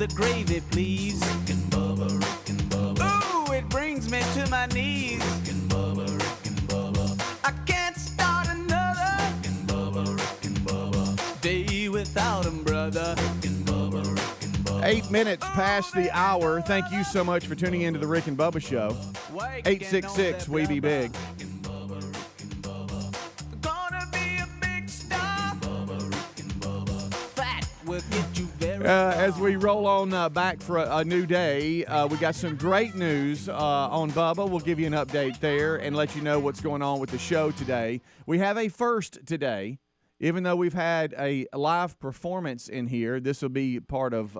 the gravy, please. Rick and Bubba, Rick and Bubba. Ooh, it brings me to my knees. Rick and Bubba, Rick and Bubba. I can't start another. Rick and Bubba, Rick and Bubba. Day without 'em, brother. Rick and Bubba, Rick and Bubba. 8 minutes past the hour. Thank you so much for tuning into the Rick and Bubba Show. 866 We Be Big. As we roll on back for a new day, we got some great news on Bubba. We'll give you an update there and let you know what's going on with the show today. We have a first today. Even though we've had a live performance in here, this will be part of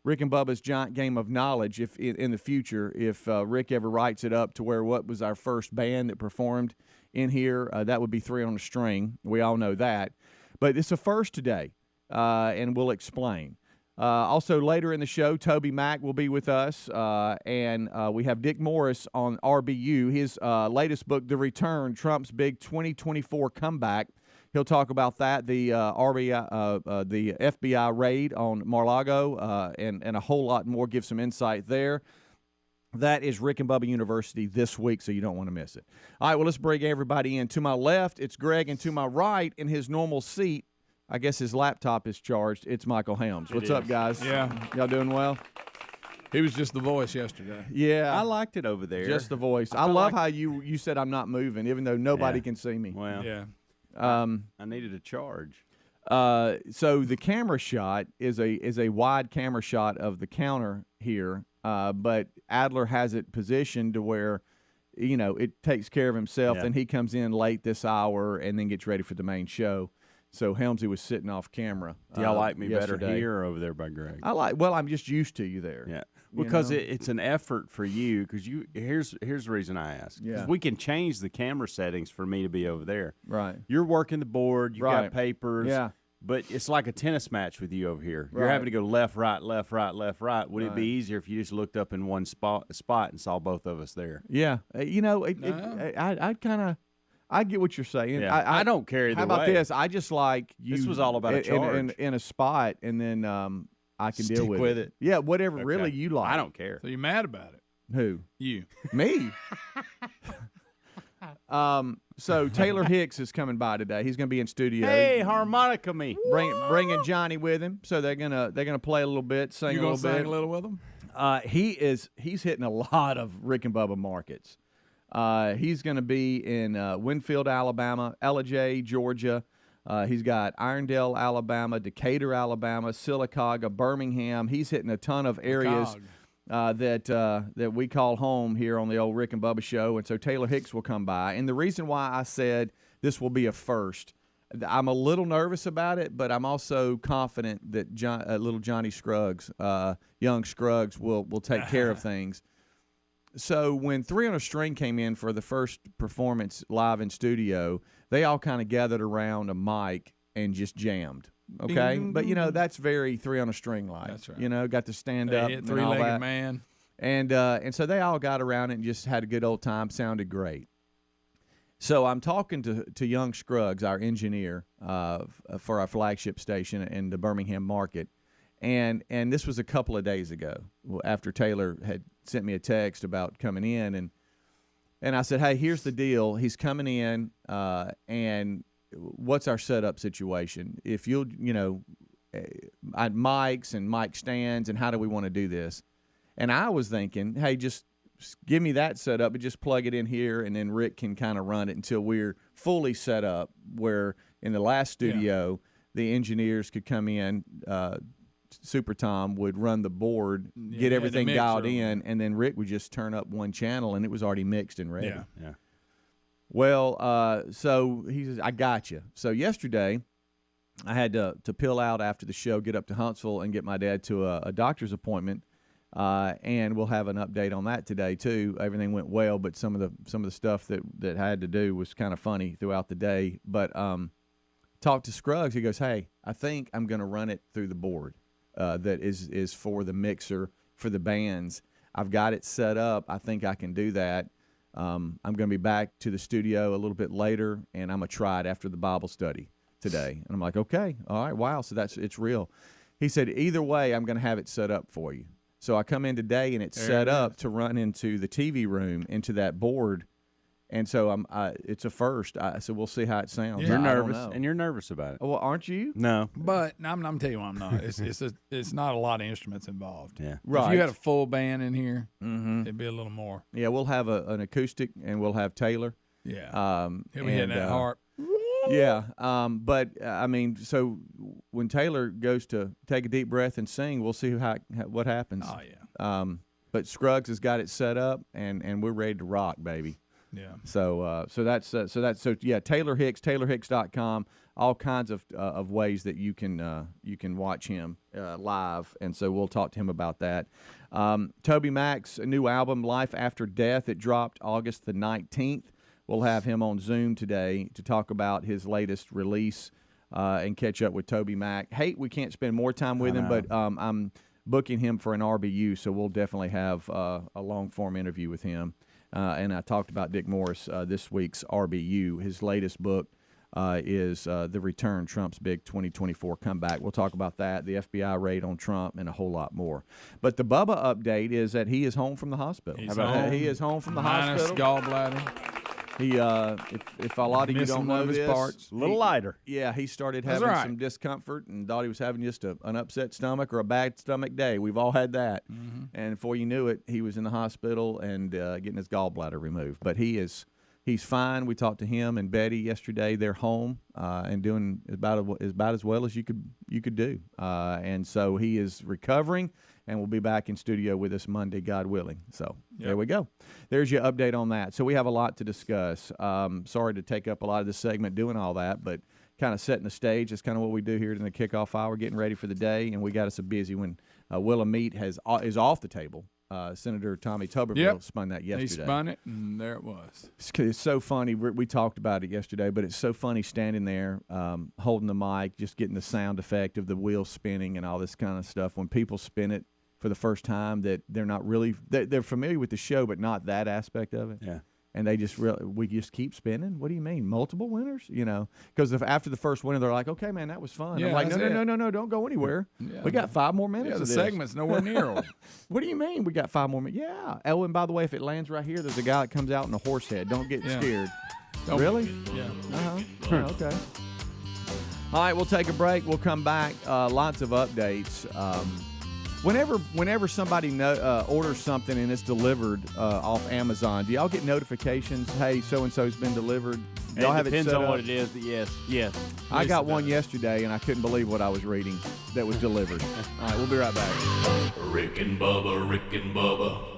Rick and Bubba's giant game of knowledge if in the future, if Rick ever writes it up to where what was our first band that performed in here, that would be Three on a String. We all know that. But it's a first today, and we'll explain. Also, later in the show, TobyMac will be with us, and we have Dick Morris on RBU, his latest book, The Return, Trump's Big 2024 Comeback. He'll talk about that, the FBI raid on Mar-a-Lago, and a whole lot more, give some insight there. That is Rick and Bubba University this week, so you don't want to miss it. All right, well, let's bring everybody in. To my left, it's Greg, and to my right, in his normal seat, I guess his laptop is charged, it's Michael Helms. What's up, guys? Yeah. Y'all doing well? He was just the voice yesterday. Yeah. I liked it over there. Just the voice. I love how you said I'm not moving, even though nobody can see me. Well, Yeah. I needed a charge. So the camera shot is a wide camera shot of the counter here, but Adler has it positioned to where, you know, it takes care of himself. Yeah. Then he comes in late this hour and then gets ready for the main show. So Helmsy was sitting off camera. Do y'all like me yesterday. better here or over there by Greg? Well, I'm just used to you there. Yeah, because you know? it's an effort for you. Because here's the reason I ask. Yeah. We can change the camera settings for me to be over there. Right. You're working the board. You got papers. Yeah. But it's like a tennis match with you over here. You're Right. having to go left, right, left, right, left, right. Would it Right. be easier if you just looked up in one spot and saw both of us there? Yeah. You know, I get what you're saying. Yeah. I don't care either How about way. this? I just like you. This was all about a charge. in a spot, and then I can deal Stick with with it. Yeah, whatever Okay. really you like. I don't care. So you're mad about it? Who? You. Me? So Taylor Hicks is coming by today. He's going to be in studio. Hey, harmonica me. Bringing Johnny with him. So they're gonna play a little bit, sing You a gonna little bit. sing a little with him? He's hitting a lot of Rick and Bubba markets. He's going to be in Winfield, Alabama, Ellijay, Georgia. He's got Irondale, Alabama, Decatur, Alabama, Sylacauga, Birmingham. He's hitting a ton of areas that we call home here on the old Rick and Bubba show. And so Taylor Hicks will come by. And the reason why I said this will be a first, I'm a little nervous about it, but I'm also confident that little Johnny Scruggs, young Scruggs, will take care of things. So when Three on a String came in for the first performance live in studio, they all kind of gathered around a mic and just jammed. Okay, but you know that's very Three on a String like. That's right. You know, got to stand up, and all three-legged that. man. And so they all got around it and just had a good old time. Sounded great. So I'm talking to young Scruggs, our engineer for our flagship station in the Birmingham market. And this was a couple of days ago after Taylor had sent me a text about coming in. And I said, hey, here's the deal. He's coming in, and what's our setup situation? If you'll, mics and mic stands, and how do we want to do this? And I was thinking, hey, just give me that set up, but just plug it in here, and then Rick can kind of run it until we're fully set up, where in the last studio, the engineers could come in, Super Tom would run the board, get everything dialed in, and then Rick would just turn up one channel, and it was already mixed and ready. Yeah. Well, so he says, I got you. So yesterday, I had to peel out after the show, get up to Huntsville, and get my dad to a doctor's appointment, and we'll have an update on that today too. Everything went well, but some of the stuff that I had to do was kind of funny throughout the day. But talked to Scruggs. He goes, hey, I think I'm going to run it through the board. That is for the mixer for the bands. I've got it set up. I think I can do that. I'm going to be back to the studio a little bit later, and I'm going to try it after the Bible study today. And I'm like, okay, all right, wow. So it's real. He said, either way, I'm going to have it set up for you. So I come in today, and it's set up to run into the TV room, into that board. And so it's a first. So we'll see how it sounds. Yeah. You're I don't nervous, know. and you're nervous about it. Well, aren't you? No. But I'm telling you why I'm not. It's not a lot of instruments involved. Yeah. Right. If you had a full band in here, it'd be a little more. Yeah, we'll have an acoustic, and we'll have Taylor. Yeah. He'll be hitting that harp. Yeah, but I mean, so when Taylor goes to take a deep breath and sing, we'll see what happens. Oh yeah. But Scruggs has got it set up, and we're ready to rock, baby. Yeah. So that's yeah. Taylor Hicks, TaylorHicks.com. All kinds of ways that you can watch him live, and so we'll talk to him about that. TobyMac's new album, Life After Death, it dropped August the 19th. We'll have him on Zoom today to talk about his latest release and catch up with TobyMac. Hate we can't spend more time with him, but I'm booking him for an RBU, so we'll definitely have a long-form interview with him. And I talked about Dick Morris this week's RBU. His latest book is The Return, Trump's Big 2024 Comeback. We'll talk about that, the FBI raid on Trump, and a whole lot more. But the Bubba update is that he is home from the hospital. He's home. He is home from the Minus hospital. gallbladder. He, if a lot of you Missing don't one know of his this, parts. A little lighter. yeah, he started That's having right. some discomfort and thought he was having just an upset stomach or a bad stomach day. We've all had that. And before you knew it, he was in the hospital and getting his gallbladder removed. But he's fine. We talked to him and Betty yesterday. They're home and doing about as well as you could do. And so he is recovering and will be back in studio with us Monday, God willing. So there we go. There's your update on that. So we have a lot to discuss. Sorry to take up a lot of this segment doing all that, but kind of setting the stage. That's kind of what we do here in the kickoff hour, getting ready for the day, and we got us a busy one. Willamette is off the table. Senator Tommy Tuberville spun that yesterday. He spun it, and there it was. It's so funny. We talked about it yesterday, but it's so funny standing there, holding the mic, just getting the sound effect of the wheel spinning and all this kind of stuff. When people spin it for the first time, that they're not really they're familiar with the show, but not that aspect of it. Yeah. And they we just keep spinning. What do you mean, multiple winners? You know, because after the first winner, they're like, "Okay, man, that was fun." Yeah, I'm like, that's no, don't go anywhere. Yeah. We got 5 more minutes. Yeah, the of this. segment's nowhere near over. What do you mean we got 5 more minutes? Yeah. Oh, and by the way, if it lands right here, there's a guy that comes out in a horse head. Don't get scared. Don't Really? Yeah. Oh, okay. All right, we'll take a break. We'll come back. Lots of updates. Whenever somebody orders something and it's delivered off Amazon, do y'all get notifications? Hey, so and so's been delivered. Y'all have Depends it set on up? what it is, but yes. I got one yesterday, and I couldn't believe what I was reading that was delivered. All right, we'll be right back. Rick and Bubba.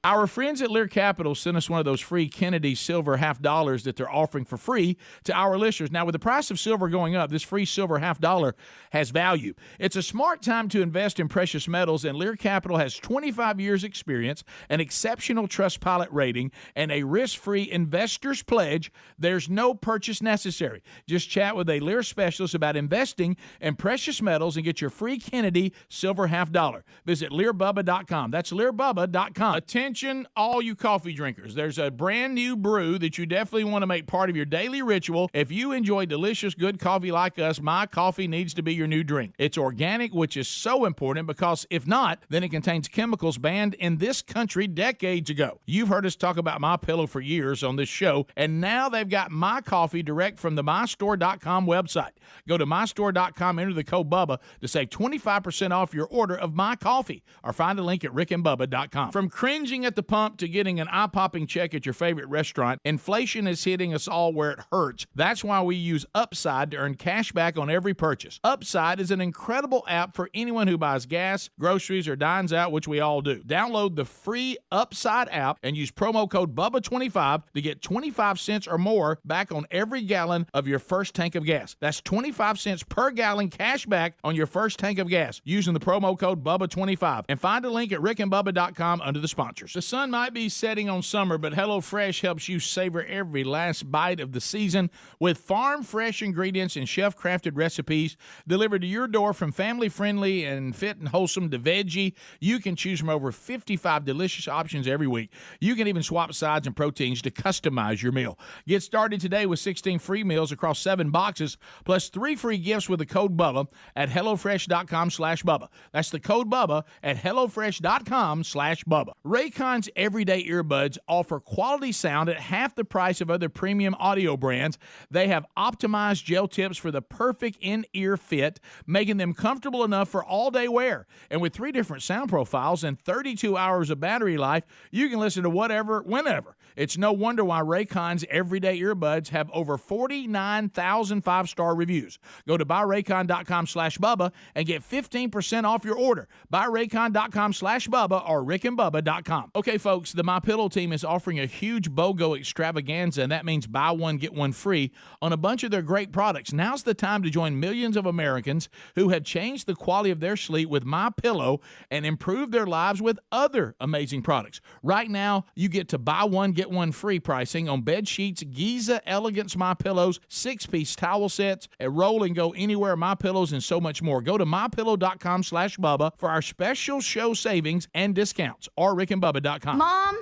Our friends at Lear Capital sent us one of those free Kennedy silver $50 that they're offering for free to our listeners. Now, with the price of silver going up, this free silver $50 has value. It's a smart time to invest in precious metals, and Lear Capital has 25 years experience, an exceptional Trustpilot rating, and a risk-free investor's pledge. There's no purchase necessary. Just chat with a Lear specialist about investing in precious metals and get your free Kennedy silver $50. Visit LearBubba.com. That's LearBubba.com. Attention, all you coffee drinkers. There's a brand new brew that you definitely want to make part of your daily ritual. If you enjoy delicious, good coffee like us, My Coffee needs to be your new drink. It's organic, which is so important because if not, then it contains chemicals banned in this country decades ago. You've heard us talk about My Pillow for years on this show, and now they've got My Coffee direct from the MyStore.com website. Go to MyStore.com, enter the code BUBBA to save 25% off your order of My Coffee, or find a link at rickandbubba.com. From cringing at the pump to getting an eye-popping check at your favorite restaurant, inflation is hitting us all where it hurts. That's why we use Upside to earn cash back on every purchase. Upside is an incredible app for anyone who buys gas, groceries, or dines out, which we all do. Download the free Upside app and use promo code BUBBA25 to get 25 cents or more back on every gallon of your first tank of gas. That's 25 cents per gallon cash back on your first tank of gas using the promo code BUBBA25. And find a link at rickandbubba.com under the sponsors. sponsors. The sun might be setting on summer, but HelloFresh helps you savor every last bite of the season with farm-fresh ingredients and chef-crafted recipes delivered to your door from family-friendly and fit and wholesome to veggie. You can choose from over 55 delicious options every week. You can even swap sides and proteins to customize your meal. Get started today with 16 free meals across 7 boxes, plus 3 free gifts with the code BUBBA at HelloFresh.com/Bubba. That's the code BUBBA at HelloFresh.com/Bubba. Raycon's everyday earbuds offer quality sound at half the price of other premium audio brands. They have optimized gel tips for the perfect in-ear fit, making them comfortable enough for all-day wear. And with 3 different sound profiles and 32 hours of battery life, you can listen to whatever, whenever. It's no wonder why Raycon's everyday earbuds have over 49,000 5-star reviews. Go to buyraycon.com/Bubba and get 15% off your order. Buyraycon.com/Bubba or rickandbubba.com. Okay, folks, the MyPillow team is offering a huge BOGO extravaganza, and that means buy one, get one free on a bunch of their great products. Now's the time to join millions of Americans who have changed the quality of their sleep with MyPillow and improved their lives with other amazing products. Right now, you get to buy one, get one free pricing on bed sheets, Giza Elegance MyPillows, 6-piece towel sets, a roll and go anywhere MyPillows, and so much more. Go to MyPillow.com/Bubba for our special show savings and discounts, or rickandbubba.com. Mom,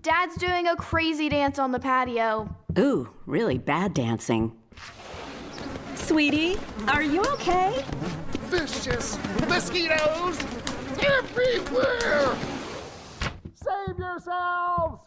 Dad's doing a crazy dance on the patio. Ooh, really bad dancing. Sweetie, are you okay? Vicious mosquitoes everywhere! Save yourselves!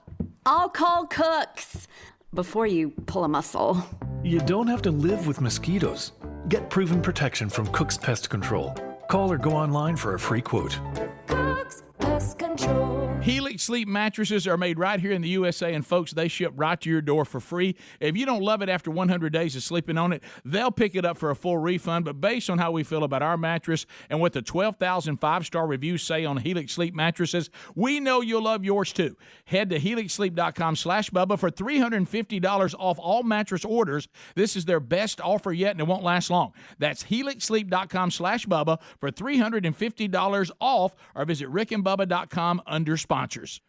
I'll call Cooks before you pull a muscle. You don't have to live with mosquitoes. Get proven protection from Cook's Pest Control. Call or go online for a free quote. Cook's Pest Control. Helix Sleep mattresses are made right here in the USA, and folks, they ship right to your door for free. If you don't love it after 100 days of sleeping on it, they'll pick it up for a full refund. But based on how we feel about our mattress and what the 12,000 5-star reviews say on Helix Sleep mattresses, we know you'll love yours too. Head to helixsleep.com/Bubba for $350 off all mattress orders. This is their best offer yet, and it won't last long. That's helixsleep.com/Bubba for $350 off, or visit rickandbubba.com under sponsors.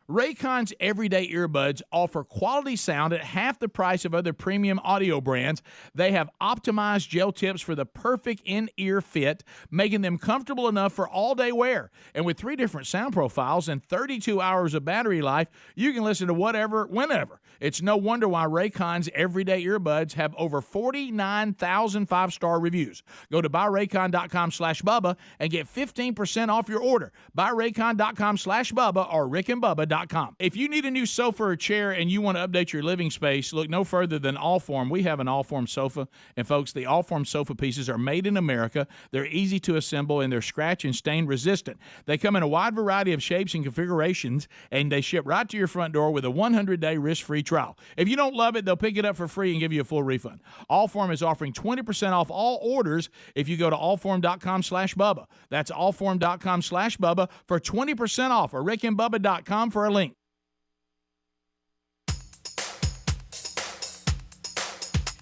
Raycon's everyday earbuds offer quality sound at half the price of other premium audio brands. They have optimized gel tips for the perfect in-ear fit, making them comfortable enough for all-day wear. And with 3 different sound profiles and 32 hours of battery life, you can listen to whatever, whenever. It's no wonder why Raycon's everyday earbuds have over 49,000 5-star reviews. Go to buyraycon.com/Bubba and get 15% off your order. Buyraycon.com/Bubba or rickandbubba.com. If you need a new sofa or chair and you want to update your living space, look no further than Allform. We have an Allform sofa, and folks, the Allform sofa pieces are made in America. They're easy to assemble, and they're scratch and stain resistant. They come in a wide variety of shapes and configurations, and they ship right to your front door with a 100-day risk-free trial. If you don't love it, they'll pick it up for free and give you a full refund. Allform is offering 20% off all orders if you go to allform.com/Bubba. That's allform.com/Bubba for 20% off, or rickandbubba.com for a link.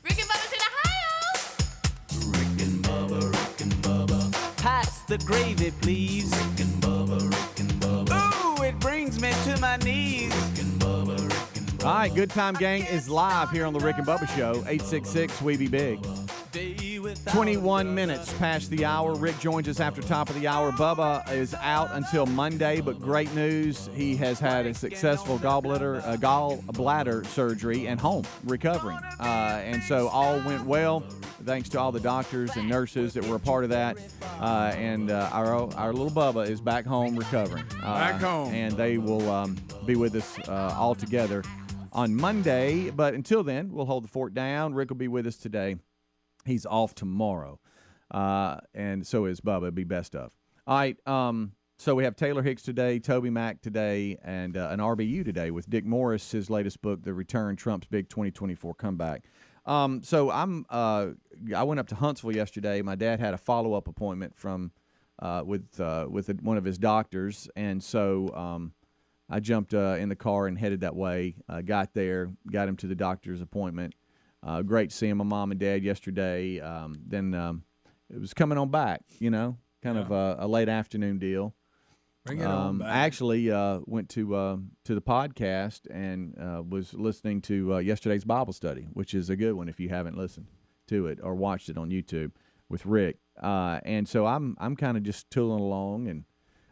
Rick and Bubba's in Ohio. Rick and Bubba. Pass the gravy, please. Rick and Bubba. Ooh, it brings me to my knees. Rick and Bubba. All right, Good Time Gang is live here on the Rick and Bubba Show, 866-WE-BE-BIG. 21 minutes past the hour. Rick joins us after top of the hour. Bubba is out until Monday, but great news. He has had a successful gallbladder surgery and home recovering. And so all went well, thanks to all the doctors and nurses that were a part of that. And our little Bubba is back home recovering. Back home. And they will be with us all together on Monday. But until then, we'll hold the fort down. Rick will be with us today. He's off tomorrow, and so is Bubba. It'd be best of. All right, so we have Taylor Hicks today, TobyMac today, and an RBU today with Dick Morris, his latest book, The Return, Trump's Big 2024 Comeback. So I went up to Huntsville yesterday. My dad had a follow-up appointment with one of his doctors, and so I jumped in the car and headed that way. Got there, got him to the doctor's appointment. Great seeing my mom and dad yesterday. Then it was coming on back, kind of a late afternoon deal. Bring it on back. I actually went to the podcast and was listening to yesterday's Bible study, which is a good one if you haven't listened to it or watched it on YouTube with Rick. And so I'm kind of just tooling along, and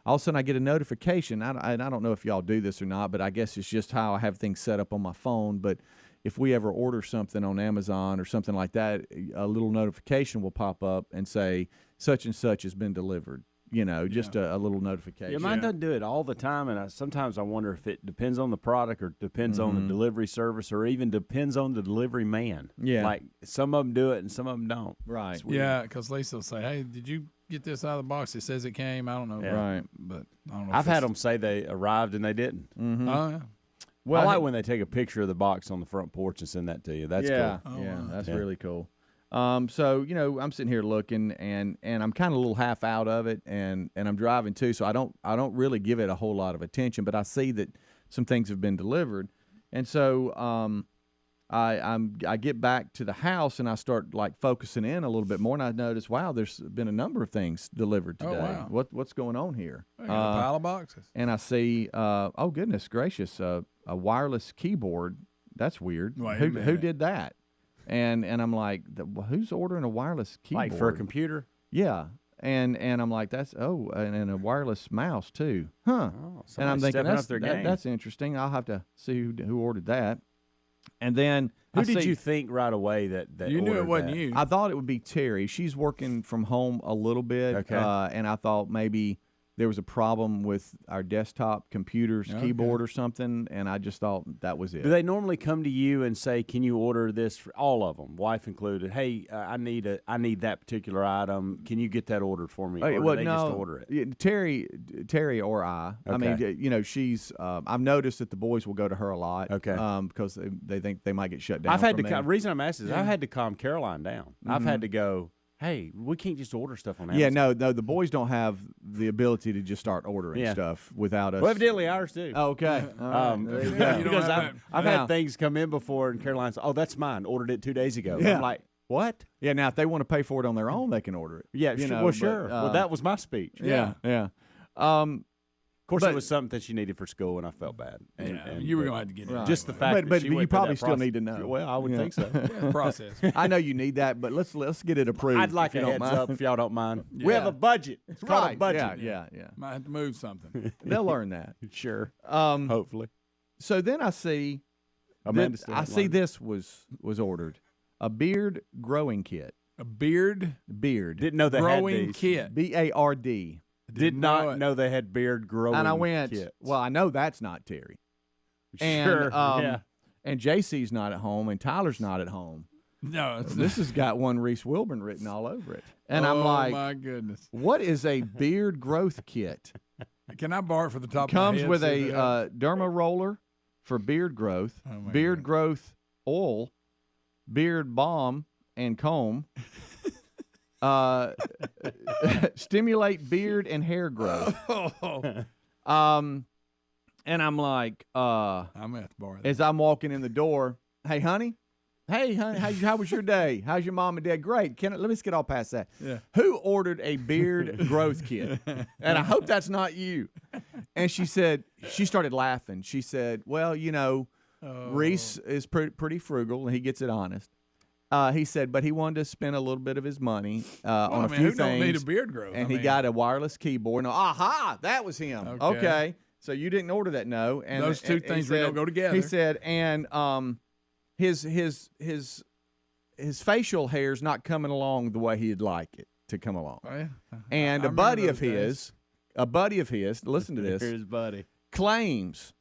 all of a sudden I get a notification. I don't know if y'all do this or not, but I guess it's just how I have things set up on my phone. But if we ever order something on Amazon or something like that, a little notification will pop up and say such and such has been delivered. You know, just a little notification. Yeah, mine doesn't do it all the time, and sometimes I wonder if it depends on the product or depends on the delivery service or even depends on the delivery man. Yeah. Like some of them do it and some of them don't. Right. It's weird. Yeah, because Lisa will say, hey, did you get this out of the box? It says it came. I don't know. Yeah. Right. But I don't know. I've had them say they arrived and they didn't. Mm-hmm. Oh, yeah. Well, I like when they take a picture of the box on the front porch and send that to you. That's yeah, cool. yeah, wow. that's Yeah. really cool. So I'm sitting here looking, and I'm kind of a little half out of it, and I'm driving too, so I don't really give it a whole lot of attention, but I see that some things have been delivered, and so I get back to the house and I start like focusing in a little bit more, and I notice, wow, there's been a number of things delivered today. wow. What's going on here? I got a pile of boxes. And I see, oh goodness gracious, a wireless keyboard. That's weird. Wait a Who minute. did that? And I'm like, who's ordering a wireless keyboard? Like for a computer? Yeah. And I'm like, that's and a wireless mouse too, huh? Oh, And I'm thinking stepping up their game. that's interesting. I'll have to see who ordered that. And then Who did you think right away that You knew it ordered wasn't that? you. I thought it would be Terry. She's working from home a little bit, Okay. and I thought maybe there was a problem with our desktop computer's keyboard or something, and I just thought that was it. Do they normally come to you and say, "Can you order this for all of them, wife included? Hey, I need that particular item. Can you get that ordered for me?" Or do they just order it? Yeah, Terry or I. I mean, she's. I've noticed that the boys will go to her a lot. Okay. Because they think they might get shut down. I've had from to. me. The reason I'm asking is I've had to calm Caroline down. I've had to go, hey, we can't just order stuff on Amazon. Yeah, no, the boys don't have the ability to just start ordering stuff without us. Well, evidently ours do. Oh, okay. All right. There you go. You don't Because have I've Now- had things come in before, and Caroline's, oh, that's mine. Ordered it 2 days ago. Yeah. I'm like, what? Yeah, now if they want to pay for it on their own, they can order it. Yeah, You sure. know, Well, but, sure. Well, that was my speech. Yeah. Of course, But- it was something that she needed for school, and I felt bad. And you were going to have to get it. just the fact But that she you went through probably that still process. need to know. Well, I would Yeah. think so. process. I know you need that, but let's get it approved. I'd like if you a don't heads mind. up if y'all don't mind. We have Yeah. a budget. It's called a Right. budget. Yeah. Might have to move something. They'll learn that. Sure. Um, Hopefully. so then I see, Amanda that, still I hasn't see learned. this was ordered, a beard growing kit. A beard Beard. Didn't know they growing had these. kit. BARD. Did know not it. know they had beard growing And I went, kits. well, I know that's not Terry. And, Sure. Yeah. And JC's not at home, and Tyler's not at home. No, it's This has got one Reese Wilburn written all over it. And I'm oh, like, my goodness. what is a beard growth kit? Can I borrow it for the top Comes of my head? with see if it helps? a derma roller for beard growth, Oh, my beard God. growth oil, beard balm and comb, stimulate beard and hair growth. And I'm like, I'm going to have to borrow that. as I'm walking in the door, hey, honey, how was your day? How's your mom and dad? Great. Let me get all past that. Yeah. Who ordered a beard growth kit? And I hope that's not you. And she started laughing. She said, well, Reese is pretty frugal, and he gets it honest. He said, but he wanted to spend a little bit of his money on a few who things. don't need a beard growth? And he got a wireless keyboard. No, aha, that was him. Okay. So you didn't order that, no. And Those two and he things really don't go together. He said, and his facial hair's not coming along the way he'd like it to come along. Oh, yeah. And I a buddy remember of those his, listen to this, Here's buddy. claims,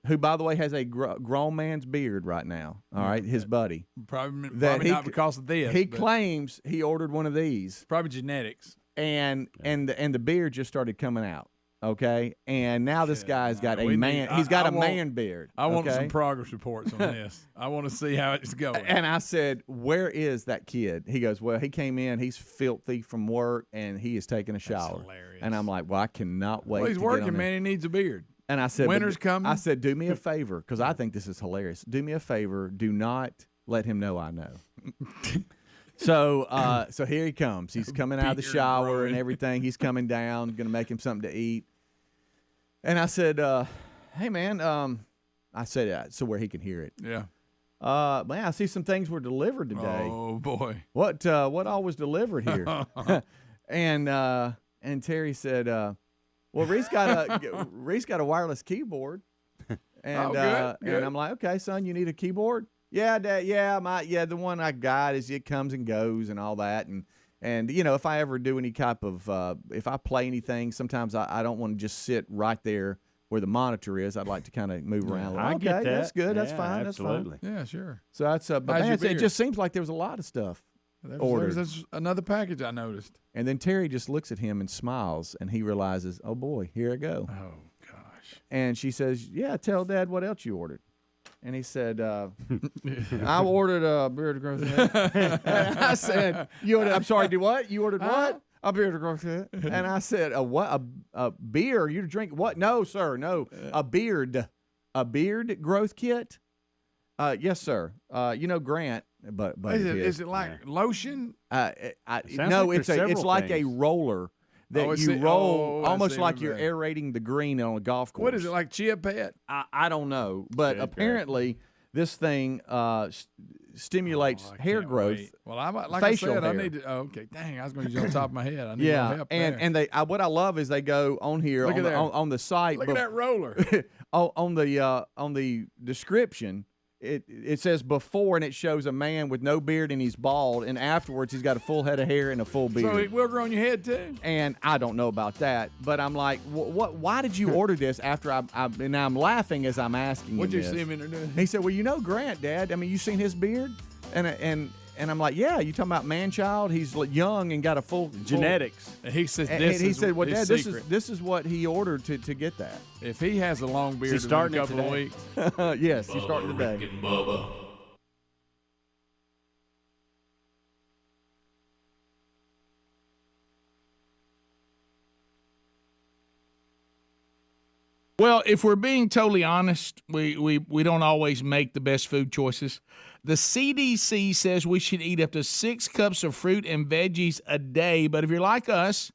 who by the way has a grown man's beard right now. All right, his buddy. Probably he not c- because of this. He but claims he ordered one of these, probably genetics. and the beard just started coming out. Okay, and now this guy's got we a need- man. I- He's got I a want- man beard. I want okay? some progress reports on this. I want to see how it's going. And I said, where is that kid? He goes, well, he came in. He's filthy from work, and he is taking a shower. hilarious. And I'm like, well, I cannot wait. Well, he's to get on working, there. man. He needs a beard. And I said, Winter's coming. I said, do me a favor, because I think this is hilarious. Do me a favor. Do not let him know I know. So here he comes. He's coming out of the Beard shower growing. and everything. He's coming down. Going to make him something to eat. And I said, hey, man, I said, so where he can hear it. Yeah. Man, I see some things were delivered today. Oh, boy. What all was delivered here? And Terry said, well, Reese got a wireless keyboard. And good. and I'm like, okay, son, you need a keyboard? Yeah, Dad. Yeah, the one I got it comes and goes and all that. And you know, if I ever do any type of if I play anything, sometimes I don't want to just sit right there where the monitor is. I'd like to kind of move around. Like, I okay, get that. that's good. That's Yeah, fine. absolutely. That's fine. Yeah, sure. So that's but How's man, your it beard? just seems like there was a lot of stuff ordered. There's another package I noticed. And then Terry just looks at him and smiles, and he realizes, oh boy, here I go. Oh, gosh. And she says, yeah, tell Dad what else you ordered. And he said, I ordered a beard growth head. And I said, you ordered, I'm sorry, do what? You ordered what? A beard growth head. And I said, a what? A beer? You drink what? No, sir, no. A beard growth kit? Yes, sir. You know Grant, but Is it like lotion? no, like it's there's it's like a things. roller that Oh, you roll, I almost see like what you're you're saying. aerating the green on a golf course. What is it, like Chia Pet? I don't know, but Okay. apparently this thing stimulates hair Can't growth. wait. Well, like facial I said, I hair. need to. Oh, okay, dang, I was going to use it on top of my head. I need Yeah, more help and there. they what I love is they go on here Look on at the, there. on the site. Look at that roller. on the description. It says before, and it shows a man with no beard and he's bald, and afterwards he's got a full head of hair and a full beard. So it will grow on your head too. And I don't know about that, but I'm like, what? Why did you order this after and now I'm laughing as I'm asking What'd him you this. see him introduce? He said, well, you know Grant, Dad. I mean, you seen his beard? And I'm like, yeah, you talking about man-child? He's young and got a full Genetics. And he says And this he is said, well, his Dad, secret. this is what he ordered to get that. If he has a long beard in a starting it couple of today? weeks, Yes, he's starting today. Rick and Bubba. Well, if we're being totally honest, we don't always make the best food choices. The CDC says we should eat up to 6 cups of fruit and veggies a day, but if you're like us,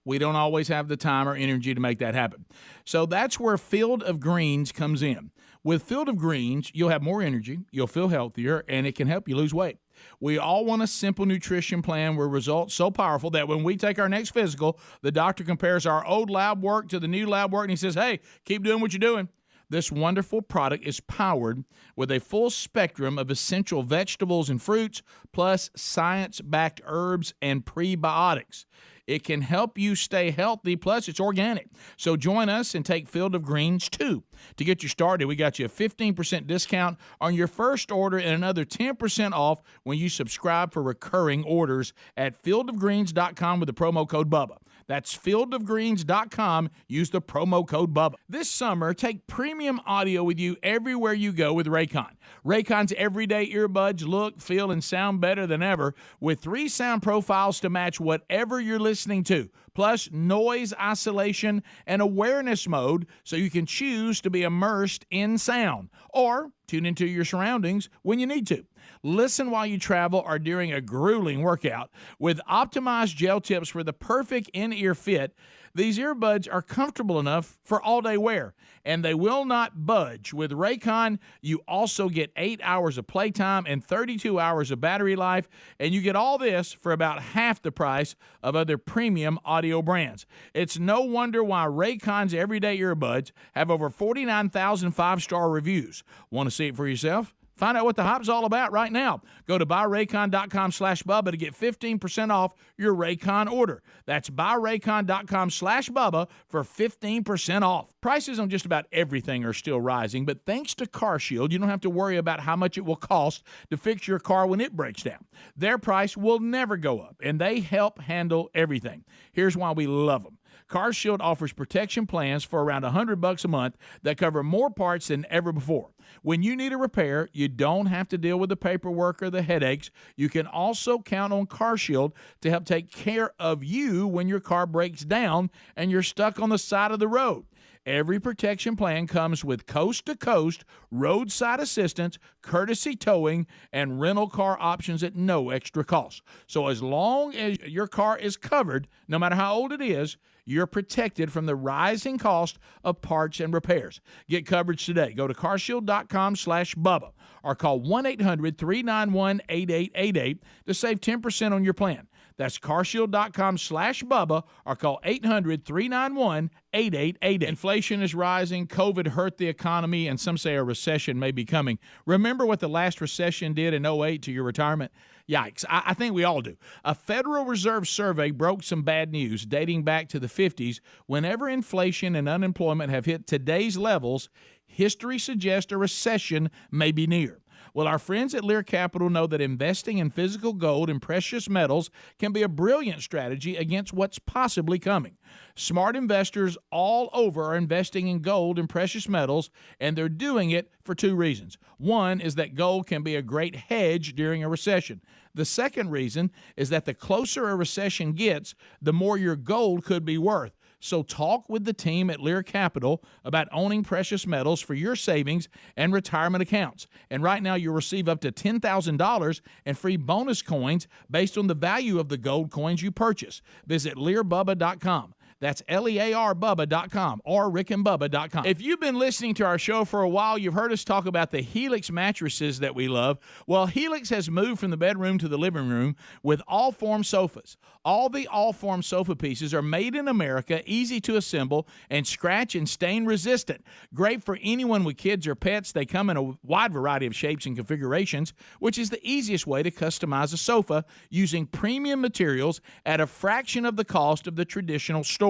we don't always have the time or energy to make that happen. So that's where Field of Greens comes in. With Field of Greens, you'll have more energy, you'll feel healthier, and it can help you lose weight. We all want a simple nutrition plan with results so powerful that when we take our next physical, the doctor compares our old lab work to the new lab work, and he says, hey, keep doing what you're doing. This wonderful product is powered with a full spectrum of essential vegetables and fruits, plus science-backed herbs and prebiotics. It can help you stay healthy, plus it's organic. So join us and take Field of Greens too. To get you started, we got you a 15% discount on your first order and another 10% off when you subscribe for recurring orders at fieldofgreens.com with the promo code BUBBA. That's fieldofgreens.com. Use the promo code BUBBA. This summer, take premium audio with you everywhere you go with Raycon. Raycon's everyday earbuds look, feel, and sound better than ever with 3 sound profiles to match whatever you're listening to, plus noise isolation and awareness mode so you can choose to be immersed in sound or tune into your surroundings when you need to. Listen while you travel or during a grueling workout. With optimized gel tips for the perfect in-ear fit, these earbuds are comfortable enough for all-day wear, and they will not budge. With Raycon, you also get 8 hours of playtime and 32 hours of battery life, and you get all this for about half the price of other premium audio brands. It's no wonder why Raycon's everyday earbuds have over 49,000 5-star reviews. Want to see it for yourself? Find out what the hype's all about right now. Go to buyraycon.com/Bubba to get 15% off your Raycon order. That's buyraycon.com/Bubba for 15% off. Prices on just about everything are still rising, but thanks to CarShield, you don't have to worry about how much it will cost to fix your car when it breaks down. Their price will never go up, and they help handle everything. Here's why we love them. CarShield offers protection plans for around $100 a month that cover more parts than ever before. When you need a repair, you don't have to deal with the paperwork or the headaches. You can also count on CarShield to help take care of you when your car breaks down and you're stuck on the side of the road. Every protection plan comes with coast-to-coast roadside assistance, courtesy towing, and rental car options at no extra cost. So as long as your car is covered, no matter how old it is, you're protected from the rising cost of parts and repairs. Get coverage today. Go to carshield.com/Bubba or call 1-800-391-8888 to save 10% on your plan. That's carshield.com/Bubba or call 800-391-8888. Inflation is rising. COVID hurt the economy, and some say a recession may be coming. Remember what the last recession did in 2008 to your retirement? Yikes. I think we all do. A Federal Reserve survey broke some bad news dating back to the 50s. Whenever inflation and unemployment have hit today's levels, history suggests a recession may be near. Well, our friends at Lear Capital know that investing in physical gold and precious metals can be a brilliant strategy against what's possibly coming. Smart investors all over are investing in gold and precious metals, and they're doing it for two reasons. One is that gold can be a great hedge during a recession. The second reason is that the closer a recession gets, the more your gold could be worth. So talk with the team at Lear Capital about owning precious metals for your savings and retirement accounts. And right now you'll receive up to $10,000 in free bonus coins based on the value of the gold coins you purchase. Visit LearBubba.com. That's LearBubba.com or RickandBubba.com. If you've been listening to our show for a while, you've heard us talk about the Helix mattresses that we love. Well, Helix has moved from the bedroom to the living room with all-form sofas. All the all-form sofa pieces are made in America, easy to assemble, and scratch and stain resistant. Great for anyone with kids or pets. They come in a wide variety of shapes and configurations, which is the easiest way to customize a sofa using premium materials at a fraction of the cost of the traditional store.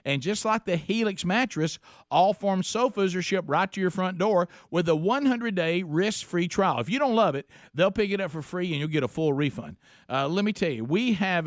And just like the Helix mattress, all form sofas are shipped right to your front door with a 100-day risk-free trial. If you don't love it, they'll pick it up for free and you'll get a full refund. Let me tell you, we've had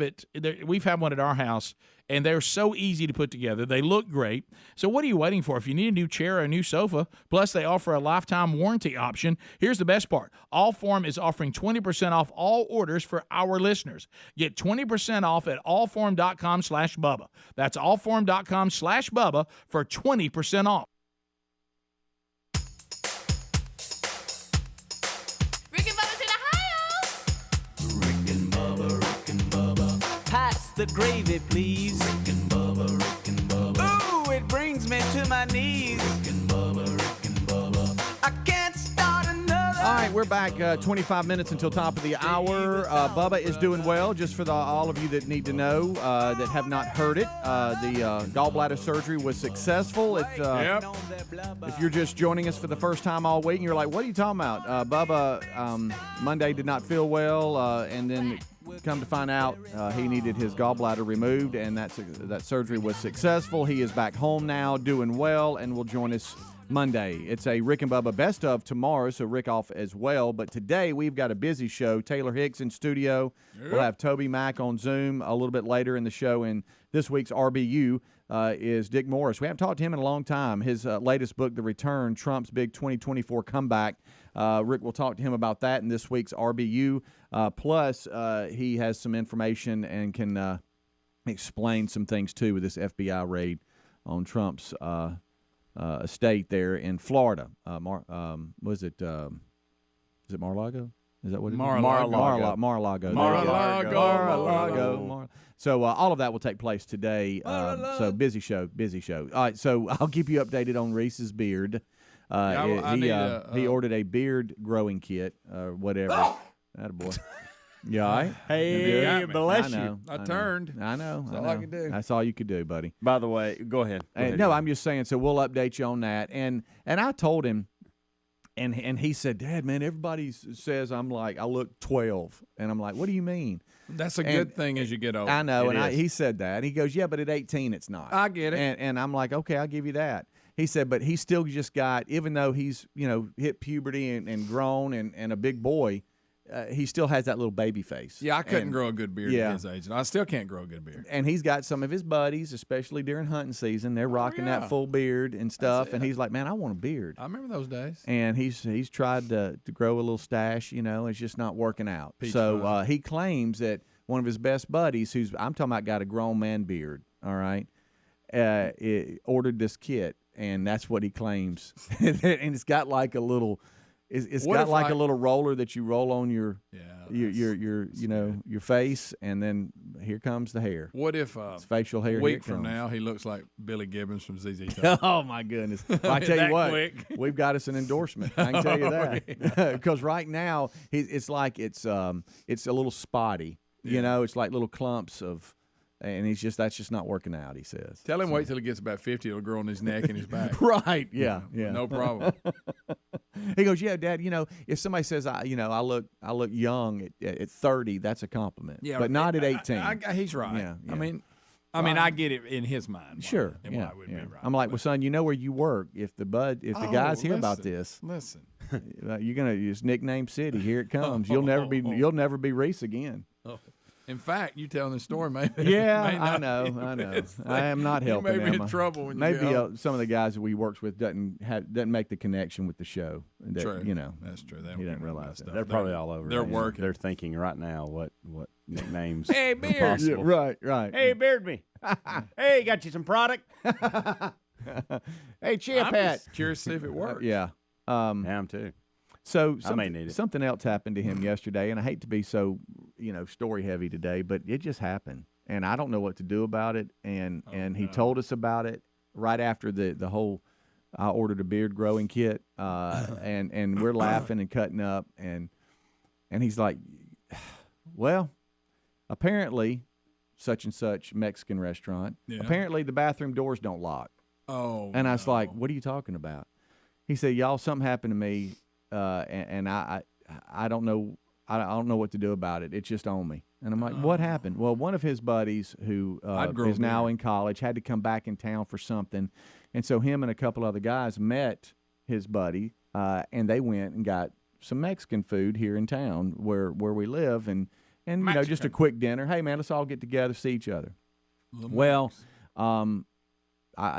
one at our house, and they're so easy to put together. They look great. So what are you waiting for? If you need a new chair or a new sofa, plus they offer a lifetime warranty option, here's the best part. Allform is offering 20% off all orders for our listeners. Get 20% off at allform.com/Bubba. That's allform.com/Bubba for 20% off. Rick and Bubba's in Ohio. Rick and Bubba. Pass the gravy, please. Rick and Bubba. Ooh, it brings me to my knees. Rick and Bubba. I can't start another. All right, we're back 25 minutes until top of the hour. Bubba is doing well. Just for all of you that need to know that have not heard it, the gallbladder surgery was successful. If you're just joining us for the first time all week and you're like, what are you talking about? Bubba Monday did not feel well, and then come to find out he needed his gallbladder removed, and that surgery was successful. He is back home now, doing well, and will join us Monday. It's a Rick and Bubba best of tomorrow, so Rick off as well. But today we've got a busy show. Taylor Hicks in studio. Yep. We'll have TobyMac on Zoom a little bit later in the show. And this week's RBU is Dick Morris. We haven't talked to him in a long time. His latest book, The Return, Trump's Big 2024 Comeback. Rick will talk to him about that in this week's RBU. Plus, he has some information and can explain some things, too, with this FBI raid on Trump's estate there in Florida. Was it? Is it Mar-a-Lago? Is that what it is? Mar-a-lago. Mar-a-lago. So all of that will take place today. So busy show. All right, so I'll keep you updated on Reese's beard. He ordered a beard growing kit, whatever. Attaboy. You all right? Hey, bless you. I turned. I know. That's all I could do. That's all you could do, buddy. By the way, go ahead. No, I'm just saying, so we'll update you on that. And I told him, and he said, Dad, man, everybody says I look 12. And I'm like, what do you mean? That's a good thing as you get older. I know, he said that. He goes, yeah, but at 18 it's not. I get it. And I'm like, okay, I'll give you that. He said, but he's still just got, even though he's, hit puberty and grown and a big boy, he still has that little baby face. Yeah, I couldn't grow a good beard at his age, and I still can't grow a good beard. And he's got some of his buddies, especially during hunting season, they're rocking that full beard and stuff. And he's like, man, I want a beard. I remember those days. And he's tried to grow a little stash, it's just not working out. So he claims that one of his best buddies, I'm talking about got a grown man beard, all right, ordered this kit. and that's what he claims. And it's got like a little, it's got like a little roller that you roll on your face, and then here comes the hair. What if it's facial hair? A week from now he looks like Billy Gibbons from ZZ Top? Oh my goodness! Well, I tell you what, we've got us an endorsement. I can tell you that because right now it's a little spotty. You know, it's like little clumps of. And that's just not working out, he says. Tell him wait till he gets about 50, it'll grow on his neck and his back. Right, yeah. No problem. He goes, yeah, Dad, if somebody says, I look young at 30, that's a compliment. Yeah, but not at 18. He's right. Yeah. I mean, I get it in his mind. Sure. And why it would be right. I'm like, well, son, you know where you work. If the guys hear about this, listen, you're gonna use nickname city. Here it comes. You'll never be Reese again. Oh. In fact, you telling the story, maybe. Yeah, I know. I am not helping. You may be in trouble when maybe you get some of the guys that we works with doesn't make the connection with the show. True. That's true. He doesn't realize that. They're probably all over. They're working. They're thinking right now what nicknames. Hey, Beard. Yeah, right. Hey, Beard me. Hey, got you some product? Hey, Chia Pat. Curious to see if it works. Yeah. I'm too. So I may need it. Something else happened to him yesterday, and I hate to be so, story heavy today, but it just happened, and I don't know what to do about it. And he told us about it right after the whole. I ordered a beard growing kit, and we're laughing and cutting up, and he's like, well, apparently, such and such Mexican restaurant. Yeah. Apparently, the bathroom doors don't lock. Oh. And I was like, what are you talking about? He said, y'all, something happened to me. And I don't know what to do about it. It's just on me. And I'm like, what happened? Well, one of his buddies who is now in college had to come back in town for something, and so him and a couple other guys met his buddy, and they went and got some Mexican food here in town where we live, and just a quick dinner. Hey man, let's all get together, see each other. Well,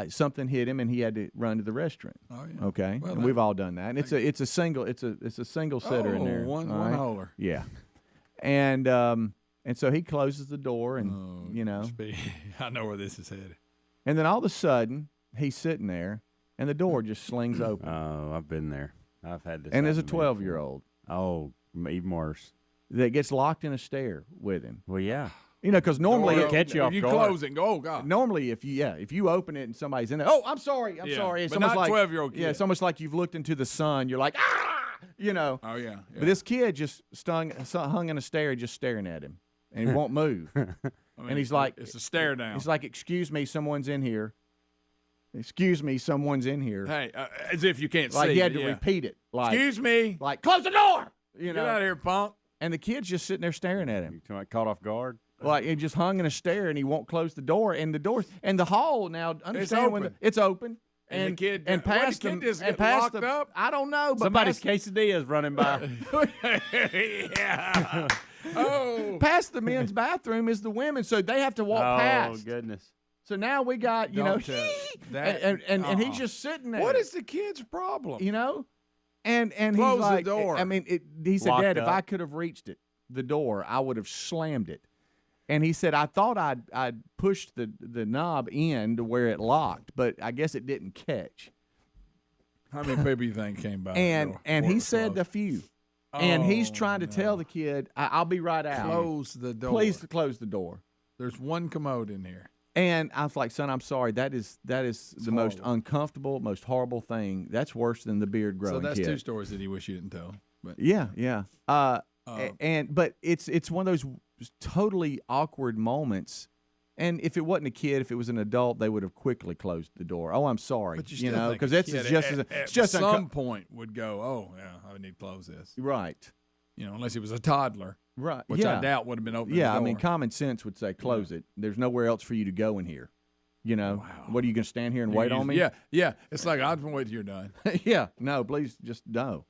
something hit him, and he had to run to the restroom. Oh yeah. Okay, well, and we've all done that. And it's a single sitter in there. One holer. Yeah, and so he closes the door, and I know where this is headed. And then all of a sudden, he's sitting there, and the door just slings open. Oh, I've been there. I've had this. And there's a 12-year-old. Oh, even worse. That gets locked in a stair with him. Well, yeah. Because normally it catch you off guard. You close it and go, oh God. Normally, if you open it and somebody's in there, oh, I'm sorry. It's but almost not like 12-year-old kid. Yeah, it's almost like you've looked into the sun. You're like, ah, Oh yeah. But this kid just hung in a stair, just staring at him, and he won't move. And he's like, it's a stare down. He's like, excuse me, someone's in here. Excuse me, someone's in here. Hey, as if you can't see. Like he had to repeat it. Like, excuse me. Like, close the door. Get out of here, punk. And the kid's just sitting there staring at him. You caught off guard. Like he just hung in a stare, and he won't close the door. And the hall now. Understand it's open. And the kid and past them and past them. Up? I don't know. But somebody's quesadilla is running by. Yeah. Oh. Past the men's bathroom is the women, so they have to walk past. Oh goodness. So now we got and he's just sitting there. What is the kid's problem? And close he's like, the door. I mean, he said, Locked Dad, up. if I could have reached the door, I would have slammed it. And he said, I thought I'd pushed the knob in to where it locked, but I guess it didn't catch. How many people you think came by? And he said a few. And he's trying to tell the kid, I'll be right out. Close the door. Please close the door. There's one commode in here. And I was like, son, I'm sorry. That is the most uncomfortable, most horrible thing. That's worse than the beard growing. So that's kid. 2 stories that he wish you didn't tell. But yeah. But it's one of those totally awkward moments. And if it wasn't a kid, if it was an adult, they would have quickly closed the door. Oh, I'm sorry. But because it's just at some point would go, oh yeah, I need to close this. Right. Unless he was a toddler. Right. Which I doubt would have been open. Yeah, I mean, common sense would say close it. There's nowhere else for you to go in here. Wow. What are you going to stand here and wait on me? Yeah. It's like, I'll wait till you're done. Yeah. No, please just no.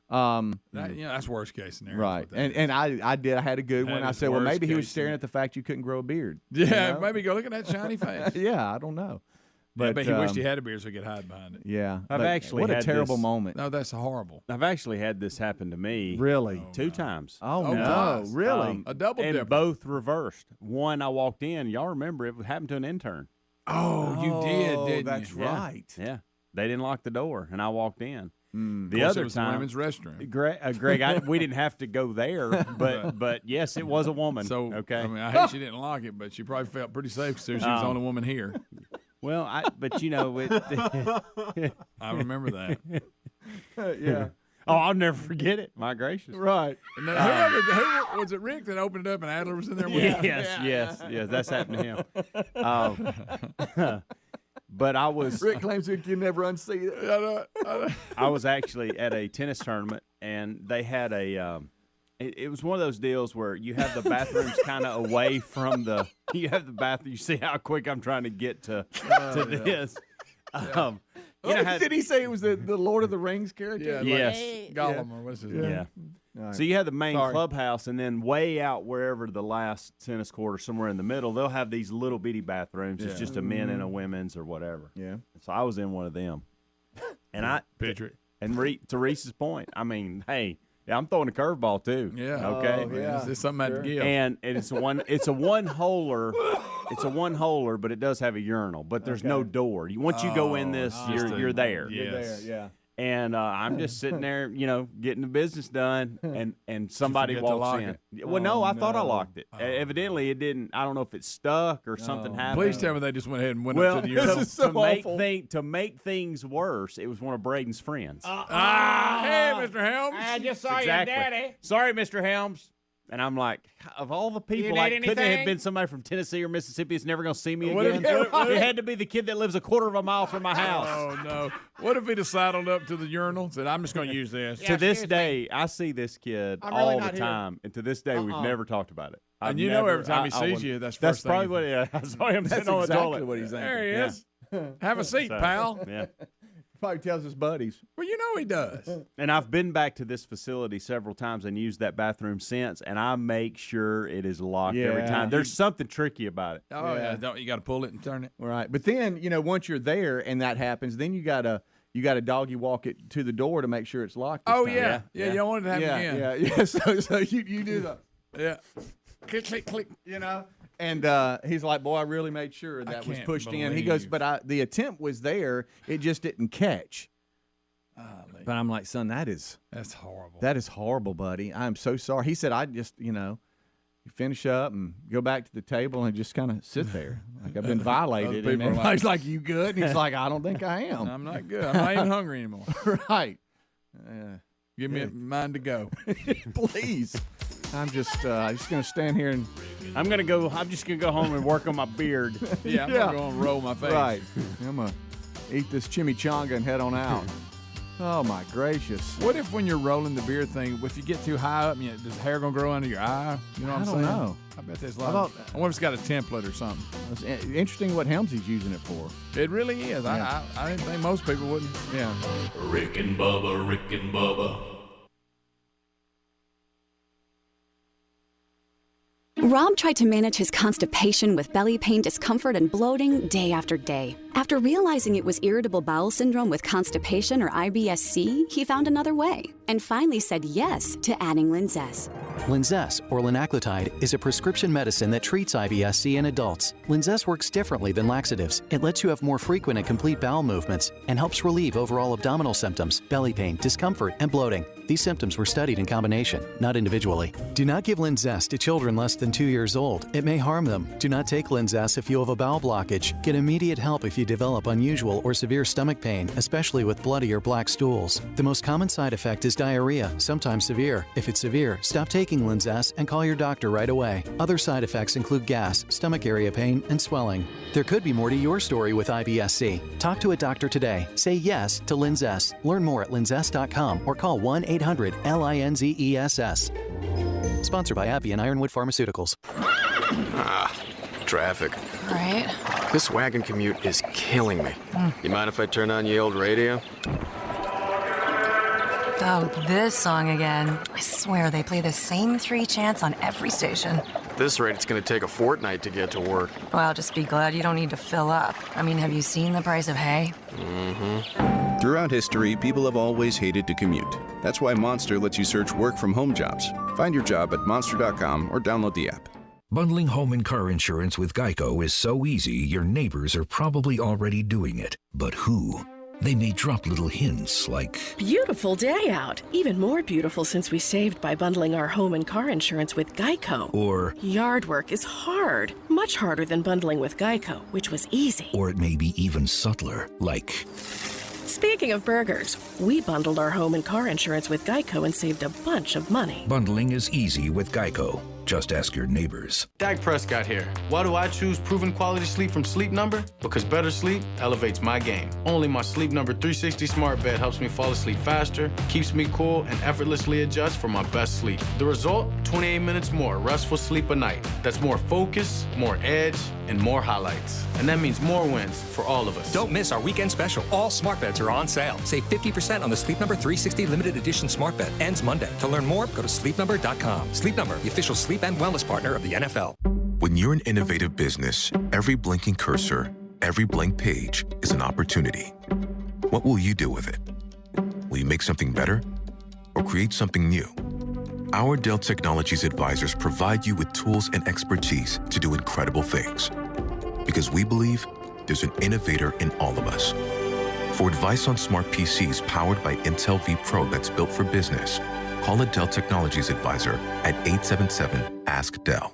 That's worst case scenario. Right. And I had a good one. I said, well, maybe he was staring at the fact you couldn't grow a beard. Yeah, maybe go look at that shiny face. Yeah, I don't know. But he wished he had a beard so he could hide behind it. Yeah. I've actually what had a terrible this, moment. No, that's horrible. I've actually had this happen to me. Really? 2 times. Oh, no. Nice. Really? A double and dipper. both reversed. One, I walked in. Y'all remember it happened to an intern. Oh, you did, didn't that's you? right. Yeah. They didn't lock the door, and I walked in. The Of course, other it was time, the women's restroom. Greg, we didn't have to go there, but yes, it was a woman. So, okay, I mean, I hate she didn't lock it, but she probably felt pretty safe because she was the only woman here. well, but you know, I remember that. Yeah. Oh, I'll never forget it. My gracious. Right. And then who was it? Rick that opened it up and Adler was in there with him? Yes. That's happened to him. But I was. Rick claims he can never unsee it. I was actually at a tennis tournament, and they had a. It was one of those deals where you have the bathrooms kind of away from the. You have the bathroom. You see how quick I'm trying to get to this. Did he say it was the Lord of the Rings character? Yeah. Yes. Gollum or what's his name? Yeah. Right. So you have the main clubhouse, and then way out wherever the last tennis court or somewhere in the middle, they'll have these little bitty bathrooms. It's just a men and a women's or whatever. Yeah. So I was in one of them, and Picture it. And to Reese's point, I mean, hey, I'm throwing a curveball too. Yeah. Okay. It's something I had to give. And it's a one holer. It's a one holer, but it does have a urinal. But there's no door. Once you go in this, you're there. Yes. You're there, yeah. And I'm just sitting there, getting the business done, and somebody walks in. Well, no, I thought I locked it. Evidently, it didn't. I don't know if it stuck or something happened. Please tell me they just went ahead and went up to the urinal. This is so awful. To make things worse, it was one of Braden's friends. Hey, Mr. Helms. I just saw Exactly. your daddy. Sorry, Mr. Helms. And I'm like, of all the people, need couldn't it have anything? been somebody from Tennessee or Mississippi that's never going to see me What again? if- It had to be the kid that lives a quarter of a mile from my house. Oh, no. What if he'd have sidled up to the urinal and said, I'm just going to use this? To this day, I see this kid I'm really all not the here. time, and to this day, we've never talked about it. And you know every time he sees you, that's That's first probably thing. what I saw him That's sitting on the exactly toilet. what he's thinking. There he is. Have a seat, So, pal. Yeah. Probably tells his buddies. Well, you know he does. And I've been back to this facility several times and used that bathroom since, and I make sure it is locked every Yeah. time. There's something tricky about it. Oh, yeah. Don't you got to pull it and turn it? Right. But then, once you're there and that happens, then you gotta doggy walk it to the door to make sure it's locked. this Oh, time. yeah. You don't want it to happen Yeah, again. yeah. So you do the Yeah. Click, click, click. And he's like, boy, I really made sure that was can't pushed in. He goes, believe- but the attempt was there. It just didn't catch. But I'm like, son, That's horrible. that is horrible, buddy. I'm so sorry. He said, I just, finish up and go back to the table and just kind of sit there. Like I've been violated. Those And people are everybody's like, you good? And he's like, I don't think I am. I'm not good. I'm not even hungry anymore. Right. Give me a mind to go. Please. I'm just going to stand here and. I'm just gonna go home and work on my beard. Yeah, I'm going to go and roll my face. Right. I'm going to eat this chimichanga and head on out. Oh, my gracious. What if when you're rolling the beard thing, if you get too high up, does hair going to grow under your eye? You know what I'm saying? I don't know. I bet there's a lot. I wonder if it's got a template or something. It's interesting what Helmsy's using it for. It really is. Yeah. I didn't think most people wouldn't. Yeah. Rick and Bubba. Rob tried to manage his constipation with belly pain, discomfort, and bloating day after day. After realizing it was irritable bowel syndrome with constipation or IBS-C, he found another way and finally said yes to adding Linzess. Linzess, or linaclotide, is a prescription medicine that treats IBS-C in adults. Linzess works differently than laxatives. It lets you have more frequent and complete bowel movements and helps relieve overall abdominal symptoms, belly pain, discomfort, and bloating. These symptoms were studied in combination, not individually. Do not give Linzess to children less than 2 years old. It may harm them. Do not take Linzess if you have a bowel blockage. Get immediate help if you develop unusual or severe stomach pain, especially with bloody or black stools. The most common side effect is diarrhea, sometimes severe. If it's severe, stop taking Linzess and call your doctor right away. Other side effects include gas, stomach area pain, and swelling. There could be more to your story with IBS-C. Talk to a doctor today. Say yes to Linzess. Learn more at linzess.com or call 1-800-LINZESS. Sponsored by AbbVie and Ironwood Pharmaceuticals. Traffic. Right? This wagon commute is killing me. You mind if I turn on your old radio? Oh, this song again. I swear they play the same 3 chants on every station. At this rate, it's going to take a fortnight to get to work. Well, just be glad you don't need to fill up. I mean, have you seen the price of hay? Mm-hmm. Throughout history, people have always hated to commute. That's why Monster lets you search work-from-home jobs. Find your job at monster.com or download the app. Bundling home and car insurance with Geico is so easy, your neighbors are probably already doing it. But who? They may drop little hints like, beautiful day out. Even more beautiful since we saved by bundling our home and car insurance with Geico. or Yard work is hard. Much harder than bundling with Geico, which was easy. it may be even subtler, like, Speaking of burgers, we bundled our home and car insurance with Geico and saved a bunch of money. bundling is easy with Geico. Just ask your neighbors. Dak Prescott here. Why do I choose proven quality sleep from Sleep Number? Because better sleep elevates my game. Only my Sleep Number 360 smart bed helps me fall asleep faster, keeps me cool, and effortlessly adjusts for my best sleep. The result? 28 minutes more restful sleep a night. That's more focus, more edge, and more highlights. And that means more wins for all of us. Don't miss our weekend special. All smart beds are on sale. Save 50% on the Sleep Number 360 limited edition smart bed. Ends Monday. To learn more, go to sleepnumber.com. Sleep Number, the official sleep and wellness partner of the NFL. When you're an innovative business, every blinking cursor, every blank page is an opportunity. What will you do with it? Will you make something better or create something new? Our Dell Technologies advisors provide you with tools and expertise to do incredible things. Because we believe there's an innovator in all of us. For advice on smart PCs powered by Intel V Pro that's built for business, call a Dell Technologies advisor at 877-ASK-DELL.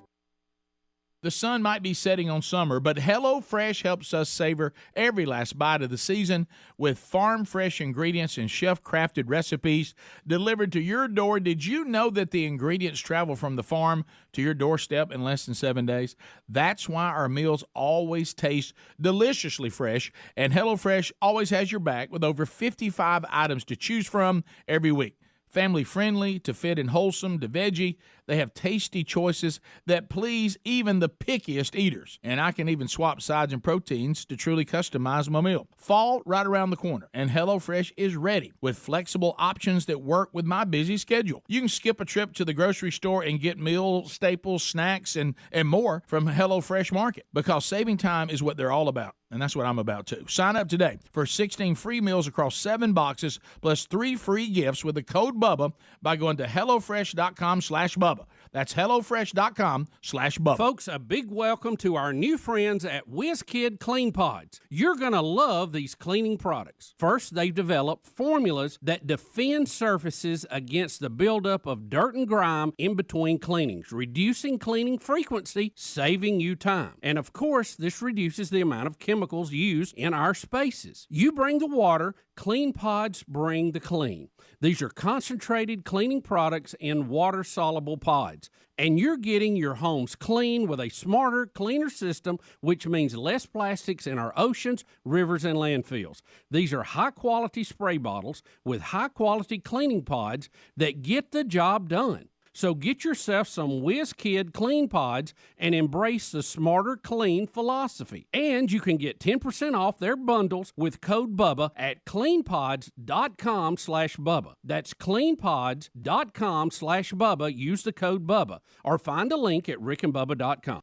The sun might be setting on summer, but HelloFresh helps us savor every last bite of the season with farm-fresh ingredients and chef-crafted recipes delivered to your door. Did you know that the ingredients travel from the farm to your doorstep in less than 7 days? That's why our meals always taste deliciously fresh, and HelloFresh always has your back with over 55 items to choose from every week. Family-friendly to fit and wholesome to veggie, they have tasty choices that please even the pickiest eaters. And I can even swap sides and proteins to truly customize my meal. Fall right around the corner, and HelloFresh is ready with flexible options that work with my busy schedule. You can skip a trip to the grocery store and get meal staples, snacks, and more from HelloFresh Market, because saving time is what they're all about. And that's what I'm about too. Sign up today for 16 free meals across 7 boxes plus 3 free gifts with the code BUBBA by going to HelloFresh.com/Bubba. That's HelloFresh.com/Bubba. Folks, a big welcome to our new friends at WizKid Clean Pods. You're going to love these cleaning products. First, they've developed formulas that defend surfaces against the buildup of dirt and grime in between cleanings, reducing cleaning frequency, saving you time. And of course, this reduces the amount of chemicals used in our spaces. You bring the water, Clean Pods bring the clean. These are concentrated cleaning products in water-soluble pods. And you're getting your homes clean with a smarter, cleaner system, which means less plastics in our oceans, rivers, and landfills. These are high-quality spray bottles with high-quality cleaning pods that get the job done. So get yourself some WizKid Clean Pods and embrace the smarter clean philosophy. And you can get 10% off their bundles with code BUBBA at cleanpods.com/Bubba. That's cleanpods.com/Bubba. Use the code BUBBA or find a link at rickandbubba.com.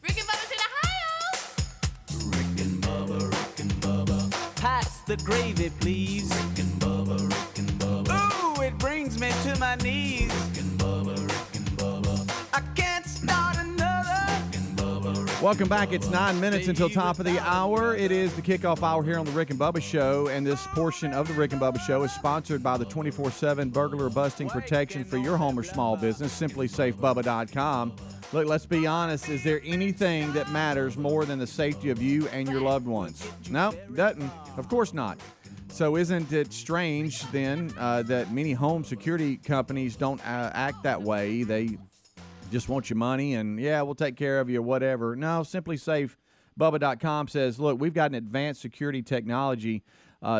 Rick and Bubba's in Ohio. Rick and Bubba. Pass the gravy, please. Rick and Bubba. Ooh, it brings me to my knees. Rick and Bubba. I can't start another. Welcome back. It's 9 minutes until top of the hour. It is the kickoff hour here on the Rick and Bubba Show, and this portion of the Rick and Bubba Show is sponsored by the 24/7 burglar busting protection for your home or small business. SimplySafeBubba.com. Look, let's be honest. Is there anything that matters more than the safety of you and your loved ones? No, doesn't. Of course not. So isn't it strange then that many home security companies don't act that way? They just want your money and, yeah, we'll take care of you or whatever. No, SimplySafeBubba.com says, look, we've got an advanced security technology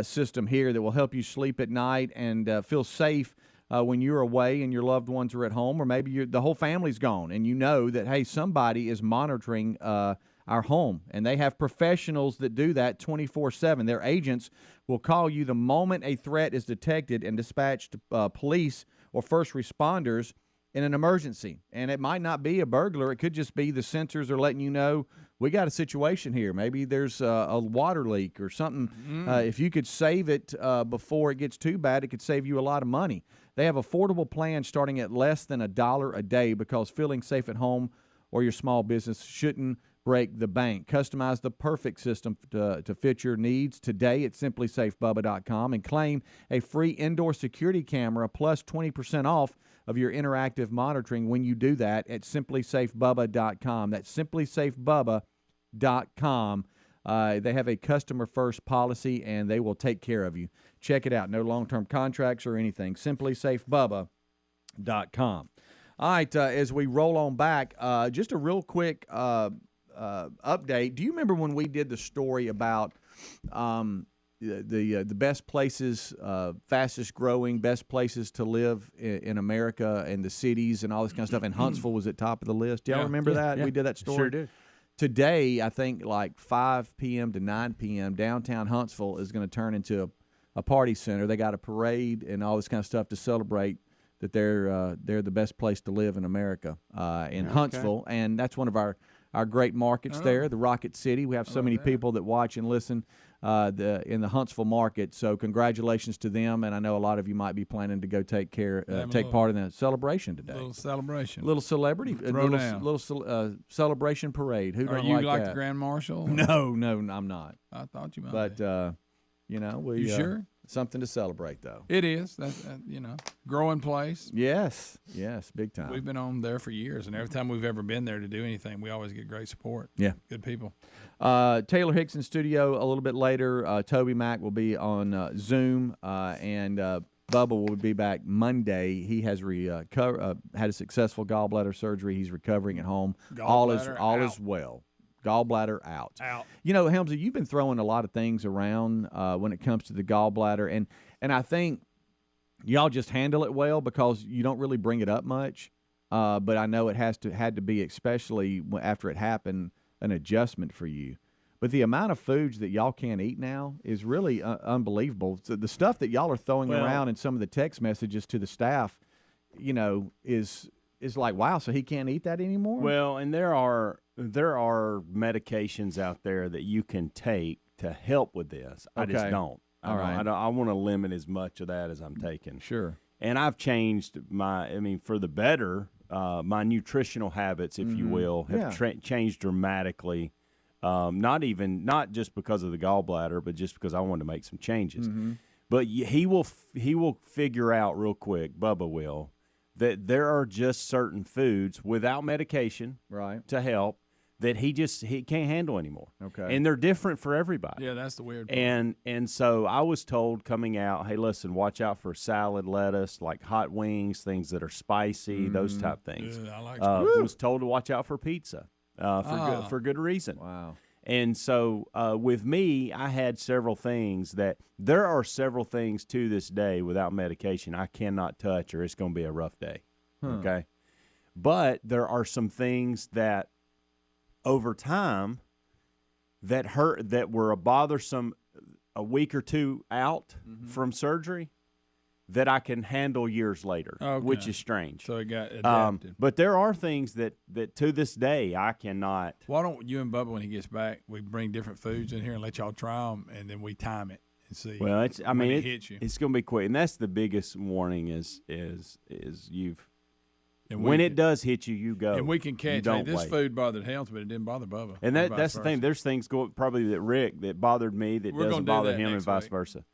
system here that will help you sleep at night and feel safe when you're away and your loved ones are at home, or maybe the whole family's gone and you know that, hey, somebody is monitoring our home. And they have professionals that do that 24/7. Their agents will call you the moment a threat is detected and dispatch police or first responders in an emergency. And it might not be a burglar. It could just be the sensors are letting you know we got a situation here. Maybe there's a water leak or something. If you could save it before it gets too bad, it could save you a lot of money. They have affordable plans starting at less than $1 a day, because feeling safe at home or your small business shouldn't break the bank. Customize the perfect system to fit your needs today at simplysafebubba.com and claim a free indoor security camera plus 20% off of your interactive monitoring when you do that at simplysafebubba.com. That's simplysafebubba.com. They have a customer-first policy, and they will take care of you. Check it out. No long-term contracts or anything. simplysafebubba.com. All right, as we roll on back, just a real quick update. Do you remember when we did the story about the best places, fastest growing, best places to live in America and the cities and all this kind of stuff, and Huntsville was at top of the list? Do y'all remember that? We did that story? Sure did. Today, I think like 5 p.m. to 9 p.m., downtown Huntsville is going to turn into a party center. They got a parade and all this kind of stuff to celebrate that they're the best place to live in America in Huntsville, and that's one of our great markets there, the Rocket City. We have so many people that watch and listen in the Huntsville market. So congratulations to them, and I know a lot of you might be planning to go take part in the celebration today. Little celebration, little celebrity, little celebration parade. Who are don't you like that? The Grand Marshal? No, I'm not. I thought you might. But you sure? Something to celebrate, though. It is. That's growing place. Yes, big time. We've been on there for years, and every time we've ever been there to do anything, we always get great support. Yeah, good people. Taylor Hicks in studio a little bit later. TobyMac will be on Zoom, and Bubba will be back Monday. He has had a successful gallbladder surgery. He's recovering at home. All is well. Gallbladder out. Helmsy, you've been throwing a lot of things around when it comes to the gallbladder, and I think y'all just handle it well because you don't really bring it up much. But I know it had to be, especially after it happened, an adjustment for you. But the amount of foods that y'all can't eat now is really unbelievable. So the stuff that y'all are throwing around in some of the text messages to the staff, is like, wow, so he can't eat that anymore? Well, and there are medications out there that you can take to help with this. I just don't. I want to limit as much of that as I'm taking. Sure. And I've changed for the better, my nutritional habits, if you will, have changed dramatically. Not just because of the gallbladder, but just because I wanted to make some changes. But he will figure out real quick, Bubba will, that there are just certain foods without medication to help that he can't handle anymore. Okay. And they're different for everybody. Yeah, that's the weird part. And so I was told coming out, hey, listen, watch out for salad, lettuce, like hot wings, things that are spicy, those type things. Yeah, I like was told to watch out for pizza for good reason. Wow. And so with me, I had several things there are several things to this day without medication I cannot touch, or it's going to be a rough day. Okay. But there are some things that over time that were bothersome a week or two out from surgery that I can handle years later, which is strange. So it got adapted. But there are things that to this day I cannot. Why don't you and Bubba, when he gets back, we bring different foods in here and let y'all try them, and then we time it and see. Well, it hits you. It's going to be quick, and that's the biggest warning is when it does hit you, you go. And we can catch. Hey, this food bothered Helms, but it didn't bother Bubba. And that's the thing. There's things probably that Rick that bothered me that doesn't bother him, and vice versa.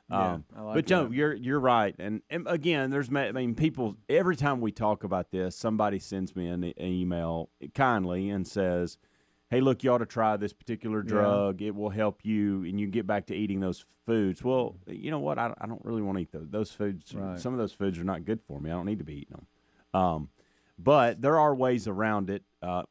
But Joe, you're right, and again, people. Every time we talk about this, somebody sends me an email kindly and says, "Hey, look, you ought to try this particular drug. It will help you, and you get back to eating those foods." Well, you know what? I don't really want to eat those foods. Right. Some of those foods are not good for me. I don't need to be eating them. But there are ways around it,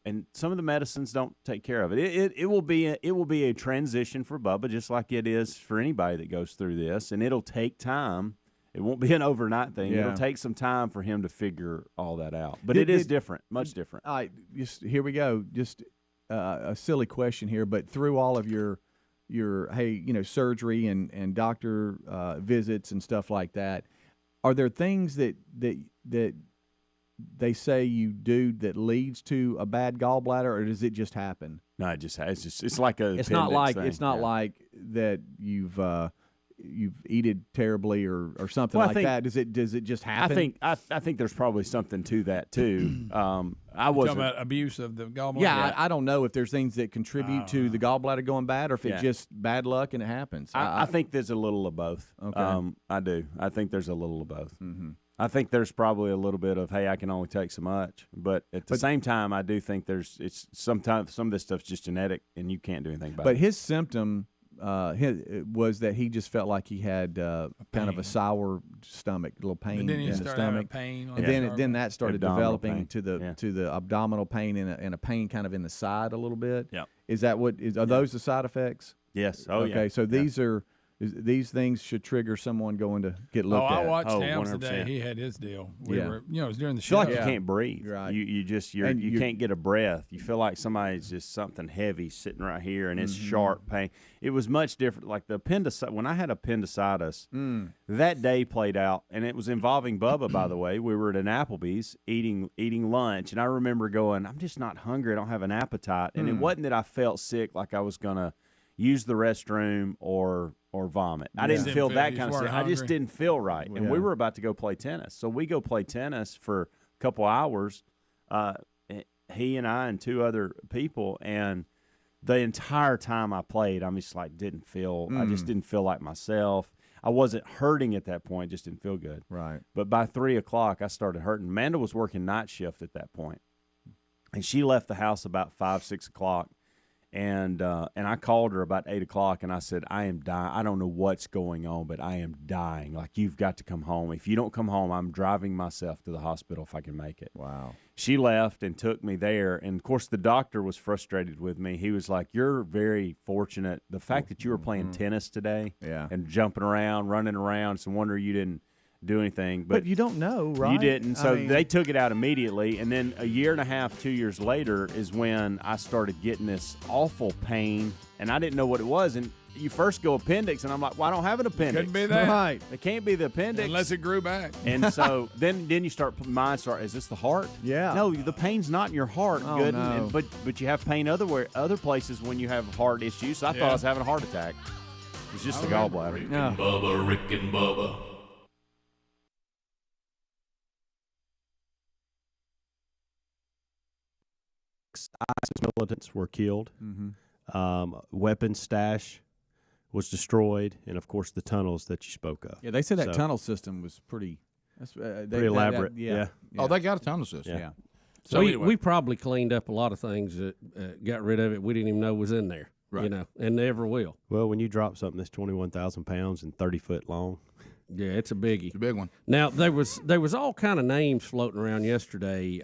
and some of the medicines don't take care of it. It will be a transition for Bubba, just like it is for anybody that goes through this, and it'll take time. It won't be an overnight thing. Yeah. It'll take some time for him to figure all that out. But it is different, much different. All right, here we go. Just a silly question here, but through all of your surgery and doctor visits and stuff like that, are there things that they say you do that leads to a bad gallbladder, or does it just happen? No, it just has. It's like a. It's not like that you've you've eaten terribly or something like that? Does it just happen? I think there's probably something to that too. I was talking about abuse of the gallbladder. Yeah, I don't know if there's things that contribute to the gallbladder going bad, or if it's just bad luck and it happens. I think there's a little of both. Okay. I do. I think there's a little of both. Mm-hmm. I think there's probably a little bit of, hey, I can only take so much, but at the same time, I do think it's sometimes some of this stuff's just genetic, and you can't do anything about it. But his symptom was that he just felt like he had kind of a sour stomach, a little pain in the stomach, and then that started developing to the abdominal pain and a pain kind of in the side a little bit. Yeah, is that what are those the side effects? Yes. Oh, okay. Yeah. So these are. These things should trigger someone going to get looked at. I watched Hams today. He had his deal. We were, it was during the show. You feel like you can't breathe. Right. You can't get a breath. You feel like somebody's just something heavy sitting right here, and it's sharp pain. It was much different. Like the appendicitis. When I had appendicitis, that day played out, and it was involving Bubba. By the way, we were at an Applebee's eating lunch, and I remember going, "I'm just not hungry. I don't have an appetite." And it wasn't that I felt sick, like I was gonna use the restroom or vomit. I didn't feel that kind of stuff. I just didn't feel right. And we were about to go play tennis. So we go play tennis for a couple hours, he and I and two other people, and the entire time I played, I just I just didn't feel like myself. I wasn't hurting at that point, just didn't feel good. Right. But by 3 o'clock, I started hurting. Amanda was working night shift at that point, and she left the house about 5, 6 o'clock. And I called her about 8 o'clock, and I said, I am dying. I don't know what's going on, but I am dying. Like, you've got to come home. If you don't come home, I'm driving myself to the hospital if I can make it. Wow. She left and took me there. And, of course, the doctor was frustrated with me. He was like, you're very fortunate. The fact that you were playing tennis today and jumping around, running around, it's a wonder you didn't do anything. But you don't know, right? You didn't. So they took it out immediately. And then a year and a half, 2 years later is when I started getting this awful pain, and I didn't know what it was. And you first go appendix, and I'm like, well, I don't have an appendix. Couldn't be that. Right. It can't be the appendix. Unless it grew back. And so then you is this the heart? Yeah. No, the pain's not in your heart. Oh, Good. no. But you have pain other places when you have heart issues. So I thought I was having a heart attack. It was just the gallbladder. Rick and Bubba. ISIS militants were killed. Weapons stash was destroyed, and of course the tunnels that you spoke of. Yeah, they said that tunnel system was pretty elaborate. Oh, they got a tunnel system. Yeah. So we probably cleaned up a lot of things that got rid of it. We didn't even know was in there. Right. And never will. Well, when you drop something that's 21,000 pounds and 30 foot long. Yeah, it's a biggie. It's a big one. Now, there was all kind of names floating around yesterday.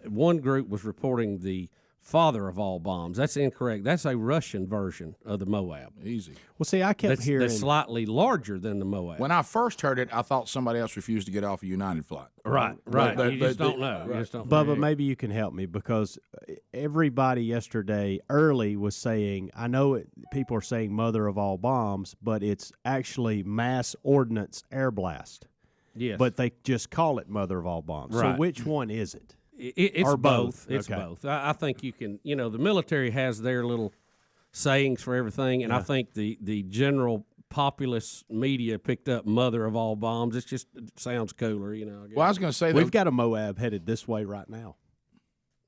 One group was reporting the father of all bombs. That's incorrect. That's a Russian version of the Moab. Easy. Well, see, I kept hearing that's slightly larger than the Moab. When I first heard it, I thought somebody else refused to get off a United flight. Right. You just don't know. Bubba, maybe you can help me, because everybody yesterday early was saying, I know people are saying mother of all bombs, but it's actually mass ordnance air blast. Yes. But they just call it mother of all bombs. Right. So which one is it? It's both. It's okay. both. I think you can, the military has their little sayings for everything, and I think the general populace media picked up mother of all bombs. It sounds cooler, I guess. Well, I was going to say we've got a Moab headed this way right now.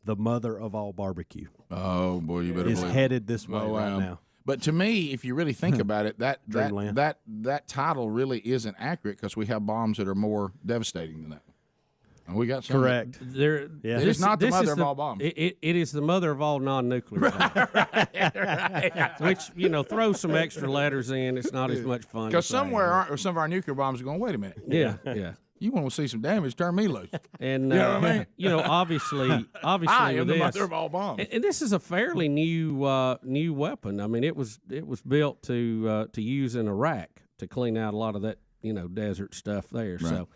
The mother of all barbecue. Oh boy, you better is believe headed this way right now. But to me, if you really think about it, that title really isn't accurate, because we have bombs that are more devastating than that. And we got some. Correct. It is not the mother of all bombs. It is the mother of all non-nuclear bombs. Right. Which, throw some extra letters in. It's not as much fun. Because some of our nuclear bombs are going, wait a minute. Yeah. You want to see some damage, turn me loose. And, you know what I mean? obviously I am the mother of all bombs. And this is a fairly new weapon. I mean, it was built to use in Iraq to clean out a lot of that, desert stuff there. Right. So.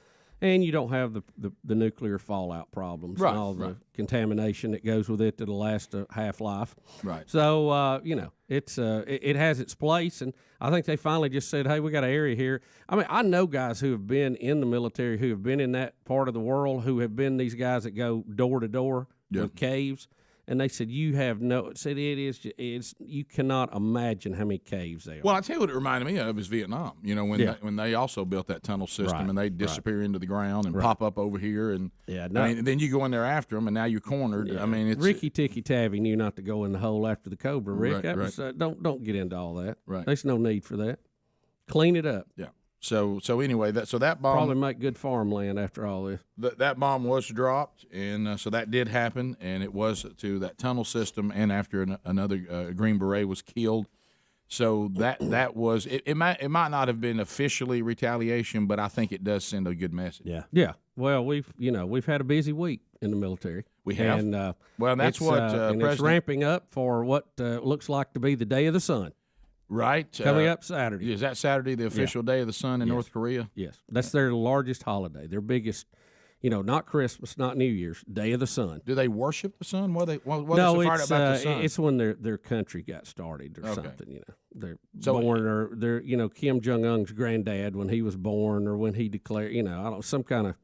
And you don't have the nuclear fallout problems and all the contamination that goes with it that'll last a half-life. Right. So, it has its place, and I think they finally just said, hey, we got an area here. I mean, I know guys who have been in the military, who have been in that part of the world, who have been these guys that go door to door with caves. And they said, you cannot imagine how many caves there are. Well, I tell you what it reminded me of is Vietnam. You know, when they also built that tunnel system and they disappear into the ground and pop up over here. And then you go in there after them and now you're cornered. Yeah. I mean, it's Ricky Tikki Tavi knew not to go in the hole after the Cobra, Rick. Was, don't get into all that. Right. There's no need for that. Clean it up. Yeah. So anyway, that bomb probably make good farmland after all this. That bomb was dropped, and so that did happen, and it was to that tunnel system, and after another Green Beret was killed. So that was it. Might not have been officially retaliation, but I think it does send a good message. Yeah. Well, we've had a busy week in the military. We have. And that's what and it's ramping up for what looks like to be the Day of the Sun. Right. Coming up Saturday. Is that Saturday the official Day of the Sun in North Korea? Yes. That's their largest holiday, their biggest, not Christmas, not New Year's, Day of the Sun. Do they worship the sun? No, so fired up about the sun? It's when their country got started or something, They're born or they're, Kim Jong-un's granddad when he was born or when he declared, some kind of,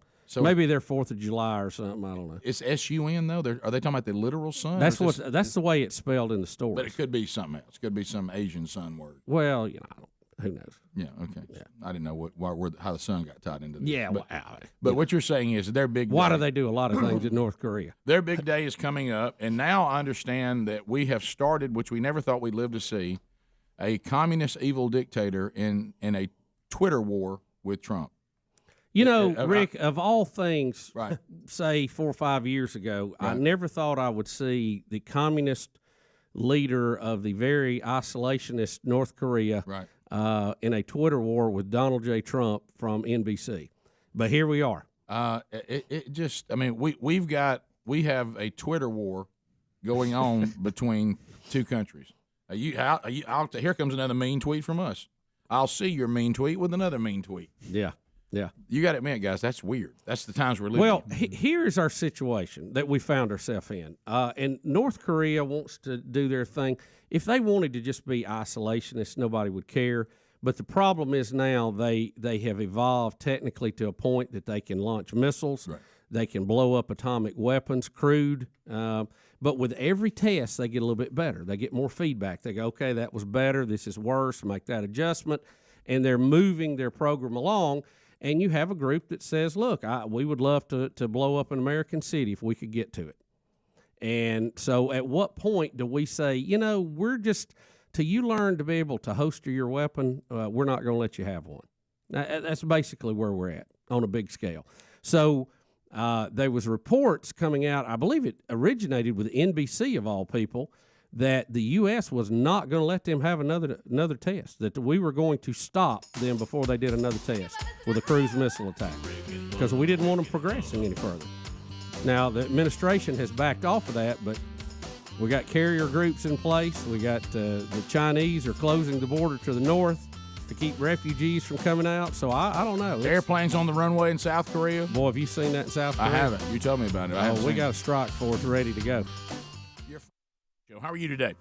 maybe their 4th of July or something. I don't know. It's S-U-N, though? Are they talking about the literal sun? That's the way it's spelled in the story. But it could be something else. It could be some Asian sun word. Well, who knows? Yeah, okay. Yeah. I didn't know how the sun got tied into this. Yeah, but what you're saying is their big day. Why do they do a lot of things in North Korea? Their big day is coming up, and now I understand that we have started, which we never thought we'd live to see, a communist evil dictator in a Twitter war with Trump. Rick, of all things, say 4 or 5 years ago, I never thought I would see the communist leader of the very isolationist North Korea in a Twitter war with Donald J. Trump from NBC. But here we are. We have a Twitter war going on between two countries. Here comes another mean tweet from us. I'll see your mean tweet with another mean tweet. Yeah. Yeah. You got to admit, guys, that's weird. That's the times we're living in. Well, in. Here's our situation that we found ourselves in. And North Korea wants to do their thing. If they wanted to just be isolationists, nobody would care. But the problem is now they have evolved technically to a point that they can launch missiles. Right. They can blow up atomic weapons, crude. But with every test, they get a little bit better. They get more feedback. They go, okay, that was better. This is worse. Make that adjustment. And they're moving their program along. And you have a group that says, look, we would love to blow up an American city if we could get to it. And so at what point do we say, we're just, till you learn to be able to holster your weapon, we're not going to let you have one. Now, that's basically where we're at on a big scale. So there was reports coming out, I believe it originated with NBC of all people, that the U.S. was not going to let them have another test, that we were going to stop them before they did another test with a cruise missile attack because we didn't want them progressing any further. Now, the administration has backed off of that, but we got carrier groups in place. We got the Chinese are closing the border to the north to keep refugees from coming out. So I don't know. Airplanes on the runway in South Korea. Boy, have you seen that in South Korea? I haven't. You told me about it. We got a strike force ready to go. How are you today?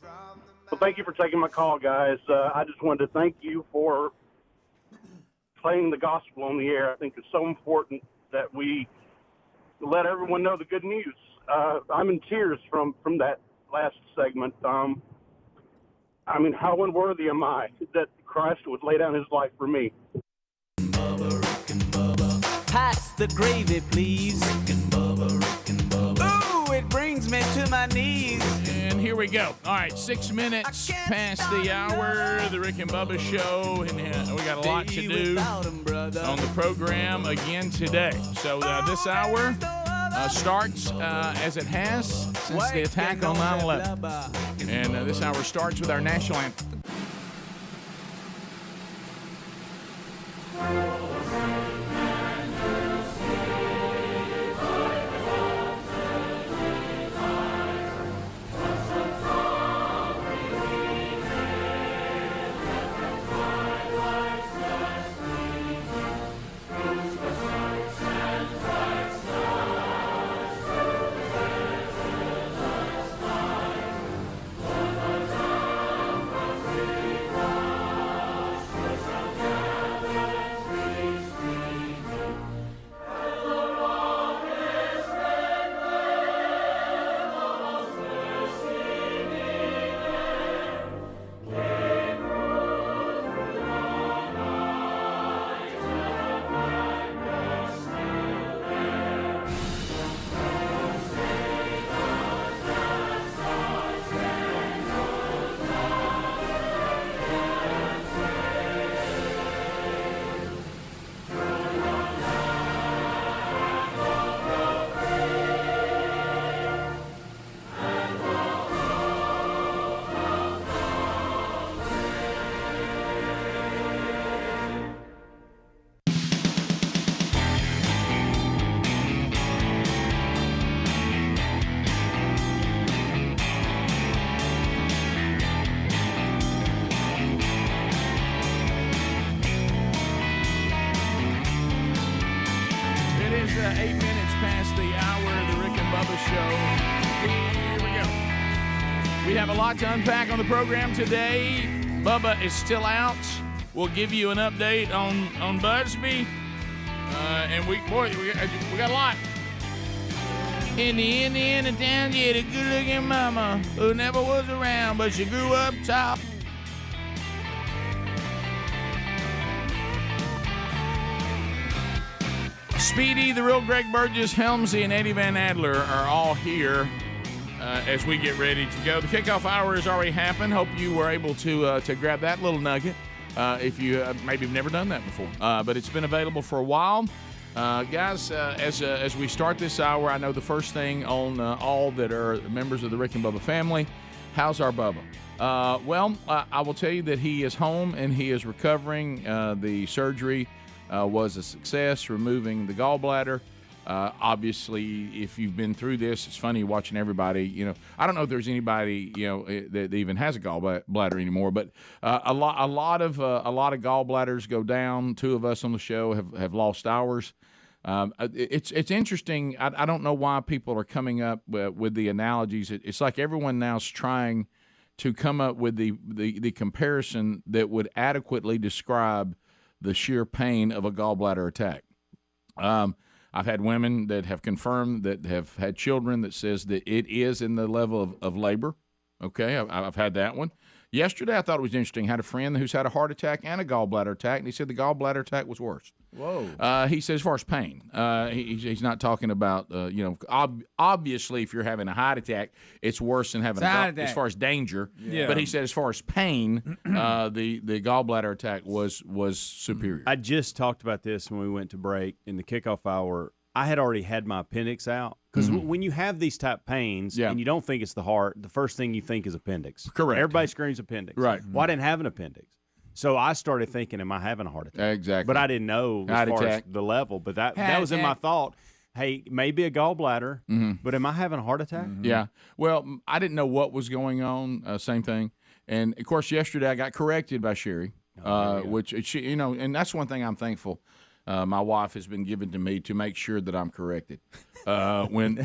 Well, thank you for taking my call, guys. I just wanted to thank you for playing the gospel on the air. I think it's so important that we let everyone know the good news. I'm in tears from that last segment. How unworthy am I that Christ would lay down his life for me? Pass the gravy, please. Ooh, it brings me to my knees. And here we go. All right, 6 minutes past the hour, the Rick and Bubba show, and we got a lot to do on the program again today. So this hour starts as it has since the attack on 9/11. And this hour starts with our national anthem. We have a lot to unpack on the program today. Bubba is still out. We'll give you an update on Busby. And we got a lot. In the end of town, you had a good-looking mama who never was around, but she grew up top. Speedy, the real Greg Burgess, Helmsy, and Eddie Van Adler are all here as we get ready to go. The kickoff hour has already happened. Hope you were able to grab that little nugget if you maybe have never done that before. But it's been available for a while. Guys, as we start this hour, I know the first thing on all that are members of the Rick and Bubba family, how's our Bubba? Well, I will tell you that he is home and he is recovering. The surgery was a success, removing the gallbladder. Obviously, if you've been through this, it's funny watching everybody. I don't know if there's anybody that even has a gallbladder anymore, but a lot of gallbladders go down. Two of us on the show have lost ours. It's interesting. I don't know why people are coming up with the analogies. It's like everyone now's trying to come up with the comparison that would adequately describe the sheer pain of a gallbladder attack. I've had women that have confirmed that have had children that says that it is in the level of labor. Okay, I've had that one. Yesterday, I thought it was interesting. I had a friend who's had a heart attack and a gallbladder attack, and he said the gallbladder attack was worse. Whoa. He says as far as pain, he's not talking about, obviously if you're having a heart attack, it's worse than having as far as danger. Yeah. But he said as far as pain, the gallbladder attack was superior. I just talked about this when we went to break in the kickoff hour. I had already had my appendix out. Because when you have these type pains and you don't think it's the heart, the first thing you think is appendix. Correct. Everybody screams appendix. Right. Well, I didn't have an appendix. So I started thinking, am I having a heart attack? Exactly. But I didn't know as far as the level. But that was in my thought. Hey, maybe a gallbladder, but am I having a heart attack? Yeah. Well, I didn't know what was going on. Same thing. And, of course, yesterday I got corrected by Sherry, which, she, and that's one thing I'm thankful. My wife has been given to me to make sure that I'm corrected when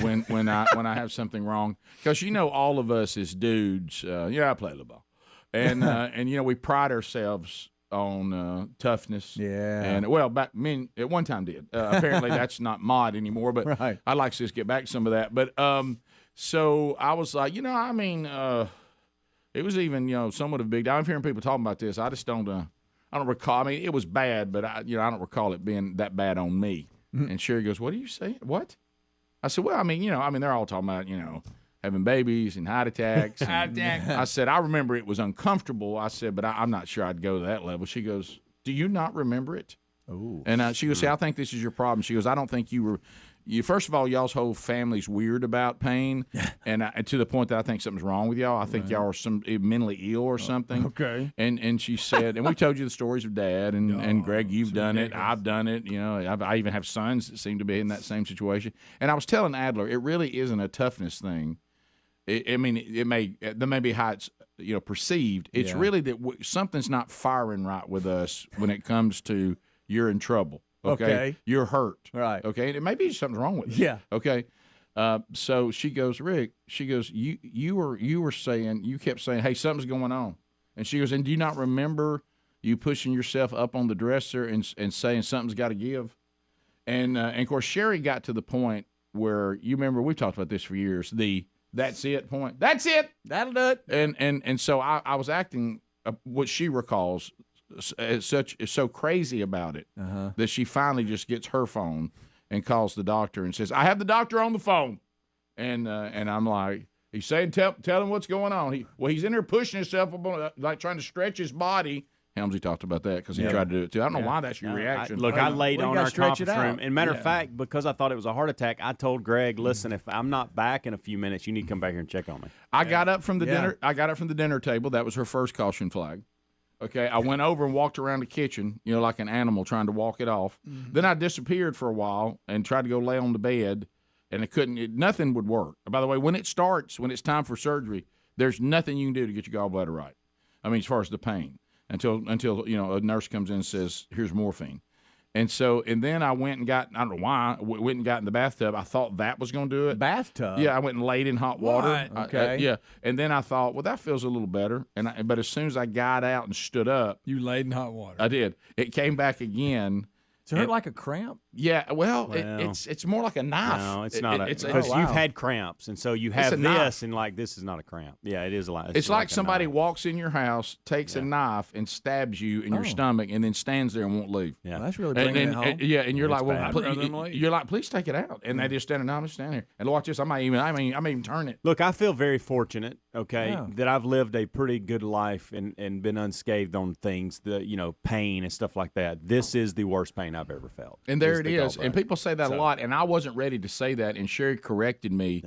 I have something wrong, because all of us as dudes, I play the ball, and we pride ourselves on toughness. Yeah. And at one time did. Apparently that's not mod anymore, but right. I'd like to just get back some of that. But so I was like, it was even somewhat of a big deal. I'm hearing people talking about this. I just don't. I don't recall. I mean, it was bad, but I don't recall it being that bad on me. Mm-hmm. And Sherry goes, "What are you saying? What?" I said, "Well, they're all talking about, having babies and heart attacks." I said, "I remember it was uncomfortable." I said, "But I'm not sure I'd go to that level." She goes, "Do you not remember it?" Oh. And she goes, "See, I think this is your problem." She goes, "I don't think you were." First of all, y'all's whole family's weird about pain, and to the point that I think something's wrong with y'all. I think y'all are mentally ill or something. Okay. And she said, and we told you the stories of Dad and Greg. You've done it. I've done it. I even have sons that seem to be in that same situation. And I was telling Adler, it really isn't a toughness thing. There may be how it's perceived. It's really that something's not firing right with us when it comes to you're in trouble. Okay. You're hurt. Right. Okay. And it may be something's wrong with you. Yeah. Okay. So she goes, Rick, you kept saying, hey, something's going on. And she goes, and do you not remember you pushing yourself up on the dresser and saying something's got to give? And of course, Sherry got to the point where, you remember, we've talked about this for years, that's it point. That's it. That'll do it. And so I was acting what she recalls is so crazy about it that she finally just gets her phone and calls the doctor and says, I have the doctor on the phone. And I'm like, he's saying, tell him what's going on. He's in there pushing himself up on, like trying to stretch his body. Helmsy talked about that because he tried to do it too. I don't know why that's your reaction. I laid on our conference room. And matter of fact, because I thought it was a heart attack, I told Greg, listen, if I'm not back in a few minutes, you need to come back here and check on me. I got up from the dinner. I got up from the dinner table. That was her first caution flag. Okay, I went over and walked around the kitchen, like an animal trying to walk it off. Mm-hmm. Then I disappeared for a while and tried to go lay on the bed, and nothing would work. By the way, when it's time for surgery, there's nothing you can do to get your gallbladder right. I mean, as far as the pain, until a nurse comes in and says, here's morphine. And then I went and got, I don't know why, went and got in the bathtub. I thought that was going to do it. Bathtub? Yeah, I went and laid in hot water. What? Okay. Yeah. And then I thought, well, that feels a little better. But as soon as I got out and stood up. You laid in hot water. I did. It came back again. Does it hurt like a cramp? Yeah, well, it's more like a knife. No, it's not. Because you've had cramps, and so you have this, knife. and like this is not a cramp. Yeah, it is a lot. It's like somebody walks in your house, takes a knife, and stabs you in your stomach, and then stands there and won't leave. Yeah, well, that's really bringing it home. And you're It's like, well, bad. you're like, please take it out, and they just stand there. No, I'm just standing here, and watch this. I may even turn it. Look, I feel very fortunate. Okay, that I've lived a pretty good life and been unscathed on things, pain and stuff like that. This is the worst pain I've ever felt. And there it is. And people say that a lot, and I wasn't ready to say that, and Sherry corrected me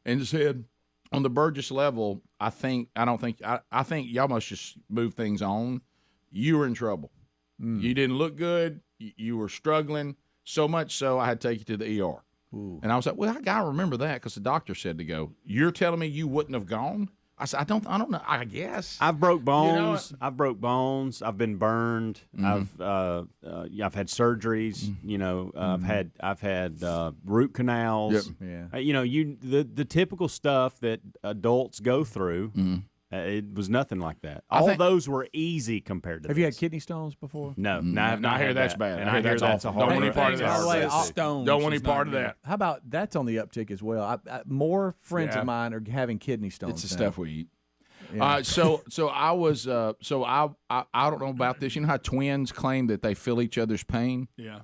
and said, on the Burgess level, I think y'all must just move things on. You were in trouble. You didn't look good. You were struggling, so much so I had to take you to the ER. Ooh. And I was like, well, I got to remember that because the doctor said to go. You're telling me you wouldn't have gone? I said, I don't know. I guess I've broke bones. I've broke bones. I've been burned. Mm-hmm. I've had surgeries. I've had root canals. Yep. Yeah. The typical stuff that adults go through. It was nothing like that. All those were easy compared to. Have you had kidney stones before? No, I hear that's bad. And I hear that's a don't want any part of that. Don't want any part of that. How about that's on the uptick as well? More friends of mine are having kidney stones. It's the stuff we eat. Yeah. So I was I don't know about this. You know how twins claim that they feel each other's pain? Yeah.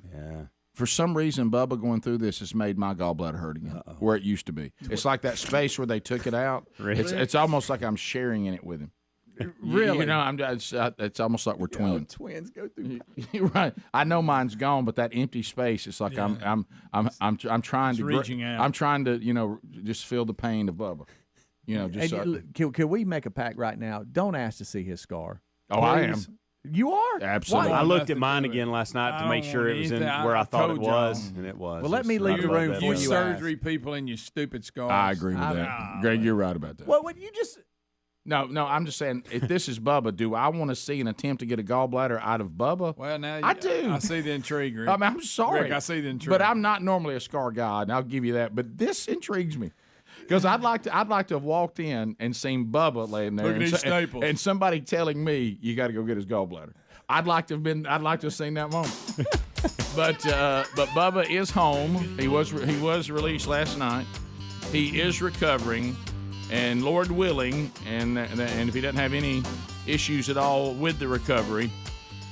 For some reason, Bubba going through this has made my gallbladder hurt again, where it used to be. It's like that space where they took it out. Really? It's almost like I'm sharing in it with him. Really? It's almost like we're twins. Twins go through. Right. I know mine's gone, but that empty space, it's like I'm trying to reaching out. I'm trying to just feel the pain of Bubba. Can we make a pact right now? Don't ask to see his scar. Oh, Please. I am. You are? Absolutely. I looked at mine again last night to make sure it was in where I thought it was, and it was. Well, let me leave the room for you. You Surgery people and your stupid scars. I agree with that. Greg, you're right about that. Well, you just. No, I'm just saying, if this is Bubba, do I want to see an attempt to get a gallbladder out of Bubba? Well, now I do. I see the intrigue, Rick. I mean, I'm sorry. Rick, I see the intrigue. But I'm not normally a scar guy, and I'll give you that. But this intrigues me. Because I'd like to have walked in and seen Bubba laying there and somebody telling me you got to go get his gallbladder. I'd like to have seen that moment. but Bubba is home. He was released last night. He is recovering, and Lord willing, and if he doesn't have any issues at all with the recovery,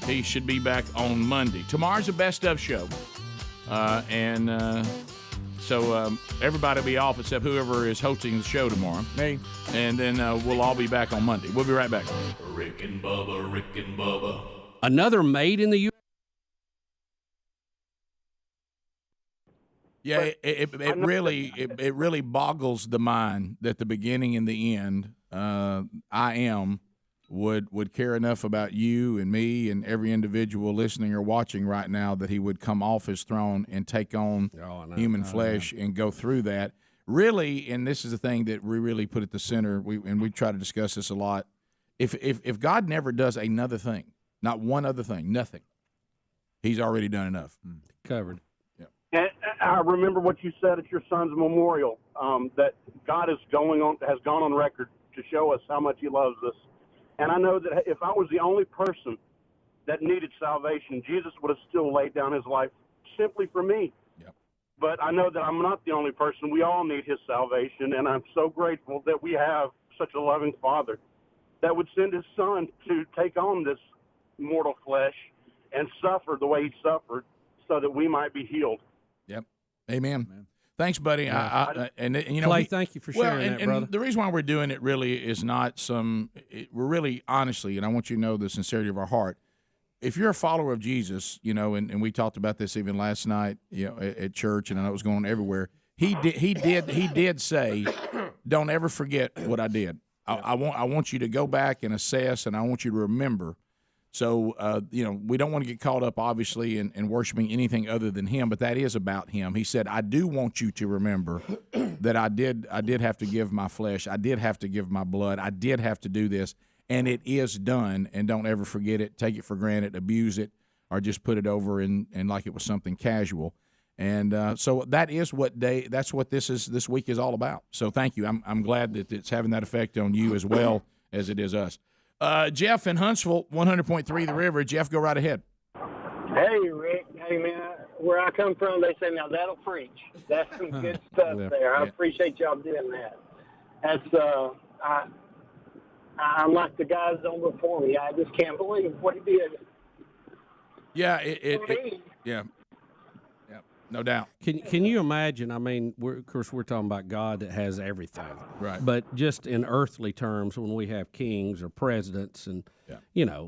he should be back on Monday. Tomorrow's a best of show, So everybody will be off except whoever is hosting the show tomorrow. Me. And then we'll all be back on Monday. We'll be right back. Rick and Bubba. Another made in the U.S. Yeah, it really boggles the mind that the beginning and the end, would care enough about you and me and every individual listening or watching right now that he would come off his throne and take on human flesh and go through that. Really, and this is the thing that we really put at the center, we try to discuss this a lot. If God never does another thing, not one other thing, nothing, he's already done enough. Covered. And I remember what you said at your son's memorial, that God has gone on record to show us how much he loves us. And I know that if I was the only person that needed salvation, Jesus would have still laid down his life simply for me. Yep. But I know that I'm not the only person. We all need his salvation, and I'm so grateful that we have such a loving Father that would send his son to take on this mortal flesh and suffer the way he suffered so that we might be healed. Yep. Amen. Thanks, buddy. Yeah. Clay, thank you for sharing that, brother. And the reason why we're doing it really is not we're really honestly, and I want you to know the sincerity of our heart. If you're a follower of Jesus, and we talked about this even last night, at church, and I know it was going on everywhere. He did say, don't ever forget what I did. I want you to go back and assess, and I want you to remember. So, we don't want to get caught up, obviously, in worshiping anything other than him, but that is about him. He said, I do want you to remember that I did have to give my flesh. I did have to give my blood. I did have to do this, and it is done, and don't ever forget it. Take it for granted. Abuse it. or just put it over and like it was something casual. And so that's what this week is all about. So thank you. I'm glad that it's having that effect on you as well as it is us. Jeff in Huntsville, 100.3 The River. Jeff, go right ahead. Hey, Rick. Hey, man. Where I come from, they say, now that'll preach. That's some good stuff there. I appreciate y'all doing that. That's I'm like the guys on before me. I just can't believe what he did. Yeah, yeah, no doubt. Can you imagine? I mean, of course, we're talking about God that has everything, right? But just in earthly terms, when we have kings or presidents, and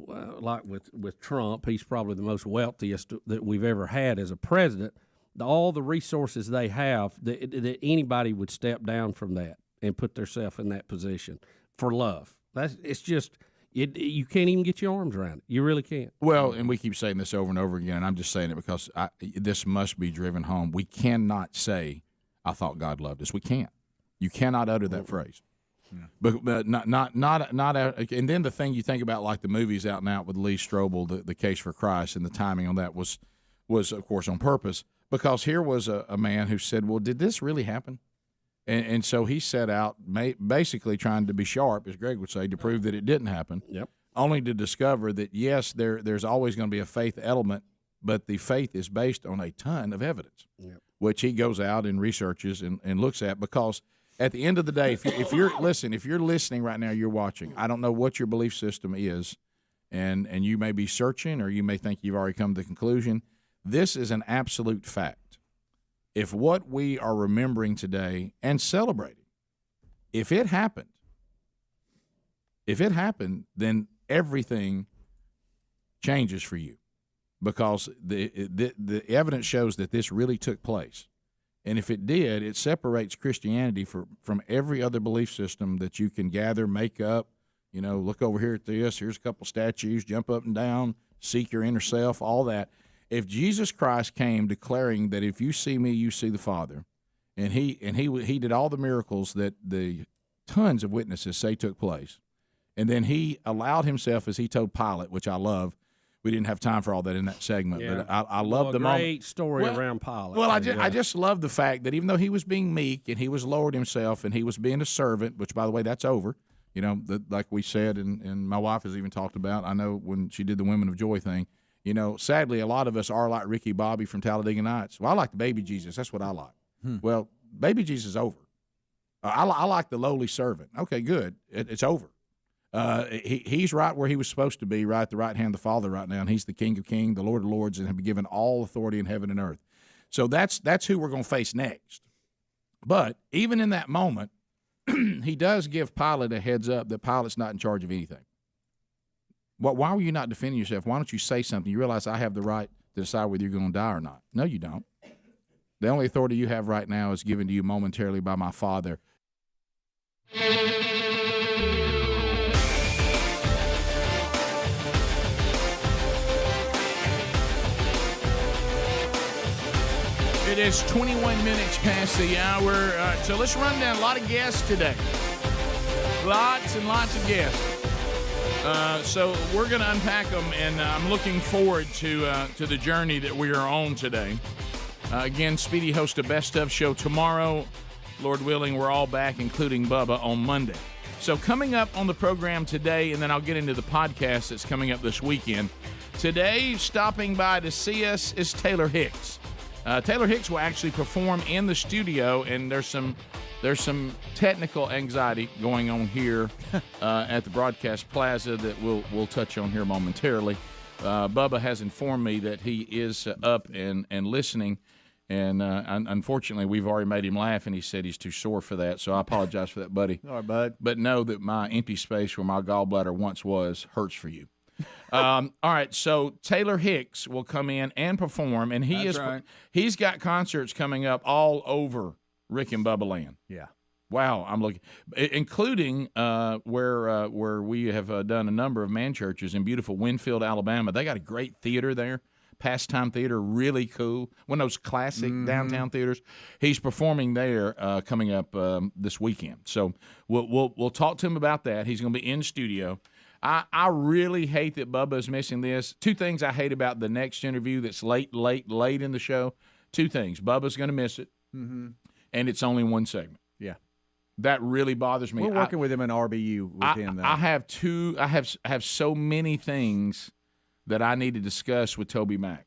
like with Trump, he's probably the most wealthiest that we've ever had as a president. All the resources they have, that anybody would step down from that and put themselves in that position for love. It's just you can't even get your arms around it. You really can't. Well, and we keep saying this over and over again, and I'm just saying it because this must be driven home. We cannot say, "I thought God loved us." We can't. You cannot utter that phrase. Yeah. But not. And then the thing you think about, like the movies out and out with Lee Strobel, the Case for Christ, and the timing on that was of course on purpose, because here was a man who said, "Well, did this really happen?" And so he set out basically trying to be sharp, as Greg would say, to prove that it didn't happen. Yep. Only to discover that, yes, there's always going to be a faith element, but the faith is based on a ton of evidence, which he goes out and researches and looks at. Because at the end of the day, if you're listening right now, you're watching. I don't know what your belief system is, and you may be searching, or you may think you've already come to the conclusion. This is an absolute fact. If what we are remembering today and celebrating, if it happened, then everything changes for you, because the evidence shows that this really took place. And if it did, it separates Christianity from every other belief system that you can gather, make up. Look over here at this. Here's a couple statues. Jump up and down. Seek your inner self. All that. If Jesus Christ came declaring that if you see me, you see the Father, and he did all the miracles that the tons of witnesses say took place, and then he allowed himself, as he told Pilate, which I love. We didn't have time for all that in that segment, but I love the moment. Great story around Pilate. Well, I just love the fact that even though he was being meek and he was lowered himself and he was being a servant, which, by the way, that's over. Like we said, and my wife has even talked about, I know when she did the Women of Joy thing, sadly, a lot of us are like Ricky Bobby from Talladega Nights. Well, I like the baby Jesus. That's what I like. Well, baby Jesus is over. I like the lowly servant. Okay, good. It's over. He's right where he was supposed to be, right at the right hand of the Father right now, and he's the King of Kings, the Lord of Lords, and have been given all authority in heaven and earth. So that's who we're going to face next. But even in that moment, he does give Pilate a heads up that Pilate's not in charge of anything. Why were you not defending yourself? Why don't you say something? You realize I have the right to decide whether you're going to die or not. No, you don't. The only authority you have right now is given to you momentarily by my Father. It is 21 minutes past the hour. So let's run down a lot of guests today. Lots and lots of guests. So we're going to unpack them, and I'm looking forward to the journey that we are on today. Again, Speedy hosts a Best Of show tomorrow. Lord willing, we're all back, including Bubba, on Monday. So coming up on the program today, and then I'll get into the podcast that's coming up this weekend. Today, stopping by to see us is Taylor Hicks. Taylor Hicks will actually perform in the studio, and there's some technical anxiety going on here at the Broadcast Plaza that we'll touch on here momentarily. Bubba has informed me that he is up and listening, and unfortunately, we've already made him laugh, and he said he's too sore for that, so I apologize for that, buddy. All right, bud. But know that my empty space where my gallbladder once was hurts for you. All right, so Taylor Hicks will come in and perform, and he's got concerts coming up all over Rick and Bubba land. Yeah. Wow, I'm looking, including where we have done a number of man churches in beautiful Winfield, Alabama. They got a great theater there, Pastime Theater, really cool. One of those classic downtown theaters. He's performing there coming up this weekend. So we'll talk to him about that. He's going to be in studio. I really hate that Bubba is missing this. Two things I hate about the next interview that's late in the show. Two things. Bubba's going to miss it, and it's only one segment. Yeah. That really bothers me. We're working with him in RBU with him, though. I have so many things that I need to discuss with TobyMac.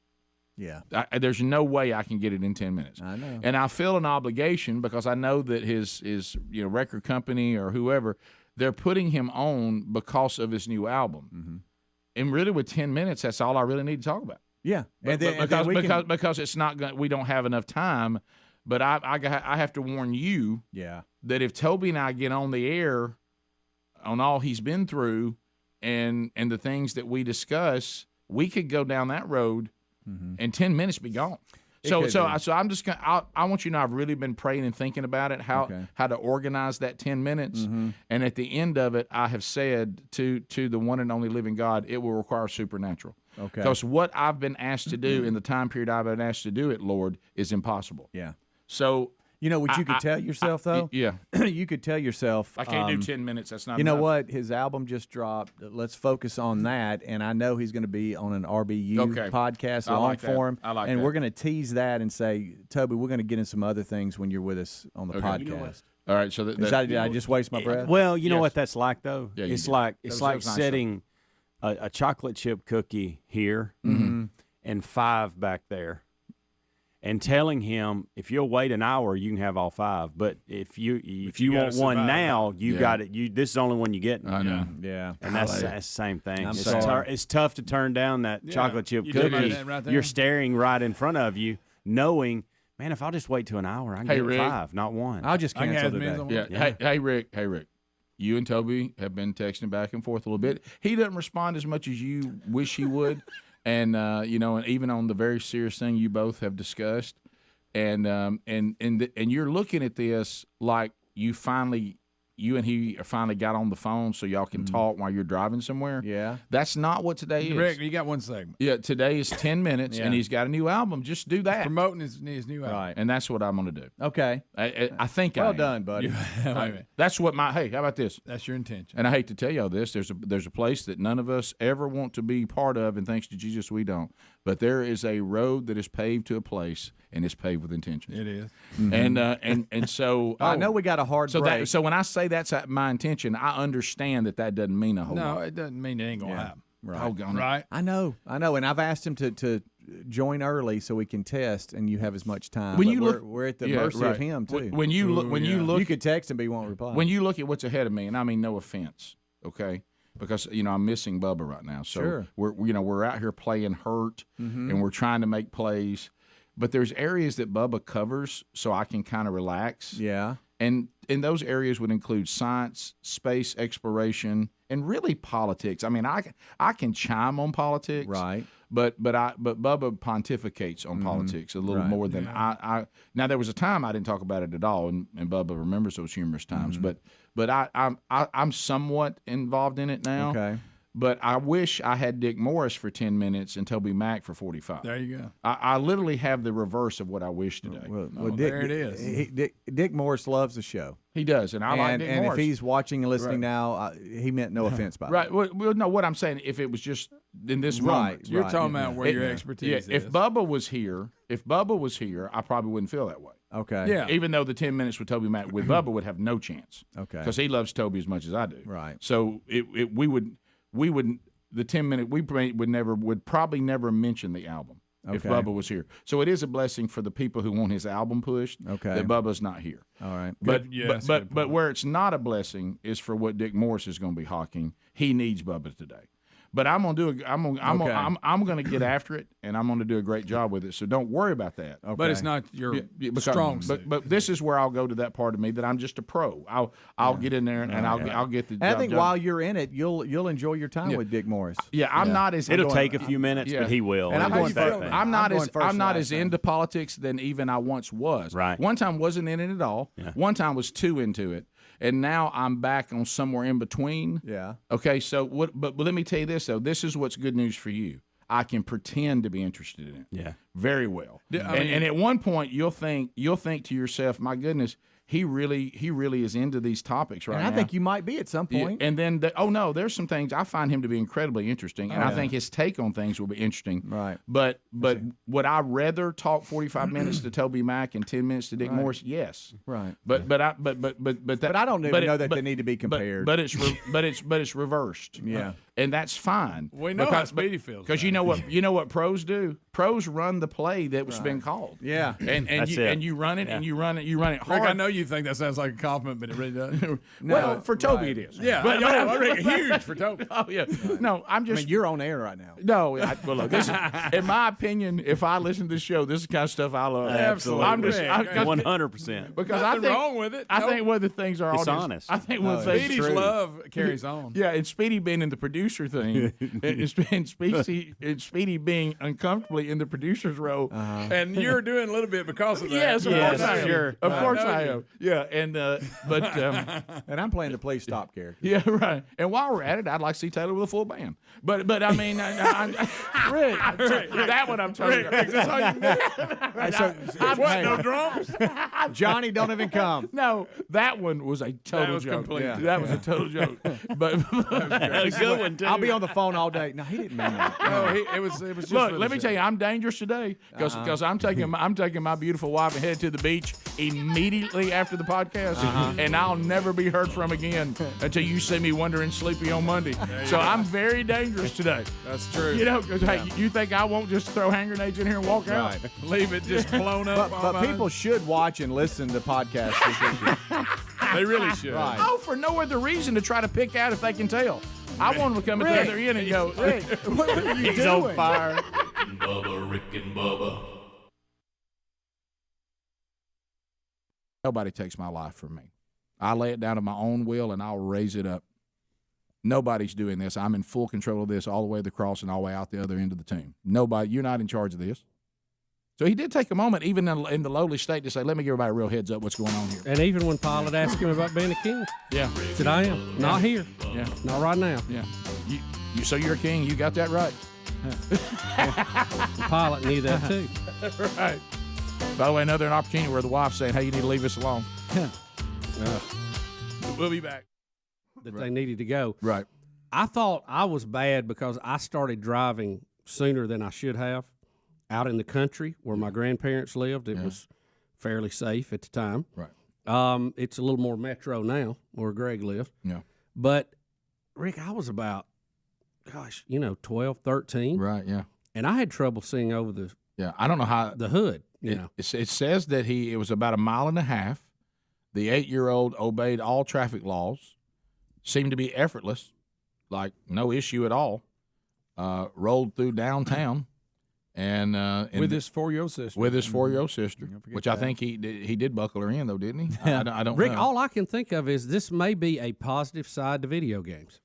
Yeah. There's no way I can get it in 10 minutes. I know. And I feel an obligation because I know that his record company or whoever, they're putting him on because of his new album. Mm-hmm. And really with 10 minutes, that's all I really need to talk about. Yeah. Because it's not going, we don't have enough time. But I have to warn you that if Toby and I get on the air on all he's been through and the things that we discuss, we could go down that road and 10 minutes be gone. So I'm just going to – I want you to know I've really been praying and thinking about it, how to organize that 10 minutes. And at the end of it, I have said to the one and only living God, it will require supernatural. Okay. Because what I've been asked to do in the time period I've been asked to do it, Lord, is impossible. Yeah. So – you know what you could tell yourself, though? Yeah. You could tell yourself. I can't do 10 minutes. That's not You know enough. what? His album just dropped. Let's focus on that. And I know he's going to be on an RBU podcast, I long like that. form. I like and that. we're going to tease that and say, Toby, we're going to get in some other things when you're with us on the podcast. You know what? All right. So did I just waste my breath? Well, you know what that's like, though? Yeah, you it's did. like That it's was like nice setting a chocolate chip cookie here and 5 back there. And telling him, if you'll wait an hour, you can have all 5. But if you want one survive. now, you got it. This is the only one you get. I know. Yeah. And that's the same thing. I'm It's, sorry. it's tough to turn down that chocolate chip You did cookie. that right there. You're staring right in front of you, knowing, man, if I'll just wait till an hour, I can Hey, get Rick. 5, not 1. I'll just I can cancel have men's today. on Yeah. Hey, Rick. You and Toby have been texting back and forth a little bit. He doesn't respond as much as you wish he would. And, and even on the very serious thing you both have discussed. And you're looking at this like you and he finally got on the phone so y'all can talk while you're driving somewhere. Yeah. That's not what today is. Rick, you got one segment. Yeah, today is 10 minutes, and he's got a new album. Just do that. Promoting his new album. Right. And that's what I'm going to do. Okay. I think Well I am. done, buddy. That's what hey, how about this? That's your intention. And I hate to tell y'all this, there's a place that none of us ever want to be part of, and thanks to Jesus we don't. But there is a road that is paved to a place, and it's paved with intention. It is. And so I know we got a hard break. So when I say that's my intention, I understand that doesn't mean a whole lot. No, it doesn't mean it ain't going to happen. Right. Right. I know. And I've asked him to join early so we can test and you have as much time. When But you look- we're at the Yeah, mercy right. of him too. When you look, you could text him, but he won't reply. when you look at what's ahead of me, and I mean no offense, okay? Because I'm missing Bubba right now, so Sure. we're out here playing hurt, and we're trying to make plays, but there's areas that Bubba covers, so I can kind of relax. Yeah. And those areas would include science, space exploration, and really politics. I mean, I can chime on politics, Right. But Bubba pontificates on politics a little Right. more than I. Now there was a time I didn't talk about it at all, and Bubba remembers those humorous times. But I'm somewhat involved in it now. Okay. But I wish I had Dick Morris for 10 minutes and TobyMac for 45. There you go. I literally have the reverse of what I wish today. Well, Dick, there it is. Dick Morris loves the show. He does, and I like Dick and Morris. if he's watching and listening Right. now, he meant no offense by Right. that. Well, no, what I'm saying, if it was just in this moment. You're talking about where your expertise is. If Bubba was here, I probably wouldn't feel that way. Okay. Yeah. Even though the 10 minutes with TobyMac with Bubba would have no chance. Okay. Because he loves Toby as much as I do. Right. So we would the 10 minute would probably never mention the album if Okay. Bubba was here. So it is a blessing for the people who want his album pushed. Okay. That Bubba's not here. All right. But Good. Yeah, that's a good but point. where it's not a blessing is for what Dick Morris is going to be hawking. He needs Bubba today. But I'm gonna do. I'm gonna get after it, and I'm gonna do a great job with it. So don't worry about that. Okay. But it's not your Because- strong suit. But this is where I'll go to that part of me that I'm just a pro. I'll get in there and I'll get the. And I job think done. while you're in it, you'll enjoy your time with Dick Morris. Yeah, I'm not as. It'll take a few minutes, but he will. And I'm It's going that first. thing. I'm not going as first I'm not last as time. into politics than even I once was. Right. One time wasn't in it at all. Yeah. One time was too into it, and now I'm back on somewhere in between. Yeah. Okay. So what? But let me tell you this though. This is what's good news for you. I can pretend to be interested in it. Yeah. Very well. I mean- and at one point you'll think to yourself, my goodness, he really is into these topics right and now. I think you might be at some point. Yeah, and then, there's some things I find him to be incredibly interesting, and I think his take on things will be interesting. Right. But would I rather talk 45 minutes to TobyMac and 10 minutes to Dick Morris? Yes. Right. But I don't even know that they need to be compared. But it's reversed. Yeah. And that's fine. We know how Speedy feels. Because you know what pros do? Pros run the play that was been called. Yeah. And you run it and you run it hard. Rick, I know you think that sounds like a compliment, but it really doesn't. Well, for Toby it is. Yeah, but Rick, huge for Toby. Oh yeah. No, I'm just. I mean, you're on air right now. No, well, look, this is, in my opinion, if I listen to this show, this is the kind of stuff I love. Absolutely. I'm just 100%. Because Nothing wrong with it. I think one of the things are It's honest. I think one of the things Speedy's love carries on. Yeah, and Speedy being in the producer thing, and Speedy being uncomfortably in the producer's role, And you're doing a little bit because of that. Yes, of course I am. Sure. Of course I am. Yeah, and but and I'm playing the play stop character. yeah, right. And while we're at it, I'd like to see Taylor with a full band. But I mean, Rick, that one I'm talking about. That's all you need. What? No drums? Johnny, don't even come. No, that one was a total was joke. complete. Yeah. That was a total joke. But A good one, too. I'll be on the phone all day. No, he didn't mean that. No, it was just look, for let the me show. tell you, I'm dangerous today because I'm taking my beautiful wife and headed to the beach immediately after the podcast, and I'll never be heard from again until you see me wandering sleepy on Monday. So I'm very dangerous today. That's true. You know, because hey, you think I won't just throw hand grenades in here and walk out? Leave it just blown up. But people should watch and listen to podcasts this weekend. They really should. Right. Oh, for no other reason to try to pick out if they can tell. I want them to come at the other end and go, Rick, what are you He's doing? on fire. Bubba, Rick and Bubba. nobody takes my life from me. I lay it down to my own will, and I'll raise it up. Nobody's doing this. I'm in full control of this all the way to the cross and all the way out the other end of the team. Nobody, you're not in charge of this. So he did take a moment, even in the lowly state, to say, let me give everybody a real heads up what's going on here. And even when Pilate asked him about being a king, yeah, he said, I am. Not here. Yeah. Not right now. Yeah. So you're a king. You got that right. Pilate knew that too. Right. By the way, another opportunity where the wife's saying, hey, you need to leave us alone. We'll be back. That they needed to go. Right. I thought I was bad because I started driving sooner than I should have out in the country where my grandparents lived. It was fairly safe at the time. Right. It's a little more metro now where Greg lived. Yeah. But, Rick, I was about, 12, 13. Right, yeah. And I had trouble seeing over the I don't know how the hood. It says that it was about 1.5 miles. The 8-year-old obeyed all traffic laws, seemed to be effortless, like no issue at all. Rolled through downtown, and with his 4-year-old sister. With his 4-year-old sister, which I think he did buckle her in, though, didn't he? I don't Rick, know. all I can think of is this may be a positive side to video games.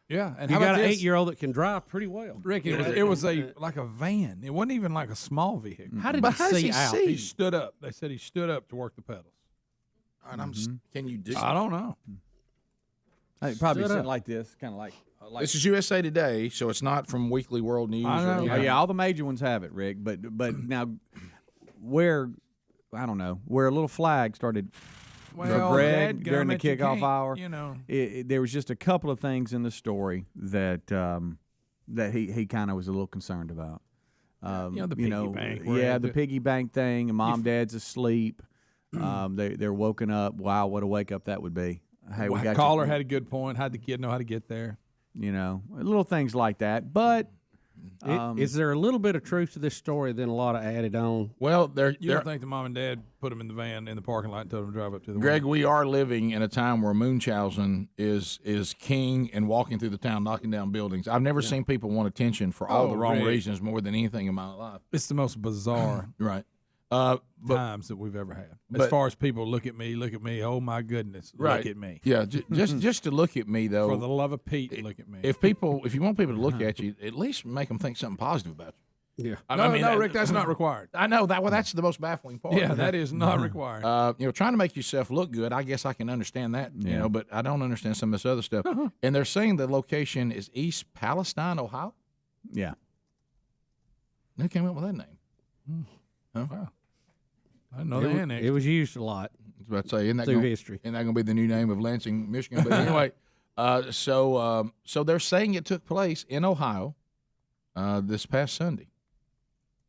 Yeah, and you how got about an this? 8-year-old that can drive pretty well. Rick, it was like a van. It wasn't even like a small vehicle. How did but he how does see out? He stood up. They said he stood up to work the pedals. And can you do? I don't know. I think probably something like this, kind of like. This is USA Today, so it's not from Weekly World News. I know. Or Yeah, all the major ones have it, Rick. But now, where a little flag started for Greg during the kickoff hour, there was just a couple of things in the story that that he kind of was a little concerned about. The piggy bank. The piggy bank thing. And mom, dad's asleep. They're woken up. Wow, what a wake up that would be. Hey, we got caller had a good point. How'd the kid know how to get there? Little things like that. But is there a little bit of truth to this story, then a lot of added on? Well, You don't think the mom and dad put him in the van in the parking lot and told him to drive up to the Greg, window? we are living in a time where Munchausen is king and walking through the town, knocking down buildings. I've never seen people want attention for all the wrong reasons more than anything in my life. It's the most bizarre right. times that we've ever had. As far as people look at me, oh my goodness, right. look at me. Yeah, just to look at me though. For the love of Pete, look at me. If you want people to look at you, at least make them think something positive about you. Yeah. I mean, Rick, that's not required. I know that. Well, that's the most baffling part. Yeah, that is not required. Trying to make yourself look good, I guess I can understand that. But I don't understand some of this other stuff. And they're saying the location is East Palestine, Ohio. Yeah. Who came up with that name? Wow. I didn't know that. It was used a lot. was about to say, isn't that through gonna, history. Isn't that going to be the new name of Lansing, Michigan? But anyway, so they're saying it took place in Ohio this past Sunday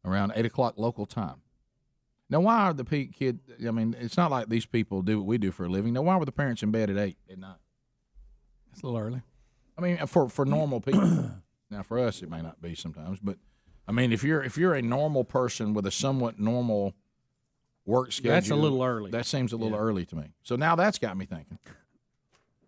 around 8 o'clock local time. Now, why are the kids, I mean, it's not like these people do what we do for a living. Now, why were the parents in bed at 8 at night? It's a little early. I mean, for normal people. Now, for us, it may not be sometimes, but I mean, if you're a normal person with a somewhat normal work schedule, That's a little early. That seems a little early to me. So now that's got me thinking.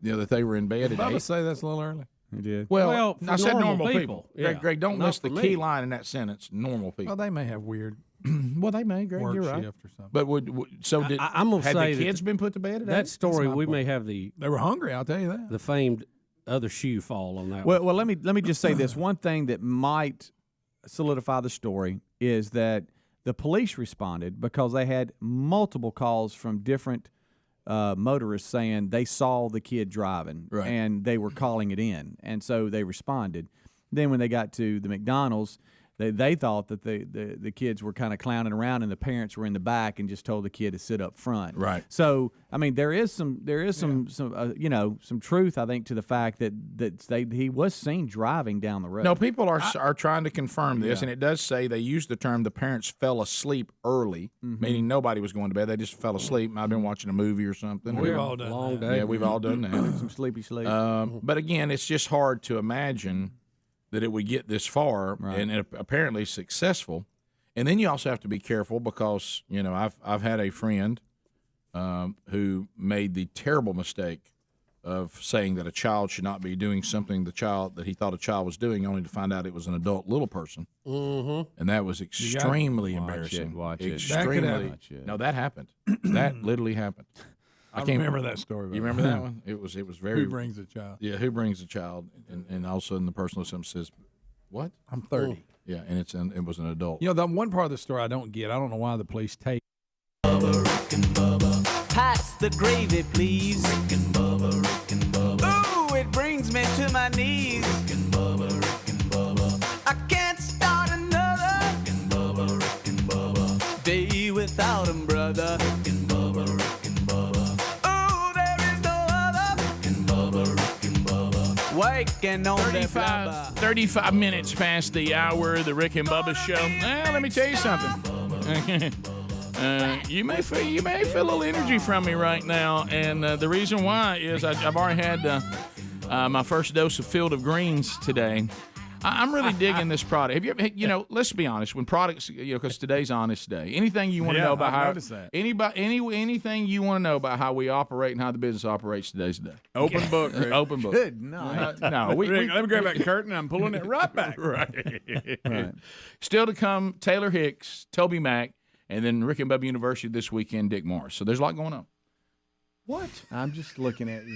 That they were in bed at I 8. would say that's a little early. You did. Well, for I said normal people. people. Yeah. Greg, don't Not miss the for key me. line in that sentence. Normal people. Well, they may have weird Well, they may, Greg. work You're right. shift or something. But so did I'm gonna had say the that kids been put to bed at 8? That story, my we point. may have the They were hungry, I'll tell you that. the famed other shoe fall on that one. Well, let me just say this. One thing that might solidify the story is that the police responded because they had multiple calls from different motorists saying they saw the kid driving, Right. and they were calling it in, and so they responded. Then when they got to the McDonald's, they thought that the kids were kind of clowning around, and the parents were in the back and just told the kid to sit up front. Right. So I mean, there is some some truth, I think, to the fact that he was seen driving down the road. No, people are trying to confirm this, and it does say they used the term the parents fell asleep early, meaning nobody was going to bed. They just fell asleep. Might have been watching a movie or something. We've all done long that. day. Yeah, we've all done that. Some sleepy sleep. But again, it's just hard to imagine that it would get this far, and it apparently successful. And then you also have to be careful because I've had a friend who made the terrible mistake of saying that a child should not be doing something that he thought a child was doing, only to find out it was an adult little person, and that was extremely embarrassing. Watch it. Extremely. No, that happened. That literally happened. I can't remember that story. You remember that one? It was very. Who brings a child? Yeah, who brings a child, and all of a sudden the person listening says, "What? I'm 30." Yeah, and it was an adult. You know, the one part of the story I don't get. I don't know why the police take. Pass the gravy, please. Rick and Bubba, Rick and Bubba. Ooh, it brings me to my knees. Rick and Bubba, Rick and Bubba. I can't start another. Rick and Bubba, Rick and Bubba. Day without 'em, brother. Rick and Bubba, Rick and Bubba. Ooh, there is no other. Rick and Bubba, Rick and Bubba. Waking on that blubber. 35 minutes past the hour of the Rick and Bubba show. Well, let me tell you something. You may feel a little energy from me right now, and the reason why is I've already had my first dose of Field of Greens today. I'm really digging this product. Have you let's be honest. When products, because today's Honest Day. Anything you want to know about how anything you want to know about how we operate and how the business operates, today's the day. Open book, Rick. Open book. Good night. No, Rick, let me grab that curtain. I'm pulling it right back. right. Still to come, Taylor Hicks, TobyMac, and then Rick and Bubba University this weekend, Dick Morris. So there's a lot going on. What? I'm just looking at you.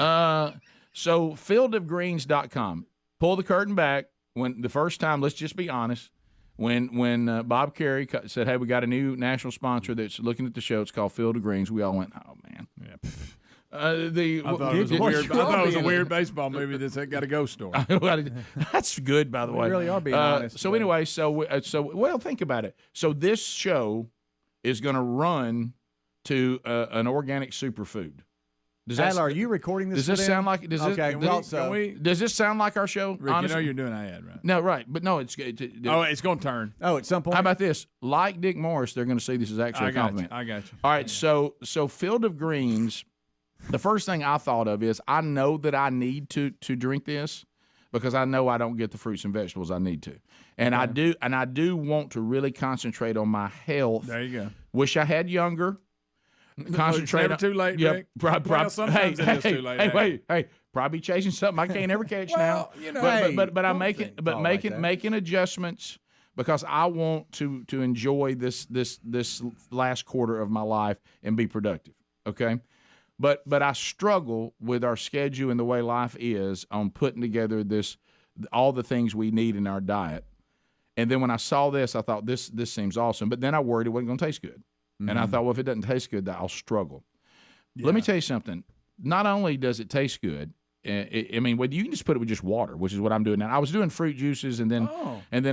So fieldofgreens.com. Pull the curtain back. When the first time, let's just be honest, when Bob Carey said, "Hey, we got a new national sponsor that's looking at the show. It's called Field of Greens," we all went, "Oh man." Yeah. I thought it was a weird baseball movie that's got a ghost story. That's good, by the way. We really are being honest. So anyway, well, think about it. So this show is going to run to an organic superfood. Al, are you recording this? Does this sound like? Does this sound like our show? Rick, you know you're doing an ad, right? No, right, but no, it's going to turn. Oh, at some point. How about this? Like Dick Morris, they're going to see this as actually a compliment. I got you. All right, so Field of Greens. The first thing I thought of is I know that I need to drink this because I know I don't get the fruits and vegetables I need to, and I do want to really concentrate on my health. There you go. Wish I had younger. Concentrate. It's never too late, Rick. Well, sometimes it is too late. Hey, probably chasing something I can't ever catch now. You know, but I'm making adjustments because I want to enjoy this last quarter of my life and be productive. Okay, but I struggle with our schedule and the way life is on putting together all the things we need in our diet. And then when I saw this, I thought this seems awesome. But then I worried it wasn't going to taste good. Mm-hmm. And I thought, well, if it doesn't taste good, I'll struggle. Yeah. Let me tell you something. Not only does it taste good, I mean, you can just put it with just water, which is what I'm doing now. I was doing fruit juices, and then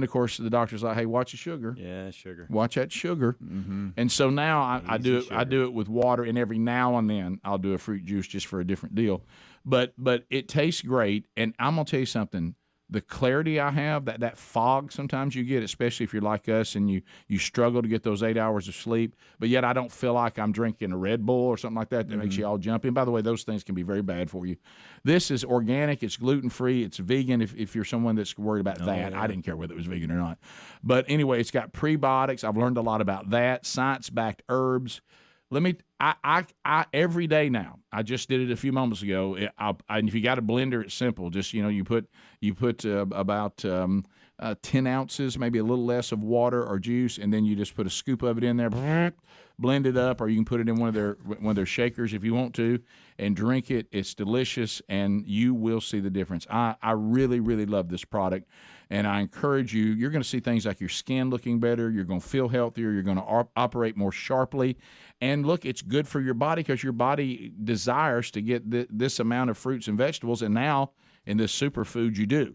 of course the doctor's like, "Hey, watch the sugar. Yeah, sugar. Watch that sugar." Mm-hmm. And so now I do it. I do it with water, and every now and then I'll do a fruit juice just for a different deal. But it tastes great, and I'm gonna tell you something. The clarity I have, that fog sometimes you get, especially if you're like us and you struggle to get those 8 hours of sleep, but yet I don't feel like I'm drinking a Red Bull or something like that makes you all jumpy. And by the way, those things can be very bad for you. This is organic, it's gluten-free, it's vegan if you're someone that's worried about that. Yeah. I didn't care whether it was vegan or not. But anyway, it's got prebiotics. I've learned a lot about that, science-backed herbs. I every day now. I just did it a few moments ago. And if you got a blender, it's simple. Just you put about 10 ounces, maybe a little less of water or juice, and then you just put a scoop of it in there, blend it up, or you can put it in one of their shakers if you want to, and drink it. It's delicious, and you will see the difference. I really, really love this product. And I encourage you, you're going to see things like your skin looking better, you're going to feel healthier, you're going to operate more sharply. And look, it's good for your body because your body desires to get this amount of fruits and vegetables, and now in this superfood you do.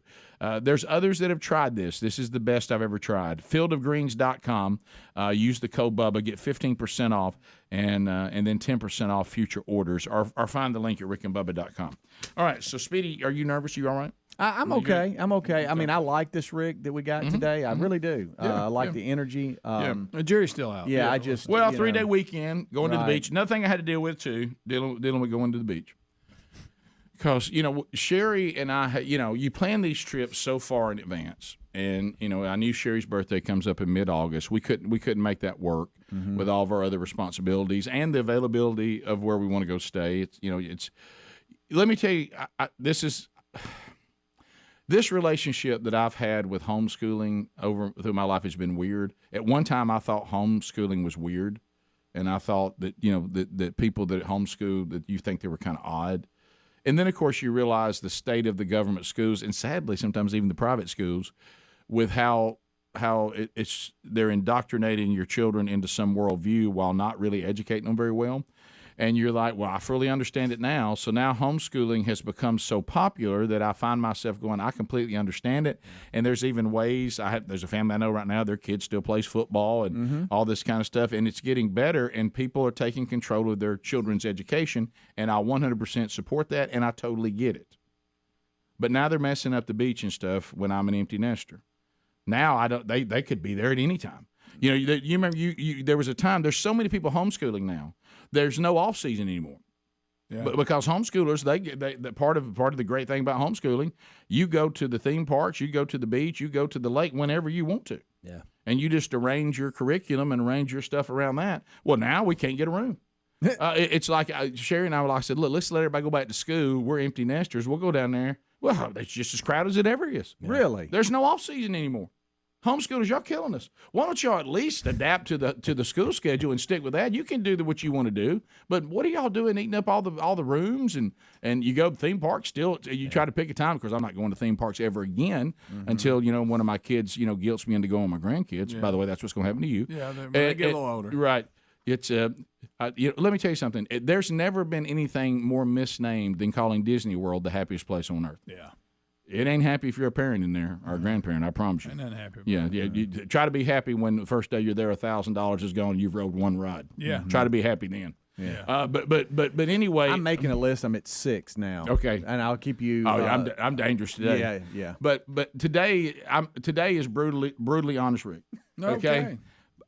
There's others that have tried this. This is the best I've ever tried. Fieldofgreens.com. Use the code Bubba, get 15% off, and then 10% off future orders, or find the link at rickandbubba.com. All right, so Speedy, are you nervous? Are you all right? I'm okay. I'm okay. I mean, I like this rig that we got today. I really do. I like the energy. Jerry's still out. Yeah, I just 3-day weekend, going to the beach. Another thing I had to deal with too, dealing with going to the beach. Because, Sherry and I, you plan these trips so far in advance. And, I knew Sherry's birthday comes up in mid-August. We couldn't make that work with all of our other responsibilities and the availability of where we want to go stay. Let me tell you, this relationship that I've had with homeschooling through my life has been weird. At one time, I thought homeschooling was weird. And I thought that, that people that homeschool, that you think they were kind of odd. And then, of course, you realize the state of the government schools, and sadly, sometimes even the private schools, with how they're indoctrinating your children into some worldview while not really educating them very well. And you're like, well, I fully understand it now. So now homeschooling has become so popular that I find myself going, I completely understand it. And there's even ways. There's a family I know right now, their kid still plays football and all this kind of stuff. And it's getting better, and people are taking control of their children's education. And I 100% support that, and I totally get it. But now they're messing up the beach and stuff when I'm an empty nester. Now I don't. They could be there at any time. You remember there was a time. There's so many people homeschooling now. There's no off season anymore. Yeah. But because homeschoolers, they part of the great thing about homeschooling, you go to the theme parks, you go to the beach, you go to the lake whenever you want to. Yeah. And you just arrange your curriculum and arrange your stuff around that. Well, now we can't get a room. It's like Sherry and I said, look, let's let everybody go back to school. We're empty nesters. We'll go down there. Well, it's just as crowded as it ever is. Yeah. Really? There's no off season anymore. Homeschoolers, y'all killing us. Why don't y'all at least adapt to the school schedule and stick with that? You can do what you want to do, but what are y'all doing eating up all the rooms and you go to theme parks still? You try to pick a time, because I'm not going to theme parks ever again until one of my kids guilts me into going with my grandkids. Yeah. By the way, that's what's going to happen to you. Yeah, they get a little older. Right. It's let me tell you something. There's never been anything more misnamed than calling Disney World the happiest place on earth. Yeah. It ain't happy if you're a parent in there or a grandparent, I promise you. Ain't nothing happy. Yeah. You try to be happy when the first day you're there, $1,000 is gone, and you've rode one ride. Yeah. Try to be happy then. Yeah. But anyway, I'm making a list. I'm at 6 now. Okay. And I'll keep you. I'm dangerous today. Yeah. But today is brutally honest, Rick. Okay.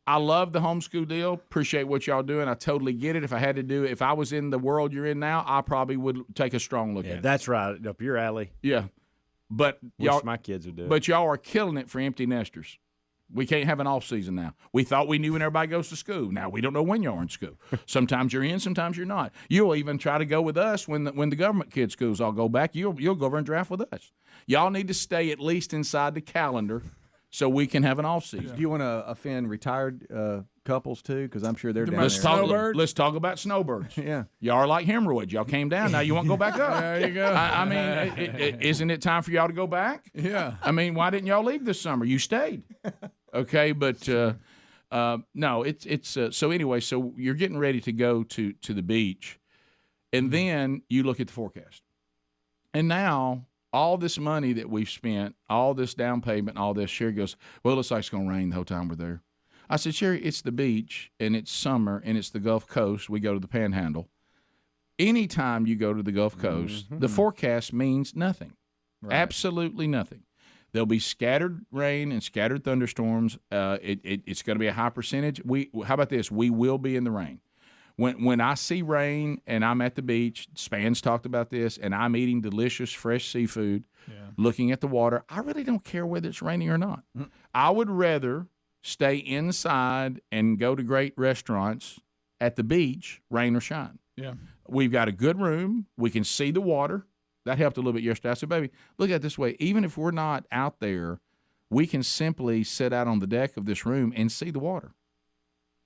I love the homeschool deal. Appreciate what y'all doing. I totally get it. If I had to do it, if I was in the world you're in now, I probably would take a strong look at it. That's right, up your alley. Yeah. But y'all, my kids would do it. But y'all are killing it for empty nesters. We can't have an off season now. We thought we knew when everybody goes to school. Now we don't know when y'all are in school. Sometimes you're in, sometimes you're not. You'll even try to go with us when the government kids' schools all go back. You'll go over and draft with us. Y'all need to stay at least inside the calendar so we can have an off season. Do you want to offend retired couples too? Because I'm sure they're down let's there. Let's talk about snowbirds. Yeah. Y'all are like hemorrhoids. Y'all came down. Now you want to go back up. There you go. I mean, isn't it time for y'all to go back? Yeah. I mean, why didn't y'all leave this summer? You stayed. Okay, but no, it's so anyway. So you're getting ready to go to the beach, and then you look at the forecast. And now all this money that we've spent, all this down payment, all this, Sherry goes, well, it looks like it's going to rain the whole time we're there. I said, Sherry, it's the beach, and it's summer, and it's the Gulf Coast. We go to the Panhandle. Anytime you go to the Gulf Coast, the forecast means nothing. Right. Absolutely nothing. There'll be scattered rain and scattered thunderstorms. It's going to be a high percentage. How about this? We will be in the rain. When I see rain and I'm at the beach, Span's talked about this, and I'm eating delicious fresh seafood, looking at the water, I really don't care whether it's raining or not. I would rather stay inside and go to great restaurants at the beach, rain or shine. Yeah. We've got a good room. We can see the water. That helped a little bit yesterday. I said, baby, look at it this way. Even if we're not out there, we can simply sit out on the deck of this room and see the water.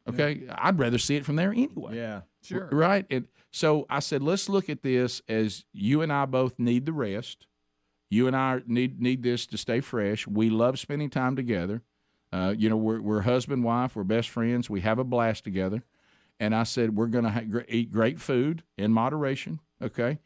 Okay? Yeah. I'd rather see it from there anyway. Yeah, sure. Right? So I said, let's look at this as you and I both need the rest. You and I need this to stay fresh. We love spending time together. We're husband, wife. We're best friends. We have a blast together. And I said, we're going to eat great food in moderation, okay?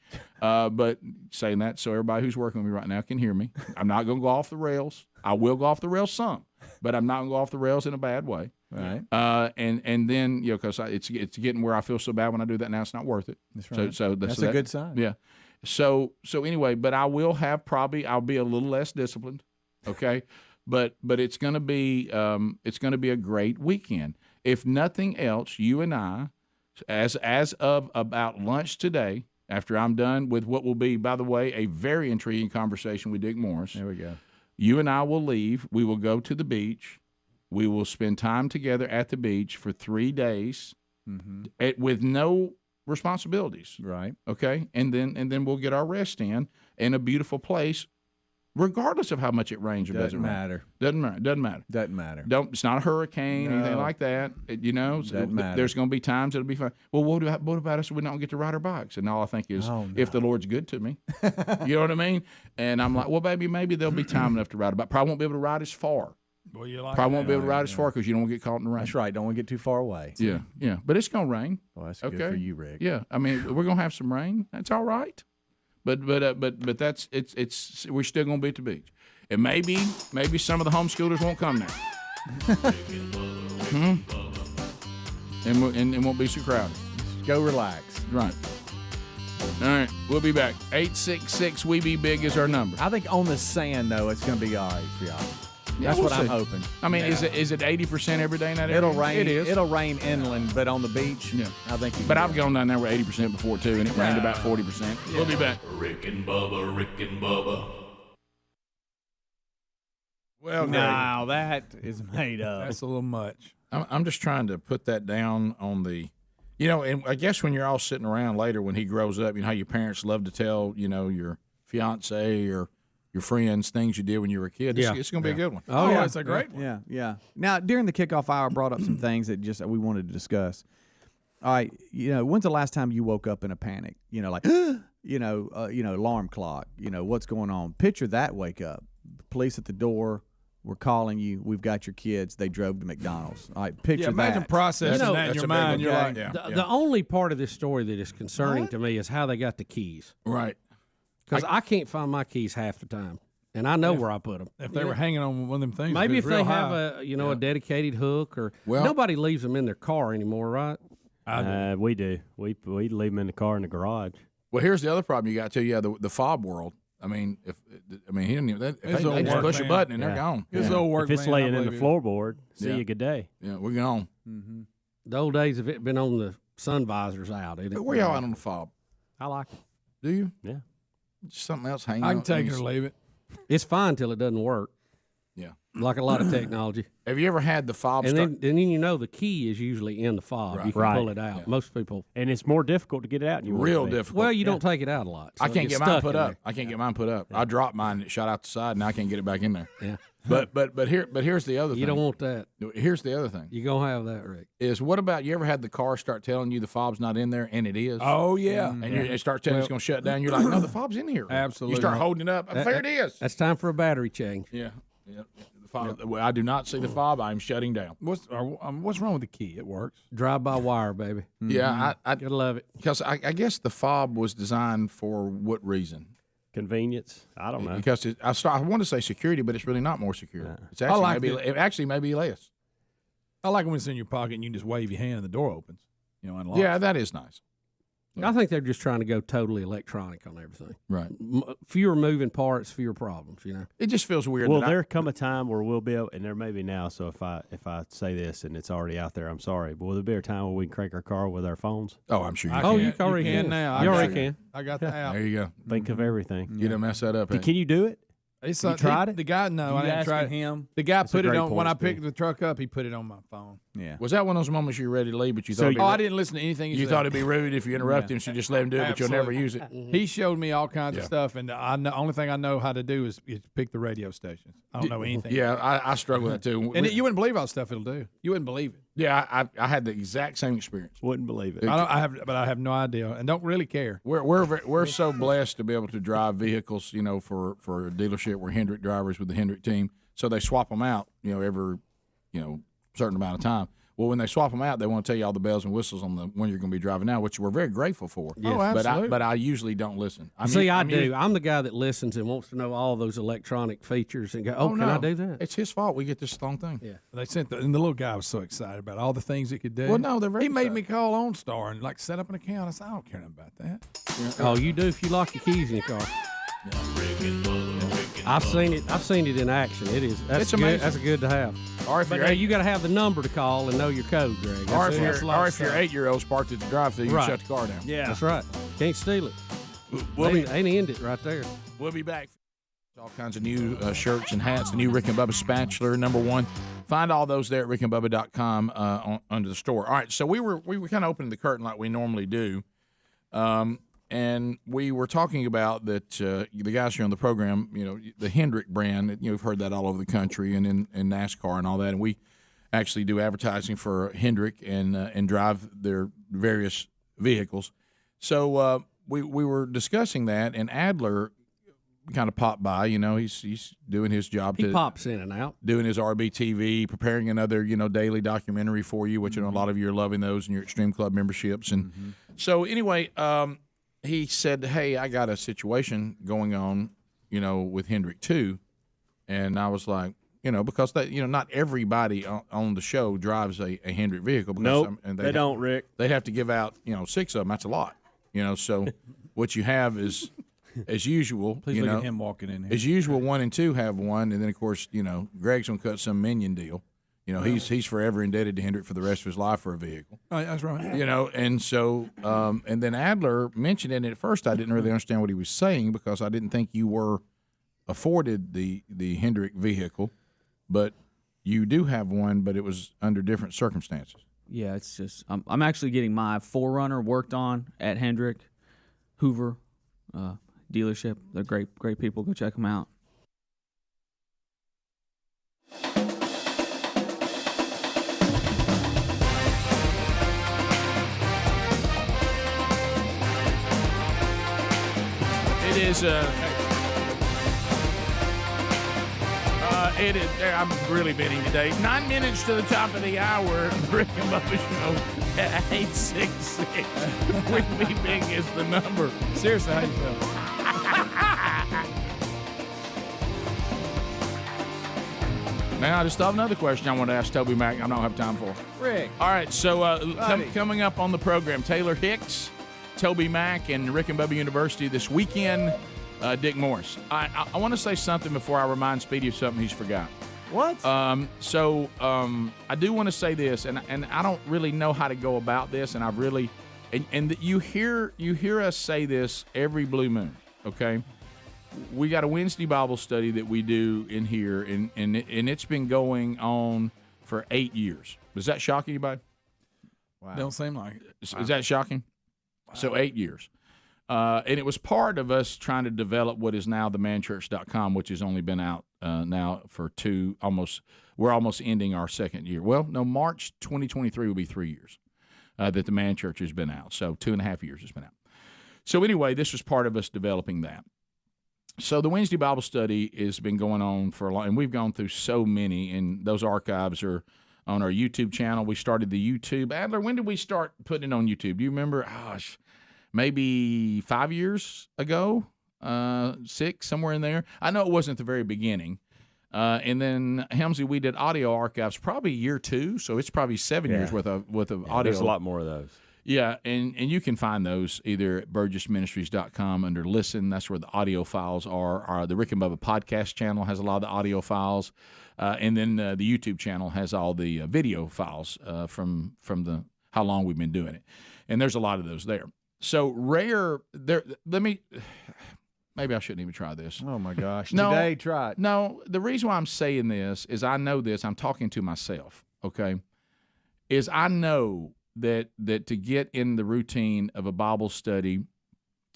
But saying that so everybody who's working with me right now can hear me. I'm not going to go off the rails. I will go off the rails some, but I'm not going to go off the rails in a bad way. Right. And then, because it's getting where I feel so bad when I do that now, it's not worth it. That's right. So that's a good sign. Yeah. So anyway, but I will have I'll be a little less disciplined, okay? But it's going to be a great weekend. If nothing else, you and I, as of about lunch today, after I'm done with what will be, by the way, a very intriguing conversation with Dick Morris. There we go. You and I will leave. We will go to the beach. We will spend time together at the beach for 3 days with no responsibilities. Right. Okay? And then we'll get our rest in a beautiful place, regardless of how much it rains or doesn't matter. Doesn't matter. Doesn't matter. It's not a hurricane, anything like that. Doesn't matter. There's going to be times it'll be fine. Well, what about us if we don't get to ride our bikes? And all I think is, if the Lord's good to me, you know what I mean? And I'm like, well, baby, maybe there'll be time enough to ride a bike. Probably won't be able to ride as far. Well, you like Probably won't be able to ride as far because you don't get caught in the rain. That's right. Don't want to get too far away. Yeah. But it's going to rain. Well, that's good for you, Rick. Yeah. I mean, we're going to have some rain. That's all right. But that's we're still going to be at the beach. And maybe some of the homeschoolers won't come now. And it won't be so crowded. Go relax. Right. All right. We'll be back. 866-WE-BE-BIG is our number. I think on the sand, though, it's going to be all right for y'all. That's what I'm hoping. I mean, is it 80% every day? Not every It'll day? rain. It is. It'll rain inland, but on the beach, I think. But I've gone down there with 80% before too, and it rained about 40%. Yeah. We'll be back. Rick and Bubba. Well, now that is made up. That's a little much. I'm just trying to put that down on the, and I guess when you're all sitting around later when he grows up, how your parents love to tell, your fiance or your friends things you did when you were a kid. It's going to be a good one. Oh, yeah, it's a great one. Yeah. Now, during the kickoff hour, I brought up some things that we wanted to discuss. All right, when's the last time you woke up in a panic? Like, alarm clock. What's going on? Picture that wake up. Police at the door. We're calling you. We've got your kids. They drove to McDonald's. All right, picture that. Imagine processing that in your mind. You're like, the only part of this story that is concerning to me is how they got the keys. Right. Because I can't find my keys half the time, and I know where I put them. If they were hanging on one of them things, maybe if they have a dedicated hook, or nobody leaves them in their car anymore, right? We do. We leave them in the car in the garage. Well, here's the other problem you got too. Yeah, the fob world. I mean, he didn't even. They just push a button and they're gone. His old work. If it's laying in the floorboard, see you. Good day. Yeah, we're gone. Mm-hmm. The old days of it been on the sun visors out. But where y'all at on the fob? I like it. Do you? Yeah. Just something else hanging. I can take it or leave it. It's fine till it doesn't work. Yeah. Like a lot of technology. Have you ever had the fob? And then the key is usually in the fob. Right. You can pull it out. Yeah. Most people. And it's more difficult to get it out. Real difficult. Well, you don't take it out a lot. So I can't get mine put up. I can't get mine put up. I dropped mine and it shot out the side, and I can't get it back in there. Yeah. But here's the other thing. You don't want that. Here's the other thing. You're going to have that, Rick. Is what about you ever had the car start telling you the fob's not in there, and it is? Oh, yeah. And it starts telling you it's going to shut down. You're like, no, the fob's in here. Absolutely. You start holding it up. There it is. That's time for a battery change. Yeah. The fob, I do not see the fob. I'm shutting down. What's wrong with the key? It works. Drive-by-wire, baby. Yeah. I gotta love it. Because I guess the fob was designed for what reason? convenience. I don't know. Because I want to say security, but it's really not more secure. It's actually maybe less. I like when it's in your pocket and you can just wave your hand and the door opens. Unlocks. Yeah, that is nice. I think they're just trying to go totally electronic on everything. Right. Fewer moving parts, fewer problems, It just feels weird. Will there come a time where we'll be able, and there may be now, so if I say this and it's already out there, I'm sorry, but will there be a time where we can crank our car with our phones? Oh, I'm sure you can. You already can now. You already can. I got the app. There you go. Think of everything. You don't mess that up. Can you do it? You tried it? The guy, no, I didn't try it. Him? The guy That's put a it great on when point, I picked Steve. the truck up. He put it on my phone. Yeah. Was that one of those moments you were ready to leave, but you thought? I didn't listen to anything. You thought it'd be rude if you interrupt him, so you just let him do it, but you'll never use it. He showed me all kinds of stuff, and the only thing I know how to do is pick the radio stations. I don't know anything. Yeah, I struggle with that too. And you wouldn't believe all the stuff it'll do. You wouldn't believe it. Yeah, I had the exact same experience. Wouldn't believe it. I have no idea, and don't really care. We're so blessed to be able to drive vehicles, for a dealership. We're Hendrick drivers with the Hendrick team, so they swap them out, every, certain amount of time. Well, when they swap them out, they want to tell you all the bells and whistles on the one you're going to be driving now, which we're very grateful for. Yes. Oh, absolutely. But I usually don't listen. I do. I'm the guy that listens and wants to know all those electronic features and go, can I do that? It's his fault. We get this long thing. Yeah. They sent and the little guy was so excited about all the things it could do. Well, no, they're very He made excited. me call OnStar and set up an account. I said, I don't care nothing about that. Oh, you do if you lock your keys in your car. I've seen it in action. That's good. That's good to have. Or if you got to have the number to call and know your code, Greg. Or if your 8-year-old's parked at the drive-thru, you shut the car down. Yeah, that's right. Can't steal it. They end it right there. We'll be back. All kinds of new shirts and hats. The new Rick and Bubba spatula, #1. Find all those there at rickandbubba.com under the store. All right, so we were kind of opening the curtain like we normally do. And we were talking about that the guys here on the program, the Hendrick brand, you've heard that all over the country and in NASCAR and all that. And we actually do advertising for Hendrick and drive their various vehicles. So we were discussing that, and Adler kind of popped by. He's doing his job. He pops in and out. Doing his RBTV, preparing another, daily documentary for you, which a lot of you are loving those in your Extreme Club memberships. And so anyway, he said, hey, I got a situation going on, with Hendrick too. And I was like, because that, not everybody on the show drives a Hendrick vehicle. Nope, they don't, Rick. They have to give out, 6 of them. That's a lot, So what you have is, as usual, Please look at him walking in here. As usual, 1 and 2 have one, and then of course, Greg's gonna cut some minion deal. He's forever indebted to Hendrick for the rest of his life for a vehicle. Oh, that's right. And so, and then Adler mentioned it, and at first I didn't really understand what he was saying because I didn't think you were afforded the Hendrick vehicle, but you do have one, but it was under different circumstances. Yeah, it's just I'm actually getting my 4Runner worked on at Hendrick Hoover dealership. They're great people. Go check them out. It is I'm really bidding today. 9 minutes to the top of the hour. Rick and Bubba Show at 866. With me big is the number. Seriously, how you feel? Now, I just thought of another question I want to ask TobyMac. I don't have time for. Rick. All right, so coming up on the program, Taylor Hicks, TobyMac, and Rick and Bubba University this weekend. Dick Morris. I want to say something before I remind Speedy of something he's forgot. What? So I do want to say this, and I don't really know how to go about this, and I really, and you hear us say this every blue moon, okay? We got a Wednesday Bible study that we do in here, and it's been going on for 8 years. Does that shock anybody? Wow. Don't seem like it. Is that shocking? Wow. So 8 years. And it was part of us trying to develop what is now themanchurch.com, which has only been out now for we're almost ending our second year. Well, no, March 2023 will be 3 years that the Man Church has been out. So 2.5 years it's been out. So anyway, this was part of us developing that. So the Wednesday Bible study has been going on for a long, and we've gone through so many, and those archives are on our YouTube channel. We started the YouTube. Adler, when did we start putting it on YouTube? Do you remember? Maybe 5 years ago. 6, somewhere in there. I know it wasn't at the very beginning. And then Helmsy, we did audio archives probably year 2, so it's probably 7 years worth of audio. There's a lot more of those. Yeah, and you can find those either at burgessministries.com under Listen. That's where the audio files are. The Rick and Bubba podcast channel has a lot of the audio files. And then the YouTube channel has all the video files from the how long we've been doing it. And there's a lot of those there. So maybe I shouldn't even try this. Oh, my gosh. No, Today, try it. No, the reason why I'm saying this is I know this. I'm talking to myself, okay, is I know that to get in the routine of a Bible study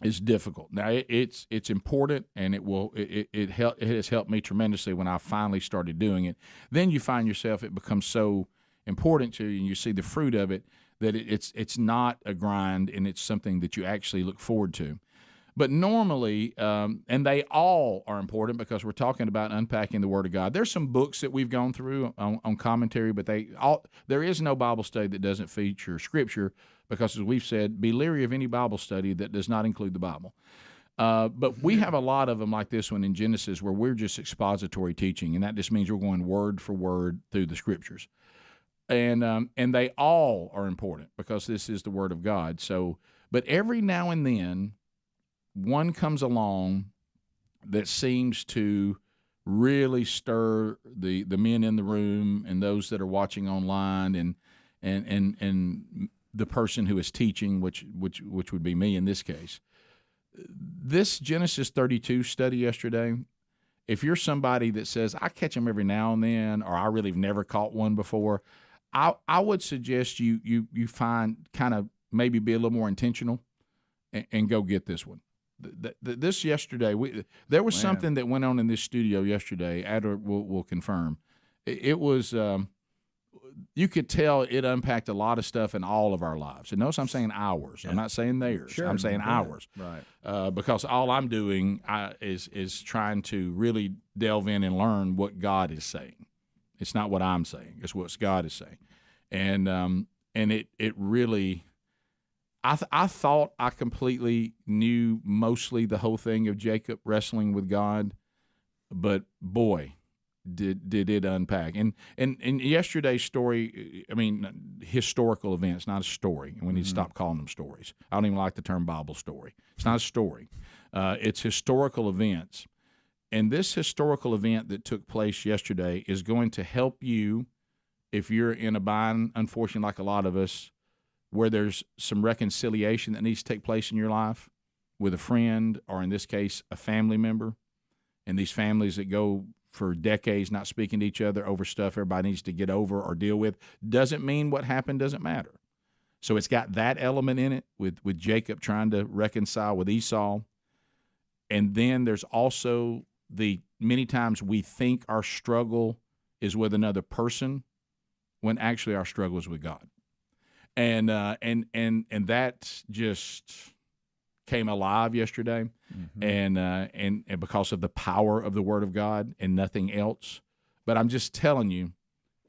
is difficult. Now, it's important, and it has helped me tremendously when I finally started doing it. Then you find yourself, it becomes so important to you, and you see the fruit of it, that it's not a grind, and it's something that you actually look forward to. But normally, and they all are important because we're talking about unpacking the Word of God. There's some books that we've gone through on commentary, but there is no Bible study that doesn't feature Scripture because, as we've said, be leery of any Bible study that does not include the Bible. But we have a lot of them like this one in Genesis where we're just expository teaching, and that just means we're going word for word through the Scriptures. And they all are important because this is the Word of God. So, but every now and then, one comes along that seems to really stir the men in the room and those that are watching online and the person who is teaching, which would be me in this case. This Genesis 32 study yesterday, if you're somebody that says, I catch them every now and then, or I really have never caught one before, I would suggest you find kind of maybe be a little more intentional and go get this one. This yesterday, there was something that went on in this studio yesterday. Adler will confirm. It was you could tell it unpacked a lot of stuff in all of our lives. And notice I'm saying ours. Yeah. I'm not saying theirs. Sure. I'm saying ours. Right. Because all I'm doing is trying to really delve in and learn what God is saying. It's not what I'm saying. It's what God is saying. And it really. I thought I completely knew mostly the whole thing of Jacob wrestling with God, but boy, did it unpack. And yesterday's story, I mean, historical events, not a story. And we need to stop calling them stories. I don't even like the term Bible story. It's not a story. It's historical events. And this historical event that took place yesterday is going to help you if you're in a bind, unfortunately, like a lot of us, where there's some reconciliation that needs to take place in your life with a friend or, in this case, a family member. And these families that go for decades not speaking to each other over stuff everybody needs to get over or deal with, doesn't mean what happened doesn't matter. So it's got that element in it with Jacob trying to reconcile with Esau. And then there's also the many times we think our struggle is with another person when actually our struggle is with God. And that just came alive yesterday, and because of the power of the Word of God and nothing else. But I'm just telling you,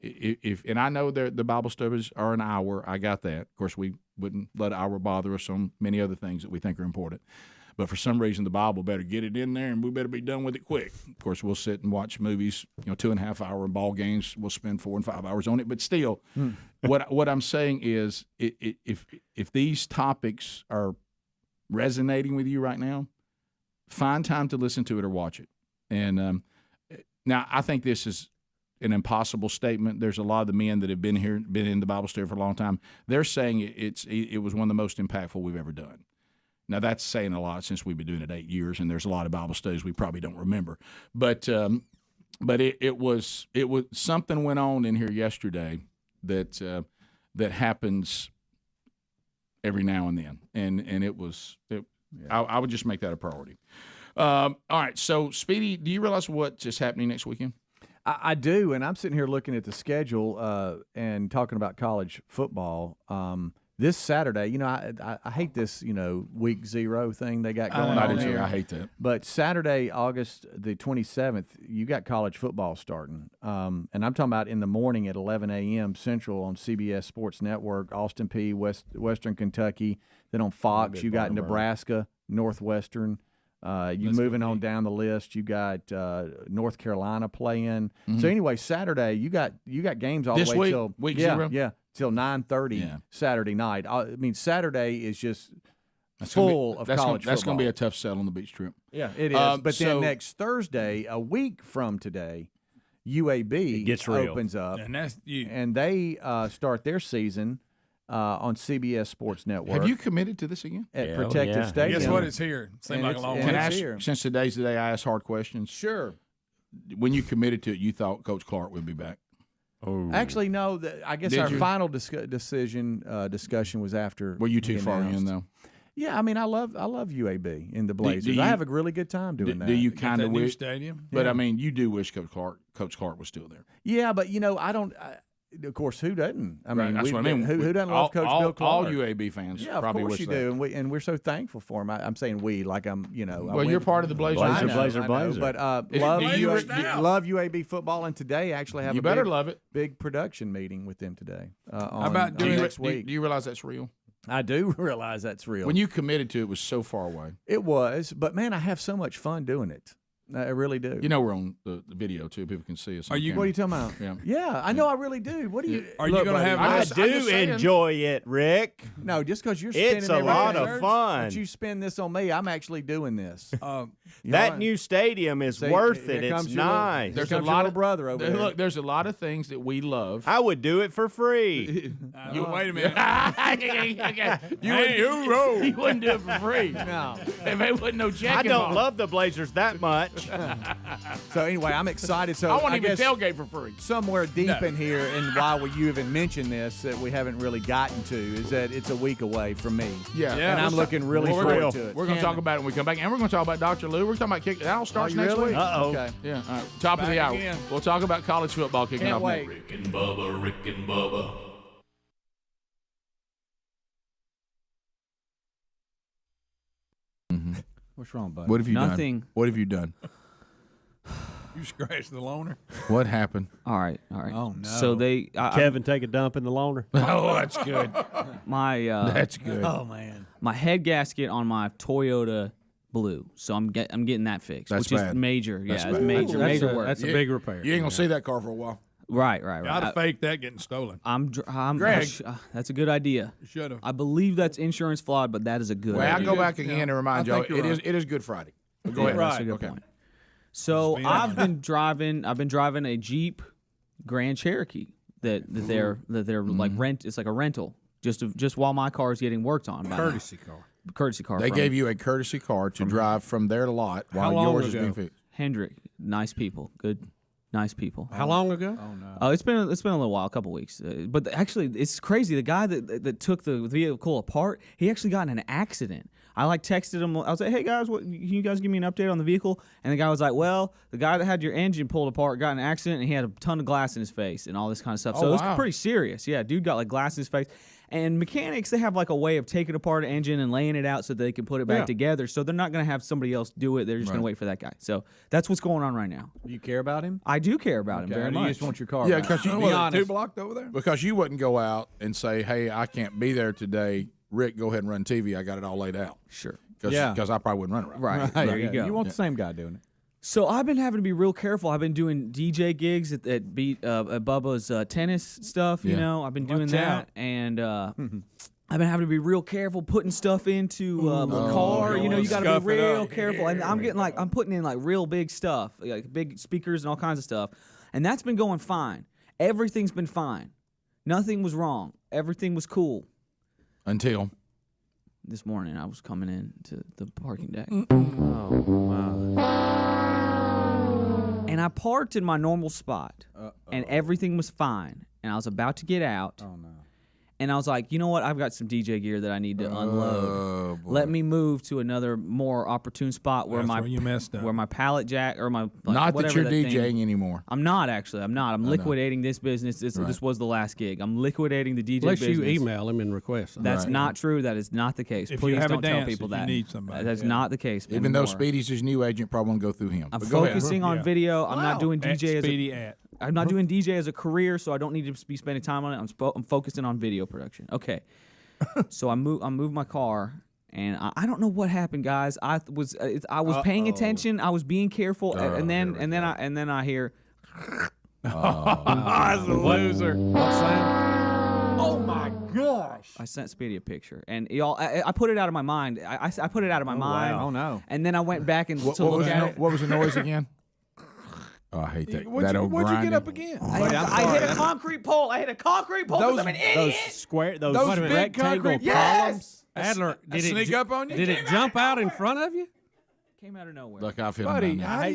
and I know the Bible studies are an hour. I got that. Of course, we wouldn't let an hour bother us on many other things that we think are important. But for some reason, the Bible better get it in there, and we better be done with it quick. Of course, we'll sit and watch movies, 2.5 hour ball games. We'll spend 4 and 5 hours on it. But still, what I'm saying is, if these topics are resonating with you right now, find time to listen to it or watch it. And now, I think this is an impossible statement. There's a lot of the men that have been in the Bible study for a long time. They're saying it was one of the most impactful we've ever done. Now, that's saying a lot since we've been doing it 8 years, and there's a lot of Bible studies we probably don't remember. But it was something went on in here yesterday that happens every now and then, and I would just make that a priority. All right, so Speedy, do you realize what is happening next weekend? I do, and I'm sitting here looking at the schedule and talking about college football. This Saturday, I hate this, week 0 thing they got going on here. I hate that. But Saturday, August the 27th, you got college football starting. And I'm talking about in the morning at 11 a.m. Central on CBS Sports Network, Austin Peay, Western Kentucky. Then on Fox, you got Nebraska, Northwestern, Moving on down the list, you got North Carolina playing. So anyway, Saturday you got games all This the way week? till Week 0? till 9:30 Saturday night. I mean, Saturday is just That's full of college football. That's going to be a tough sell on the beach trip. Yeah, it is. But then next Thursday, a week from today, UAB opens up, and they start their season on CBS Sports Network. Have you committed to this again? At Protective Stadium. Guess what? It's here. Seems like a long way. Since today's the day, I ask hard questions. Sure. When you committed to it, you thought Coach Clark would be back. Oh. Actually, no. I guess our final discussion was after. Were you too far in though? Yeah, I mean, I love UAB in the Blazers. I have a really good time doing that. Do you kind of wish stadium? But I mean, you do wish Coach Clark was still there. Yeah, but I don't. Of course, who doesn't? I mean, that's what I mean. Who doesn't love Coach Bill Clark? All UAB fans, yeah, probably of course wish you that. do, and we're so thankful for him. I'm saying we, like I'm, Well, you're part of the Blazers. Blazer. But love UAB football, and today actually have a big production meeting with them today. How about next week? Do you realize that's real? I do realize that's real. When you committed to it, was so far away. It was, but man, I have so much fun doing it. I really do. We're on the video too. People can see us. What are you talking about? Yeah, I know. I really do. What do you? Are you going to have? I do enjoy it, Rick. No, just because you're spending it's a lot of fun. But you spend this on me. I'm actually doing this. That new stadium is worth it. It's nice. There's a lot of brother over there. Look, there's a lot of things that we love. I would do it for free. Wait a minute. You wouldn't do it for free. No, there wasn't no check. I don't love the Blazers that much. So anyway, I'm excited. So I won't even tailgate for free. Somewhere deep in here, and why you even mentioned this that we haven't really gotten to is that it's a week away from me. Yeah, and I'm looking really forward to it. We're going to talk about it when we come back, and we're going to talk about Dr. Lou. We're talking about Kickoff. That all starts next week. Okay. Yeah. All right. Top of the hour. Again. We'll talk about college football kicking off next. Rick and Bubba. What's wrong, bud? What have you Nothing. done? What have you done? You scratched the loaner. What happened? All right. Oh no. So Kevin take a dump in the loaner. Oh, that's good. That's good. Oh man. My head gasket on my Toyota blew, so I'm getting that fixed, That's which bad. is major. That's It's bad. major work. That's a big repair. You ain't going to see that car for a while. Right. Gotta fake that getting stolen. Greg, that's a good idea. You should have. I believe that's insurance flawed, but that is a good Well, idea. I go back again and remind y'all, it is Good Friday. But go ahead. That's a good point. So I've been driving a Jeep Grand Cherokee that they're like rent. It's like a rental just while my car is getting worked on. Courtesy car. They gave you a courtesy car to drive from their lot while yours is being fixed. Hendrick, nice people, good. Nice people. How long ago? Oh no. Oh, it's been a little while, a couple weeks. But actually, it's crazy. The guy that took the vehicle apart, he actually got in an accident. I texted him. I was like, "Hey guys, can you guys give me an update on the vehicle?" And the guy was like, "Well, the guy that had your engine pulled apart got in an accident, and he had a ton of glass in his face and all this kind of stuff. So it was pretty serious. Yeah, dude got glass in his face." And mechanics, they have a way of taking apart an engine and laying it out so they can put it back together. So they're not going to have somebody else do it. They're just going to wait for that guy. So that's what's going on right now. You care about him? I do care about him very much. You just want your car. Yeah, back? because you Be honest. 2 blocked over there. Because you wouldn't go out and say, "Hey, I can't be there today. Rick, go ahead and run TV. I got it all laid out." Sure. Because I probably wouldn't run it right. There you go. You want the same guy doing it. So I've been having to be real careful. I've been doing DJ gigs at Bubba's tennis stuff. You know, I've been doing that, and I've been having to be real careful putting stuff into the car. You got to be real careful. And I'm putting in real big stuff, like big speakers and all kinds of stuff, and that's been going fine. Everything's been fine. Nothing was wrong. Everything was cool. Until this morning, I was coming in to the parking deck. Oh, wow. And I parked in my normal spot, and everything was fine. And I was about to get out. Oh, no. And I was like, you know what? I've got some DJ gear that I need to unload. Let me move to another more opportune spot where you messed up. where my pallet jack or my not that you're DJing thing. Anymore. I'm not actually. I'm not. I'm liquidating this business. This was the last gig. I'm liquidating the DJ Unless business. you email him and request. That's not true. That is not the case. If Please you have don't a dance, tell people if you that. need somebody, That's not the case. Even though Speedy's his new agent, probably won't go through him. I'm But go ahead. focusing on video. I'm not doing DJ as Speedy a. I'm not doing DJ as a career, so I don't need to be spending time on it. I'm focusing on video production. Okay. So I moved my car, And I don't know what happened, guys. I was paying attention. I was being careful, and then I hear. That's a loser. What sound? Oh my gosh! I sent Speedy a picture, and y'all, I put it out of my mind. I put it out of my mind. Wow. Oh no! And then I went back and What to look was at the it. What was the noise again? Oh, I hate that. That old What'd you grinding. get up again? I hit a concrete pole. I hit a concrete pole. Those, I'm an idiot. those big rectangle concrete columns. Adler, did it sneak up on you? Did it jump out in front of you? Came out of nowhere. Look, I feel Buddy, him. I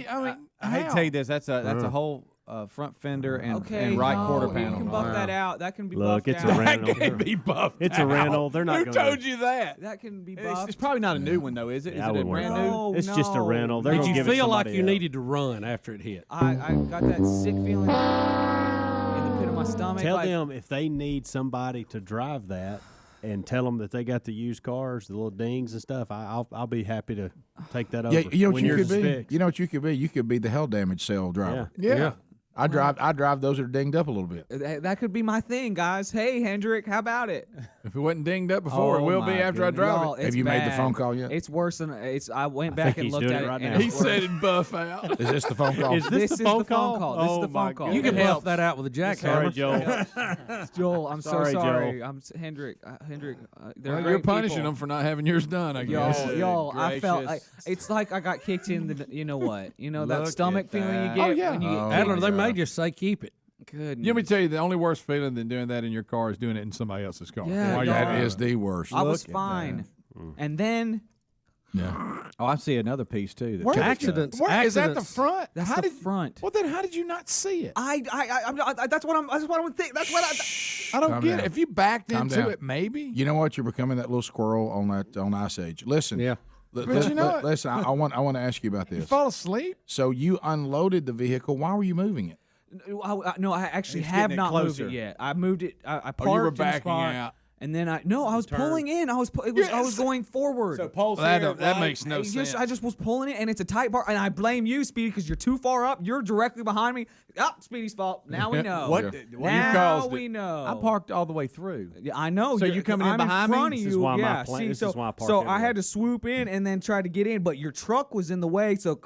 hate to tell you this. That's a whole front fender and right quarter panel. You can buff that out. That can be Look, buffed it's out. a rental. That can't be buffed. It's a rental. They're not. Who told you that? That can be buffed. It's probably not a new one though, is it? Is it a brand new? No, It's just a rental. They're Did gonna you give it feel like somebody you else. needed to run after it hit? I got that sick feeling in the pit of my stomach. Tell like, them if they need somebody to drive that, and tell them that they got the used cars, the little dings and stuff. I'll be happy to take that over. Yeah, you know what when you yours could is be? fixed. You know what you could be? You could be the hell damage sale driver. Yeah. I drive those that are dinged up a little bit. That could be my thing, guys. Hey, Hendrick, how about it? If it wasn't dinged up before, it will be after I drive Y'all, it. it's Have you made the bad. phone call yet? It's worse than it's. I went back and he's looked doing at it it. right and now. it's He worse. said it buff out. Is this the phone call? Is this the phone call? This is Oh, the my phone call. You can goodness. buff that out with a jackhammer. Sorry, Joel. Joel, I'm Sorry, so sorry. Joel. I'm Hendrick. Hendrick, they're Well, great you're punishing people. them for not having yours done, I guess. Y'all, I felt like gracious. it's like I got kicked in the. You know what? You know that Look stomach at feeling that. you get Oh, yeah. when you get Adler, they God. may just say keep it. Good. Let me tell you, the only worst feeling than doing that in your car is doing it in somebody else's car. Yeah, While you're dog. at That it. is the worst. I was Look at fine, and then Yeah. Oh, I see another piece too. Where did you- Accidents. Where, is that the Accidents. front? that's How the did, front. Well, then how did you not see it? I that's what I'm thinking. That's what I don't Calm get down. it. If you backed Calm into down. it, maybe. You know what? You're becoming that little squirrel on Ice Age. Listen. Yeah. But you know what? Listen. I want to ask you about You this. fall asleep. So you unloaded the vehicle. Why were you moving it? No, I actually He's have getting it not moved closer. it yet. I moved it. I parked Oh, you were in the backing spot, out. and then I was pulling in. I was going forward. Paul's That makes no I sense. just was pulling it, and it's a tight bar. And I blame you, Speedy, because you're too far up. You're directly behind me. Oh, Speedy's fault. Now we know. What? You Now caused we it. know. I parked all the way through. Yeah, I know. So you coming in I'm behind me? front of This is you. why my yeah. plan- See, this so is why I park so I everywhere. had to swoop in and then try to get in, but your truck was in the way. So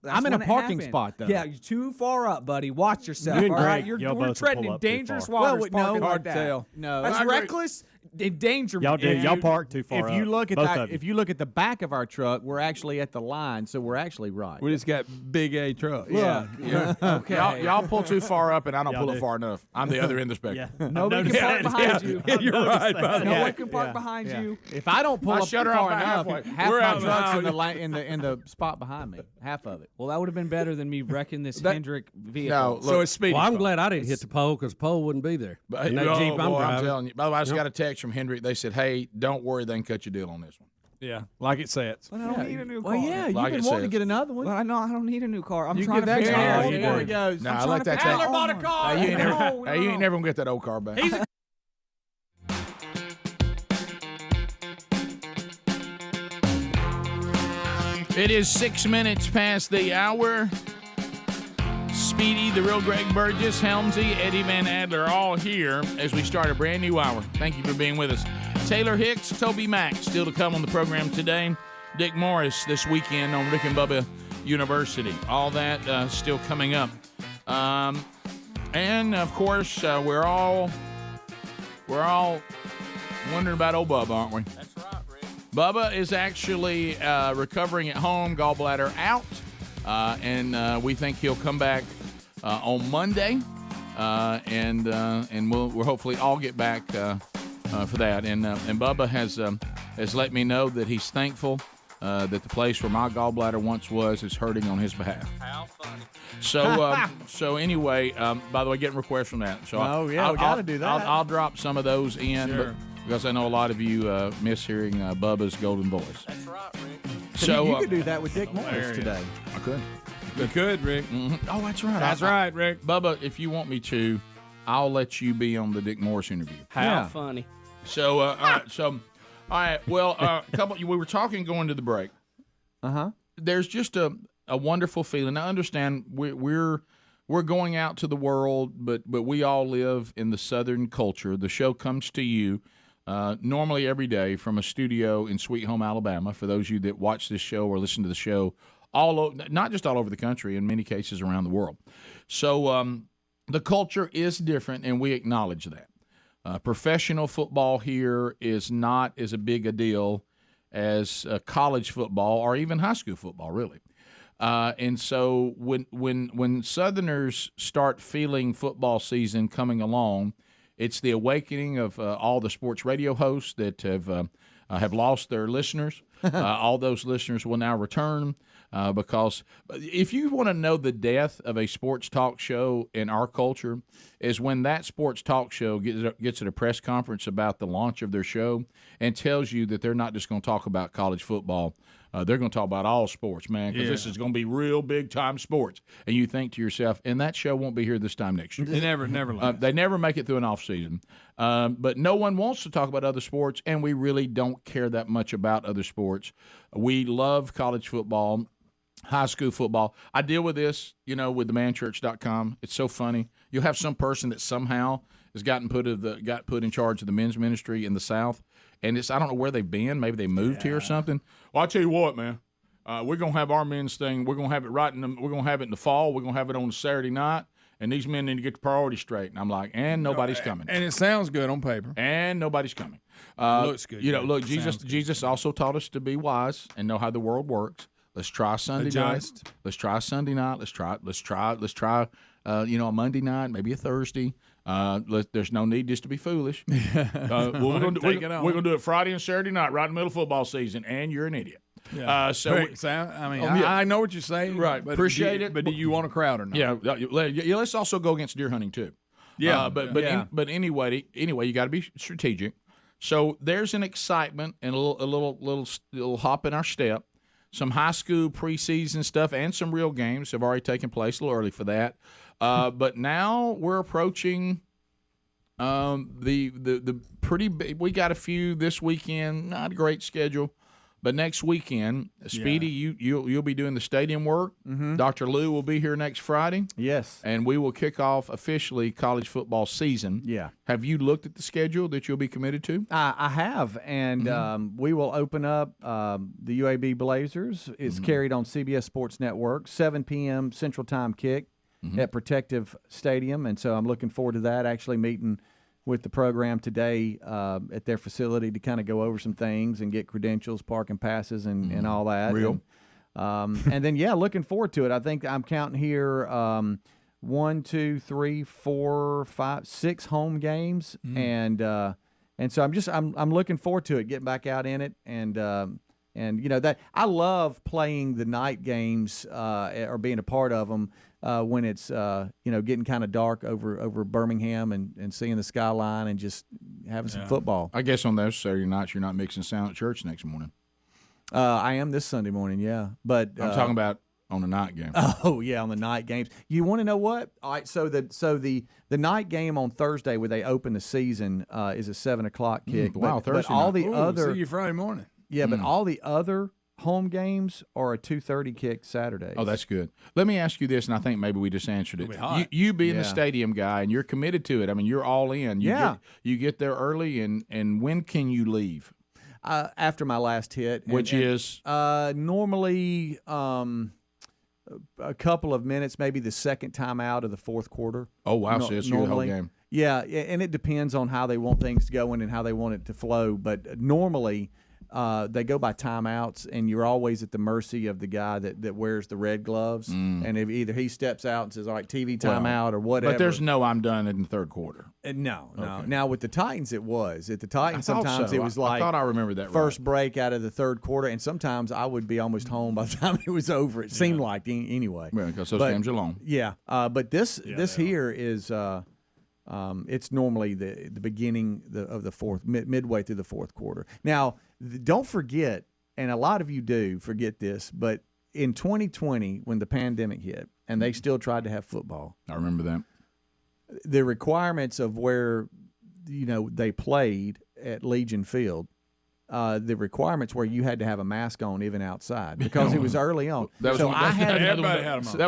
that's I'm in a when it parking happened. spot, though. Yeah, you're too far up, buddy. Watch yourself. You and all right? Greg, y'all We're both treading pull in up too dangerous far. waters. Well, parking no, like that. No, That's I agree. reckless endangerment. Y'all did. man. Y'all parked too far If you up. look at Both that, of you. if you look at the back of our truck, we're actually at the line, so we're actually right. We just got big A trucks. Yeah. Okay. Y'all pull too far up, and I don't Y'all pull it do. far enough. I'm the other end of the spectrum. Yeah. Nobody can park behind you. You're right, brother. No Yeah. one can park behind you. If I don't pull I up shut her far off enough, halfway. half We're my out truck's now. in the spot behind me. Half of it. Well, that would have been better than me wrecking this Hendrick vehicle. No, look, So it's speedy. Well, I'm glad I didn't hit the pole because pole wouldn't be there. But, And that oh, Jeep I'm boy, I'm driving. telling you. By the way, I just got a text from Hendrick. They said, "Hey, don't worry, they can cut your deal on this one." Yeah, like it sets. But I don't need a new car. Well, yeah, Like you've it been wanting to says. get another one. Well, I know I don't need a new car. I'm You trying get to that fix car. my Oh, old you one. do. It goes. Nah, I'm I trying let to that fix text. my old one. Hey, you ain't never, No, hey, you no. ain't never gonna get that old car back. It is 6 minutes past the hour. Speedy, the real Greg Burgess, Helmsy, Eddie Van Adler, all here as we start a brand new hour. Thank you for being with us. Taylor Hicks, TobyMac, still to come on the program today. Dick Morris this weekend on Rick and Bubba University. All that still coming up. And of course, we're all wondering about old Bubba, aren't we? That's right, Rick. Bubba is actually recovering at home, gallbladder out, and we think he'll come back on Monday, and we'll hopefully all get back for that. And Bubba has let me know that he's thankful that the place where my gallbladder once was is hurting on his behalf. How funny. So anyway, by the way, getting requests from that. So Oh, yeah, we gotta do that. I'll drop some of those in, Sure. because I know a lot of you miss hearing Bubba's golden voice. That's right, Rick. So you could do that with Dick Morris hilarious. today. I could. You could, Rick. Oh, that's right. That's right, Rick. Bubba, if you want me to, I'll let you be on the Dick Morris interview. How Yeah. funny. So, all right. All right. Well, we were talking going to the break. There's just a wonderful feeling. I understand we're going out to the world, but we all live in the Southern culture. The show comes to you normally every day from a studio in Sweet Home, Alabama, for those of you that watch this show or listen to the show, not just all over the country, in many cases around the world. So the culture is different, and we acknowledge that. Professional football here is not as a big a deal as college football or even high school football, really. And so when Southerners start feeling football season coming along, it's the awakening of all the sports radio hosts that have lost their listeners. All those listeners will now return because if you want to know the death of a sports talk show in our culture is when that sports talk show gets at a press conference about the launch of their show and tells you that they're not just going to talk about college football. They're going to talk about all sports, man, because this is going to be real big-time sports. And you think to yourself, and that show won't be here this time next year. They never they never make it through an off-season. But no one wants to talk about other sports, and we really don't care that much about other sports. We love college football, high school football. I deal with this, with themanchurch.com. It's so funny. You'll have some person that somehow has got put in charge of the men's ministry in the South. And I don't know where they've been. Maybe they moved here or something. Well, I'll tell you what, man. We're gonna have our men's thing. We're gonna have it we're gonna have it in the fall. We're gonna have it on Saturday night. And these men need to get the priorities straight. And I'm like, and nobody's coming. And it sounds good on paper. And nobody's coming. Looks good. Look, Jesus also taught us to be wise and know how the world works. Let's try Sunday night. Let's try Sunday night. Let's try. A Monday night, maybe a Thursday. There's no need just to be foolish. We're gonna do it Friday and Saturday night, right in the middle of football season, and you're an idiot. Yeah. I know what you're saying, right? But Appreciate it. But do you want a crowd or not? Yeah. Let's also go against deer hunting too. Yeah. But anyway, you got to be strategic. So there's an excitement and a little hop in our step. Some high school preseason stuff and some real games have already taken place. A little early for that. But now we're approaching the pretty big. We got a few this weekend. Not a great schedule, but next weekend, Speedy, you'll be doing the stadium work. Mm-hmm. Dr. Lou will be here next Friday. Yes, and we will kick off officially college football season. Yeah. Have you looked at the schedule that you'll be committed to? I have, and we will open up the UAB Blazers. It's carried on CBS Sports Network, 7 p.m. Central Time kick. At Protective Stadium, and so I'm looking forward to that. Actually meeting with the program today at their facility to kind of go over some things and get credentials, parking passes, and all that. Real. And then, looking forward to it. I think I'm counting here 1, 2, 3, 4, 5, 6 home games, and so I'm looking forward to it, getting back out in it, and that I love playing the night games or being a part of them. When it's getting kind of dark over Birmingham and seeing the skyline and just having some football. I guess on those Saturday nights you're not mixing sound at church next morning. I am this Sunday morning, but I'm talking about on the night game. Oh yeah, on the night games. You want to know what? All right, so the night game on Thursday where they open the season is a 7:00 kick. Wow, Thursday. But all night. the other see you Friday morning. Yeah, but all the other home games are a 2:30 kick Saturdays. Oh, that's good. Let me ask you this, and I think maybe we just answered it. You being the stadium guy, and you're committed to it. I mean, you're all in. You get there early, and when can you leave? After my last hit. Which is? Normally a couple of minutes, maybe the second time out of the fourth quarter. Oh, wow. So it's your whole game. Yeah, and it depends on how they want things going and how they want it to flow. But normally they go by timeouts, and you're always at the mercy of the guy that wears the red gloves. And if either he steps out and says, all right, TV timeout or whatever. But there's no I'm done in the third quarter. No. Okay. Now, with the Titans, it was. At the Titans, I thought sometimes so. it was like I thought I remembered that first break out of the third quarter, and sometimes I would be almost home by the time it was over. It seemed like anyway. Well, because those games are long. Yeah, but this here is it's normally the beginning of the fourth, midway through the fourth quarter. Now, don't forget, and a lot of you do forget this, but in 2020, when the pandemic hit, and they still tried to have football. I remember that. The requirements of where they played at Legion Field, the requirements where you had to have a mask on even outside because it was early on. That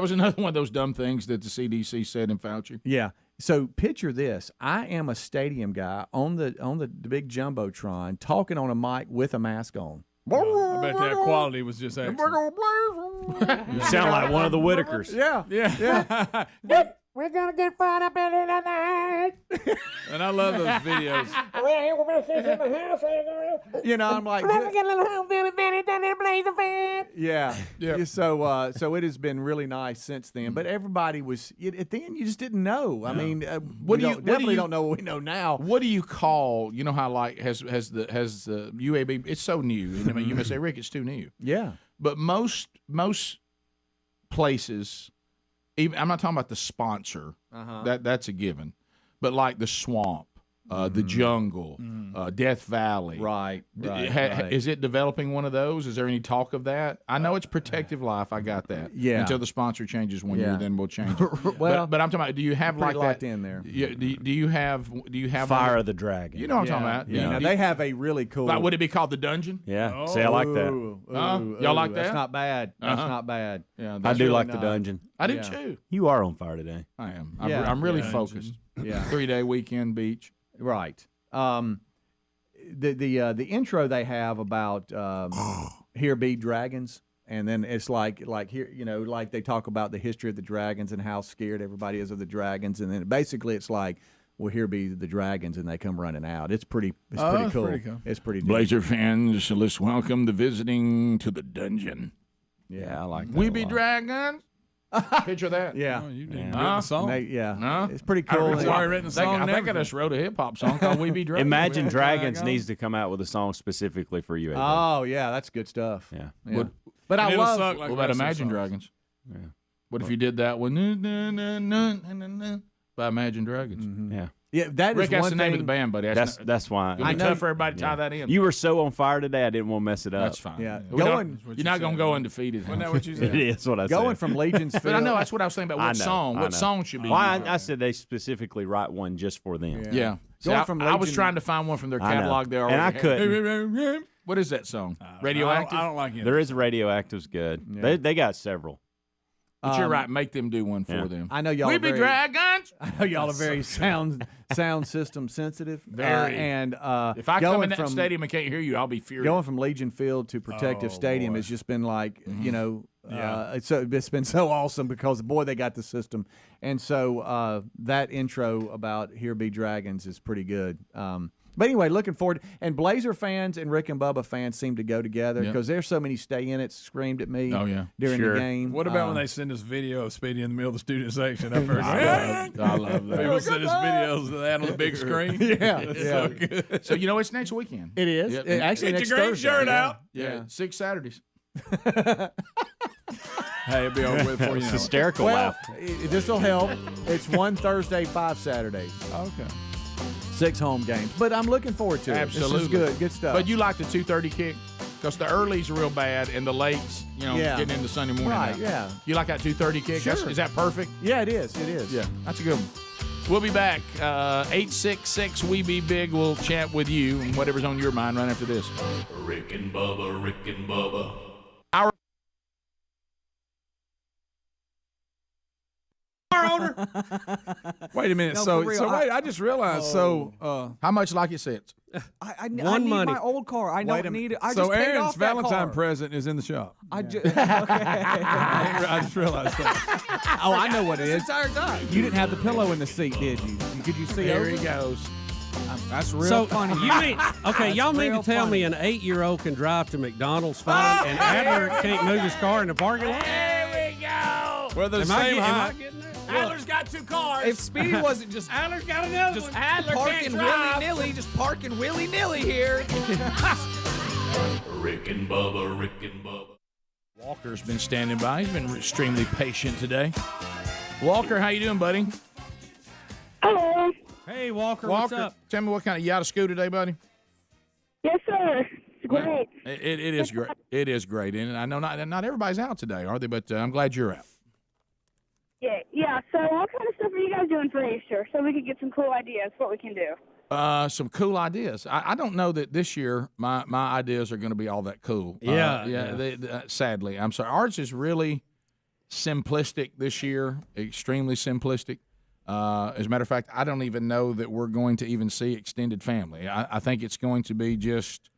was another one of those dumb things that the CDC said in Fauci. Yeah. So picture this: I am a stadium guy on the big jumbotron, talking on a mic with a mask on. I bet that quality was just excellent. You sound like one of the Whitakers. Yeah. We're gonna get fun up in the night. And I love those videos. You know, I'm like, yeah. So it has been really nice since then. But everybody was at the end. You just didn't know. I mean, definitely don't know what we know now. What do you call? You know how like has the UAB? It's so new. I mean, you may say, Rick, it's too new. Yeah. But most places. Even, I'm not talking about the sponsor. That's a given. But like the swamp, the jungle, Death Valley. Right. Is it developing one of those? Is there any talk of that? I know it's Protective Life. I got that. Yeah. Until the sponsor changes one year, then we'll change it. Well, but I'm talking about, do you have like locked that in there? Yeah. Do you have Fire of the Dragon? You know what I'm talking about? Yeah. Now, they have a really cool. Like, would it be called the Dungeon? Yeah. See, I like that. Y'all like that? That's not bad. That's not bad. Yeah. I do like the Dungeon. I do too. You are on fire today. I am. Yeah. I'm really focused. Yeah. 3-day weekend beach. Right. The intro they have about here be dragons, and then it's like here, you know, like they talk about the history of the dragons and how scared everybody is of the dragons, and then basically it's like, well, here be the dragons, and they come running out. It's pretty cool. Pretty cool. It's pretty neat. Blazer fans, let's welcome the visiting to the dungeon. Yeah, I like that. We be dragons. Picture that. Yeah. You didn't written a song. It's pretty cool. Written a song. I think I just wrote a hip hop song called "We Be Dragons." Imagine Dragons needs to come out with a song specifically for you. Oh yeah, that's good stuff. Yeah. But I love. What about Imagine Dragons? Yeah. What if you did that one by Imagine Dragons? Yeah. Yeah, that Rick, is that's one the name thing. of the band, buddy. That's why. It'll be tough for everybody to tie that in. You were so on fire today, I didn't want to mess it up. That's fine. Yeah. You're not going to go undefeated. Isn't that what you said? It is what I said. Going from Legion's Field. But I know that's what I was thinking about. What song? What song should be? Well, I said they specifically write one just for them. Yeah. See, I was trying to find one from their catalog there. And I couldn't. What is that song? Radioactive? I don't like it. There is Radioactive's good. Yeah. They got several. But you're right. Make them do one for them. I know y'all. We be dragons. I know y'all are very sound system sensitive. Very. And if I come in that stadium and can't hear you, I'll be furious. Going from Legion Field to Protective Stadium has just been like, you know, it's been so awesome because boy, they got the system, and so that intro about "Here Be Dragons" is pretty good. But anyway, looking forward. And Blazer fans and Rick and Bubba fans seem to go together because there's so many stay-in-it screamed at me during the game. What about when they send us video of Speedy in the middle of the student section? I've heard I love that. People send us videos of that on the big screen. It's so good. So, you know, it's next weekend. It is. Yep. Actually, Get next your green Thursday. shirt out. Yeah. 6 Saturdays. Hey, it'll be over with for you. It's hysterical Well, laugh. this will help. It's 1 Thursday, 5 Saturdays. Okay. 6 home games. But I'm looking forward to it. Absolutely. This is good. Good stuff. But you like the 2:30 kick? Because the early's real bad and the lates, you know, getting into Sunday morning. Right, now. yeah. You like that 2:30 kick? Sure. Is that perfect? Yeah, it is. It is. Yeah, that's a good one. We'll be back. 866 We Be Big. We'll chat with you and whatever's on your mind right after this. Rick and Bubba, Rick and Bubba. Our Wait a minute. No, so for real, wait. I just realized. How much like it sits? I need money. my old car. I don't need it. I so just paid Aaron's off that Valentine car. present is in the shop. I just I just realized that. Oh, I know what it is. entire time. You didn't have the pillow in the seat, did you? Could you see There over? he goes. That's real So funny. you mean y'all mean to real tell funny. me an 8-year-old can drive to McDonald's fine and Adler can't move his car in the parking lot? There we go. Well, the Am I same get- am height. I getting there? Adler's got 2 cars. If Speedy wasn't just Adler's got another one. Adler parking willy-nilly, just parking willy-nilly here. Rick and Bubba, Rick and Bubba. Walker's been standing by. He's been extremely patient today. Walker, how you doing, buddy? Hello. Hey, Walker, Walker, what's up? tell me what kind of you out of school today, buddy? Yes, sir. It's great. It is great. It is great, and I know not everybody's out today, are they? But I'm glad you're out. Yeah. So what kind of stuff are you guys doing for Easter so we could get some cool ideas what we can do? Some cool ideas. I don't know that this year my ideas are going to be all that cool. Yeah. Sadly, I'm sorry. Ours is really simplistic this year, extremely simplistic. As a matter of fact, I don't even know that we're going to even see extended family. I think it's going to be just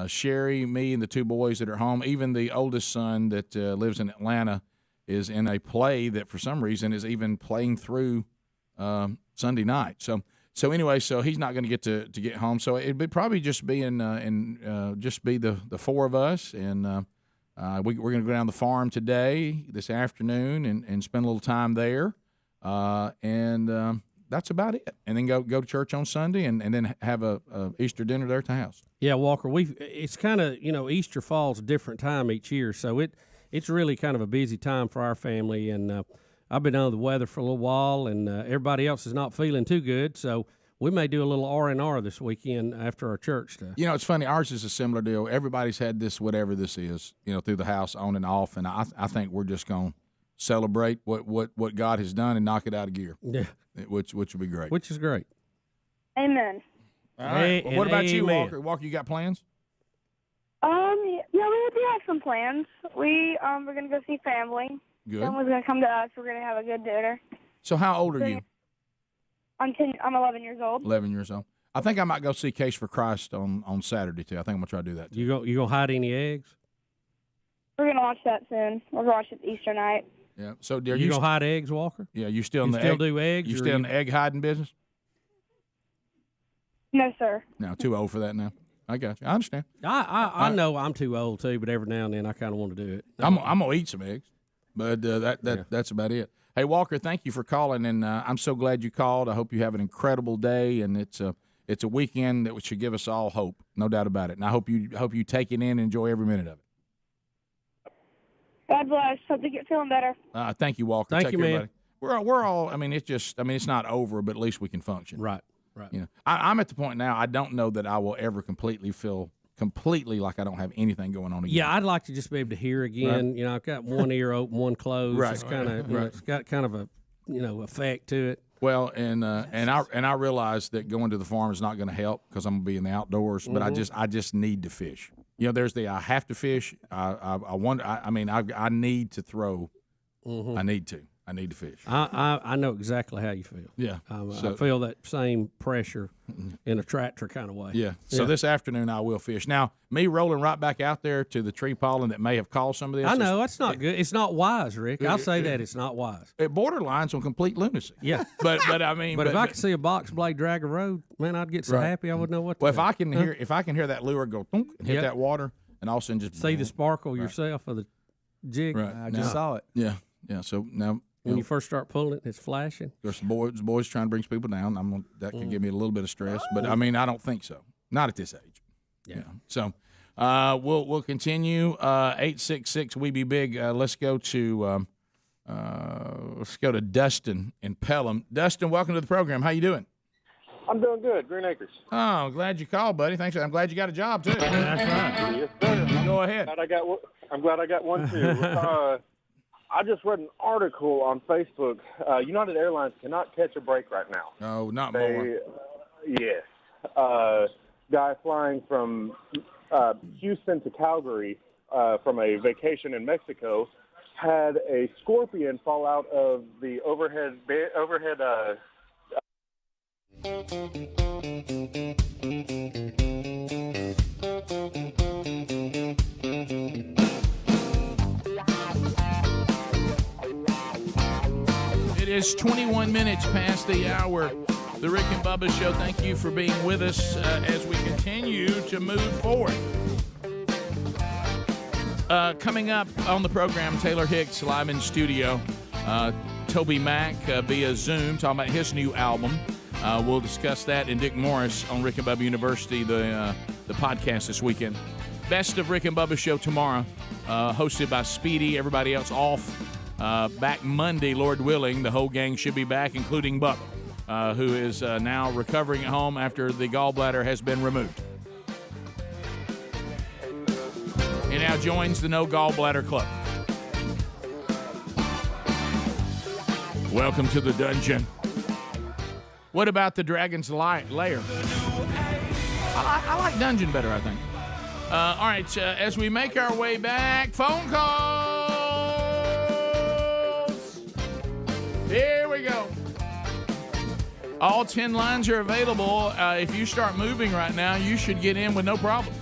Sherry, me, and the two boys that are home. Even the oldest son that lives in Atlanta is in a play that for some reason is even playing through Sunday night. So anyway, so he's not going to get home. So it'd probably just be just be the four of us, and we're going to go down the farm this afternoon, and spend a little time there, and that's about it. And then go to church on Sunday, and then have a Easter dinner there at the house. Yeah, Walker, it's kind of, Easter falls a different time each year, so it's really kind of a busy time for our family, and I've been under the weather for a little while, and everybody else is not feeling too good, so we may do a little R&R this weekend after our church stuff. It's funny. Ours is a similar deal. Everybody's had this, whatever this is, through the house, on and off, and I think we're just going to celebrate what God has done and knock it out of gear. Yeah, which would be great. Which is great. Amen. All right. Well, what about you, Walker? Walker, you got plans? Yeah, we do have some plans. We're gonna go see family. Good. Someone's gonna come to us. We're gonna have a good dinner. So how old are you? I'm 11 years old. 11 years old. I think I might go see Case for Christ on Saturday too. I think I'm gonna try to do that. You gonna hide any eggs? We're gonna watch that soon. We're gonna watch it Easter night. Yeah. So are you gonna hide eggs, Walker? Yeah. You still in the still egg, do eggs? You still in the egg hiding business? No, sir. No, too old for that now. I got you. I understand. I know I'm too old too, but every now and then I kind of want to do it. I'm gonna eat some eggs, but that's about it. Hey, Walker, thank you for calling, and I'm so glad you called. I hope you have an incredible day, and it's a weekend that should give us all hope, no doubt about it. And I hope you take it in and enjoy every minute of it. God bless. Hope to get feeling better. Thank you, Walker. Thank Take you, care, man. buddy. We're all. I mean, it's not over, but at least we can function. Right. I'm at the point now. I don't know that I will ever feel completely like I don't have anything going on again. Yeah, I'd like to just be able to hear again. Right. I've got one ear open, one closed. Right. It's kind of it's got kind of a effect to it. Well, and I realize that going to the farm is not going to help because I'm going to be in the outdoors. But I just need to fish. There's I have to fish. I need to throw. I need to fish. I know exactly how you feel. Yeah. I feel that same pressure in a tractor kind of way. Yeah. So this afternoon I will fish. Now, me rolling right back out there to the tree pollen that may have caused some of this. I know. That's not good. It's not wise, Rick. I'll say that it's not wise. It borderlines on complete lunacy. Yeah. But I mean. But if I could see a box blade drag a road, man, I'd get so happy I wouldn't know what to do. If I can hear that lure go thunk and hit that water and all of a sudden just. See the sparkle yourself of the jig. Right. I just saw it. Yeah. Yeah. So now. When you first start pulling it, it's flashing. Of course, the boys trying to bring people down. That could give me a little bit of stress, but I mean, I don't think so. Not at this age. Yeah. So, we'll continue. 866 We Be Big. Let's go to Dustin in Pelham. Dustin, welcome to the program. How you doing? I'm doing good. Green Acres. Oh, glad you called, buddy. Thanks. I'm glad you got a job too. That's right. Yes, sir. Go ahead. I'm glad I got one too. I just read an article on Facebook. United Airlines cannot catch a break right now. No, not more. Yes. Guy flying from Houston to Calgary from a vacation in Mexico had a scorpion fall out of the overhead. It is 21 minutes past the hour. The Rick and Bubba Show. Thank you for being with us as we continue to move forward. Coming up on the program, Taylor Hicks live in studio. TobyMac via Zoom talking about his new album. We'll discuss that, and Dick Morris on Rick and Bubba University, the podcast this weekend. Best of Rick and Bubba Show tomorrow, hosted by Speedy. Everybody else off. Back Monday, Lord willing. The whole gang should be back, including Bubba, who is now recovering at home after the gallbladder has been removed. He now joins the No Gallbladder Club. Welcome to the dungeon. What about the Dragon's Lair? I like dungeon better, I think. All right, as we make our way back, phone calls. Here we go. All 10 lines are available. If you start moving right now, you should get in with no problem.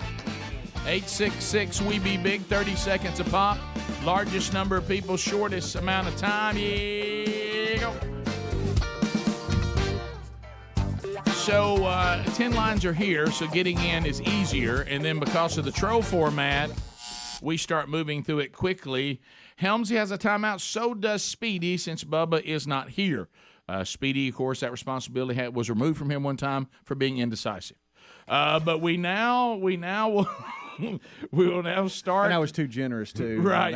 866-WE-BE-BIG, 30 seconds a pop. Largest number of people, shortest amount of time. Here you go. So 10 lines are here, so getting in is easier. And then because of the troll format, we start moving through it quickly. Helmsy has a timeout. So does Speedy, since Bubba is not here. Speedy, of course, that responsibility was removed from him one time for being indecisive. But we will now start. And I was too generous too. Right.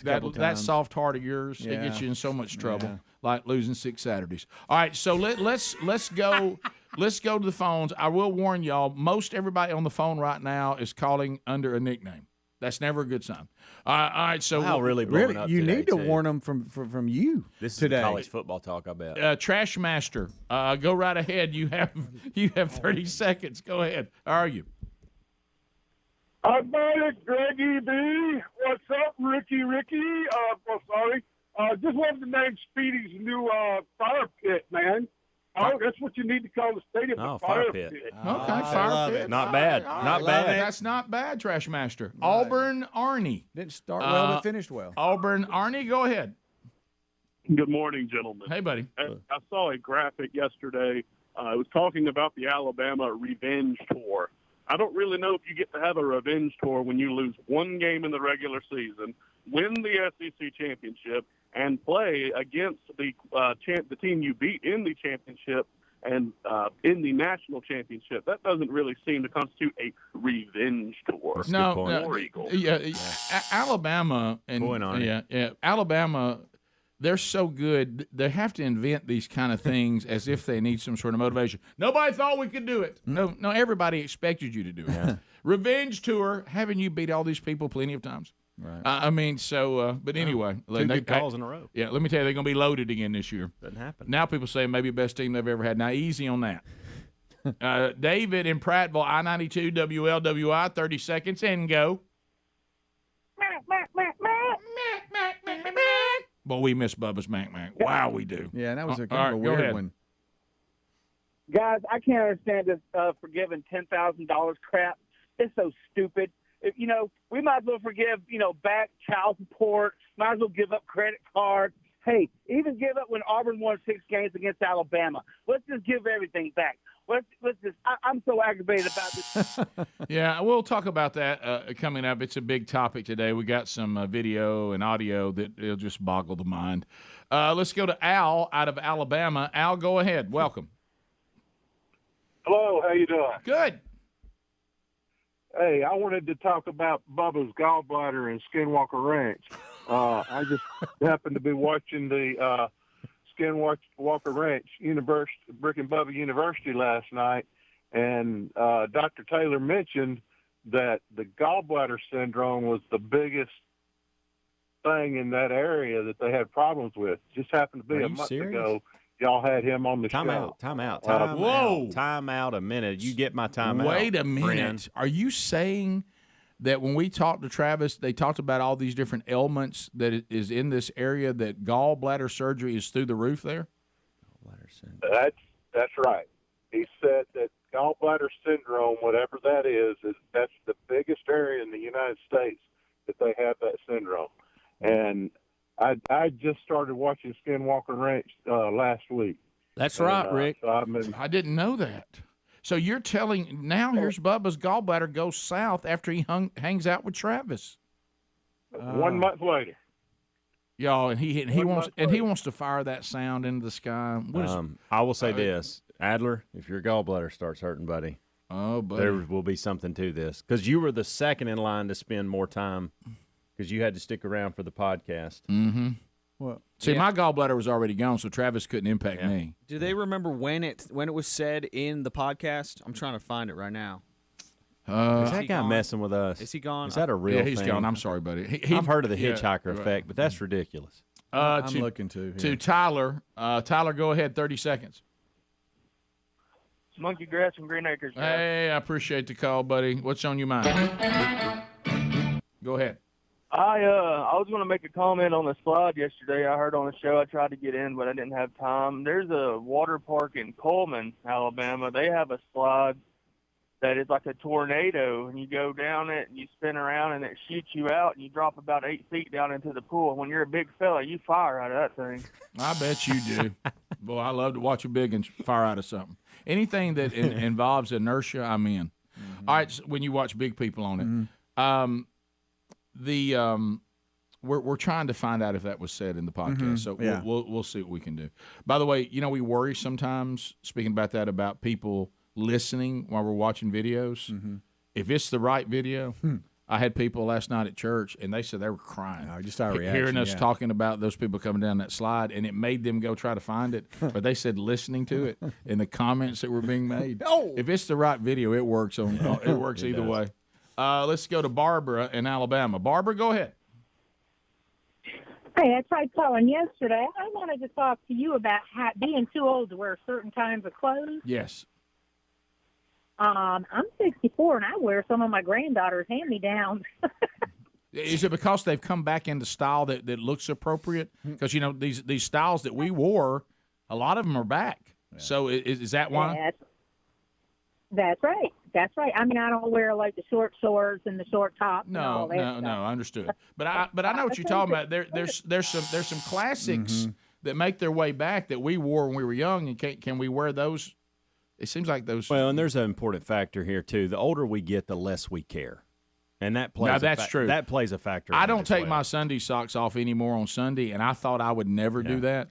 That that soft heart of yours, it gets you in so much trouble, like losing 6 Saturdays. All right, so let's go. Let's go to the phones. I will warn y'all, most everybody on the phone right now is calling under a nickname. That's never a good sign. All right, so really blowing up you today, need to too. warn them from you. This today. is college football talk, I bet. Trash Master, go right ahead. You have 30 seconds. Go ahead. How are you? I got it, Greggy B. What's up, Ricky? Just wanted to name Speedy's new fire pit, man. Oh, that's what you need to call the stadium. Oh, the fire pit. Okay, fire pit. Not bad. Not bad. That's not bad, Trash Master. Right. Auburn Arnie. Didn't start well, but finished well. Auburn Arnie, go ahead. Good morning, gentlemen. Hey, buddy. I saw a graphic yesterday. It was talking about the Alabama revenge tour. I don't really know if you get to have a revenge tour when you lose one game in the regular season, win the SEC championship, and play against the team you beat in the championship and in the national championship. That doesn't really seem to constitute a revenge tour. No, Alabama and Alabama, they're so good. They have to invent these kind of things as if they need some sort of motivation. Nobody thought we could do it. No, everybody expected you to do it. Yeah. Revenge tour, haven't you beat all these people plenty of times? Right. But anyway. Two good calls in a row. Yeah, let me tell you, they're going to be loaded again this year. Doesn't happen. Now people say maybe best team they've ever had. Now, easy on that. David in Prattville, I-92, WLWI, 30 seconds, and go. Boy, we miss Bubba's Mac. Wow, we do. Yeah, and that was a kind of a weird one. Guys, I can't understand this forgiving $10,000 crap. It's so stupid. We might as well forgive, back child support. Might as well give up credit cards. Hey, even give up when Auburn won 6 games against Alabama. Let's just give everything back. Let's just. I'm so aggravated about this. Yeah, we'll talk about that coming up. It's a big topic today. We got some video and audio that it'll just boggle the mind. Let's go to Al out of Alabama. Al, go ahead. Welcome. Hello, how you doing? Good. Hey, I wanted to talk about Bubba's gallbladder and Skinwalker Ranch. I just happened to be watching the Skinwalker Ranch Brick and Bubba University last night, and Dr. Taylor mentioned that the gallbladder syndrome was the biggest thing in that area that they had problems with. Just happened to be a month ago. Y'all had him on the show. Time out. Whoa. Time out a minute. You get my time out. Wait a minute. Friend. Are you saying that when we talked to Travis, they talked about all these different ailments that is in this area, that gallbladder surgery is through the roof there? That's right. He said that gallbladder syndrome, whatever that is that's the biggest area in the United States that they have that syndrome. And I just started watching Skinwalker Ranch last week. That's right, Rick. So I didn't know that. So you're telling now here's Bubba's gallbladder goes south after he hangs out with Travis. 1 month later. Y'all, and he wants to fire that sound into the sky. I will say this, Adler, if your gallbladder starts hurting, buddy, there will be something to this, because you were the second in line to spend more time because you had to stick around for the podcast. Mm-hmm. Well, my gallbladder was already gone, so Travis couldn't impact me. Do they remember when it was said in the podcast? I'm trying to find it right now. Is that guy messing with us? Is he gone? Is that a real thing? Yeah, he's gone. I'm sorry, buddy. I've heard of the hitchhiker effect, but that's ridiculous. I'm looking to Tyler. Tyler, go ahead. 30 seconds. Monkey Grass from Green Acres. Hey, I appreciate the call, buddy. What's on your mind? Go ahead. I was going to make a comment on the slide yesterday. I heard on the show. I tried to get in, but I didn't have time. There's a water park in Coleman, Alabama. They have a slide that is like a tornado, and you go down it, and you spin around, and it shoots you out, and you drop about 8 feet down into the pool. When you're a big fella, you fire out of that thing. I bet you do. Boy, I love to watch you big and fire out of something. Anything that involves inertia, I'm in. All right, so when you watch big people on it. We're trying to find out if that was said in the podcast, so we'll see what we can do. By the way, we worry sometimes, speaking about that, about people listening while we're watching videos. If it's the right video, I had people last night at church, and they said they were crying. Just our reaction, hearing us talking about those people coming down that slide, and it made them go try to find it. But they said listening to it and the comments that were being made. If it's the right video, it works either way. Let's go to Barbara in Alabama. Barbara, go ahead. Hey, I tried calling yesterday. I wanted to talk to you about being too old to wear certain kinds of clothes. Yes. I'm 64, and I wear some of my granddaughter's hand-me-downs. Is it because they've come back into style that looks appropriate? Because, these styles that we wore, a lot of them are back. Yeah. So is that why? That's right. That's right. I mean, I don't wear like the short shorts and the short tops. No, I understood. But I know what you're talking about. There's some classics that make their way back that we wore when we were young, and can we wear those? It seems like those. Well, and there's an important factor here too. The older we get, the less we care, and that plays. Now, that's true. That plays a factor. I don't take my Sunday socks off anymore on Sunday, and I thought I would never do that,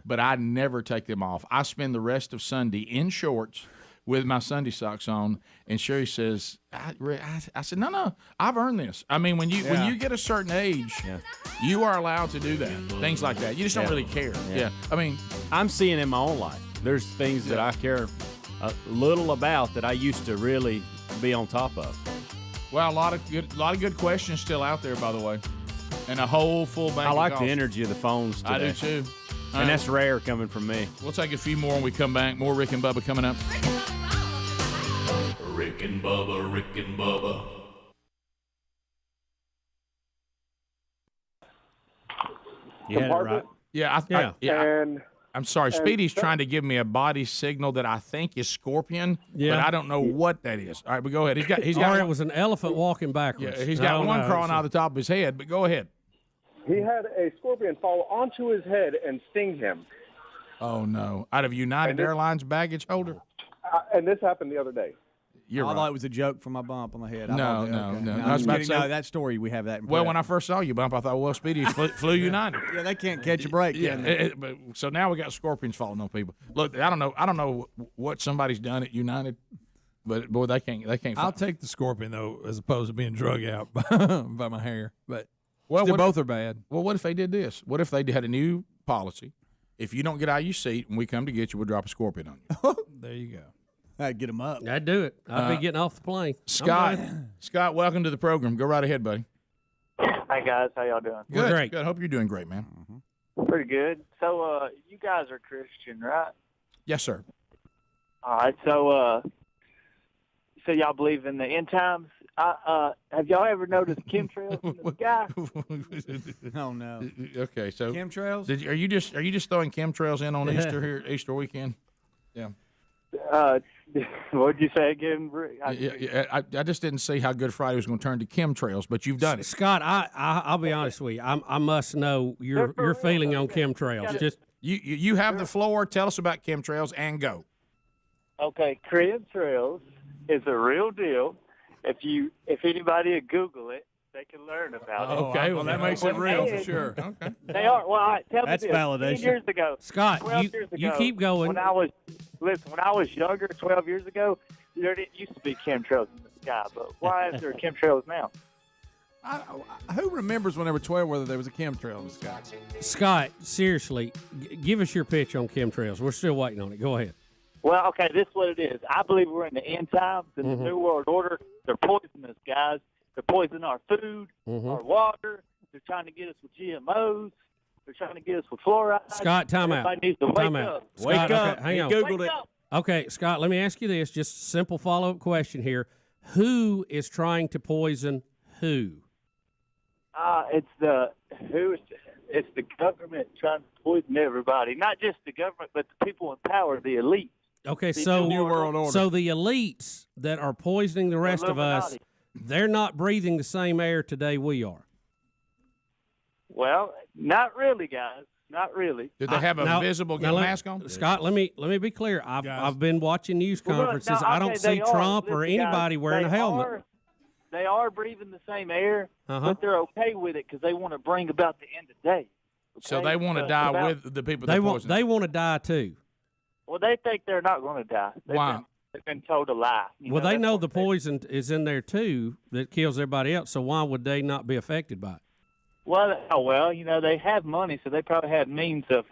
but I never take them off. I spend the rest of Sunday in shorts with my Sunday socks on, and Sherry says, I said, no, I've earned this. I mean, when you get a certain age, you are allowed to do that. Things like that. You just don't really care. Yeah. I mean, I'm seeing in my own life, there's things that I care a little about that I used to really be on top of. Well, a lot of good questions still out there, by the way, and a whole full bank. I like of the energy of the phones today. I do too. And that's rare coming from me. We'll take a few more when we come back. More Rick and Bubba coming up. Rick and Bubba, Rick and Bubba. You had it right. Yeah. I'm sorry. Speedy's trying to give me a body signal that I think is scorpion, but I don't know what that is. All right, but go ahead. He's got. It was an elephant walking backwards. Yeah, he's got one crawling out of the top of his head. But go ahead. He had a scorpion fall onto his head and sting him. Oh no! Out of United Airlines baggage holder. And this happened the other day. I thought it was a joke from my bump on the head. No. I was about to say, that story, we have that in Well, when I first saw you, Bump, I thought, well, Speedy flew United. Yeah, they can't catch a break. So now we got scorpions falling on people. Look, I don't know what somebody's done at United, but boy, they can't. I'll take the scorpion though, as opposed to being drug out by my hair. But both are bad. Well, what if they did this? What if they had a new policy? If you don't get out of your seat and we come to get you, we'll drop a scorpion on you. There you go. I'd get them up. I'd do it. I'd be getting off the plane. Scott, welcome to the program. Go right ahead, buddy. Hi, guys. How y'all doing? Good. Great. Good. Hope you're doing great, man. Pretty good. So, you guys are Christian, right? Yes, sir. All right. So y'all believe in the end times? Have y'all ever noticed chemtrails in the sky? Oh no. Okay, so chemtrails. Are you just throwing chemtrails in on Easter weekend? Yeah. What'd you say again? I just didn't see how Good Friday was going to turn to chemtrails, but you've done it, Scott. I'll be honest with you. I must know your feeling on chemtrails. Just you have the floor. Tell us about chemtrails and go. Okay, chemtrails is a real deal. If anybody would Google it, they can learn about it. Okay, well that makes it real for sure. Okay, they are. Well, tell me that's this. validation. 10 years ago, Scott, 12 years ago, you keep going. When I was younger, 12 years ago, there didn't used to be chemtrails in the sky. But why is there chemtrails now? Who remembers when they were 12 whether there was a chemtrail in the sky? Scott, seriously, give us your pitch on chemtrails. We're still waiting on it. Go ahead. Well, okay, this is what it is. I believe we're in the end times, in the New World Order. They're poisonous, guys. They're poisoning our food, our water. They're trying to get us with GMOs. They're trying to get us with fluoride. Scott, time out. Everybody needs to wake up. Scott, okay, hang on. Googled it. Okay, Scott, let me ask you this. Just a simple follow-up question here. Who is trying to poison who? It's the government trying to poison everybody. Not just the government, but the people in power, the elites. Okay, The so New World Order. so the elites that are poisoning the rest of us, Illuminati. they're not breathing the same air today we are. Well, not really, guys. Not really. Did they have a Now- visible now let- mask on? Scott, let me be clear. I've been watching news Well, look, conferences. now, I don't okay, see they are. Trump or Listen, guys, anybody wearing a they helmet. They are breathing the same air, Uh-huh. but they're okay with it because they want to bring about the end of day. So Okay? they want to So die about- with the people They that want poison. they want to die too. Well, they think they're not going to die. Why? They've been told a lie. Well, they know the poison is in there too that kills everybody else. So why would they not be affected by it? Well, they have money, so they probably have means of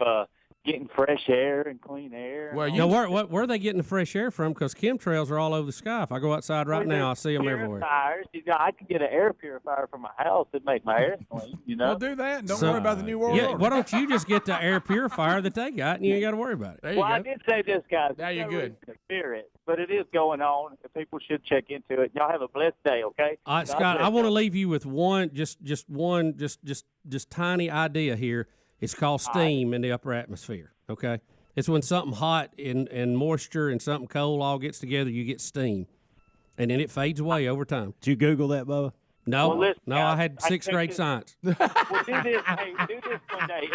getting fresh air and clean air. Well, Now, where are they getting the fresh air from? Because chemtrails are all over the sky. If I go outside right now, I see them everywhere. Purifiers. I could get an air purifier for my house that make my air clean. Well, do that. Don't So- worry about the New World Yeah, Order. why don't you just get the air purifier that they got and you ain't got to worry about it? There you Well, go. I did say this, guys. Now you're good. To fear it, but it is going on. People should check into it. Y'all have a blessed day, okay? All right, God Scott, bless I want to y'all. leave you with one, just tiny idea here. It's called steam in the upper atmosphere. Okay, it's when something hot and moisture and something cold all gets together, you get steam, and then it fades away over time. Did you Google that, Bubba? No, Well, listen, no, guys, I had I sixth take grade this- science. Well, do this. Hey, do this one day.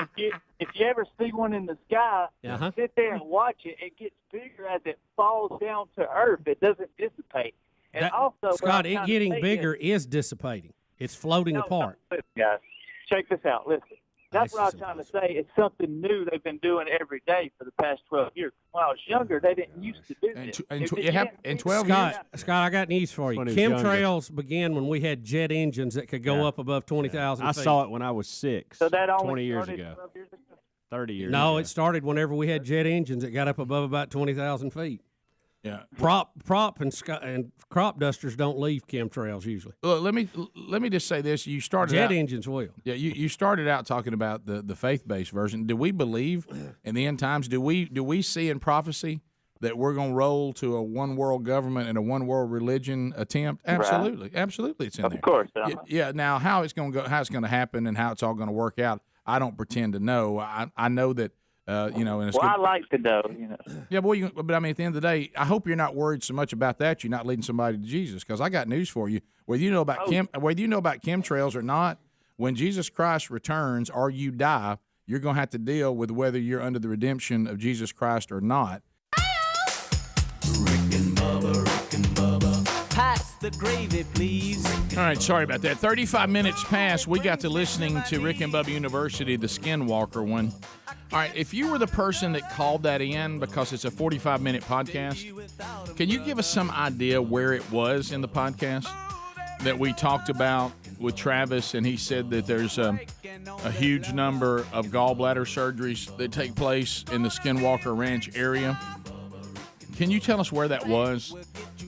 If you ever see one in the sky, Uh-huh. sit there and watch it. It gets bigger as it falls down to earth. It doesn't dissipate. And That- also, what Scott, I'm it trying to getting say bigger is, is dissipating. It's floating No, apart. Listen, guys, check this out. Listen, that's what I was trying to say. It's something new they've been doing every day for the past 12 years. When I was younger, they didn't used to do this. In 12 Scott, years. Scott, I got news for you. When he was younger. Chemtrails began when we had jet engines that could go up above 20,000 I feet. saw it when I was 6, So that only 20 years started ago, 12 years ago? 30 years No, ago. it started whenever we had jet engines that got up above about 20,000 feet. Yeah. Prop and crop dusters don't leave chemtrails usually. Look, let me just say this. You started Jet out, engines will. Yeah, you started out talking about the faith-based version. Do we believe in the end times? Do we see in prophecy that we're going to roll to a one world government and a one world religion attempt? Absolutely, absolutely, it's in there. Of course. Yeah. Now, how it's going to happen, and how it's all going to work out, I don't pretend to know. I know that. And it's Well, good. I like to know, Yeah, but I mean, at the end of the day, I hope you're not worried so much about that. You're not leading somebody to Jesus, because I got news for you. Whether you know about chemtrails or not, when Jesus Christ returns or you die, you're going to have to deal with whether you're under the redemption of Jesus Christ or not. Pass the gravy, please. All right, sorry about that. 35 minutes past, we got to listening to Rick and Bubba University, the Skinwalker one. All right, if you were the person that called that in, because it's a 45-minute podcast, can you give us some idea where it was in the podcast that we talked about with Travis? And he said that there's a huge number of gallbladder surgeries that take place in the Skinwalker Ranch area. Can you tell us where that was?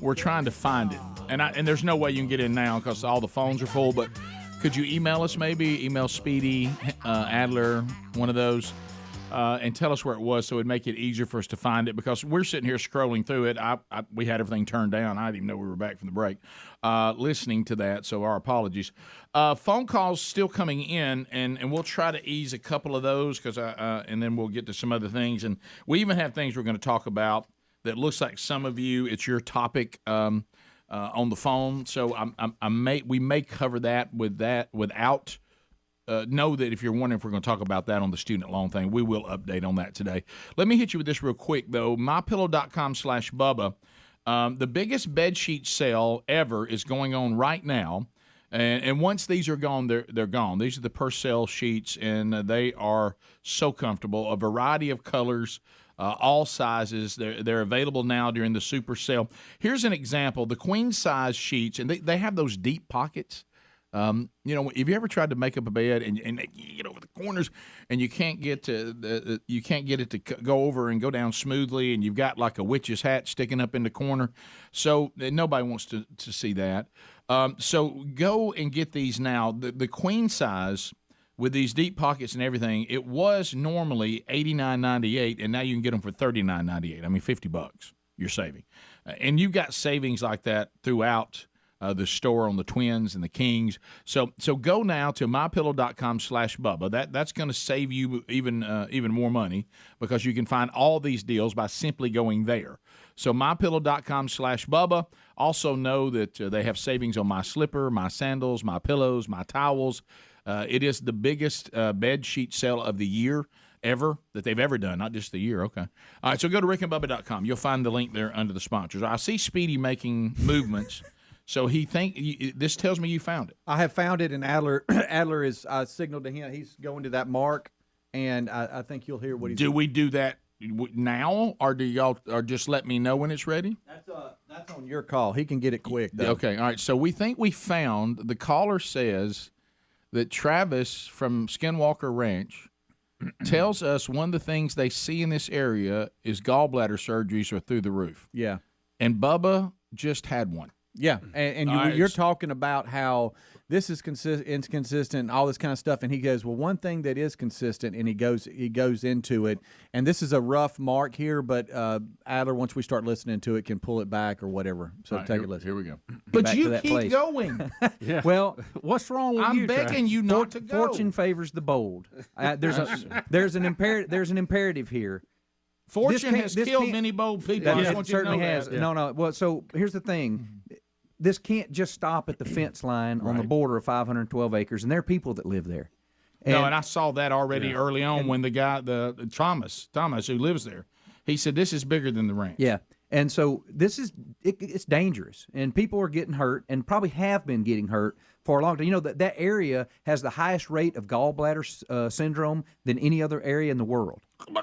We're trying to find it. And there's no way you can get in now because all the phones are full, but could you email us maybe? Email Speedy, Adler, one of those, and tell us where it was so it'd make it easier for us to find it, because we're sitting here scrolling through it. We had everything turned down. I didn't even know we were back from the break listening to that, so our apologies. Phone calls still coming in, and we'll try to ease a couple of those, and then we'll get to some other things. And we even have things we're going to talk about that looks like some of you, it's your topic on the phone. So we may cover that without. Know that if you're wondering if we're going to talk about that on the student loan thing, we will update on that today. Let me hit you with this real quick, though. MyPillow.com/Bubba. The biggest bedsheet sale ever is going on right now. And once these are gone, they're gone. These are the per sale sheets, and they are so comfortable. A variety of colors. All sizes. They're available now during the super sale. Here's an example. The queen size sheets, and they have those deep pockets. Have you ever tried to make up a bed and you get over the corners and you can't get it to go over and go down smoothly, and you've got like a witch's hat sticking up in the corner. So nobody wants to see that. So go and get these now. The queen size, with these deep pockets and everything, it was normally $89.98, and now you can get them for $39.98. I mean, $50 you're saving. And you've got savings like that throughout the store on the Twins and the Kings. So go now to mypillow.com/Bubba. That's going to save you even more money because you can find all these deals by simply going there. So mypillow.com/Bubba. Also know that they have savings on my slipper, my sandals, my pillows, my towels. It is the biggest bed sheet sale of the year ever that they've ever done, not just the year. Okay. All right, so go to rickandbubba.com. You'll find the link there under the sponsors. I see Speedy making movements. So this tells me you found it. I have found it, and Adler is signaled to him. He's going to that mark, and I think you'll hear what he's. Do we do that now, or do y'all, or just let me know when it's ready? That's on your call. He can get it quick, though. Okay, all right. So we think we found. The caller says that Travis from Skinwalker Ranch tells us one of the things they see in this area is gallbladder surgeries are through the roof. Yeah, and Bubba just had one. Yeah, and you're talking about how this is inconsistent and all this kind of stuff, and he goes, well, one thing that is consistent, and he goes into it, and this is a rough mark here, but Adler, once we start listening to it, can pull it back or whatever. So take a listen. Here we go. But you keep going. Yeah. Well, what's wrong with I'm you? begging you not to go. Fortune favors the bold. There's an imperative here. Fortune has killed many bold people. It certainly has. Yeah. No. Well, so here's the thing. This can't just stop at the fence line on the border of 512 acres, and there are people that live there. And I saw that already early on when the guy, the Thomas, who lives there, he said this is bigger than the ranch. Yeah, and so this is it's dangerous, and people are getting hurt, and probably have been getting hurt for a long time. You know that area has the highest rate of gallbladder syndrome than any other area in the world. Oh my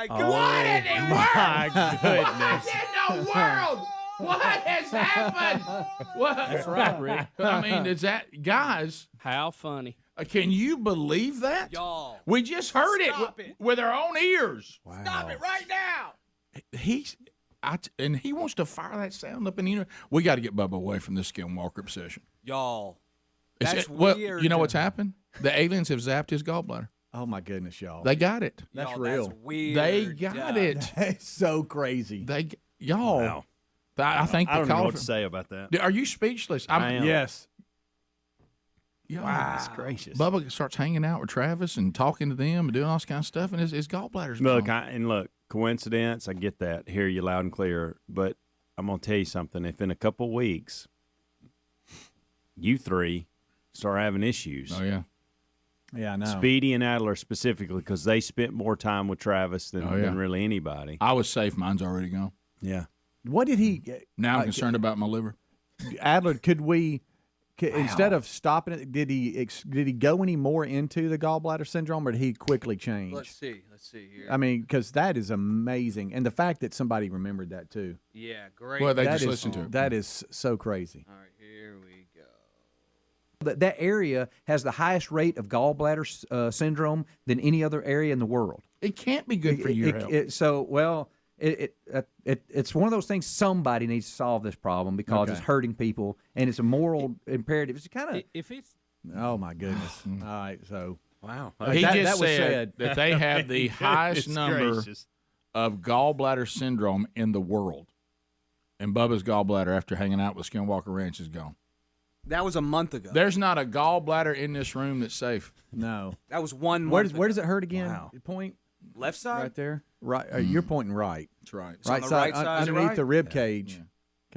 God! What in the world? my goodness! What in the world? What has happened? What? That's right, Rick. I mean, is that guys? How funny! Can you believe that? Y'all, we just heard it with our own ears. Wow. Stop it right now! And he wants to fire that sound up in the air. We got to get Bubba away from this Skinwalker obsession. Y'all, that's weird. Well, you know what's happened? The aliens have zapped his gallbladder. Oh my goodness, y'all! They got it. That's real. That's weird. They got it. That's so crazy. Y'all. Wow. I think I the don't know what to say about that. Are you speechless? I am. Yes. Wow, that's gracious. Bubba starts hanging out with Travis and talking to them and doing all this kind of stuff, and his gallbladder's gone. Look, coincidence. I get that. Hear you loud and clear. But I'm gonna tell you something. If in a couple weeks, you three start having issues. Oh yeah. Yeah, I know. Speedy and Adler specifically, because they spent more time with Travis than really anybody. I was safe. Mine's already gone. Yeah. What did he get? Now I'm concerned about my liver. Adler, instead of stopping it, did he go any more into the gallbladder syndrome, or did he quickly change? Let's see here. I mean, because that is amazing, and the fact that somebody remembered that too. Yeah, great. Well, they just listened to it. That is so crazy. All right, here we go. That area has the highest rate of gallbladder syndrome than any other area in the world. It can't be good for your health. It's one of those things. Somebody needs to solve this problem because it's hurting people, and it's a moral imperative. It's kind of if it's. Oh my goodness! All right, so wow, he just said that they have the highest number of gallbladder syndrome in the world, and Bubba's gallbladder, after hanging out with Skinwalker Ranch, is gone. That was a month ago. There's not a gallbladder in this room that's safe. No, that was 1 month. Where does it hurt again? Wow. Point. Left side? Right there. Right. You're pointing right. That's right. Right on the side, right side. underneath the rib cage. Yeah.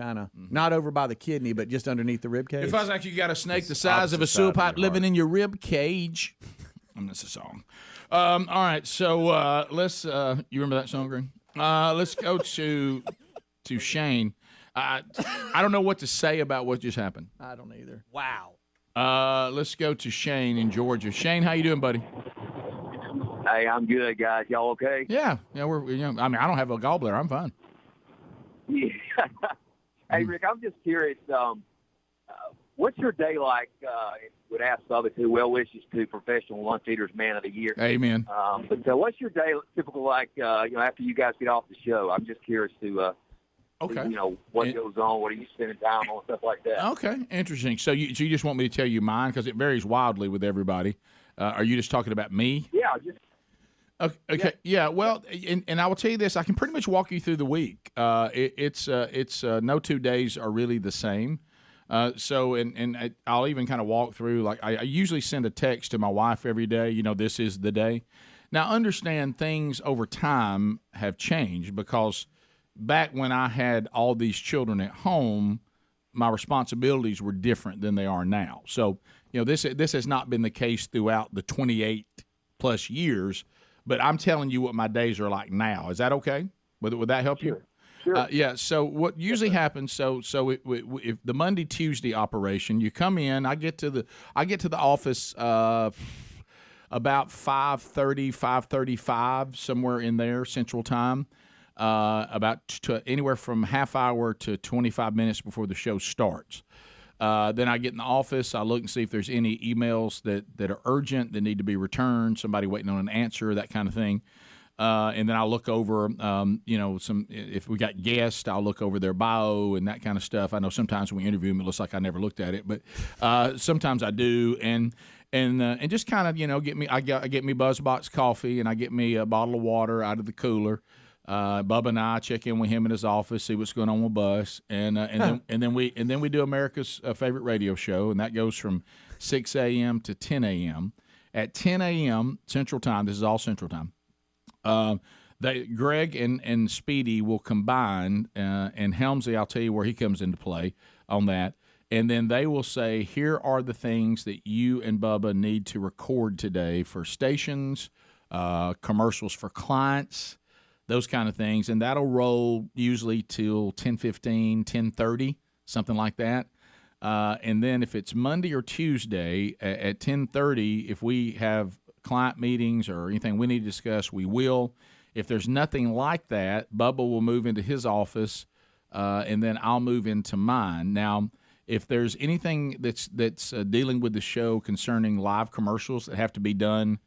Kind of. Not over by the kidney, but just underneath the rib cage. It feels like you got a snake the size of a sewer pipe living in your rib cage. That's a song. All right. So let's. You remember that song, Green? Let's go to Shane. I don't know what to say about what just happened. I don't either. Wow. Let's go to Shane in Georgia. Shane, how you doing, buddy? Hey, I'm good, guys. Y'all okay? Yeah, we're. I mean, I don't have a gallbladder. I'm fine. Yeah. Hey, Rick, I'm just curious. What's your day like? Would ask Bubba too. Well wishes to Professional Lunch Eaters Man of the Year. Amen. But what's your day typical like? After you guys get off the show, I'm just curious to. Okay. What goes on? What are you spending time on? Stuff like that. Okay, interesting. So you just want me to tell you mine because it varies wildly with everybody. Are you just talking about me? Yeah, just. Okay. Yeah. Well, and I will tell you this: I can pretty much walk you through the week. It's no 2 days are really the same. I'll even kind of walk through, like I usually send a text to my wife every day, this is the day. Now, understand things over time have changed because back when I had all these children at home, my responsibilities were different than they are now. So, this has not been the case throughout the 28 plus years, but I'm telling you what my days are like now. Is that okay? Would that help you? Sure. Yeah. So what usually happens? So if the Monday Tuesday operation, you come in. I get to the office about 5:30, 5:35, somewhere in there Central Time. Anywhere from half hour to 25 minutes before the show starts. Then I get in the office. I look and see if there's any emails that are urgent that need to be returned. Somebody waiting on an answer, that kind of thing. And then I'll look over, if we got guests, I'll look over their bio and that kind of stuff. I know sometimes when we interview them, it looks like I never looked at it, but sometimes I do. And just kind of, get me BuzzBox coffee and I get me a bottle of water out of the cooler. Bubba and I check in with him in his office, see what's going on with Bus, and then we do America's favorite radio show, and that goes from 6 a.m. to 10 a.m. At 10 a.m. Central Time, this is all Central Time. Greg and Speedy will combine, and Helmsley, I'll tell you where he comes into play on that. And then they will say, here are the things that you and Bubba need to record today for stations, commercials for clients, those kind of things. And that'll roll usually till 10:15, 10:30, something like that. And then if it's Monday or Tuesday at 10:30, if we have client meetings or anything we need to discuss, we will. If there's nothing like that, Bubba will move into his office, and then I'll move into mine. Now, if there's anything that's dealing with the show concerning live commercials that have to be done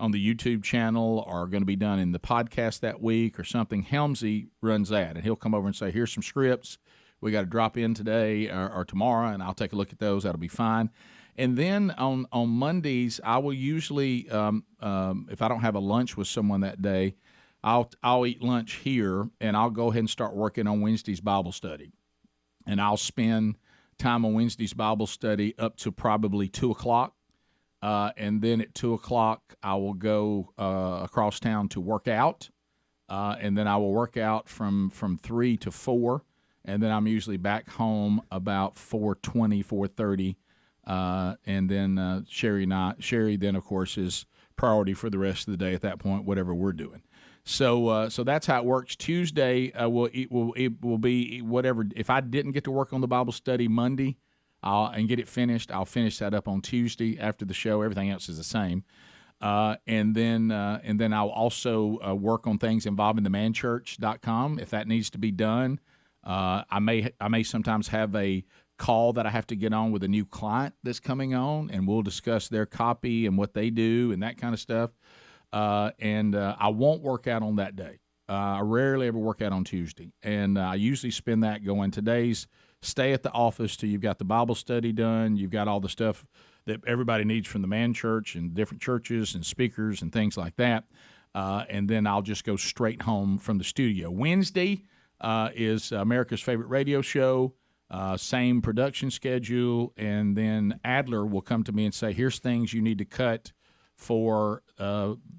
on the YouTube channel or going to be done in the podcast that week or something, Helmsy runs that, and he'll come over and say, here's some scripts we got to drop in today or tomorrow, and I'll take a look at those. That'll be fine. And then on Mondays, I will usually, if I don't have a lunch with someone that day, I'll eat lunch here, and I'll go ahead and start working on Wednesday's Bible study. And I'll spend time on Wednesday's Bible study up to probably 2 o'clock. And then at 2 o'clock, I will go across town to work out. And then I will work out from 3 to 4. And then I'm usually back home about 4:20, 4:30. And then Sherry then, of course, is priority for the rest of the day at that point, whatever we're doing. So that's how it works. Tuesday it will be whatever. If I didn't get to work on the Bible study Monday and get it finished, I'll finish that up on Tuesday after the show. Everything else is the same. And then I'll also work on things involving the manchurch.com if that needs to be done. I may sometimes have a call that I have to get on with a new client that's coming on, and we'll discuss their copy and what they do and that kind of stuff. And I won't work out on that day. I rarely ever work out on Tuesday. And I usually spend that going, today's stay at the office till you've got the Bible study done, you've got all the stuff that everybody needs from the man church and different churches and speakers and things like that. And then I'll just go straight home from the studio. Wednesday is America's favorite radio show, same production schedule, and then Adler will come to me and say, here's things you need to cut for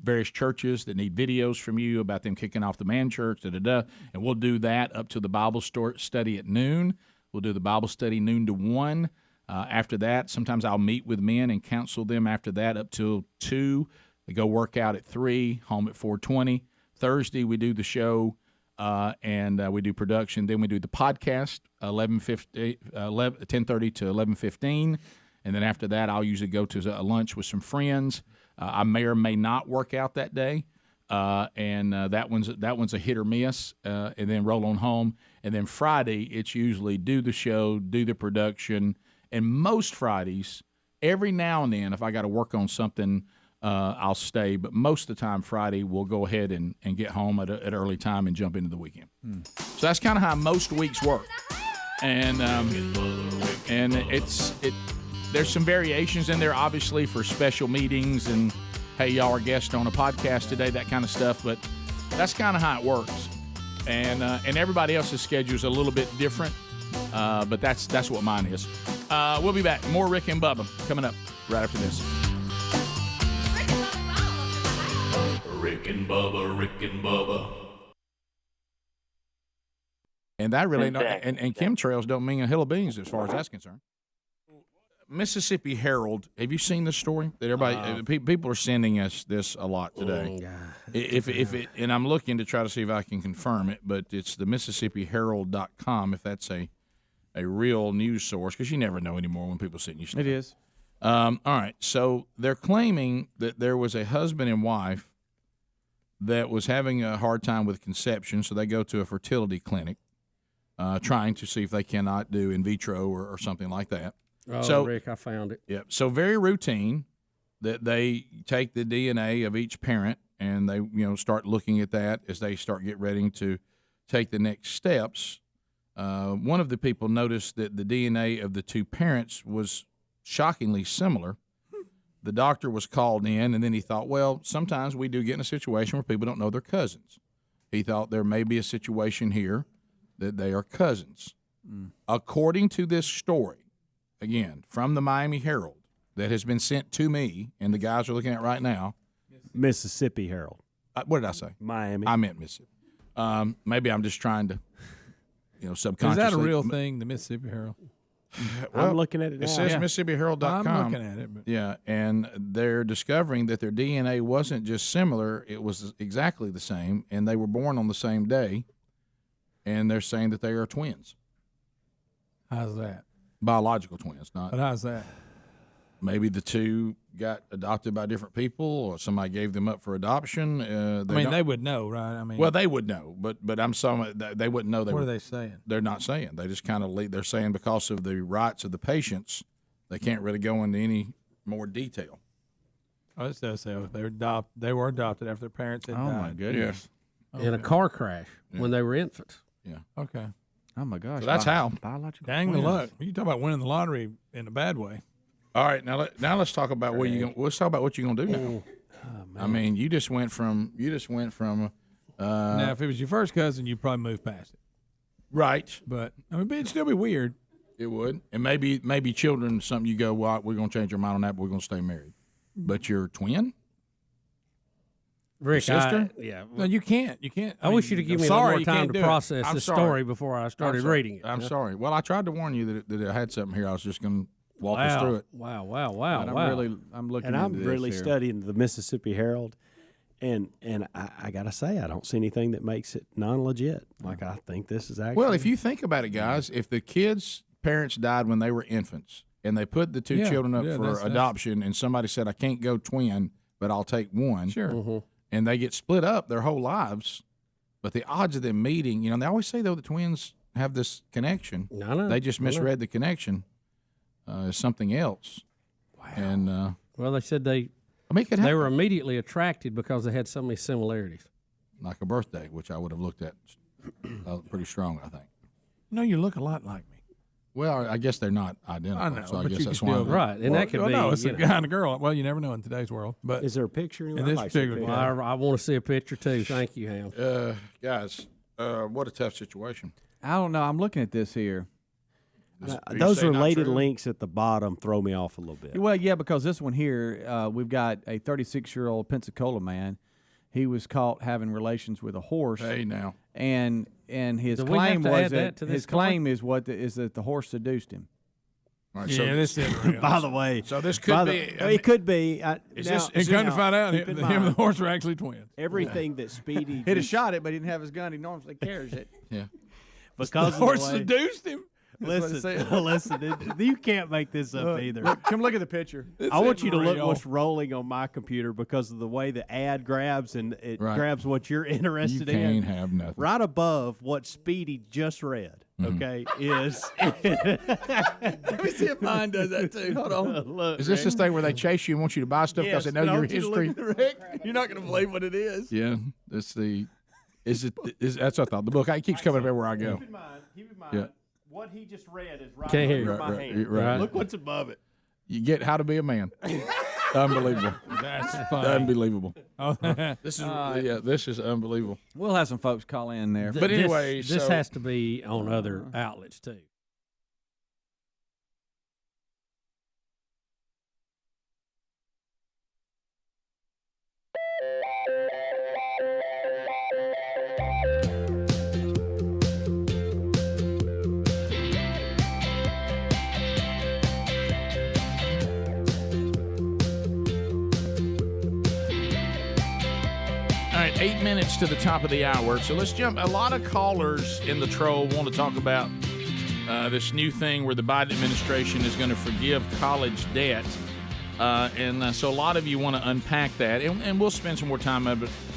various churches that need videos from you about them kicking off the man church, and we'll do that up to the Bible study at noon. We'll do the Bible study noon to 1. After that, sometimes I'll meet with men and counsel them after that up till 2. They go work out at 3, home at 4:20. Thursday, we do the show, and we do production. Then we do the podcast, 10:30 to 11:15. And then after that, I'll usually go to a lunch with some friends. I may or may not work out that day, and that one's a hit or miss, and then roll on home. And then Friday, it's usually do the show, do the production, and most Fridays, every now and then, if I got to work on something, I'll stay. But most of the time, Friday, we'll go ahead and get home at early time and jump into the weekend. So that's kind of how most weeks work, and there's some variations in there, obviously, for special meetings and, hey, y'all are guests on a podcast today, that kind of stuff. But that's kind of how it works. And everybody else's schedule is a little bit different. But that's what mine is. We'll be back. More Rick and Bubba coming up right after this. Rick and Bubba, Rick and Bubba. And that really and chemtrails don't mean a hill of beans as far as that's concerned. Mississippi Herald. Have you seen this story? That everybody people are sending us this a lot today. If it and I'm looking to try to see if I can confirm it, but it's the MississippiHerald.com if that's a real news source, because you never know anymore when people send you stuff. It is. All right, so they're claiming that there was a husband and wife that was having a hard time with conception, so they go to a fertility clinic, trying to see if they cannot do in vitro or something like that. Oh, so, Rick, I found it. Yep. So very routine that they take the DNA of each parent and they start looking at that as they start getting ready to take the next steps. One of the people noticed that the DNA of the two parents was shockingly similar. The doctor was called in, and then he thought, well, sometimes we do get in a situation where people don't know they're cousins. He thought there may be a situation here that they are cousins. According to this story, again, from the Miami Herald, that has been sent to me, and the guys are looking at right now. Mississippi Herald. What did I say? Miami. I meant Mississippi. Maybe I'm just trying to, subconsciously. Is that a real thing, the Mississippi Herald? I'm looking at it now. It says MississippiHerald.com. I'm looking at it. But. Yeah, and they're discovering that their DNA wasn't just similar, it was exactly the same, and they were born on the same day, and they're saying that they are twins. How's that? Biological twins, not. But how's that? Maybe the two got adopted by different people, or somebody gave them up for adoption. They would know, right? Well, they would know, but I'm saying they wouldn't know. What are they saying? They're not saying. They just kind of leave. They're saying because of the rights of the patients, they can't really go into any more detail. Oh, this does say they were adopted after their parents had died. Oh my goodness! Yeah. In a car crash when they were infants. Yeah. Okay. Oh my gosh! So that's how. Biological. Dang the luck! You talk about winning the lottery in a bad way. All right, now let's talk about let's talk about what you're gonna do now. I mean, you just went from. Now, if it was your first cousin, you'd probably move past it. Right. But it'd still be weird. It would, and maybe children. Something you go, well, we're gonna change our mind on that, but we're gonna stay married. But your twin. Rick, your sister? No, you can't. You can't. I wish you to give me a little more time to process this story before I started reading it. I'm sorry. Well, I tried to warn you that it had something here. I was just going to walk us through it. Wow. I'm looking. And I'm really studying the Mississippi Herald, and I gotta say, I don't see anything that makes it non-legit. Like I think this is actually. Well, if you think about it, guys, if the kids' parents died when they were infants, and they put the two children up for adoption, and somebody said, "I can't go twin, but I'll take one," sure. And they get split up their whole lives, but the odds of them meeting, they always say, though, the twins have this connection. No. They just misread the connection as something else. Wow. And, well, they said they were immediately attracted because they had so many similarities. Like a birthday, which I would have looked at pretty strong, I think. No, you look a lot like me. Well, I guess they're not identical. I know, so I but guess you that's can why. still, right, and that could be. No, it's a guy and a girl. Well, you never know in today's world. But is there a picture? In this particular, I want to see a picture too. Thank you, Ham. Guys, what a tough situation. I don't know. I'm looking at this here. Those related links at the bottom throw me off a little bit. Well, yeah, because this one here, we've got a 36-year-old Pensacola man. He was caught having relations with a horse. Hey, now. And his claim was that the horse seduced him. Right, yeah, this is real. By the way, so this could be. It could be. And come to find out, him and the horse are actually twins. Everything that Speedy he'd have shot it, but he didn't have his gun. He normally carries it. Yeah, because the horse seduced him. Listen, you can't make this up either. Come look at the picture. I want you to look what's rolling on my computer because of the way the ad grabs and it grabs what you're interested in. You can't have nothing. Right above what Speedy just read, okay, is. Let me see if mine does that too. Hold on. Look, is this this thing where they chase you and want you to buy stuff because they know your history? Rick, you're not going to believe what it is. Yeah, that's the. That's what I thought. The book. It keeps coming up everywhere I go. Keep in mind. What he just read is right Can't under my hand. Right. Look what's above it. You get How to Be a Man. Unbelievable. That's funny. Unbelievable. Oh, this is unbelievable. We'll have some folks call in there. But anyway, this has to be on other outlets too. 8 minutes to the top of the hour. So let's jump. A lot of callers in the troll want to talk about this new thing where the Biden administration is going to forgive college debt. So a lot of you want to unpack that, and we'll spend some more time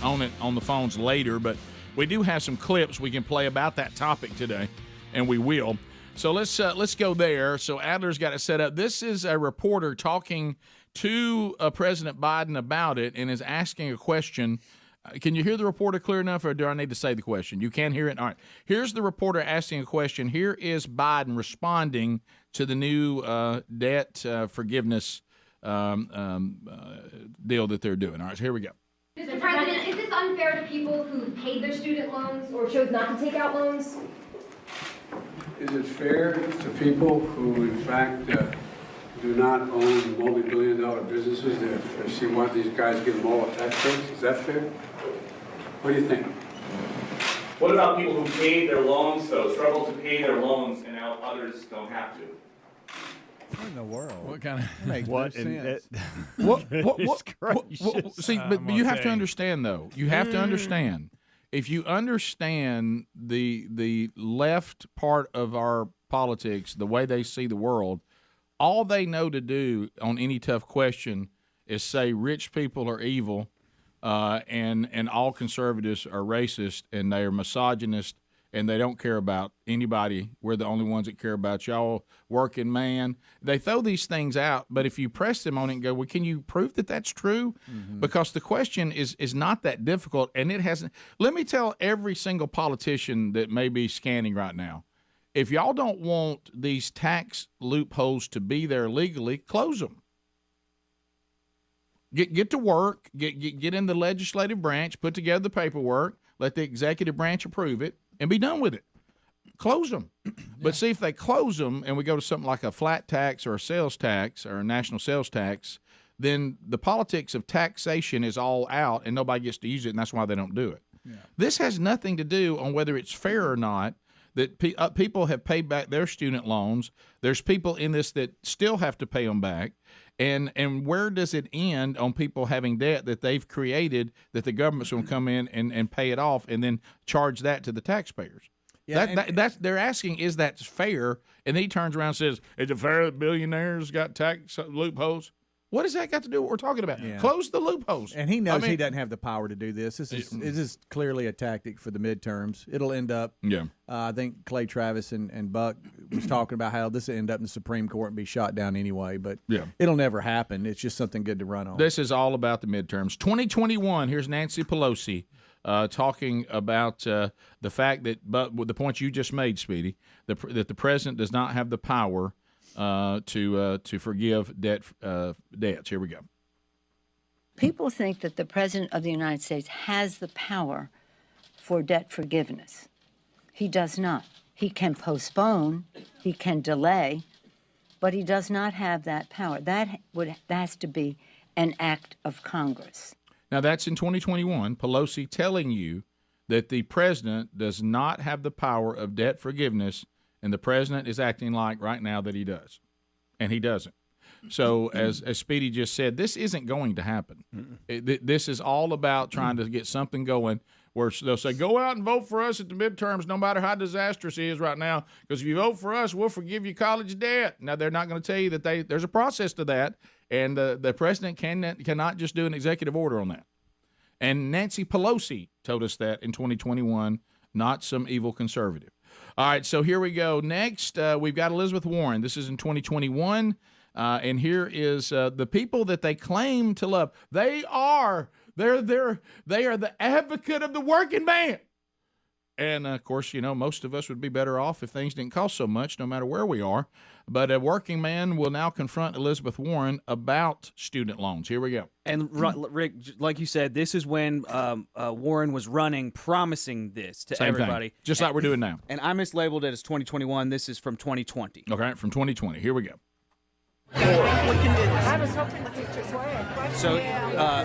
on it on the phones later. But we do have some clips we can play about that topic today, and we will. So let's go there. So Adler's got it set up. This is a reporter talking to President Biden about it and is asking a question. Can you hear the reporter clear enough, or do I need to say the question? You can hear it? All right. Here's the reporter asking a question. Here is Biden responding to the new debt forgiveness deal that they're doing. All right, so here we go. Mr. President, is this unfair to people who paid their student loans or chose not to take out loans? Is it fair to people who, in fact, do not own multi-billion-dollar businesses? They see why these guys give them all a tax breaks. Is that fair? What do you think? What about people who paid their loans, though, struggle to pay their loans, and now others don't have to? What in the world? What kind of makes what no sense? See, but you have to understand, though. You have to understand. If you understand the left part of our politics, the way they see the world, all they know to do on any tough question is say rich people are evil, and all conservatives are racist, and they are misogynist, and they don't care about anybody. We're the only ones that care about y'all, working man. They throw these things out, but if you press them on it and go, well, can you prove that that's true? Mm-hmm. Because the question is not that difficult, and it hasn't. Let me tell every single politician that may be scanning right now, if y'all don't want these tax loopholes to be there legally, close them. Get to work, get in the legislative branch, put together the paperwork, let the executive branch approve it, and be done with it. Close them. But see, if they close them and we go to something like a flat tax or a sales tax or a national sales tax, then the politics of taxation is all out and nobody gets to use it, and that's why they don't do it. Yeah. This has nothing to do on whether it's fair or not, that people have paid back their student loans. There's people in this that still have to pay them back. And where does it end on people having debt that they've created that the government's going to come in and pay it off and then charge that to the taxpayers? Yeah, that's they're asking, is that fair? And then he turns around and says, is it fair that billionaires got tax loopholes? What has that got to do with what we're talking about? Yeah. Close the loopholes. And he knows he doesn't have the power to do this. This is clearly a tactic for the midterms. It'll end up. Yeah. I think Clay Travis and Buck was talking about how this will end up in the Supreme Court and be shot down anyway. But it'll never happen. It's just something good to run on. This is all about the midterms. 2021. Here's Nancy Pelosi talking about the fact that, but the point you just made, Speedy, that the president does not have the power to forgive debts. Here we go. People think that the President of the United States has the power for debt forgiveness. He does not. He can postpone, he can delay, but he does not have that power. That has to be an act of Congress. Now, that's in 2021, Pelosi telling you that the president does not have the power of debt forgiveness, and the president is acting like right now that he does, and he doesn't. So as Speedy just said, this isn't going to happen. This is all about trying to get something going where they'll say, go out and vote for us at the midterms no matter how disastrous it is right now, because if you vote for us, we'll forgive you college debt. Now, they're not going to tell you that there's a process to that, and the president cannot just do an executive order on that. And Nancy Pelosi told us that in 2021, not some evil conservative. All right, so here we go. Next, we've got Elizabeth Warren. This is in 2021, and here is the people that they claim to love. They are the advocate of the working man. And, of course, most of us would be better off if things didn't cost so much, no matter where we are. But a working man will now confront Elizabeth Warren about student loans. Here we go. And, Rick, like you said, this is when Warren was running, promising this to everybody. Thing. Just like we're doing now. And I mislabeled it as 2021. This is from 2020. Okay, from 2020. Here we go. I was hoping to take your question. So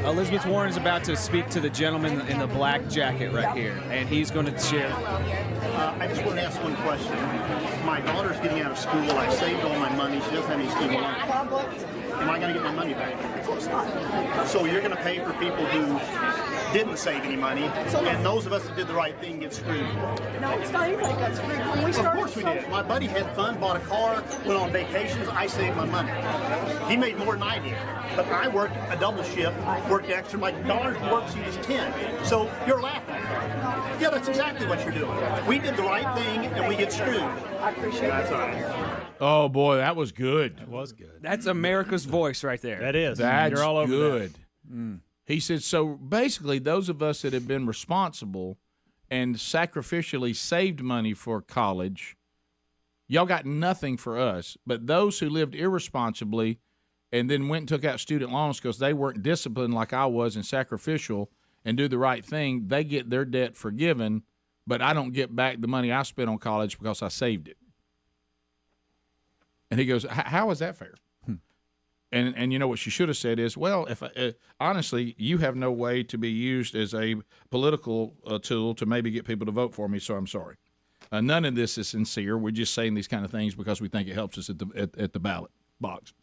Elizabeth Warren is about to speak to the gentleman in the black jacket right here, and he's going to share. I just want to ask one question. My daughter's getting out of school. I saved all my money. She doesn't have any student loans. am I going to get my money back? Of course not. So you're going to pay for people who didn't save any money, and those of us that did the right thing get screwed. No, it's not anybody got screwed. When we started, of course we did. My buddy had fun, bought a car, went on vacations. I saved my money. He made more than I did. But I worked a double shift, worked extra. My daughter's worksheet is 10. So you're laughing. Yeah, that's exactly what you're doing. We did the right thing, and we get screwed. I appreciate it. That's all right. Oh boy, that was good. It was good. That's America's voice right there. That is. That's You're all over good. that. He said, so basically, those of us that have been responsible and sacrificially saved money for college, y'all got nothing for us. But those who lived irresponsibly and then went and took out student loans because they weren't disciplined like I was and sacrificial and do the right thing, they get their debt forgiven, but I don't get back the money I spent on college because I saved it. And he goes, how is that fair? And you know what she should have said is, well, if honestly, you have no way to be used as a political tool to maybe get people to vote for me, so I'm sorry. None of this is sincere. We're just saying these kind of things because we think it helps us at the ballot box.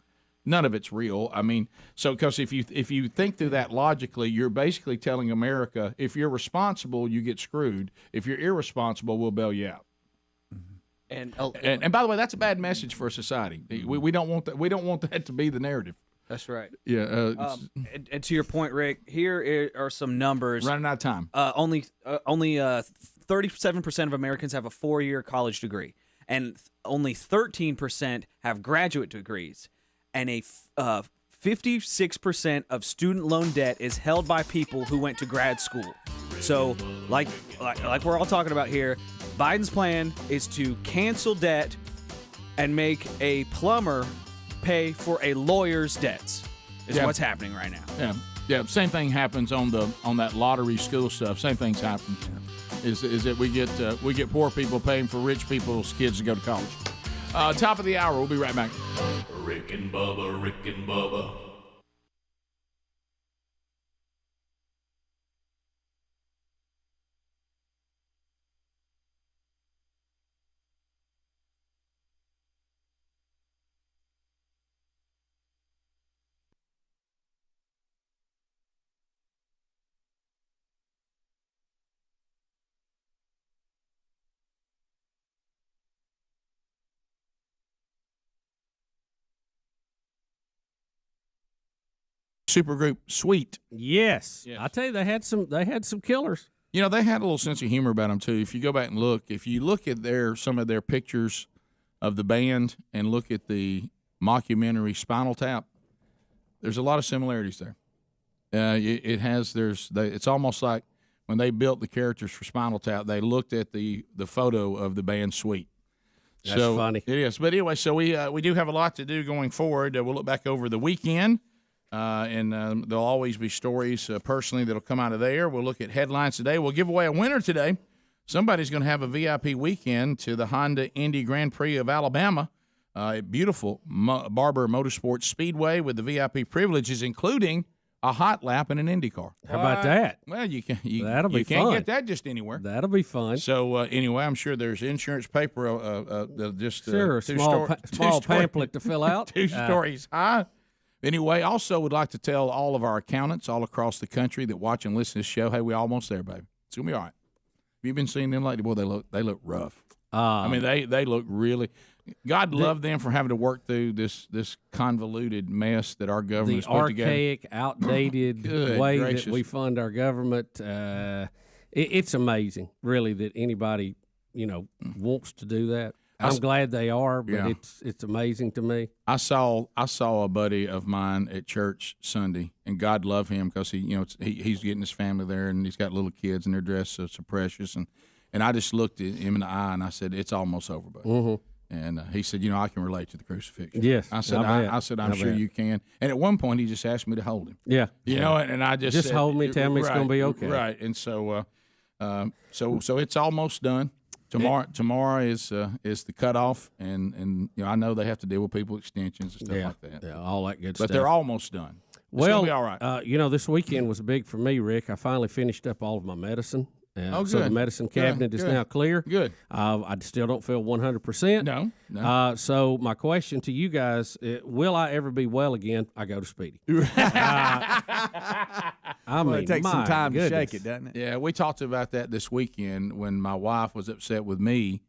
None of it's real. I mean, so because if you think through that logically, you're basically telling America, if you're responsible, you get screwed. If you're irresponsible, we'll bail you out. And by the way, that's a bad message for society. We don't want that. We don't want that to be the narrative. That's right. Yeah. And to your point, Rick, here are some numbers. Running out of time. Only 37% of Americans have a 4-year college degree, and only 13% have graduate degrees, and 56% of student loan debt is held by people who went to grad school. So, like we're all talking about here, Biden's plan is to cancel debt and make a plumber pay for a lawyer's debts. Is what's happening right now. Yeah. Same thing happens on that lottery school stuff. Same things happen. Is that we get poor people paying for rich people's kids to go to college. Top of the hour. We'll be right back. Rick and Bubba, Rick and Bubba. Supergroup Sweet. Yes. I tell you, they had some killers. You know, they had a little sense of humor about them too. If you go back and look, if you look at some of their pictures of the band and look at the mockumentary Spinal Tap, there's a lot of similarities there. It's almost like when they built the characters for Spinal Tap, they looked at the photo of the band Sweet. That's funny. It is. But anyway, so we do have a lot to do going forward. We'll look back over the weekend. And there'll always be stories personally that'll come out of there. We'll look at headlines today. We'll give away a winner today. Somebody's going to have a VIP weekend to the Honda Indy Grand Prix of Alabama. A beautiful Barber Motorsports Speedway with the VIP privileges, including a hot lap in an Indy car. How about that? Well, you can't fun. get that just anywhere. That'll be fun. So anyway, I'm sure there's insurance paper. Just sure, small pamphlet to fill out. 2 stories high. Anyway, also would like to tell all of our accountants all across the country that watch and listen to this show, hey, we're almost there, baby. It's going to be all right. Have you been seeing them lately? Boy, they look rough. I mean, they look really – God love them for having to work through this convoluted mess that our government's put together. The archaic, outdated way that we fund our government. It's amazing, really, that anybody, wants to do that. I'm glad they are, but it's amazing to me. I saw a buddy of mine at church Sunday, and God love him because he's getting his family there, and he's got little kids, and they're dressed so precious, and I just looked at him in the eye and I said, "It's almost over, buddy." Mm-hmm. And he said, "I can relate to the crucifixion." Yes, I said, "I'm sure you can." And at one point, he just asked me to hold him. Yeah, and I just said, hold me, tell me it's going to be okay. Right, and so it's almost done. Tomorrow is the cutoff, and I know they have to deal with people extensions and stuff like that. Yeah, all that good stuff. But they're almost done. It's well, gonna be all right. This weekend was big for me, Rick. I finally finished up all of my medicine, So the medicine cabinet is now clear. Good. I still don't feel 100%. No. So my question to you guys, will I ever be well again? I go to Speedy. It takes some time to shake it, doesn't it? Yeah, we talked about that this weekend when my wife was upset with me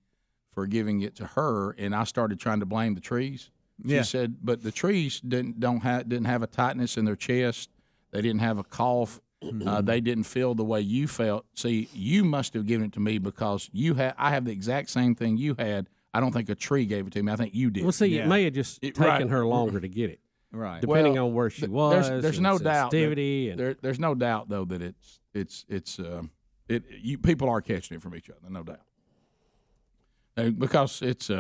for giving it to her, and I started trying to blame the trees. She said, but the trees didn't have a tightness in their chest. They didn't have a cough. They didn't feel the way you felt. See, you must have given it to me because I have the exact same thing you had. I don't think a tree gave it to me. I think you did. Well, see, it may have just taken her longer to get it. Right. Depending on where she was. There's no doubt. There's no doubt though that people are catching it from each other. No doubt. Because it's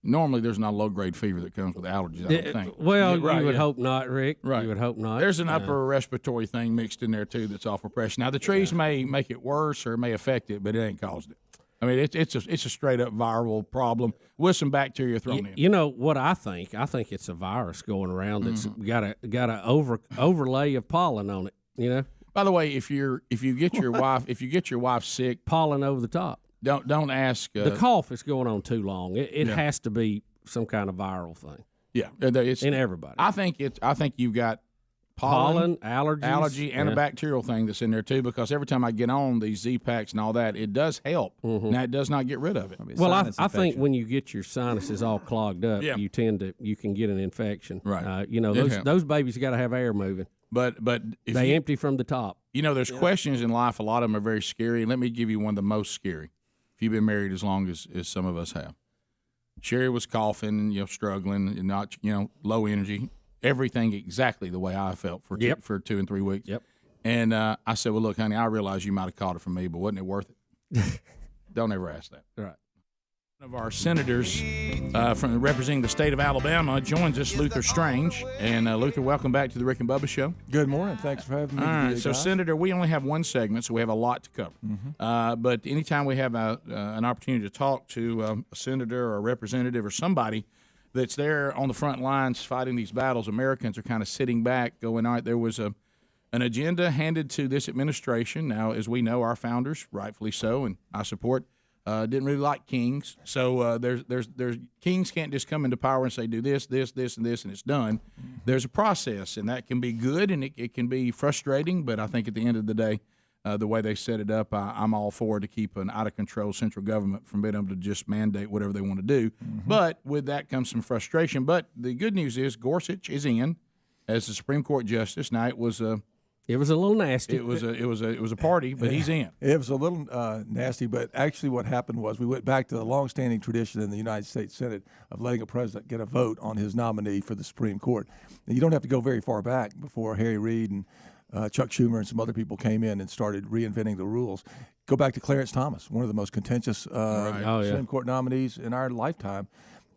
normally there's not a low grade fever that comes with allergies. I don't think. Well, you would hope not, Rick. Right. You would hope not. There's an upper respiratory thing mixed in there too that's awful pressure. Now the trees may make it worse or may affect it, but it ain't caused it. I mean, it's a straight up viral problem with some bacteria thrown in. You know what I think? I think it's a virus going around that's got a overlay of pollen on it. You know. By the way, if you get your wife sick, pollen over the top. Don't ask. The cough is going on too long. It has to be some kind of viral thing. Yeah, it's in everybody. I think you've got pollen, allergy, and a bacterial thing that's in there too. Because every time I get on these Z-Packs and all that, it does help. Now it does not get rid of it. Well, I think when you get your sinuses all clogged up, you can get an infection. Right. Those babies got to have air moving. But if they empty from the top. There's questions in life. A lot of them are very scary. Let me give you one of the most scary. If you've been married as long as some of us have. Sherry was coughing and struggling and not low energy, everything exactly the way I felt for 2 and 3 weeks. Yep. And I said, well, look, honey, I realize you might have caught it from me, but wasn't it worth it? Don't ever ask that. Right. One of our senators from representing the state of Alabama joins us, Luther Strange. And Luther, welcome back to the Rick and Bubba Show. Good morning. Thanks for having me. All right. So, Senator, we only have one segment, so we have a lot to cover. But anytime we have an opportunity to talk to a senator or a representative or somebody that's there on the front lines fighting these battles, Americans are kind of sitting back going, all right, there was an agenda handed to this administration. Now, as we know, our founders, rightfully so, and I support, didn't really like kings. So there's kings can't just come into power and say do this, this, this, and this, and it's done. There's a process, and that can be good, and it can be frustrating. But I think at the end of the day, the way they set it up, I'm all for to keep an out-of-control central government from being able to just mandate whatever they want to do. But with that comes some frustration. But the good news is Gorsuch is in as the Supreme Court justice. Now it was a little nasty. It was a party, but he's in. It was a little nasty, but actually what happened was we went back to the longstanding tradition in the United States Senate of letting a president get a vote on his nominee for the Supreme Court. And you don't have to go very far back before Harry Reid and Chuck Schumer and some other people came in and started reinventing the rules. Go back to Clarence Thomas, one of the most contentious Supreme Court nominees in our lifetime.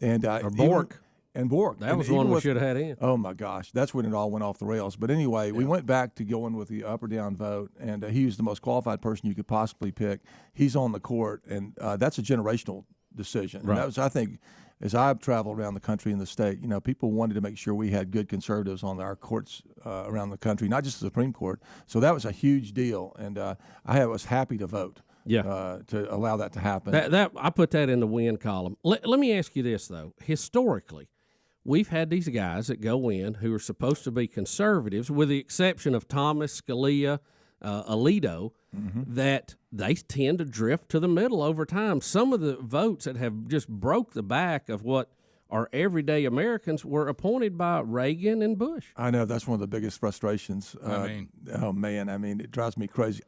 And Bork. And Bork. That was one we should have had in. Oh, my gosh. That's when it all went off the rails. But anyway, we went back to going with the up or down vote, and he was the most qualified person you could possibly pick. He's on the court, and that's a generational decision. Right. And that was, I think, as I've traveled around the country and the state, people wanted to make sure we had good conservatives on our courts around the country, not just the Supreme Court. So that was a huge deal, and I was happy to vote. To allow that to happen. I put that in the win column. Let me ask you this, though. Historically, we've had these guys that go in who are supposed to be conservatives, with the exception of Thomas, Scalia, Alito, that they tend to drift to the middle over time. Some of the votes that have just broke the back of what are everyday Americans were appointed by Reagan and Bush. I know. That's one of the biggest frustrations. It drives me crazy.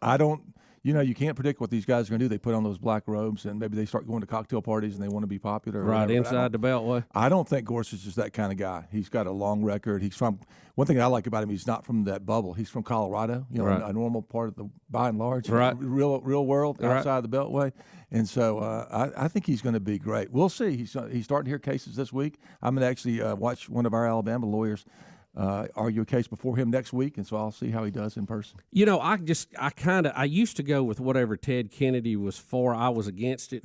You can't predict what these guys are going to do. They put on those black robes, and maybe they start going to cocktail parties, and they want to be popular. Right, inside the Beltway. I don't think Gorsuch is that kind of guy. He's got a long record. He's from – one thing I like about him, he's not from that bubble. He's from Colorado, a normal part of the – by and large, real world outside the Beltway. And so I think he's going to be great. We'll see. He's starting to hear cases this week. I'm going to actually watch one of our Alabama lawyers argue a case before him next week, and so I'll see how he does in person. I used to go with whatever Ted Kennedy was for. I was against it.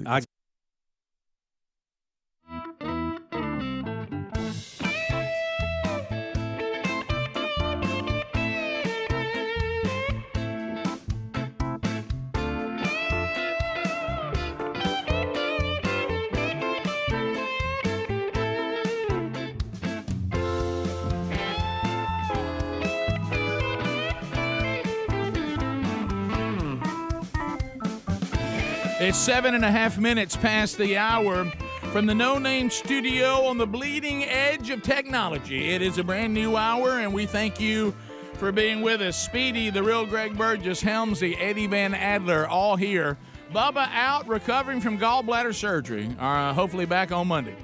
It's 7.5 minutes past the hour from the No Name Studio on the bleeding edge of technology. It is a brand new hour, and we thank you for being with us. Speedy, the real Greg Burgess, Helmsy, Eddie Van Adler, all here. Bubba out, recovering from gallbladder surgery. Hopefully back on Monday.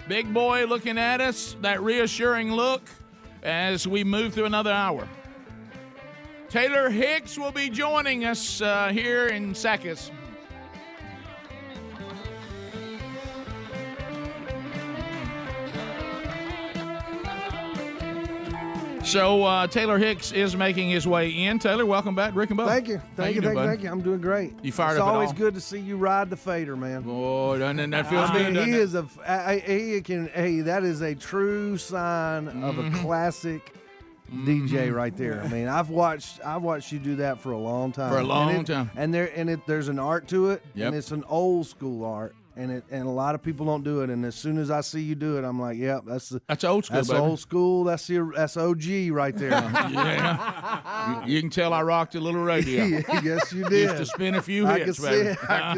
Big Boy looking at us, that reassuring look as we move through another hour. Taylor Hicks will be joining us here in seconds. So Taylor Hicks is making his way in. Taylor, welcome back, Rick and Bubba. Thank you. Thank you. I'm doing great. You fired it's up at all? It's always good to see you ride the fader, man. Boy, and that feels good. He is that is a true sign of a classic DJ right there. I mean, I've watched you do that for a long time. For a long time. And there's an art to it, Yep. and it's an old school art. And a lot of people don't do it. And as soon as I see you do it, I'm like, yep, that's old school. That's baby. old school. That's OG right there. Yeah. You can tell I rocked a little radio. Yes, you did. Used to spin a few hits, baby. I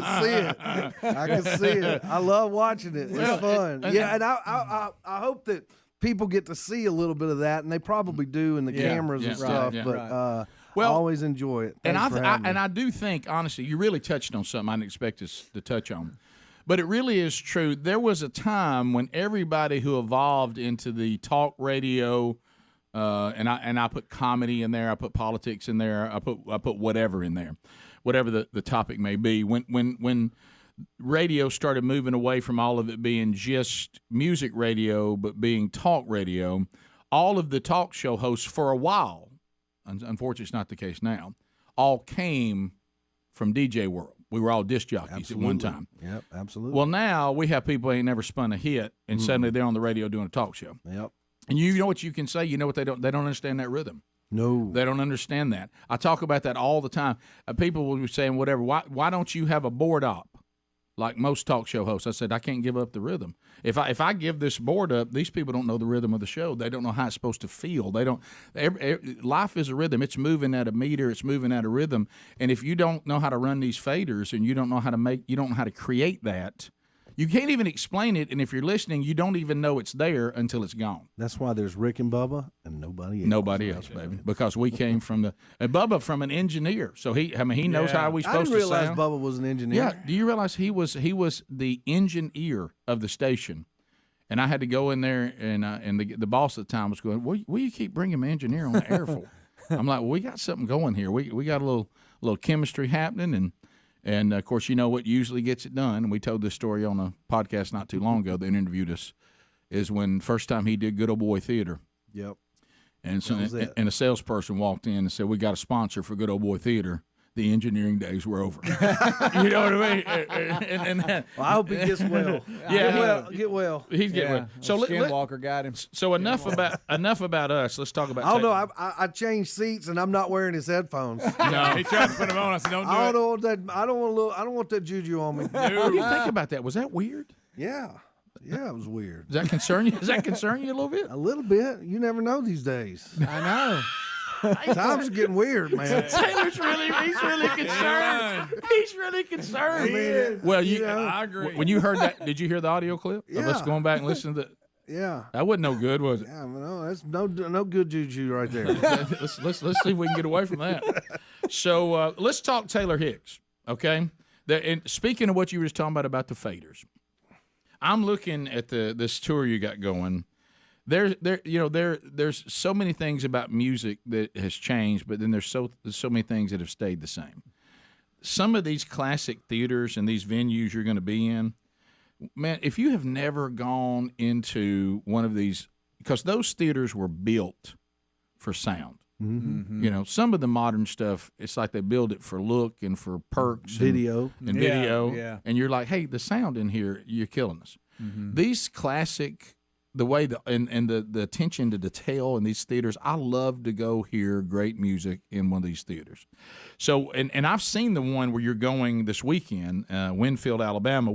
can see it. I love watching it. It's fun. And I hope that people get to see a little bit of that, and they probably do in the cameras and stuff. But I always enjoy it. And I do think, honestly, you really touched on something I didn't expect us to touch on. But it really is true. There was a time when everybody who evolved into the talk radio, and I put comedy in there, I put politics in there, I put whatever in there, whatever the topic may be. When radio started moving away from all of it being just music radio, but being talk radio, all of the talk show hosts for a while, unfortunately it's not the case now, all came from DJ world. We were all disc jockeys at one time. Yep, absolutely. Well, now we have people who ain't never spun a hit, and suddenly they're on the radio doing a talk show. Yep. And you know what you can say? You know what they don't understand that rhythm. No. They don't understand that. I talk about that all the time. People will be saying, whatever, why don't you have a board op like most talk show hosts? I said, I can't give up the rhythm. If I give this board up, these people don't know the rhythm of the show. They don't know how it's supposed to feel. They don't. Life is a rhythm. It's moving at a meter. It's moving at a rhythm. And if you don't know how to run these faders and you don't know how to create that, you can't even explain it. And if you're listening, you don't even know it's there until it's gone. That's why there's Rick and Bubba and nobody else. Nobody else, baby. Because we came from Bubba from an engineer. So he knows how we supposed to sound. I didn't realize Bubba was an engineer. Yeah. Do you realize he was the engineer of the station? And I had to go in there, and the boss at the time was going, "Will you keep bringing my engineer on the air for?" I'm like, "Well, we got something going here. We got a little chemistry happening, and of course, you know what usually gets it done." And we told this story on a podcast not too long ago. They interviewed us. Is when first time he did Good Old Boy Theater. Yep. And so and a salesperson walked in and said, "We got a sponsor for Good Old Boy Theater." The engineering days were over. You know what I mean? And well, I hope he gets well. Yeah, get well. He's getting well. So Skinwalker got him. So enough about us. Let's talk about. I don't know. I changed seats and I'm not wearing his headphones. No, he tried to put them on. I said, "Don't do it." I don't want that juju on me. What do you think about that? Was that weird? Yeah. Yeah, it was weird. Does that concern you? Does that concern you a little bit? A little bit. You never know these days. I know. Times are getting weird, man. Taylor's he's really concerned. He's really concerned. Well, I agree. When you heard that, did you hear the audio clip of us going back and listening to that? Yeah. That wasn't no good, was it? Yeah, no, that's no good juju right there. let's see if we can get away from that. So let's talk Taylor Hicks, okay? And speaking of what you were just talking about the faders, I'm looking at this tour you got going. There's so many things about music that has changed, but then there's so many things that have stayed the same. Some of these classic theaters and these venues you're going to be in, man, if you have never gone into one of these, because those theaters were built for sound. Mm-hmm. You know, some of the modern stuff, it's like they build it for look and for perks, video, and you're like, hey, the sound in here, you're killing us. Mm-hmm. These classic. The way the attention to detail in these theaters, I love to go hear great music in one of these theaters. So, and I've seen the one where you're going this weekend, Winfield, Alabama.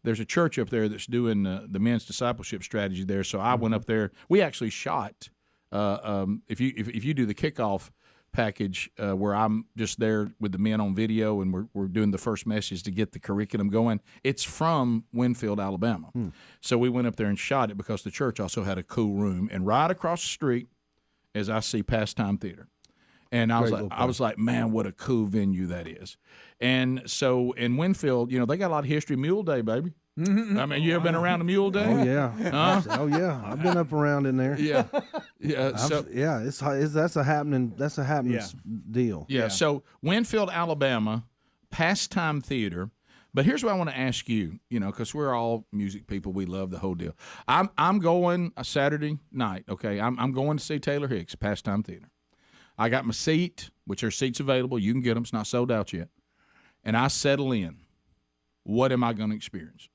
There's a church up there that's doing the men's discipleship strategy there. So I went up there. We actually shot. If you do the Kickoff package where I'm just there with the men on video, and we're doing the first message to get the curriculum going. It's from Winfield, Alabama. So we went up there and shot it because the church also had a cool room. And right across the street, as I see Pastime Theater. And I was like, man, what a cool venue that is. And so in Winfield, they got a lot of history. Mule Day, baby. I mean, you ever been around a Mule Day? Oh yeah, oh yeah. I've been up around in there. Yeah, yeah. That's a happening deal. Yeah. So Winfield, Alabama, Pastime Theater. But here's what I want to ask you, because we're all music people. We love the whole deal. I'm going a Saturday night. Okay, I'm going to see Taylor Hicks, Pastime Theater. I got my seat, which are seats available. You can get them. It's not sold out yet. And I settle in. What am I going to experience?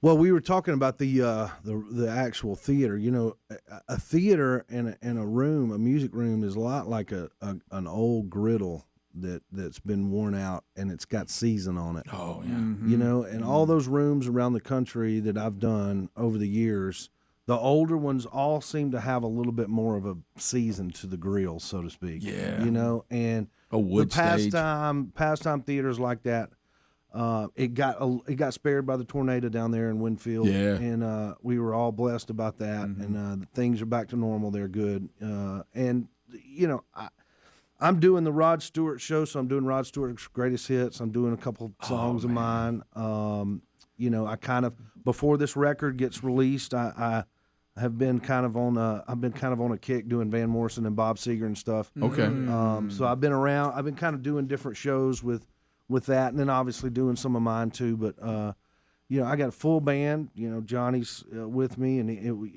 Well, we were talking about the actual theater. A theater and a room, a music room, is a lot like an old griddle that's been worn out and it's got season on it. Oh yeah. And all those rooms around the country that I've done over the years, the older ones all seem to have a little bit more of a season to the grill, so to speak. Yeah. And a wood stage. Pastime theaters like that. It got spared by the tornado down there in Winfield, and we were all blessed about that. And things are back to normal. They're good, and I'm doing the Rod Stewart show, so I'm doing Rod Stewart's greatest hits. I'm doing a couple songs of mine. I kind of, before this record gets released, I have been kind of on a kick doing Van Morrison and Bob Seger and stuff. Okay. So I've been around. I've been kind of doing different shows with that, and then obviously doing some of mine too. But I got a full band. Johnny's with me, and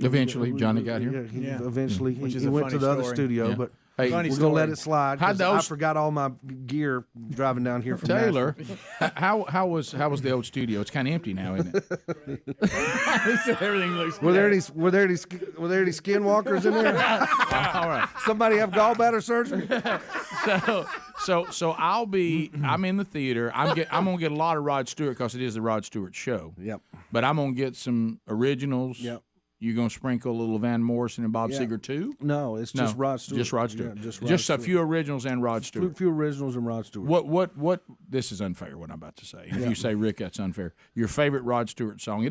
eventually Johnny got here. Eventually Which is he a went funny to the other story. studio, Yeah. but Hey, we're gonna let it slide. 'Cause I forgot all my gear driving down here from Taylor. Nashville. How was the old studio? It's kind of empty now, isn't it? Everything looks. Were there any skinwalkers in there? All right. Somebody have gallbladder surgery? So I'm in the theater. I'm gonna get a lot of Rod Stewart because it is the Rod Stewart show. Yep. But I'm gonna get some originals. Yep. You gonna sprinkle a little Van Morrison and Bob Seger too? No, it's just Rod Stewart. Just Rod Stewart. Yeah, just a few originals and Rod Stewart. A few originals and Rod Stewart. What? This is unfair. What I'm about to say. If you say Rick, that's unfair. Your favorite Rod Stewart song?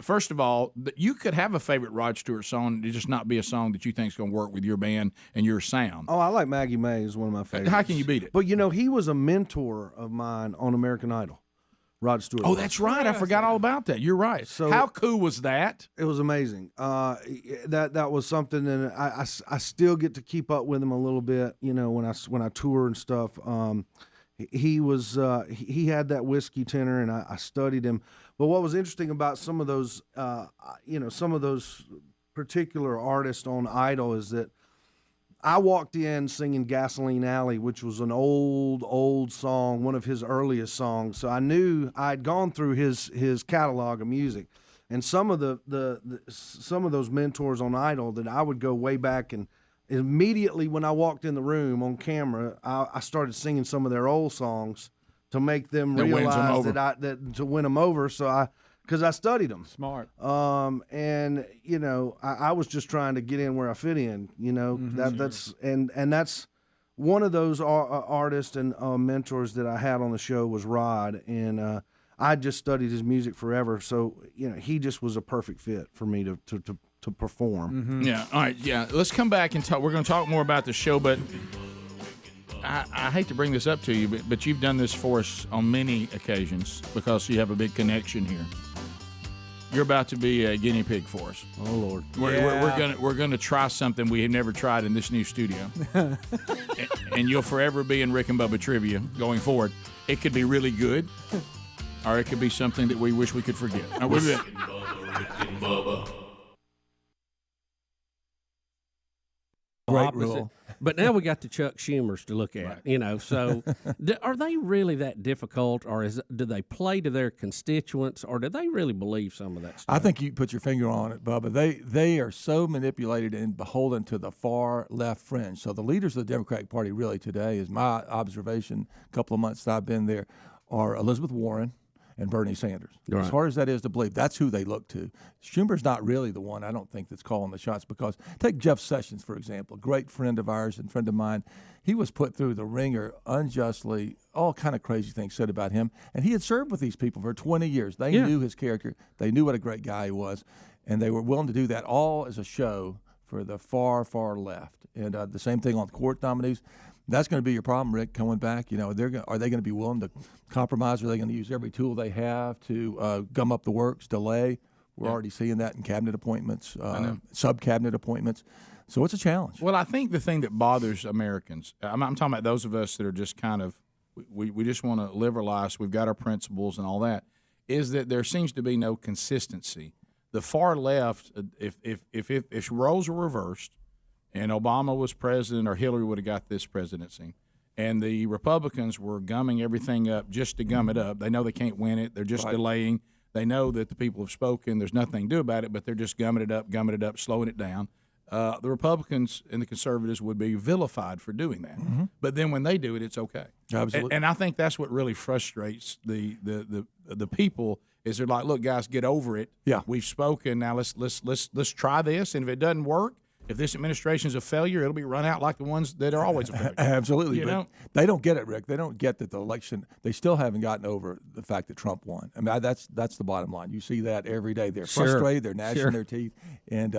First of all, you could have a favorite Rod Stewart song. It just not be a song that you think is gonna work with your band and your sound. Oh, I like Maggie May is one of my favorites. How can you beat it? But he was a mentor of mine on American Idol. Rod Stewart. Oh, that's right. I forgot all about that. You're right. So how cool was that? It was amazing. That was something, and I still get to keep up with him a little bit. When I tour and stuff. He had that whiskey tenor, and I studied him. But what was interesting about some of those particular artists on Idol is that I walked in singing Gasoline Alley, which was an old song, one of his earliest songs. So I knew I'd gone through his catalog of music. And some of some of those mentors on Idol that I would go way back, and immediately when I walked in the room on camera, I started singing some of their old songs to make them realize that to win them over. So because I studied them. Smart. And I was just trying to get in where I fit in. That's one of those artists and mentors that I had on the show was Rod, and I just studied his music forever. So he just was a perfect fit for me to perform. Yeah. All right. Yeah. Let's come back and talk. We're going to talk more about the show, but I hate to bring this up to you, but you've done this for us on many occasions because you have a big connection here. You're about to be a guinea pig for us. Oh Lord! We're gonna try something we have never tried in this new studio, and you'll forever be in Rick and Bubba trivia going forward. It could be really good, or it could be something that we wish we could forget. Now, we'll be Great rule. But now we got the Chuck Schumers to look at, So are they really that difficult, or do they play to their constituents, or do they really believe some of that stuff? I think you put your finger on it, Bubba. They are so manipulated and beholden to the far left fringe. So the leaders of the Democratic Party really today, is my observation, a couple of months that I've been there, are Elizabeth Warren and Bernie Sanders. Right. As hard as that is to believe, that's who they look to. Schumer's not really the one, I don't think, that's calling the shots, because take Jeff Sessions, for example, a great friend of ours and friend of mine. He was put through the ringer unjustly, all kind of crazy things said about him, and he had served with these people for 20 years. They knew his character. They knew what a great guy he was, and they were willing to do that all as a show for the far, far left. And the same thing on court nominees. That's going to be your problem, Rick, coming back. Are they going to be willing to compromise? Are they going to use every tool they have to gum up the works, delay? We're already seeing that in cabinet appointments, sub-cabinet appointments. So it's a challenge. Well, I think the thing that bothers Americans, I'm talking about those of us that are just kind of, we just want to live our lives, we've got our principles and all that, is that there seems to be no consistency. The far left, if roles were reversed, and Obama was president or Hillary would have got this presidency, and the Republicans were gumming everything up just to gum it up. They know they can't win it. They're just delaying. They know that the people have spoken. There's nothing to do about it, but they're just gumming it up, slowing it down. The Republicans and the conservatives would be vilified for doing that. Mm-hmm. But then when they do it, it's okay. Absolutely. And I think that's what really frustrates the people is they're like, look, guys, get over it. Yeah. We've spoken. Now let's try this. And if it doesn't work, if this administration is a failure, it'll be run out like the ones that are always a failure. Absolutely. You know? They don't get it, Rick. They don't get that the election, they still haven't gotten over the fact that Trump won. I mean, that's the bottom line. You see that every day. They're frustrated. They're gnashing their teeth. And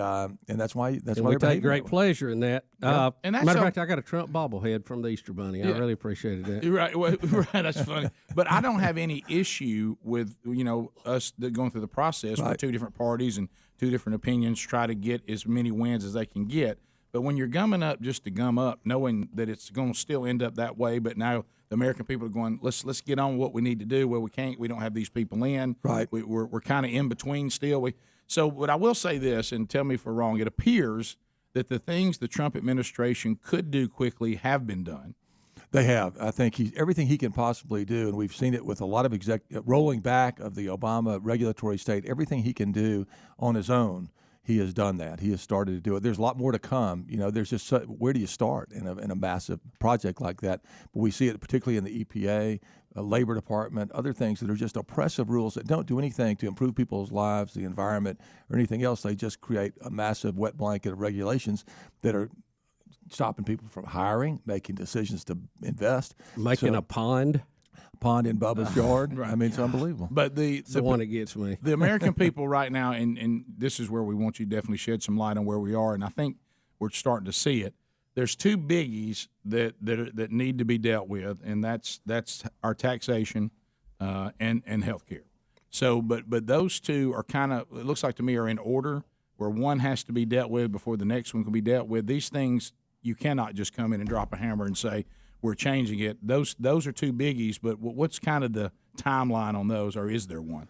that's why we take great pleasure in that. And that's matter of fact, I got a Trump bobblehead from the Easter Bunny. I really appreciated that. Right. Right. That's funny. But I don't have any issue with, us going through the process where two different parties and two different opinions try to get as many wins as they can get. But when you're gumming up just to gum up, knowing that it's going to still end up that way, but now the American people are going, let's get on what we need to do. Well, we don't have these people in. Right. We're kind of in between still. But I will say this, and tell me if we're wrong. It appears that the things the Trump administration could do quickly have been done. They have. I think everything he can possibly do, and we've seen it with a lot of rolling back of the Obama regulatory state, everything he can do on his own, he has done that. He has started to do it. There's a lot more to come. There's just where do you start in a massive project like that? But we see it particularly in the EPA, Labor Department, other things that are just oppressive rules that don't do anything to improve people's lives, the environment, or anything else. They just create a massive wet blanket of regulations that are stopping people from hiring, making decisions to invest. Making a pond in Bubba's yard. Right. I mean, it's unbelievable. But the one that gets me. The American people right now, and this is where we want you to definitely shed some light on where we are, and I think we're starting to see it. There's two biggies that need to be dealt with, and that's our taxation and health care. So, but those two are kind of, it looks like to me, are in order, where one has to be dealt with before the next one can be dealt with. These things, you cannot just come in and drop a hammer and say, we're changing it. Those are two biggies, but what's kind of the timeline on those, or is there one?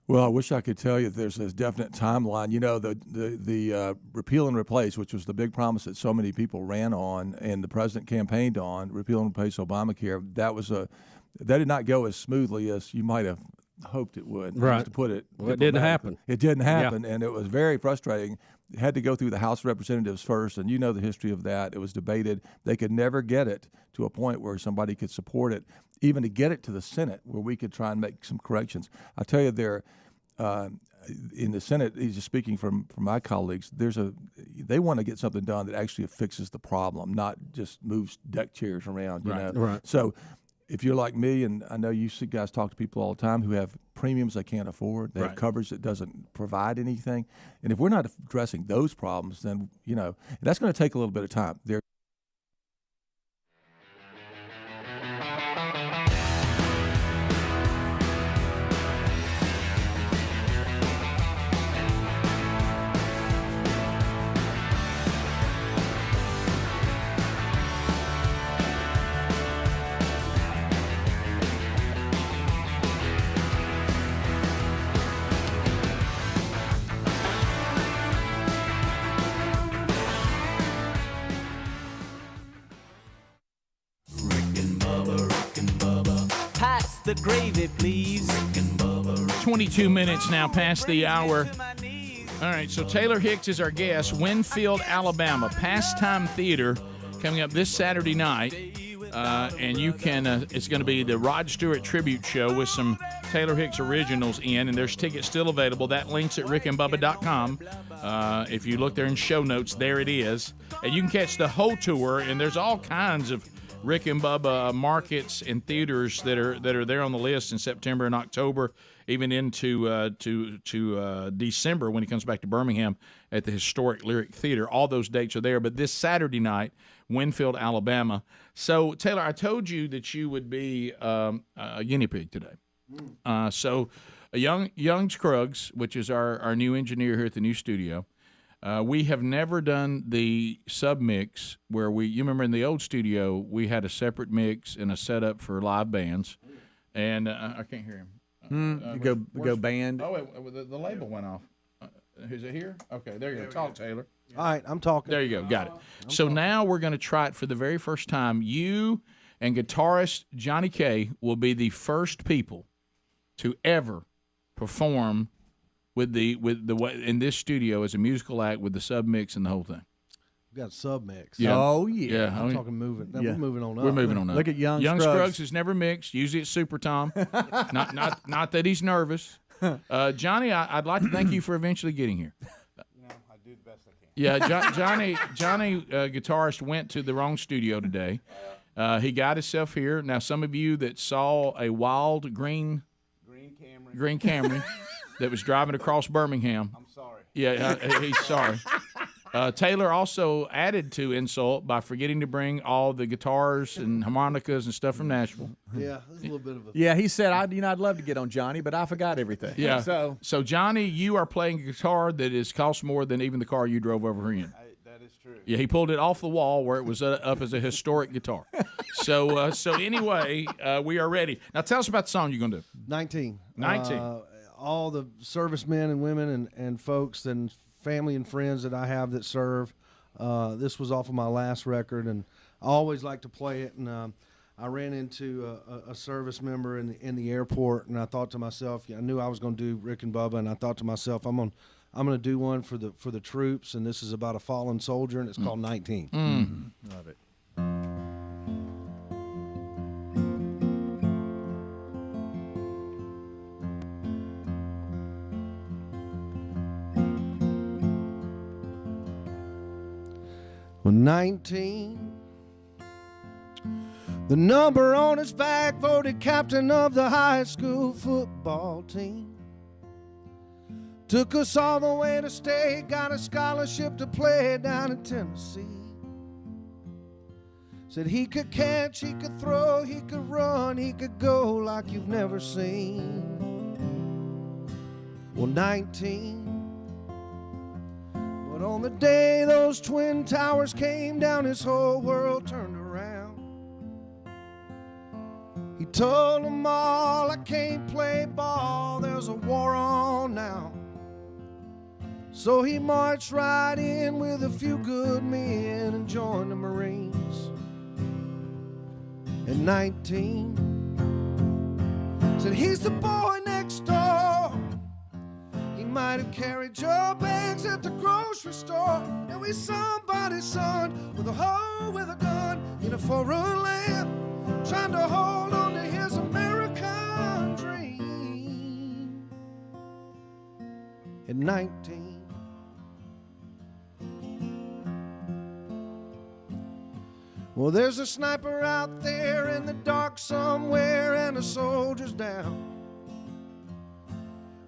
Well, I wish I could tell you there's a definite timeline. The repeal and replace, which was the big promise that so many people ran on and the president campaigned on, repeal and replace Obamacare, that did not go as smoothly as you might have hoped it would. Right. To put it. Well, it didn't happen. It didn't happen, and it was very frustrating. It had to go through the House of Representatives first, and you know the history of that. It was debated. They could never get it to a point where somebody could support it, even to get it to the Senate where we could try and make some corrections. I tell you, in the Senate, he's just speaking from my colleagues, they want to get something done that actually fixes the problem, not just moves deck chairs around. Right. So if you're like me, and I know you guys talk to people all the time who have premiums they can't afford, they have coverage that doesn't provide anything, and if we're not addressing those problems, then that's going to take a little bit of time. The gravy, please. 22 minutes now past the hour. All right, so Taylor Hicks is our guest. Winfield, Alabama, Pastime Theater, coming up this Saturday night. and you can. It's going to be the Rod Stewart tribute show with some Taylor Hicks originals in, and there's tickets still available. That link's at rickandbubba.com. If you look there in show notes, there it is, and you can catch the whole tour. And there's all kinds of Rick and Bubba markets and theaters that are there on the list in September and October, even into to December when he comes back to Birmingham at the historic Lyric Theater. All those dates are there. But this Saturday night, Winfield, Alabama. So, Taylor, I told you that you would be a guinea pig today. So, young Scruggs, which is our new engineer here at the new studio, we have never done the sub mix where you remember in the old studio we had a separate mix and a setup for live bands, and I can't hear him. Go band. Oh, wait, the label went off. Is it here? Okay, there you go. Talk, Taylor. All right, I'm talking. There you go. Got it. So now we're going to try it for the very first time. You and guitarist Johnny K will be the first people to ever perform with the in this studio as a musical act with the sub mix and the whole thing. We've got sub mix. Yeah. Oh yeah. I'm talking moving. Yeah. We're moving on up. We're moving on up. Look at Young Scruggs has never mixed. Usually it's Super Tom. not that he's nervous. Johnny, I'd like to thank you for eventually getting here. I do the best I can. Yeah, Johnny, guitarist, went to the wrong studio today. He got himself here. Now, some of you that saw a wild green Camry that was driving across Birmingham. I'm sorry. Yeah, he's sorry. Taylor also added to insult by forgetting to bring all the guitars and harmonicas and stuff from Nashville. Yeah, there's a little bit of a. Yeah, he said, I'd love to get on Johnny, but I forgot everything. Yeah. So Johnny, you are playing a guitar that is cost more than even the car you drove over here in. That is true. Yeah, he pulled it off the wall where it was up as a historic guitar. So anyway, we are ready. Now tell us about the song you're going to do. 19. 19. All the servicemen and women and folks and family and friends that I have that serve. This was off of my last record, and I always like to play it. And I ran into a service member in the airport, and I thought to myself, I knew I was going to do Rick and Bubba, and I thought to myself, I'm going to do one for the troops, and this is about a fallen soldier, and it's called 19. Love it. Well, 19, the number on his back, voted captain of the high school football team. Took us all the way to state, got a scholarship to play down in Tennessee. Said he could catch, he could throw, he could run, he could go like you've never seen. Well, 19. But on the day those twin towers came down, his whole world turned around. He told them all, I can't play ball, there's a war on now. So he marched right in with a few good men and joined the Marines. At 19, said he's the boy next door. He might have carried your bags at the grocery store. Now he's somebody's son with a hoe, with a gun, in a foreign land, trying to hold on to his American dream. At 19. Well, there's a sniper out there in the dark somewhere, and a soldier's down.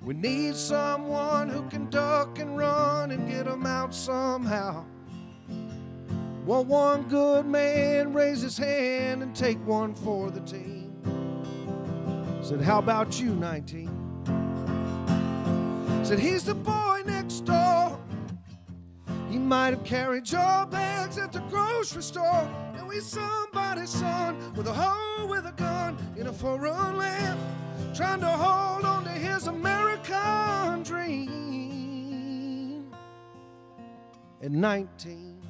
We need someone who can duck and run and get them out somehow. Well, one good man raise his hand and take one for the team. Said, how about you, 19? Said, he's the boy next door. He might have carried your bags at the grocery store. Now he's somebody's son with a hoe, with a gun, in a foreign land, trying to hold on to his American dream. At 19.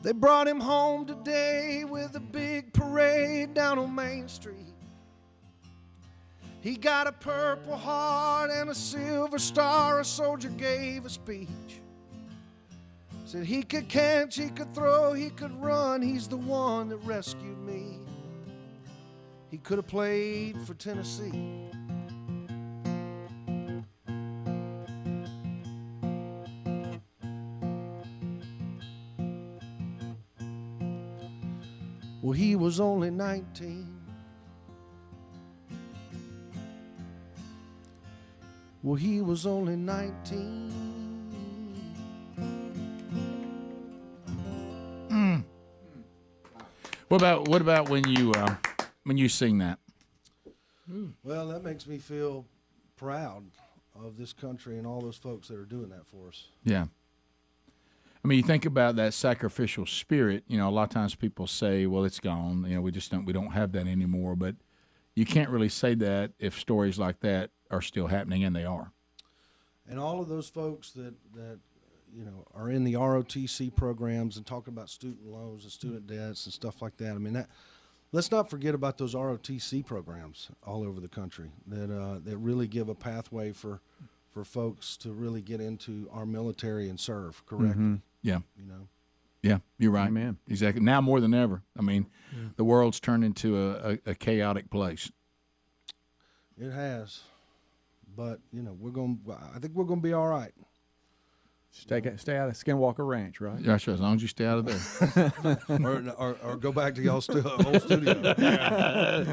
They brought him home today with a big parade down on Main Street. He got a Purple Heart and a Silver Star. A soldier gave a speech. Said he could catch, he could throw, he could run. He's the one that rescued me. He could have played for Tennessee. Well, he was only 19. Well, he was only 19. What about when you sing that? Well, that makes me feel proud of this country and all those folks that are doing that for us. Yeah. I mean, you think about that sacrificial spirit. You know, a lot of times people say, "Well, it's gone. You know, we don't have that anymore." But you can't really say that if stories like that are still happening, and they are. And all of those folks that are in the ROTC programs and talking about student loans and student debts and stuff like that. I mean, let's not forget about those ROTC programs all over the country that really give a pathway for folks to really get into our military and serve correctly. Mm-hmm. Yeah. Yeah, you're right, man. Exactly. Now more than ever. I mean, the world's turned into a chaotic place. It has, but I think we're gonna be all right. Stay out of Skinwalker Ranch, right? Yeah, sure. As long as you stay out of there, or go back to y'all's old studio.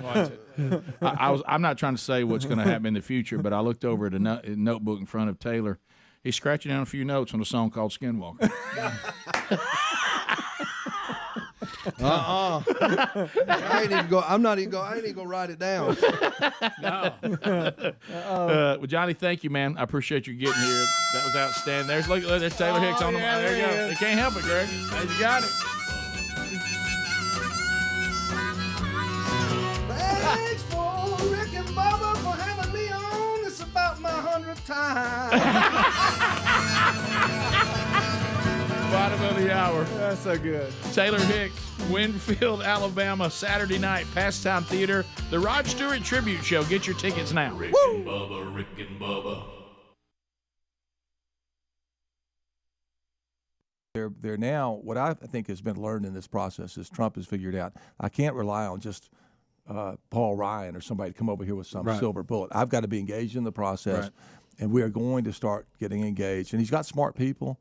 Watch it. I'm not trying to say what's going to happen in the future, but I looked over at a notebook in front of Taylor. He's scratching down a few notes on a song called Skinwalker. I ain't even gonna write it down. No. Well, Johnny, thank you, man. I appreciate you getting here. That was outstanding. There's Taylor Hicks on the mic. There you go. They can't help it, Greg. You got it. Thanks for Rick and Bubba for having me on. It's about my 100th time. Bottom of the hour. That's so good. Taylor Hicks, Winfield, Alabama, Saturday night, Pastime Theater, the Rod Stewart Tribute Show. Get your tickets now. Rick and Bubba. They're now, what I think has been learned in this process is Trump has figured out, I can't rely on just Paul Ryan or somebody to come over here with some silver bullet. I've got to be engaged in the process, and we are going to start getting engaged. And he's got smart people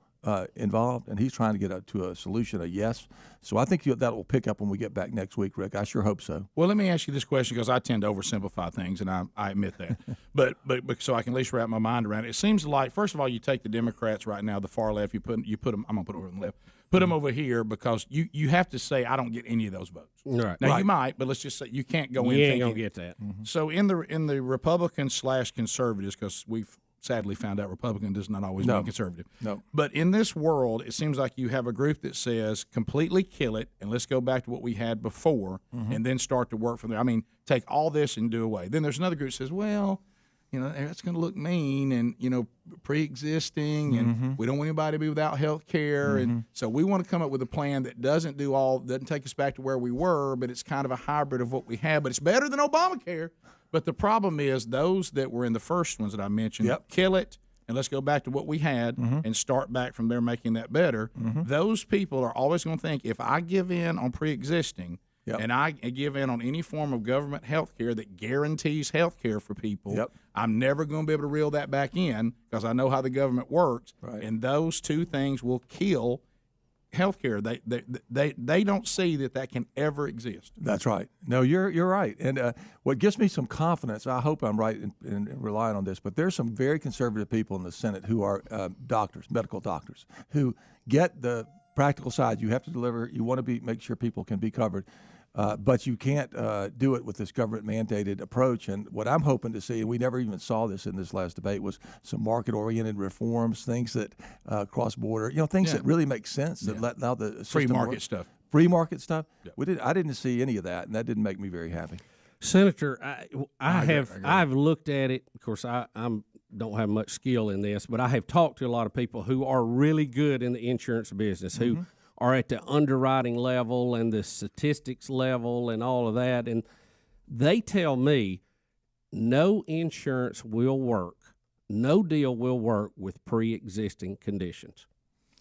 involved, and he's trying to get to a solution, a yes. So I think that will pick up when we get back next week, Rick. I sure hope so. Well, let me ask you this question, because I tend to oversimplify things, and I admit that. but so I can at least wrap my mind around it. It seems like, first of all, you take the Democrats right now, the far left, you put them. I'm gonna put them over on the left. Put them over here, because you have to say I don't get any of those votes. Right. Now you might, but let's just say you can't go in. You ain't gonna get that. Mm-hmm. So in the Republican/conservatives, because we've sadly found out Republican does not always mean conservative. No. But in this world, it seems like you have a group that says completely kill it and let's go back to what we had before, and then start to work from there. I mean, take all this and do away. Then there's another group that says, well, that's going to look mean and, pre-existing, and we don't want anybody to be without health care. And so we want to come up with a plan that doesn't take us back to where we were, but it's kind of a hybrid of what we have. But it's better than Obamacare. But the problem is those that were in the first ones that I mentioned, kill it, and let's go back to what we had and start back from there, making that better. Those people are always going to think, if I give in on pre-existing and I give in on any form of government health care that guarantees health care for people, I'm never going to be able to reel that back in, because I know how the government works. And those two things will kill health care. They don't see that can ever exist. That's right. No, you're right. And what gives me some confidence, I hope I'm right in relying on this, but there's some very conservative people in the Senate who are doctors, medical doctors, who get the practical side. You have to deliver. You want to make sure people can be covered. But you can't do it with this government-mandated approach. And what I'm hoping to see, and we never even saw this in this last debate, was some market-oriented reforms, things that cross-border, things that really make sense, that let allow the free market work. stuff. Free market stuff. I didn't see any of that, and that didn't make me very happy. Senator, I've looked at it. Of course, I don't have much skill in this, but I have talked to a lot of people who are really good in the insurance business, who are at the underwriting level and the statistics level and all of that. And they tell me no insurance will work, no deal will work with pre-existing conditions.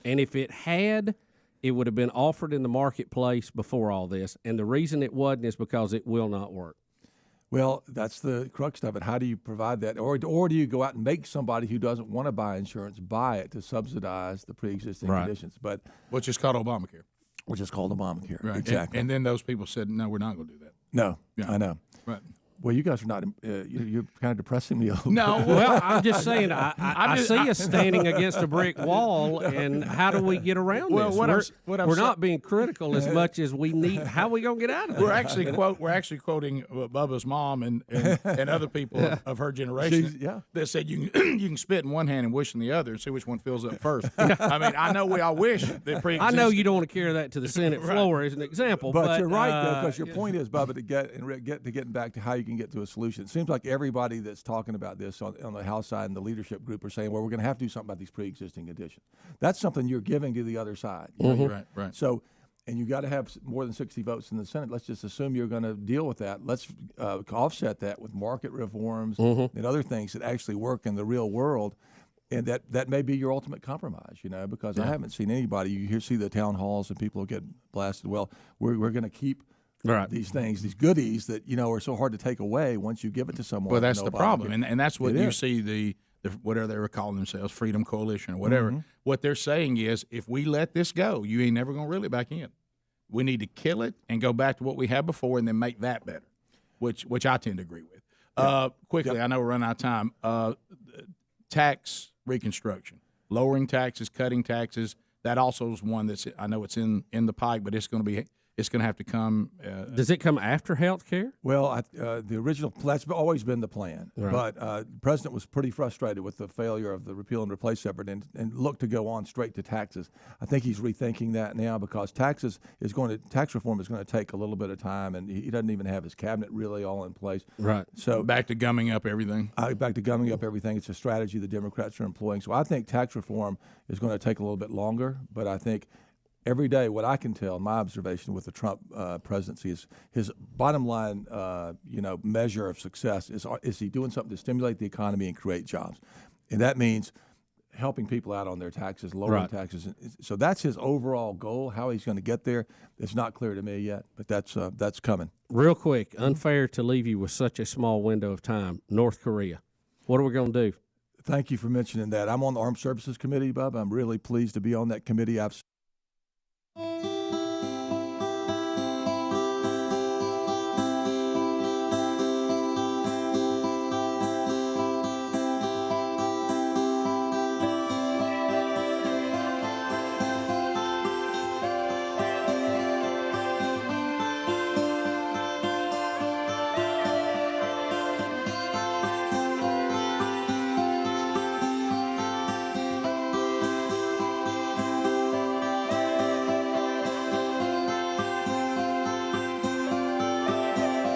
And if it had, it would have been offered in the marketplace before all this. And the reason it wasn't is because it will not work. Well, that's the crux of it. How do you provide that? Or do you go out and make somebody who doesn't want to buy insurance buy it to subsidize the pre-existing conditions? But which is called Obamacare. Which is called Obamacare. Right. Exactly. And then those people said, no, we're not going to do that. No, Yeah. I know. Right. Well, you guys are not. You're kind of depressing me a little. No, bit. well, I'm just saying. I see us standing against a brick wall, and how do we get around this? We're not being critical as much as we need. How are we gonna get out of it? We're actually quoting Bubba's mom and other people of her generation that said you can spit in one hand and wish in the other and see which one fills up first. I mean, I know we all wish that pre-existing. I know you don't want to carry that to the Senate floor as an example, but you're right though, because your point is, Bubba, to getting back to how you can get to a solution. It seems like everybody that's talking about this on the House side and the leadership group are saying, well, we're going to have to do something about these pre-existing conditions. That's something you're giving to the other side. You know, Right. So, and you got to have more than 60 votes in the Senate. Let's just assume you're going to deal with that. Let's offset that with market reforms and other things that actually work in the real world. And that may be your ultimate compromise, because I haven't seen anybody. You see the town halls and people get blasted. Well, we're going to keep these things, these goodies that are so hard to take away once you give it to someone. Well, that's the problem, and that's what you see the whatever they were calling themselves, Freedom Coalition or whatever. What they're saying is, if we let this go, you ain't never going to reel it back in. We need to kill it and go back to what we had before, and then make that better, which I tend to agree with. Quickly, I know we're running out of time. Tax reconstruction, lowering taxes, cutting taxes. That also is one that's I know it's in the pike, but it's going to have to come. Does it come after health care? Well, the original, that's always been the plan. Right. But the president was pretty frustrated with the failure of the repeal and replace effort and looked to go on straight to taxes. I think he's rethinking that now because tax reform is going to take a little bit of time, and he doesn't even have his cabinet really all in place. Right. So back to gumming up everything. Back to gumming up everything. It's a strategy the Democrats are employing. So I think tax reform is going to take a little bit longer, but I think every day, what I can tell, my observation with the Trump presidency is his bottom line, measure of success is he doing something to stimulate the economy and create jobs, and that means helping people out on their taxes, lowering taxes. So that's his overall goal. How he's going to get there, it's not clear to me yet, but that's coming. Real quick, unfair to leave you with such a small window of time. North Korea, what are we going to do? Thank you for mentioning that. I'm on the Armed Services Committee, Bubba. I'm really pleased to be on that committee. I've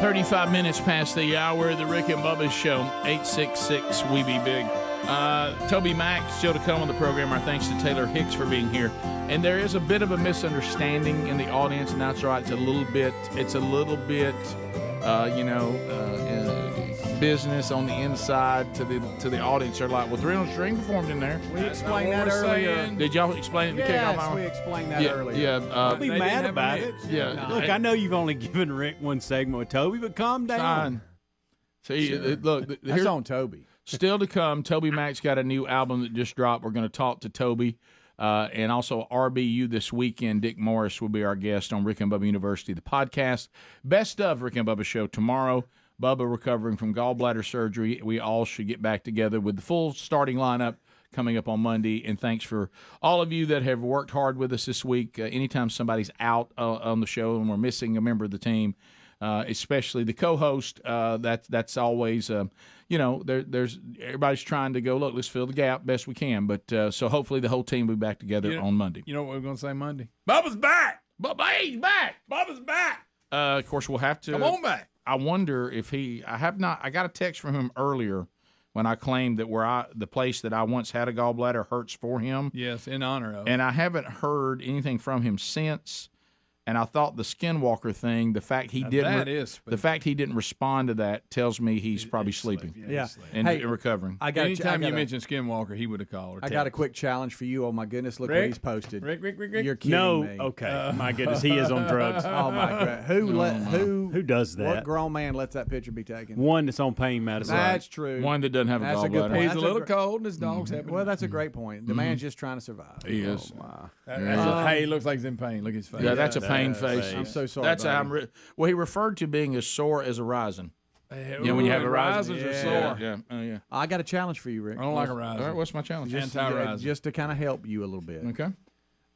35 minutes past the hour of the Rick and Bubba Show, 866 We Be Big. TobyMac still to come on the program. Our thanks to Taylor Hicks for being here. And there is a bit of a misunderstanding in the audience, and that's right. It's a little bit, business on the inside to the audience. They're like, well, 300 String performed in there. We explained that earlier. Did y'all explain it in the kickoff hour? Yes, we explained that earlier. Yeah, don't be mad about it. Yeah. Look, I know you've only given Rick one segment with Toby, but calm down. Fine. See, look, that's on Toby. Still to come, TobyMac's got a new album that just dropped. We're going to talk to Toby. And also RBU this weekend. Dick Morris will be our guest on Rick and Bubba University, the podcast. Best of Rick and Bubba show tomorrow. Bubba recovering from gallbladder surgery. We all should get back together with the full starting lineup coming up on Monday. And thanks for all of you that have worked hard with us this week. Anytime somebody's out on the show and we're missing a member of the team, especially the co-host, that's always, there's everybody's trying to go, look, let's fill the gap best we can. But so hopefully the whole team will be back together on Monday. You know what we're going to say Monday? Bubba's back. He's back. Bubba's back. Of course, we'll have to. Come on back. I wonder if I got a text from him earlier when I claimed that the place that I once had a gallbladder hurts for him. Yes, in honor of. And I haven't heard anything from him since. And I thought the Skinwalker thing, the fact he didn't respond to that tells me he's probably sleeping. Yeah. And recovering. Anytime you mention Skinwalker, he would have called. I got a quick challenge for you. Oh my goodness, look what he's posted. Rick. You're kidding me. Okay. My goodness, he is on drugs. Oh my god. Who does that? What grown man lets that picture be taken? One that's on pain medicine. That's true. One that doesn't have a That's gallbladder. good point. He's That's a little cold, and his dog's happy. Well, that's a great point. The man's just trying to survive. He is. Wow. Hey, he looks like he's in pain. Look at his face. Yeah, that's a pain face. I'm so sorry. That's how well, he referred to being as sore as a rising. Yeah, when you have a rising. Risers are sore. Yeah. Oh, yeah. I got a challenge for you, Rick. I don't like a riser. All right, what's my challenge? Anti-riser. Just to kind of help you a little bit. Okay.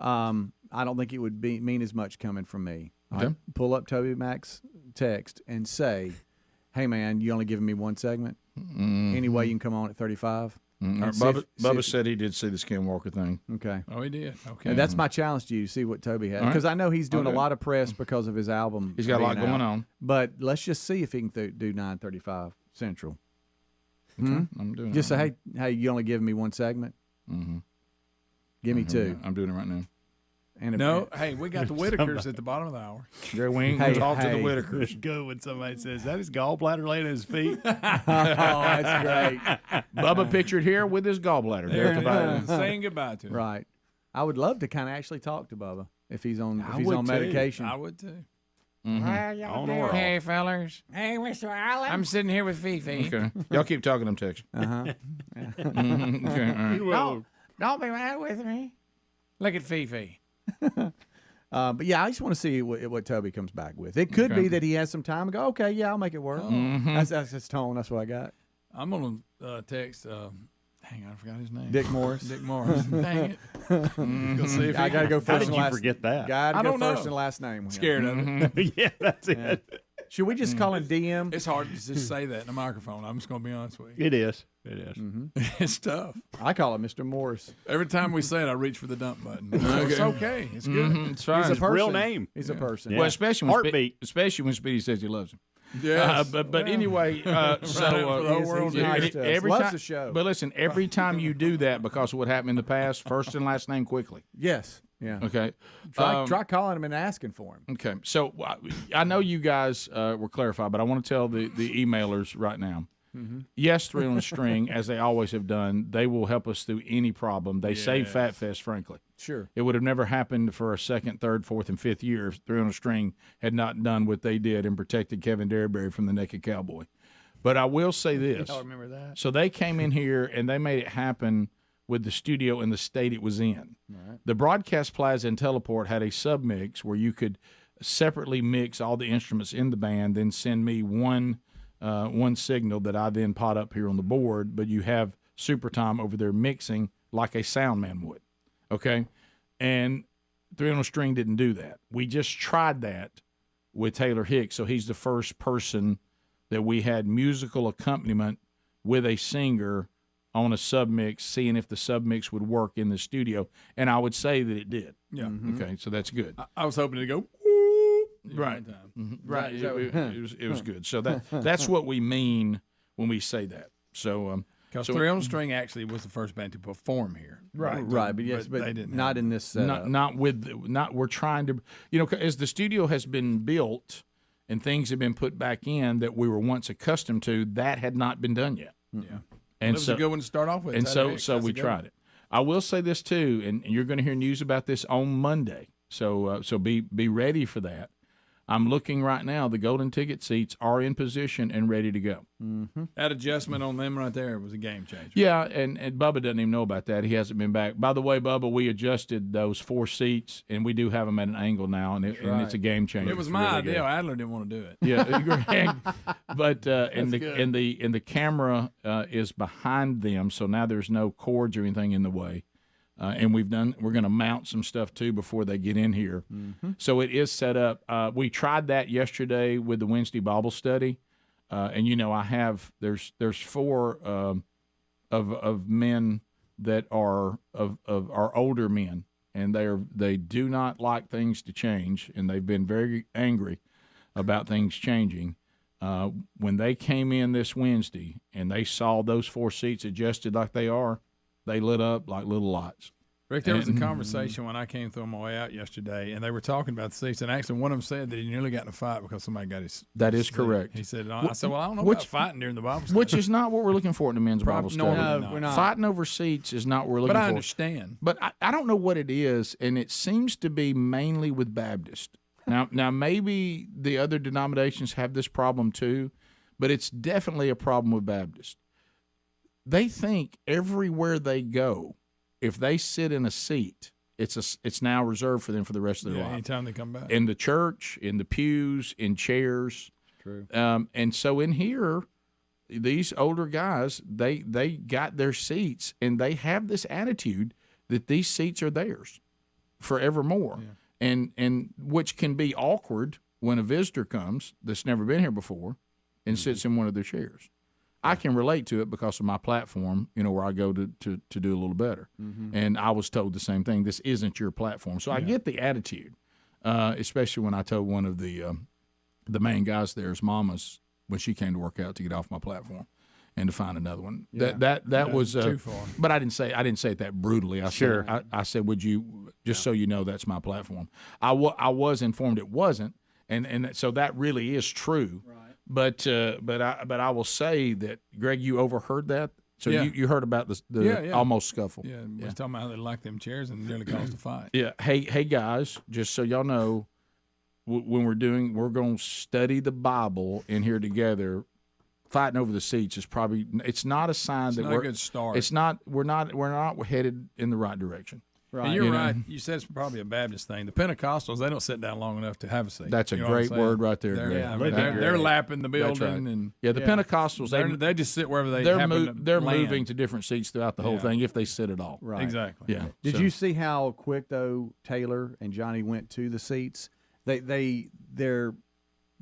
I don't think it would mean as much coming from me. Okay. Right? Pull up TobyMac's text and say, "Hey man, you only giving me one segment? Any way you can come on at 35?" Bubba said he did see the Skinwalker thing. Okay. Oh, he did. Okay. And that's my challenge to you. See what Toby has, because I know he's doing a lot of press because of his album. He's got a lot going on. But let's just see if he can do 9:35 Central. Okay. I'm doing Just it. say, hey, you only giving me one segment? Mm-hmm. Give me two. I'm doing it right now. And hey, we got the Whitakers at the bottom of the hour. Jerry Wing, talk to the Whitakers. Go when somebody says, that his gallbladder laying at his feet. Oh, that's great. Bubba pictured here with his gallbladder. Saying goodbye to him. Right. I would love to kind of actually talk to Bubba if he's on would medication. I would too. Well, y'all doing? Hey, fellers. Hey, Mr. Allen. I'm sitting here with Fifi. Okay. Y'all keep talking, I'm texting. Uh-huh. Okay, all right. Don't be mad with me. Look at Fifi. But yeah, I just want to see what Toby comes back with. It could be that he has some time and go, okay, yeah, I'll make it work. That's his tone. That's what I got. I'm going to text, hang on, I forgot his name. Dick Morris. Dick Morris. Dang it. Go see if I got to go first and last. How did you forget that? Got to I go don't first know. and last name. Scared of it. Yeah, that's it. Should we just call him DM? It's hard to just say that in a microphone. I'm just going to be honest with you. It is. It is. It's tough. I call him Mr. Morris. Every time we say it, I reach for the dump button. It's okay. It's good. It's fine. He's a person. Real name. He's a person. Yeah. Well, especially when Speedy says he loves him. Yes. But anyway, for the whole world he's nice to us. every Loves time, the show. But listen, every time you do that, because of what happened in the past, first and last name quickly. Yes. Yeah. Okay. Try calling him and asking for him. Okay. So I know you guys were clarified, but I want to tell the emailers right now. Yes, 3 on a String, as they always have done, they will help us through any problem. They saved Fat Fest, frankly. Sure. It would have never happened for a second, third, fourth, and fifth year if 3 on a String had not done what they did and protected Kevin Derryberry from the Naked Cowboy. But I will say this. Y'all remember that? So they came in here and they made it happen with the studio in the state it was in. Right. The Broadcast Plaza and Teleport had a submix where you could separately mix all the instruments in the band, then send me one signal that I then pot up here on the board, but you have Super Tom over there mixing like a sound man would. Okay? And 3 on a String didn't do that. We just tried that with Taylor Hicks, so he's the first person that we had musical accompaniment with a singer on a submix, seeing if the submix would work in the studio, and I would say that it did. Yeah. Okay, so that's good. I was hoping to go, Right. Right. It was good. So that's what we mean when we say that. So because 3 on a String actually was the first band to perform here. Right. But yes, but they didn't not in this setup. We're trying to, as the studio has been built and things have been put back in that we were once accustomed to, that had not been done yet. Yeah. And it was a good one to start off with. And so we tried it. I will say this too, and you're going to hear news about this on Monday. So be ready for that. I'm looking right now. The golden ticket seats are in position and ready to go. Mm-hmm. That adjustment on them right there was a game changer. Yeah, and Bubba doesn't even know about that. He hasn't been back. By the way, Bubba, we adjusted those 4 seats, and we do have them at an angle now, and it's a game changer. It was my idea. Adler didn't want to do it. Yeah, Greg. But and the camera is behind them, so now there's no cords or anything in the way. And we're going to mount some stuff too before they get in here. Mm-hmm. So it is set up. We tried that yesterday with the Wednesday Bible study, and there's 4 of men that are are older men, and they do not like things to change, and they've been very angry about things changing. When they came in this Wednesday and they saw those 4 seats adjusted like they are, they lit up like little lights. Rick, there was a conversation when I came through on my way out yesterday, and they were talking about the seats, and actually one of them said that he nearly got in a fight because somebody got his. That is seat. correct. He said, I said, well, I don't know about fighting during the Bible study. Which is not what we're looking for in the men's Bible study. No, we're not. Fighting over seats is not what we're looking for. But I understand. But I don't know what it is, and it seems to be mainly with Baptists. Now maybe the other denominations have this problem too, but it's definitely a problem with Baptists. They think everywhere they go, if they sit in a seat, it's now reserved for them for the rest of their life. Anytime they come back. In the church, in the pews, in chairs. True. And so in here, these older guys, they got their seats, and they have this attitude that these seats are theirs forevermore. Yeah. And which can be awkward when a visitor comes that's never been here before and sits in one of their chairs. I can relate to it because of my platform, where I go to do a little better. Mm-hmm. And I was told the same thing. This isn't your platform. So I get the attitude, especially when I told one of the main guys there's mama's when she came to work out to get off my platform and to find another one. Yeah. That was too far. But I didn't say it that brutally. I said, would you so you know that's my platform. I was informed it wasn't, and so that really is true. Right. But I will say that, Greg, you overheard that. So you heard about the almost scuffle. Yeah, we was talking about how they like them chairs and nearly caused a fight. Yeah. Hey guys, just so y'all know, when we're going to study the Bible in here together. Fighting over the seats is probably it's not a sign that we're a good start. It's not we're not headed in the right direction. Right. And you're right. You said it's probably a Baptist thing. The Pentecostals, they don't sit down long enough to have a seat. That's a great word right there. They're lapping the building, right. and the Pentecostals they just sit wherever they they're moving to different seats throughout the whole thing if they sit at all. Right. Exactly. Yeah. Did you see how quick though Taylor and Johnny went to the seats? They're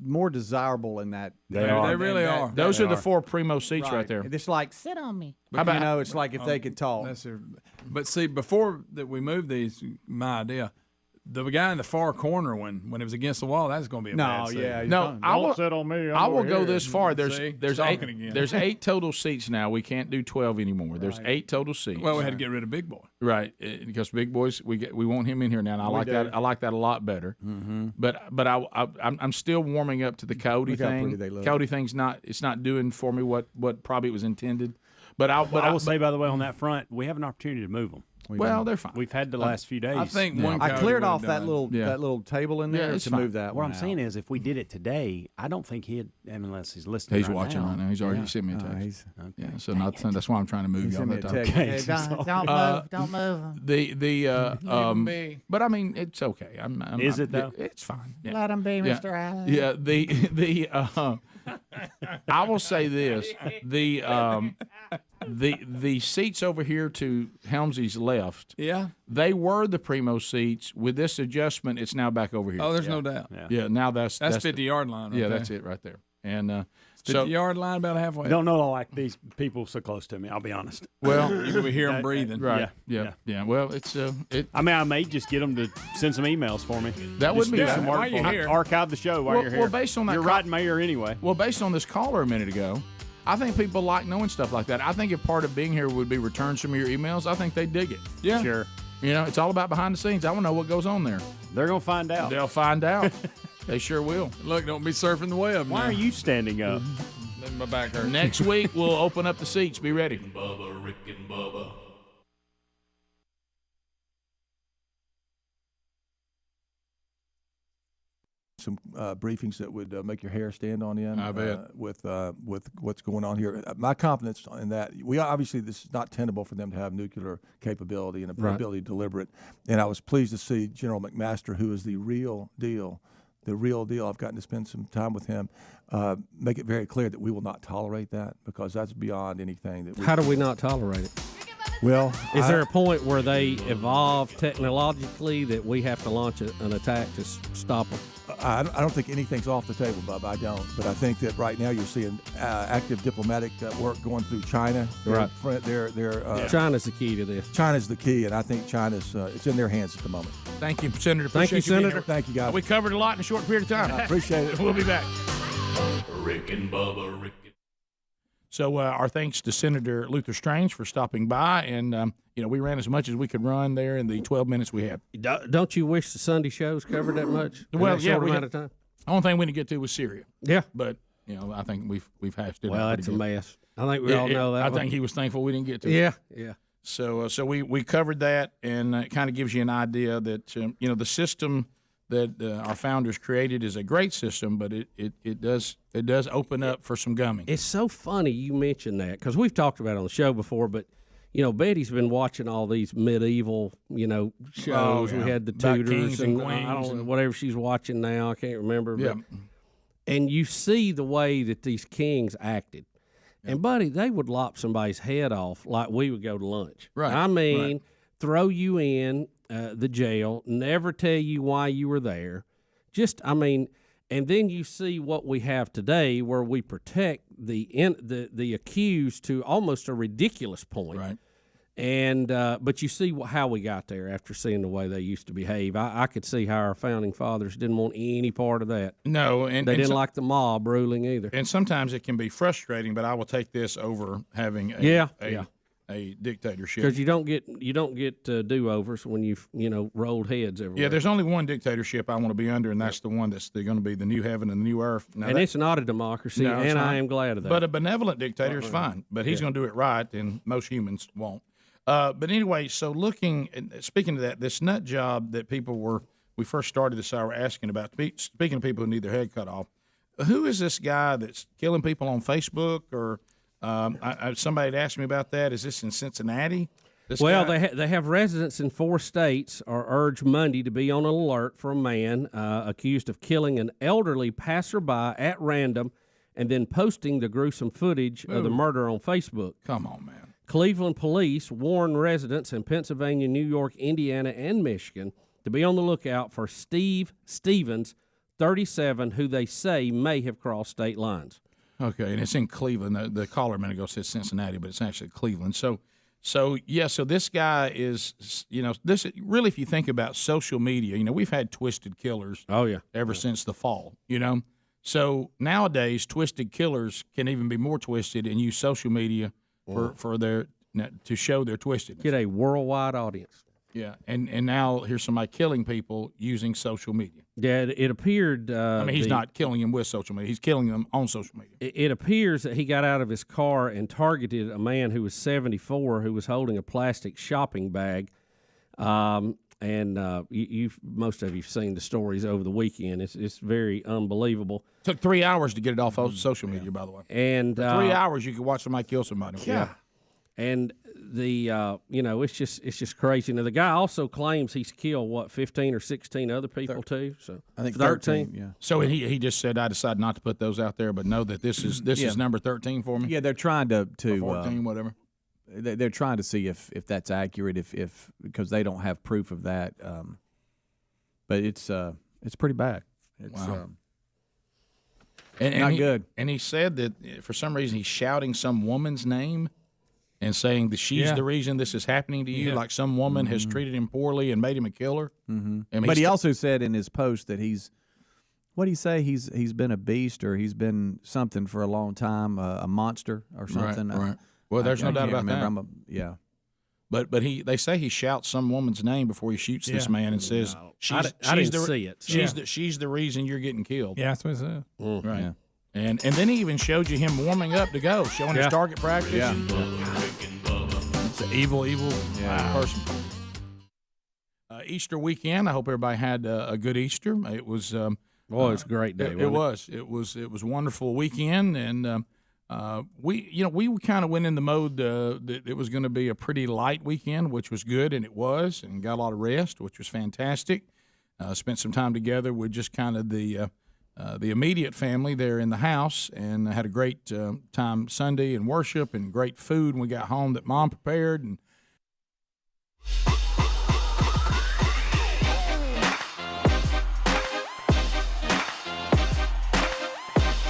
more desirable in that. They really are. Those are the 4 primo seats right there. It's like Sit on me. How about it's like if they could talk. But see, before that we moved these, my idea, the guy in the far corner when it was against the wall, that's going to be a bad seat. I will sit on me. I will go this far. There's again. There's 8 total seats now. We can't do 12 anymore. There's 8 total seats. Well, we had to get rid of Big Boy. Right, because Big Boys, we want him in here now, and I like that. I like that a lot better. Mm-hmm. But I'm still warming up to the Cody thing. Cody thing's not doing for me what probably it was intended. But I will say, by the way, on that front, we have an opportunity to move them. Well, they're fine. We've had the last few days. I think I cleared off that little table in there to move that. What I'm saying is, if we did it today, I don't think unless he's listening. He's watching right now. He's already sent me a text. So that's why I'm trying to move y'all that time. Okay, don't move. But I mean, it's okay. Is it though? It's fine. Yeah. Let him be, Mr. Allen. Yeah. I will say this: the seats over here to Helmsley's left. Yeah. They were the primo seats. With this adjustment, it's now back over here. Oh, there's no doubt. Yeah. Now that's 50-yard line. Right that's it right there. And 50-yard line about halfway. I don't know like these people so close to me. I'll be honest. Well, you can hear them breathing. Right. Yeah. Well, it's I mean, I may just get them to send some emails for me. That would be some work. While you're here. Archive the show while you're here. Well, based on that, you're right, Mayor. Anyway. Well, based on this caller a minute ago, I think people like knowing stuff like that. I think if part of being here would be return some of your emails, I think they'd dig it. Yeah. Sure. It's all about behind the scenes. I want to know what goes on there. They're gonna find out. They'll find out. They sure will. Look, don't be surfing the web. Why are you standing up? My back hurts. Next week we'll open up the seats. Be ready. Bubba, Rick and Bubba. Some briefings that would make your hair stand on end. I bet. With what's going on here, my confidence in that obviously this is not tenable for them to have nuclear capability and ability to deliver it. And I was pleased to see General McMaster, who is the real deal. I've gotten to spend some time with him. Make it very clear that we will not tolerate that because that's beyond anything that. How do we not tolerate it? Well, is there a point where they evolve technologically that we have to launch an attack to stop them? I don't think anything's off the table, Bubba. I don't. But I think that right now you're seeing active diplomatic work going through China. Right. China's the key to this. China's the key, and I think China's it's in their hands at the moment. Thank you, Senator. Thank you, Senator. Thank you, guys. We covered a lot in a short period of time. I appreciate it. We'll be back. Rick and Bubba, Rick. So our thanks to Senator Luther Strange for stopping by, and we ran as much as we could run there in the 12 minutes we had. Don't you wish the Sunday shows covered that much? Well, yeah, amount of time. The only thing we didn't get to was Syria. Yeah, but I think we've hashed it. Well, out that's pretty a good. mess. I think we all know that. I think he was thankful we didn't get to it. Yeah. So we covered that, and it kind of gives you an idea that the system that our founders created is a great system, but it does open up for some gumming. It's so funny you mentioned that because we've talked about it on the show before, but Betty's been watching all these medieval shows. Oh, yeah. We had the About Tudors kings and queens I don't know and- whatever she's watching now. I can't remember. Yeah. And you see the way that these kings acted. And, buddy, they would lop somebody's head off like we would go to lunch. Right, I mean, right. throw you in the jail, never tell you why you were there. And then you see what we have today where we protect the accused to almost a ridiculous point. Right. And but you see how we got there after seeing the way they used to behave. I could see how our founding fathers didn't want any part of that. No, they didn't like the mob ruling either. And sometimes it can be frustrating, but I will take this over having a dictatorship. Because you don't get do-overs when you've rolled heads everywhere. Yeah, there's only one dictatorship I want to be under, and that's the one that's going to be the new heaven and the new earth. Now it's not a democracy, No, it's and not. I am glad of that. But a benevolent dictator is fine, but he's going to do it right, and most humans won't. But anyway, so speaking of that, this nut job that we first started this hour asking about, speaking of people who need their head cut off, who is this guy that's killing people on Facebook? Or somebody had asked me about that. Is this in Cincinnati? They have residents in 4 states are urged Monday to be on alert for a man accused of killing an elderly passerby at random and then posting the gruesome footage of the murder on Facebook. Come on, man. Cleveland police warn residents in Pennsylvania, New York, Indiana, and Michigan to be on the lookout for Steve Stevens, 37, who they say may have crossed state lines. Okay, and it's in Cleveland. The caller a minute ago said Cincinnati, but it's actually Cleveland. So this guy is, this really, if you think about social media, we've had twisted killers. Oh yeah, ever since the fall, So nowadays, twisted killers can even be more twisted and use social media to show their twistedness. Get a worldwide audience. Yeah, and now here's somebody killing people using social media. Yeah, it appeared. He's not killing them with social media. He's killing them on social media. It appears that he got out of his car and targeted a man who was 74 who was holding a plastic shopping bag. And most of you've seen the stories over the weekend. It's very unbelievable. Took 3 hours to get it off of social media, by the way. And 3 hours you could watch somebody kill somebody. Yeah. And it's just crazy. Now the guy also claims he's killed 15 or 16 other people too. So I think 13. Yeah. So he just said, I decided not to put those out there, but know that this is number 13 for me. Yeah, they're trying to 14, whatever. They're trying to see if that's accurate, if because they don't have proof of that. But it's pretty bad. It's Wow. not good. And he said that for some reason he's shouting some woman's name and saying that she's the reason this is happening to you, like some woman has treated him poorly and made him a killer. Mm-hmm. But he also said in his post that what do you say? He's been a beast, or he's been something for a long time, a monster or something. Right. Well, there's no doubt about that. Yeah. But they say he shouts some woman's name before he shoots this man and says, I didn't see it. So. She's the reason you're getting killed. Yeah, that's what it said. Right. Yeah. And then he even showed you him warming up to go, showing his target practice. Yeah. It's an evil person. Easter weekend, I hope everybody had a good Easter. It was it's a great day. It was wonderful weekend, and we kind of went in the mode that it was going to be a pretty light weekend, which was good, and it was, and got a lot of rest, which was fantastic. Spent some time together with just kind of the immediate family there in the house, and had a great time Sunday in worship and great food when we got home that Mom prepared. And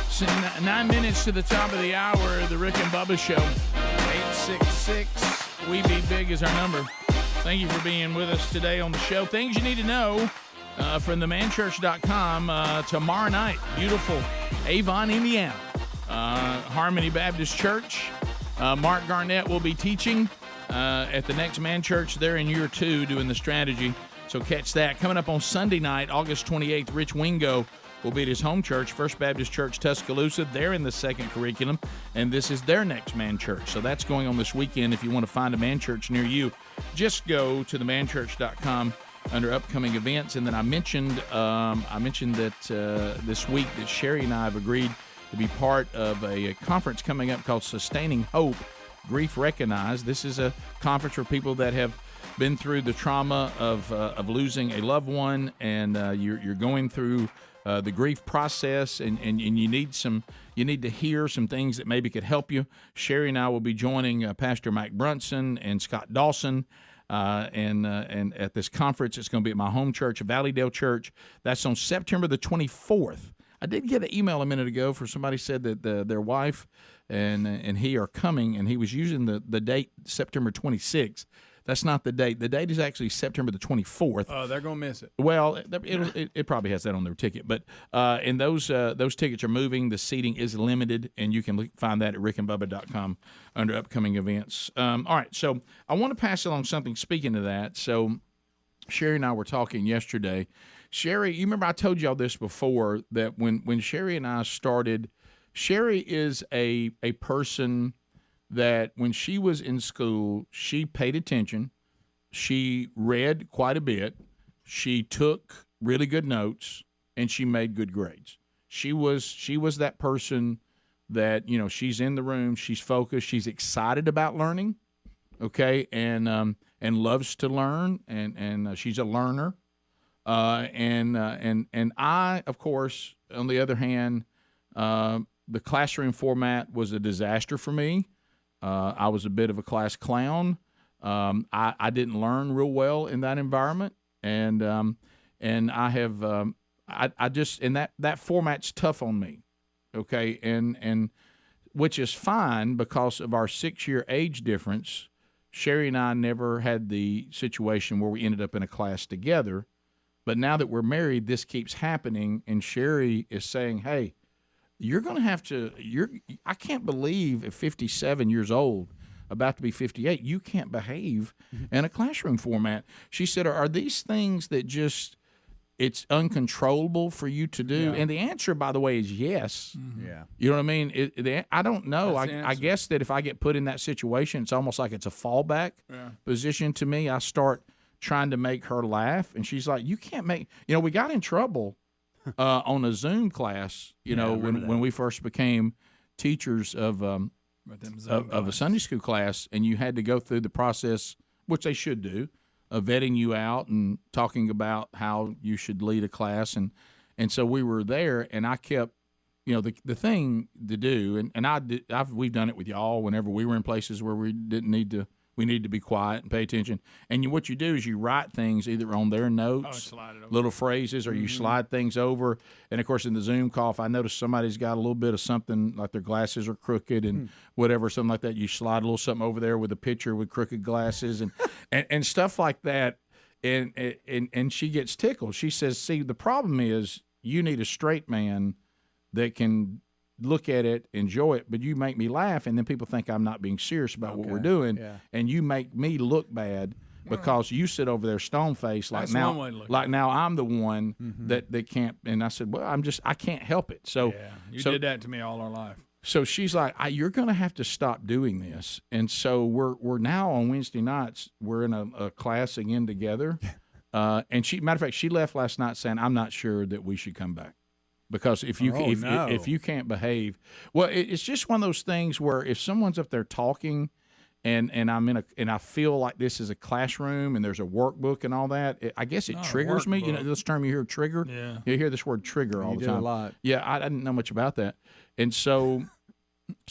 so 9 minutes to the top of the hour, the Rick and Bubba Show. 866 We Be Big is our number. Thank you for being with us today on the show. Things you need to know. From themanchurch.com tomorrow night, beautiful Avon, Indiana. Harmony Baptist Church. Mark Garnett will be teaching at the Next Man Church. They're in year 2 doing the strategy. So catch that. Coming up on Sunday night, August 28th, Rich Wingo will be at his home church, First Baptist Church, Tuscaloosa. They're in the second curriculum, and this is their Next Man Church. So that's going on this weekend. If you want to find a man church near you, just go to themanchurch.com under upcoming events. And then I mentioned that this week that Sherry and I have agreed to be part of a conference coming up called Sustaining Hope, Grief Recognized. This is a conference for people that have been through the trauma of losing a loved one, and you're going through the grief process, and you need to hear some things that maybe could help you. Sherry and I will be joining Pastor Mike Brunson and Scott Dawson, and at this conference. It's going to be at my home church, Valleydale Church. That's on September the 24th. I did get an email a minute ago for somebody said that their wife and he are coming, and he was using the date September 26th. That's not the date. The date is actually September the 24th. Oh, they're going to miss it. Well, it probably has that on their ticket. But and those tickets are moving. The seating is limited, and you can find that at rickandbubba.com under upcoming events. All right, so I want to pass along something. Speaking of that, so Sherry and I were talking yesterday. Sherry, you remember I told y'all this before, that when Sherry and I started, Sherry is a person that when she was in school, she paid attention. She read quite a bit. She took really good notes, and she made good grades. She was that person that, she's in the room, she's focused, she's excited about learning, okay, and loves to learn, and she's a learner. And I, of course, on the other hand, the classroom format was a disaster for me. I was a bit of a class clown. I didn't learn real well in that environment, and I have I just, and that format's tough on me, okay, and which is fine because of our 6-year age difference. Sherry and I never had the situation where we ended up in a class together, but now that we're married, this keeps happening, and Sherry is saying, "Hey, you're going to have to, I can't believe at 57 years old, about to be 58, you can't behave in a classroom format." She said, are these things that just, it's uncontrollable for you to do? Yeah. And the answer, by the way, is yes. Mm-hmm. Yeah. You know what I mean? I don't know. I guess that if I get put in that situation, it's almost like it's a fallback position to me. I start trying to make her laugh, and she's like, you can't make, we got in trouble on a Zoom class, when we first became teachers of a Sunday school class, and you had to go through the process, which they should do, of vetting you out and talking about how you should lead a class, and so we were there, and I kept, the thing to do, and we've done it with y'all whenever we were in places where we need to be quiet and pay attention. And what you do is you write things either on their notes, little phrases, or you slide things over. And, of course, in the Zoom call, if I notice somebody's got a little bit of something, like their glasses are crooked and whatever, something like that, you slide a little something over there with a picture with crooked glasses and stuff like that. And she gets tickled. She says, see, the problem is you need a straight man that can – look at it, enjoy it, but you make me laugh, and then people think I'm not being serious about what we're doing, and you make me look bad because you sit over there stone-faced like now I'm the one that can't. And I said, well, I can't help it. So you did that to me all our life. So she's like, you're going to have to stop doing this. And so we're now on Wednesday nights, we're in a class again together, and matter of fact, she left last night saying, I'm not sure that we should come back. Because if you can't behave, well, it's just one of those things where if someone's up there talking, and I'm and I feel like this is a classroom and there's a workbook and all that, I guess it triggers me. This term you hear, trigger. Yeah, you hear this word trigger all the time. A lot. Yeah, I didn't know much about that, and so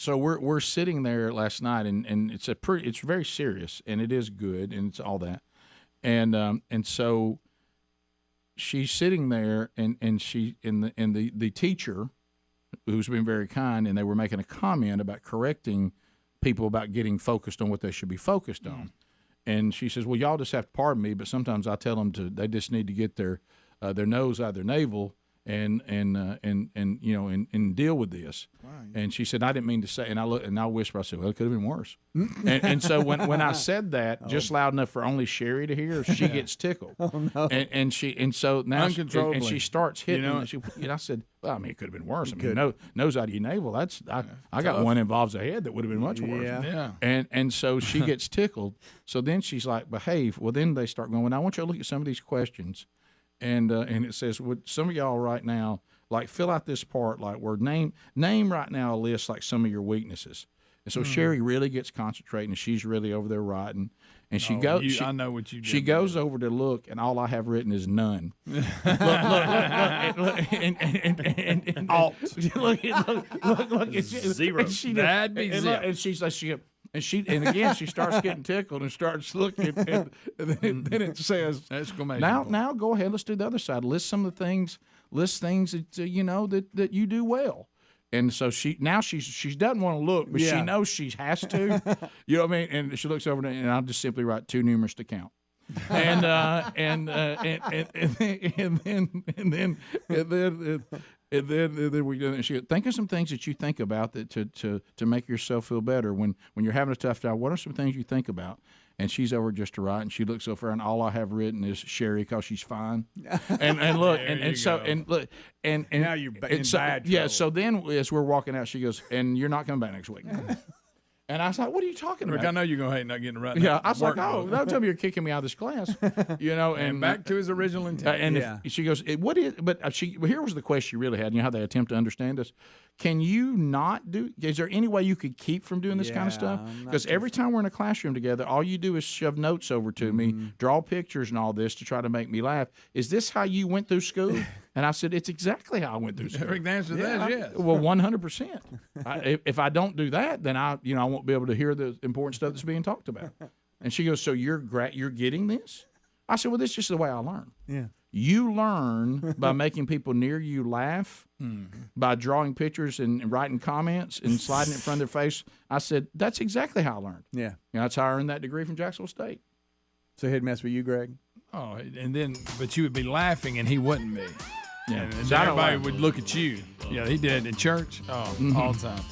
we're sitting there last night, and it's very serious, and it is good, and it's all that, and so. She's sitting there, and the teacher, who's been very kind, and they were making a comment about correcting people about getting focused on what they should be focused on. And she says, well, y'all just have to pardon me, but sometimes I tell them they just need to get their nose out of their navel and you know and deal with this. Wow. And she said, I didn't mean to say. And I look and I whisper. I said, well, it could have been worse. and so when I said that, just loud enough for only Sherry to hear, she gets tickled. Oh no! And so now uncontrollably, and she starts hitting. You know, and I said, well, I mean, it could have been worse. I mean, nose out of your navel. That's I got one involves a head that would have been much worse. Yeah. And so she gets tickled. So then she's like, behave. Well, then they start going. I want you to look at some of these questions, and it says, would some of y'all right now like fill out this part like word name right now a list like some of your weaknesses. And so Sherry really gets concentrating, and she's really over there writing. And she goes. I know what you did. She goes over to look, and all I have written is none. look, and alt. Look, Zero. That'd be zero. And she's like, and again she starts getting tickled and starts looking, and then it says, now go ahead, let's do the other side. List some of the things. List things that you know that you do well. And so she doesn't want to look, but she knows she has to. You know what I mean? And she looks over and I'll just simply write too numerous to count. And then we do. And she goes, think of some things that you think about that to make yourself feel better when you're having a tough time. What are some things you think about? And she's over just to write, and she looks over, and all I have written is Sherry because she's fine. And look, and now you're in bad trouble. Yeah. So then as we're walking out, she goes, and you're not coming back next week. And I was like, what are you talking about? Rick, I know you're going to hate not getting it right. Yeah, I was like, oh, don't tell me you're kicking me out of this class. You know, and back to his original intent. If she goes, what is? But here was the question you really had. You know how they attempt to understand us. Can you not do? Is there any way you could keep from doing this kind of stuff? Because every time we're in a classroom together, all you do is shove notes over to me, draw pictures and all this to try to make me laugh. Is this how you went through school? And I said, it's exactly how I went through school. The answer to that is yes. Well, 100%. If I don't do that, then I won't be able to hear the important stuff that's being talked about. And she goes, so you're getting this? I said, well, this is just the way I learn. Yeah. You learn by making people near you laugh, by drawing pictures and writing comments and sliding it in front of their face. I said, that's exactly how I learned. Yeah. That's how I earned that degree from Jacksonville State. So he'd mess with you, Greg? Oh, and then, but you would be laughing and he wouldn't be. Yeah. And so everybody would look at you. Yeah, he did it in church all the time.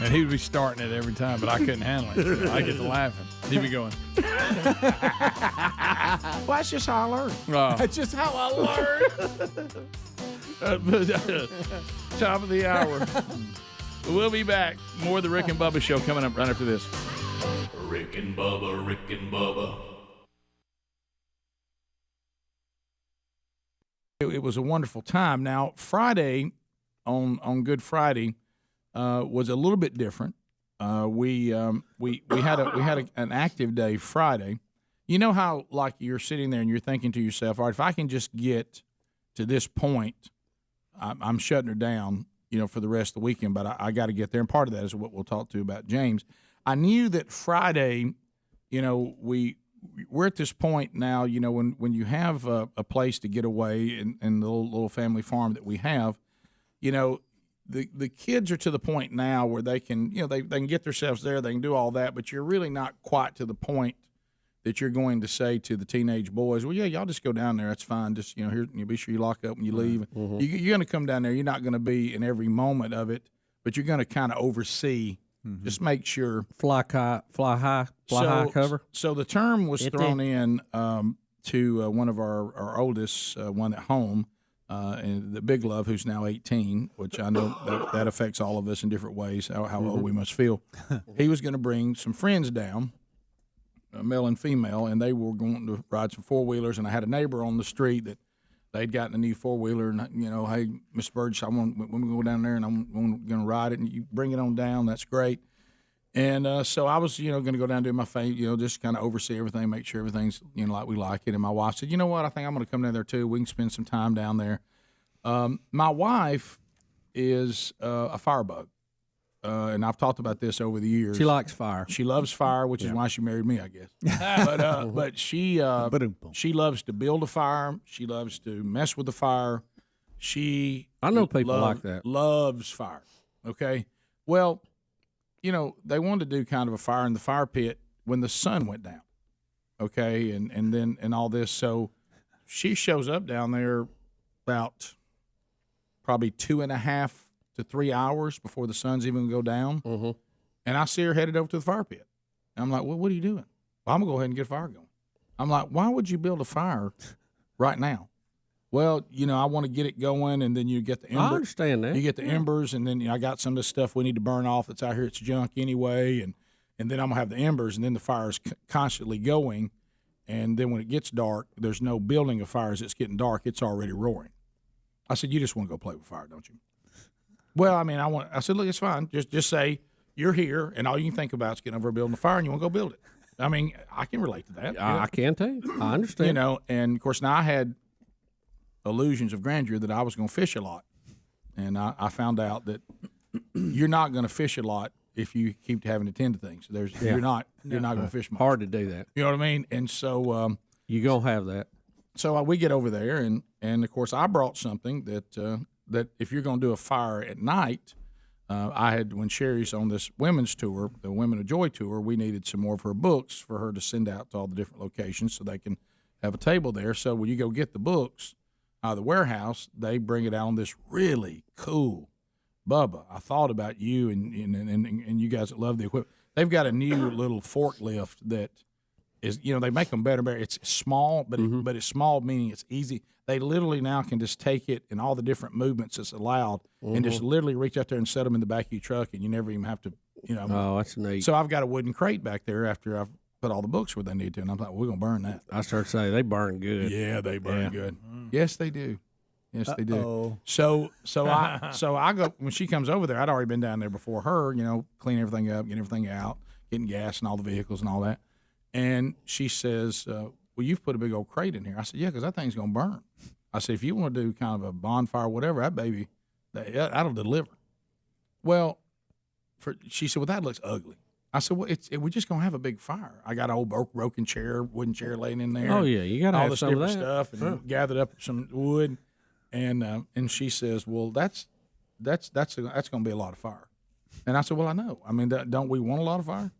And he would be starting it every time, but I couldn't handle it. So I get to laughing. He'd be going. Well, that's just how I learned. That's just how I learned. Top of the hour. We'll be back. More of the Rick and Bubba Show coming up right after this. Rick and Bubba, Rick and Bubba. It was a wonderful time. Now, Friday, on Good Friday, was a little bit different. We had an active day Friday. You know how like you're sitting there and you're thinking to yourself, all right, if I can just get to this point, I'm shutting her down, for the rest of the weekend. But I got to get there, and part of that is what we'll talk to about James. I knew that Friday, we're at this point now, when you have a place to get away in the little family farm that we have, the kids are to the point now where they can, they can get themselves there, they can do all that, but you're really not quite to the point that you're going to say to the teenage boys, well, yeah, y'all just go down there, that's fine. Just, here, you be sure you lock up when you leave. Mm-hmm. You're going to come down there. You're not going to be in every moment of it, but you're going to kind of oversee. Mm-hmm. Just make sure. Fly high cover. So the term was thrown in to one of our oldest, one at home, and the Big Love, who's now 18, which I know that affects all of us in different ways, how old we must feel. He was going to bring some friends down, male and female, and they were going to ride some four-wheelers, and I had a neighbor on the street that they'd gotten a new four-wheeler, and, hey, Mr. Burgess, when we go down there and I'm going to ride it, and you bring it on down, that's great. And so I was, going to go down and do my thing, just kind of oversee everything, make sure everything's, like we like it. And my wife said, you know what, I think I'm going to come down there too. We can spend some time down there. My wife is a firebug. And I've talked about this over the years. She likes fire. She loves fire, which is why she married me, I guess. But she loves to build a fire. She loves to mess with the fire. I know people like that. Loves fire. Okay. Well, they wanted to do kind of a fire in the fire pit when the sun went down. Okay, and then all this. So she shows up down there about probably 2.5 to 3 hours before the sun's even go down. Mm-hmm. And I see her headed over to the fire pit. And I'm like, well, what are you doing? Well, I'm going to go ahead and get a fire going. I'm like, why would you build a fire right now? Well, I want to get it going, and then you get the embers. I understand that. You get the embers, and then I got some of this stuff we need to burn off that's out here. It's junk anyway, and then I'm going to have the embers, and then the fire's constantly going. And then when it gets dark, there's no building of fires. It's getting dark. It's already roaring. I said, you just want to go play with fire, don't you? Well, I said, look, it's fine. Just say you're here, and all you can think about is getting over building a fire, and you want to go build it. I can relate to that. I can too. I understand. And of course now I had illusions of grandeur that I was going to fish a lot, and I found out that you're not going to fish a lot if you keep having to tend to things. You're not going to fish much. Hard to do that. You know what I mean? And so you're going to have that. So we get over there, and of course I brought something that if you're going to do a fire at night, I had, when Sherry's on this women's tour, the Women of Joy tour, we needed some more of her books for her to send out to all the different locations so they can have a table there. So when you go get the books out of the warehouse, they bring it out on this really cool Bubba. I thought about you and you guys that love the equipment. They've got a new little forklift that is, they make them better and better. It's small, but but it's small meaning it's easy. They literally now can just take it and all the different movements that's allowed and just literally reach out there and set them in the back of your truck, and you never even have to, Oh, that's neat. So I've got a wooden crate back there after I've put all the books where they need to, and I'm like, we're going to burn that. I start to say they burn good. Yeah, they burn good. Yes, they do. Yes, they do. So I go, when she comes over there, I'd already been down there before her, clean everything up, getting everything out, getting gas in all the vehicles and all that. And she says, well, you've put a big old crate in here. I said, yeah, because that thing's going to burn. I said, if you want to do kind of a bonfire or whatever, that baby, that'll deliver. Well, she said, well, that looks ugly. I said, well, we're just going to have a big fire. I got an old broken chair, wooden chair laying in there. Oh, yeah, you got to have some of that. Stuff, and gathered up some wood. And she says, well, that's going to be a lot of fire. And I said, well, I know. Don't we want a lot of fire?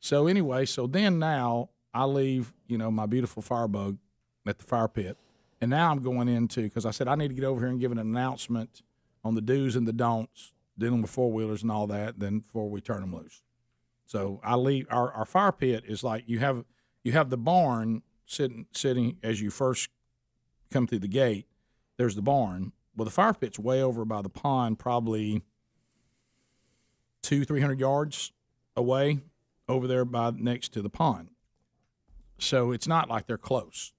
So anyway, then now I leave, my beautiful firebug at the fire pit. And now I'm going into, because I said I need to get over here and give an announcement on the do's and the don'ts, dealing with four-wheelers and all that, then before we turn them loose. So I leave, our fire pit is like, you have the barn sitting as you first come through the gate. There's the barn. Well, the fire pit's way over by the pond, probably 200-300 yards away over there next to the pond. So it's not like they're close.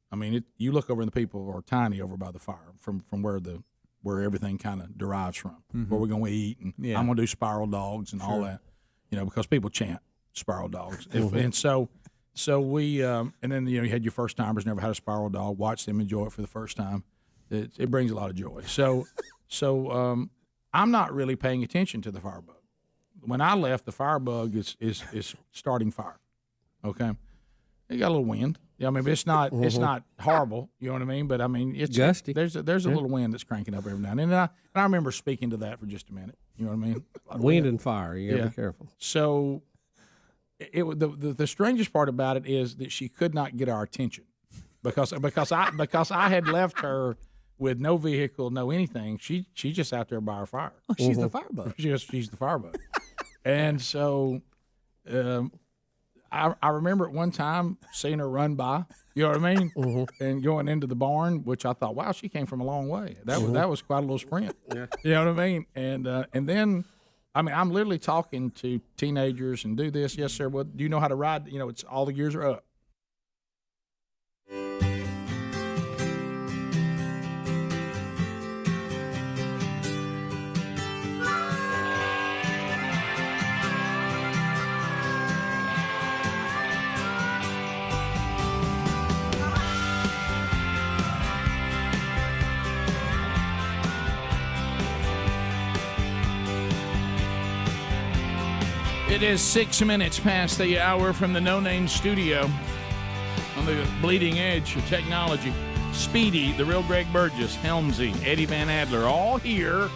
You look over and the people are tiny over by the fire from where everything kind of derives from, where we're going to eat. And I'm going to do spiral dogs and all that, because people chant spiral dogs. And so we, and then, you had your first timers, never had a spiral dog, watch them enjoy it for the first time. It brings a lot of joy. So I'm not really paying attention to the firebug. When I left, the firebug is starting fire. Okay, it got a little wind. It's not horrible. You know what I mean? But it's gusty. There's a little wind that's cranking up every now and then. And I remember speaking to that for just a minute. You know what I mean? Wind and fire. You gotta be careful. So the strangest part about it is that she could not get our attention because I had left her with no vehicle, no anything. She's just out there by her fire. Oh, she's the firebug. She's the firebug. And so I remember at one time seeing her run by, you know what I mean? And going into the barn, which I thought, wow, she came from a long way. That was quite a little sprint. Yeah. You know what I mean? And then, I'm literally talking to teenagers and do this. Yes, sir. Well, do you know how to ride? It's all the gears are up. It is 6 minutes past the hour from the No Name Studio on the bleeding edge of technology. Speedy, the real Greg Burgess, Helmsy, Eddie Van Adler, all here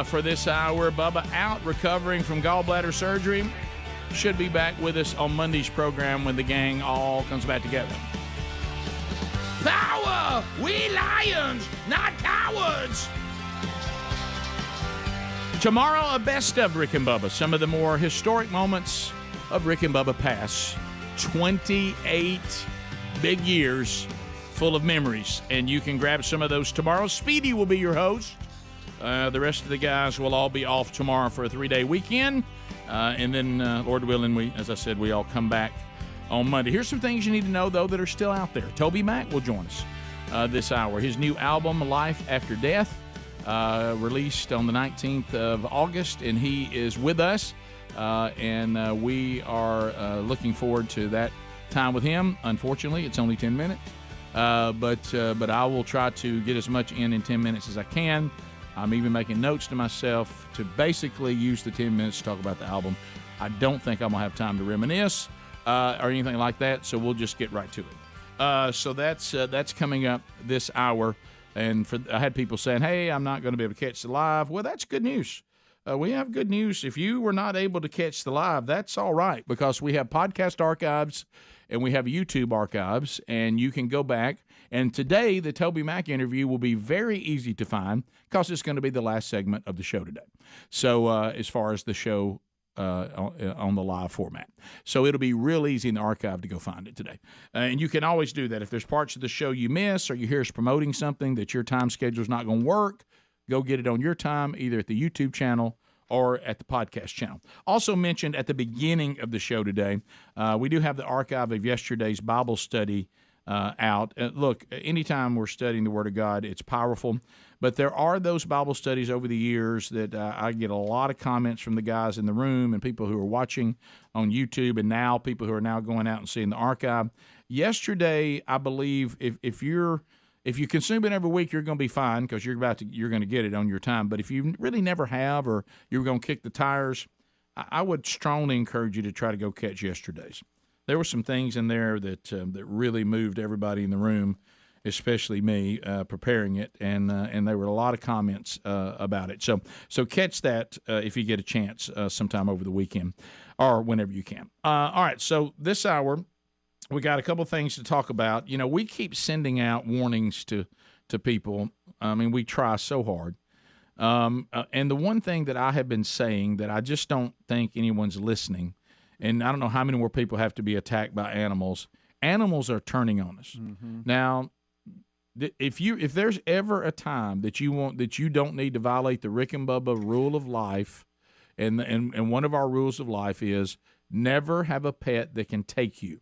for this hour. Bubba out recovering from gallbladder surgery. Should be back with us on Monday's program when the gang all comes back together. Power! We lions, not cowards! Tomorrow, a best of Rick and Bubba. Some of the more historic moments of Rick and Bubba past. 28 big years full of memories. And you can grab some of those tomorrow. Speedy will be your host. The rest of the guys will all be off tomorrow for a 3-day weekend. And then, Lord willing, as I said, we all come back on Monday. Here's some things you need to know, though, that are still out there. TobyMac will join us this hour. His new album, Life After Death, released on the 19th of August, and he is with us. And we are looking forward to that time with him. Unfortunately, it's only 10 minutes. But I will try to get as much in 10 minutes as I can. I'm even making notes to myself to basically use the 10 minutes to talk about the album. I don't think I'm going to have time to reminisce or anything like that, so we'll just get right to it. So that's coming up this hour. And I had people saying, hey, I'm not going to be able to catch the live. Well, that's good news. We have good news. If you were not able to catch the live, that's all right, because we have podcast archives and we have YouTube archives, and you can go back. And today, the TobyMac interview will be very easy to find because it's going to be the last segment of the show today. So as far as the show on the live format. So it'll be real easy in the archive to go find it today. And you can always do that. If there's parts of the show you miss or you hear us promoting something that your time schedule is not going to work, go get it on your time, either at the YouTube channel or at the podcast channel. Also mentioned at the beginning of the show today, we do have the archive of yesterday's Bible study out. Look, anytime we're studying the Word of God, it's powerful. But there are those Bible studies over the years that I get a lot of comments from the guys in the room and people who are watching on YouTube, and now people who are now going out and seeing the archive. Yesterday, I believe if you consume it every week, you're going to be fine because you're going to get it on your time. But if you really never have, or you're going to kick the tires, I would strongly encourage you to try to go catch yesterday's. There were some things in there that really moved everybody in the room, especially me, preparing it, and there were a lot of comments about it. So catch that if you get a chance sometime over the weekend or whenever you can. All right, so this hour we got a couple things to talk about. You know, we keep sending out warnings to people. I mean, we try so hard. And the one thing that I have been saying that I just don't think anyone's listening, and I don't know how many more people have to be attacked by animals. Animals are turning on us. Mm-hmm. Now, if there's ever a time that you don't need to violate the Rick and Bubba rule of life, and one of our rules of life is never have a pet that can take you.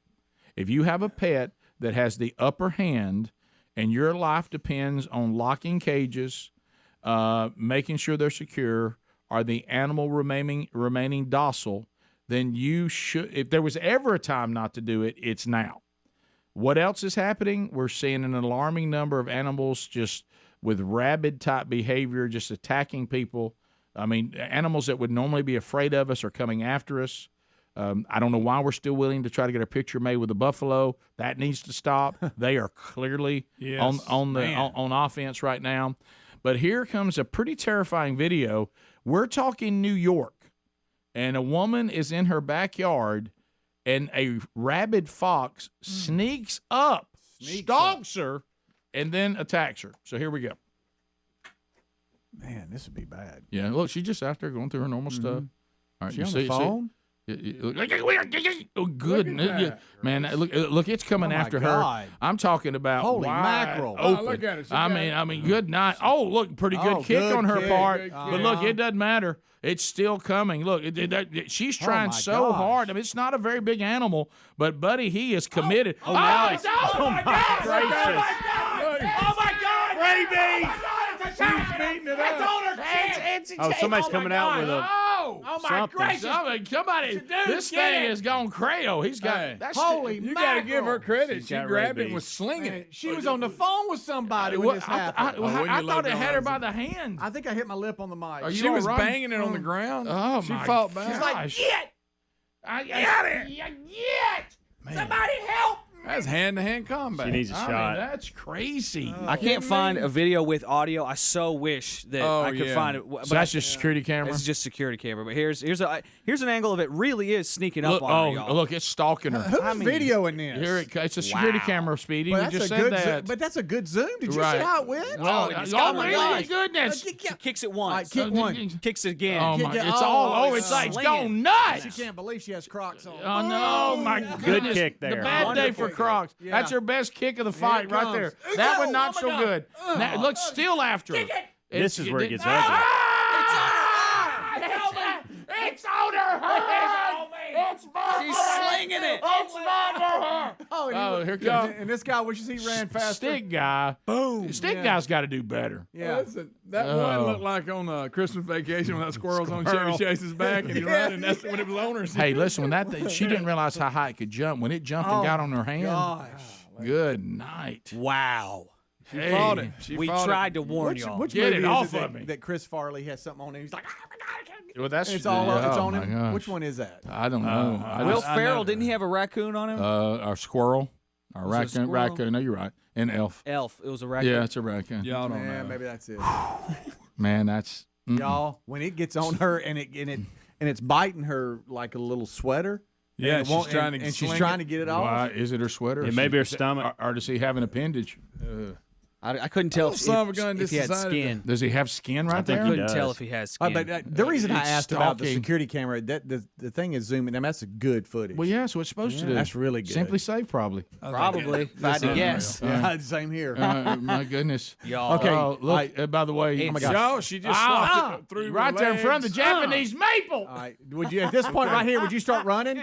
If you have a pet that has the upper hand and your life depends on locking cages, making sure they're secure, or the animal remaining docile, then you should. If there was ever a time not to do it, it's now. What else is happening? We're seeing an alarming number of animals just with rabid-type behavior, just attacking people. I mean, animals that would normally be afraid of us are coming after us. I don't know why we're still willing to try to get a picture made with a buffalo. That needs to stop. They are clearly on offense right now. But here comes a pretty terrifying video. We're talking New York, and a woman is in her backyard, and a rabid fox sneaks up, stalks her, and then attacks her. So here we go. Man, this would be bad. Yeah, look, she's just out there going through her normal stuff. All right, she on the phone? Oh, good, man! Look, it's coming after her. I'm talking about holy mackerel! Oh, look at it. I mean, good night. Oh, look, pretty good kick on her part. But look, it doesn't matter. It's still coming. Look, she's trying so hard. I mean, it's not a very big animal, but buddy, he is committed. Oh my God! Oh my God! Rabies! She's beating it up. Somebody's coming out with a. Oh my gracious! Somebody, this thing is gone crayo. He's got. Holy mackerel! You got to give her credit. She grabbed it and was slinging it. She was on the phone with somebody when this happened. I thought it had her by the hand. I think I hit my lip on the mic. She was banging it on the ground. Oh she my! fought back. She's like, get! I got it! Somebody help That's hand-to-hand combat. She needs a shot. That's crazy. I can't find a video with audio. I so wish that I could find it. So that's just security camera? It's just security camera. But here's an angle of it really is sneaking up on her, y'all. Look, it's stalking her. Who's videoing this? Here it's a security camera, Speedy. Well, we just said that. But that's a good zoom. Did you see how it went? Oh my goodness. Kicks it once. Kick one. Kicks it again. Oh, my. It's all, it's gone nuts. She can't believe she has Crocs on. Oh, no, my goodness. Good kick there. The bad day for Crocs. Yeah. That's her best kick of the fight right there. That one not so good. Now, look, still after her. This is where it gets ugly. It's on her head. It's murder. She's slinging it. It's murder. Oh, here comes. And this guy wishes he ran faster. Stick guy. Boom. Stick guy's got to do better. Yeah. Listen, that one looked like on a Christmas Vacation when that squirrel's on Chevy Chase's back and he's running. That's when it was on her. Hey, listen, when that thing, she didn't realize how high it could jump. When it jumped and got on her hand. Gosh. Good night. Wow. She fought it. We tried to warn y'all. Which Get movie it is off it of me. that Chris Farley has something on him? He's like, Well, that's it's all it's on my him. gosh. Which one is that? I don't know. Will Ferrell, didn't he have a raccoon on him? Our squirrel. Our Was it a raccoon. squirrel? Raccoon. No, you're right. And elf. Elf. It was a raccoon. Yeah, it's a raccoon. Y'all don't Yeah, know. maybe that's it. Man, that's Y'all, when it gets on her and it's biting her like a little sweater. Yeah, and it won't- she's trying to and she's sling trying it. to get it off. Why is it her sweater? It may be her stomach. Or does he have an appendage? I couldn't tell if he had skin. Does he have skin right there? I couldn't tell if he has skin. But the reason I It's asked about the stalking. security camera, that the thing is zooming. I mean, that's a good footage. Well, yeah, so it's supposed to do. That's really good. Simply Safe, probably. Probably. If I had to guess. Yeah, same here. My goodness. Y'all. Okay, Oh, look, by the way, oh my gosh. Y'all, she just slapped it through right her there in front of the legs. Japanese maple. All right, would you at this point right here? Would you start running?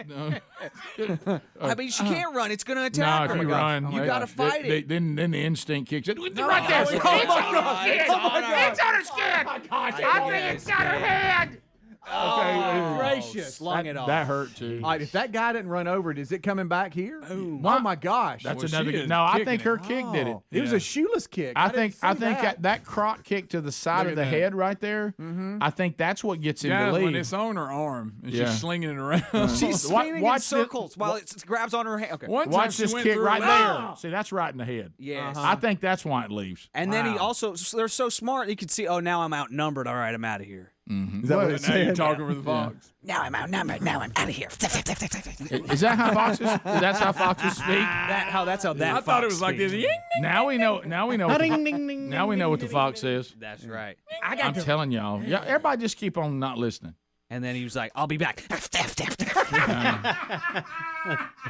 I mean, she can't run. It's going to attack No, her. if you run, You got to fight it. Then the instinct kicks in. Right there. it's It's on on her her skin. skin. It's on her It's on her skin. I think it's got her head. Oh, gracious. Slung it off. That hurt too. All right, if that guy didn't run over it, is it coming back here? Oh my gosh. That's Well, she another. is No, I kicking think her it. kick did it. It was a shoeless kick. I didn't think see that croc kick to the side Look of at the that. head right there. I think that's what gets him Guys, to when leave. it's on her arm and Yeah. she's slinging it around. She's Wa- spinning in watch the- circles while it grabs on her hand. Okay. One time Watch she this went kick through right her- there. See, that's right in the head. Yes. I think that's why it leaves. And then he also, they're so smart, you could see, oh, now I'm outnumbered. All right, I'm out of here. Is that what it Now you're said? talking for the fox. Now I'm outnumbered. Now I'm out of here. Is that how foxes? That's how foxes speak. That's how that. I thought it was like this. Now we know. Now we know. What now we know what the fox says. That's right. I'm telling y'all. Yeah, everybody just keep on not listening. And then he was like, I'll be back.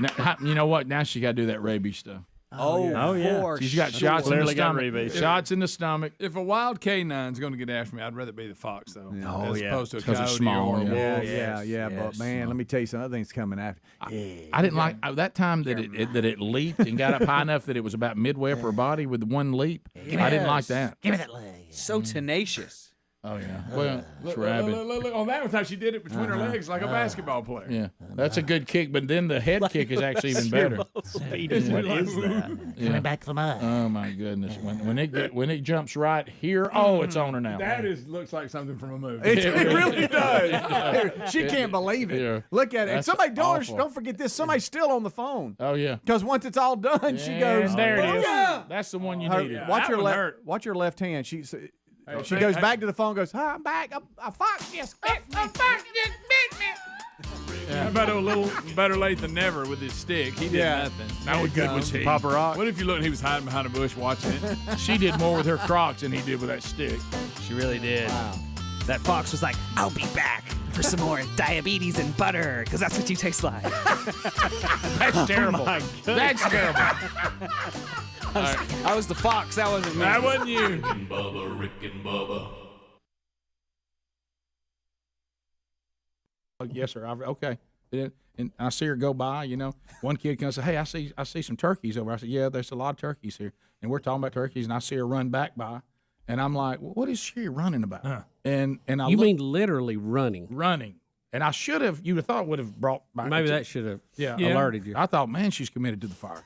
Now, you know what? Now she got to do that rabies stuff. Oh, yeah. She's got shots in the Clearly got stomach. rabies. Shots in the stomach. If a wild canine is going to get after me, I'd rather be the fox, though. Oh, as yeah. opposed to a 'Cause coyote it's small, or a yeah. wolf. Yeah, but man, let me tell you some other things coming after. I didn't like that time that it leaped and got up high enough that it was about midway up her body with one leap. I didn't like that. Give me that leg. So tenacious. Oh yeah. Well, it's Look, rabid. look, on that one time she did it between her legs like a basketball player. Yeah, that's a good kick, but then the head kick is actually even better. What is that? Yeah. Back from us. Oh my goodness! When it jumps right here, oh, it's on her now. That looks like something from a movie. It really does. She can't believe it. Yeah. Look at it. And That's somebody awful. don't forget this. Somebody's still on the phone. Oh yeah. Because once it's all done, she goes. And there it is. "Booyah!" That's the one you Her- needed. watch That your one left. hurt. Watch your left hand. She Hey, goes hey, back to the phone. Goes, "Hi, I'm back. A fox just bit me." How about a little better late than never with his stick? He did nothing. How good was he? Papa Rock. What if you looked and he was hiding behind a bush watching it? She did more with her Crocs than he did with that stick. She really did. That fox was like, I'll be back for some more diabetes and butter, because that's what you taste like. That's terrible. my That's terrible. I was the fox. That wasn't me. That wasn't you. Bubba, Rick and Bubba. Yes, sir. Okay. And I see her go by. You know, one kid comes and say, "Hey, I see some turkeys over." I said, "Yeah, there's a lot of turkeys here." And we're talking about turkeys, and I see her run back by, and I'm like, well, "What is she running about?" And I You look- mean literally running? running. And I should have. You'd have thought would have brought back. Maybe that should have Yeah. alerted you. I thought, man, she's committed to the fire.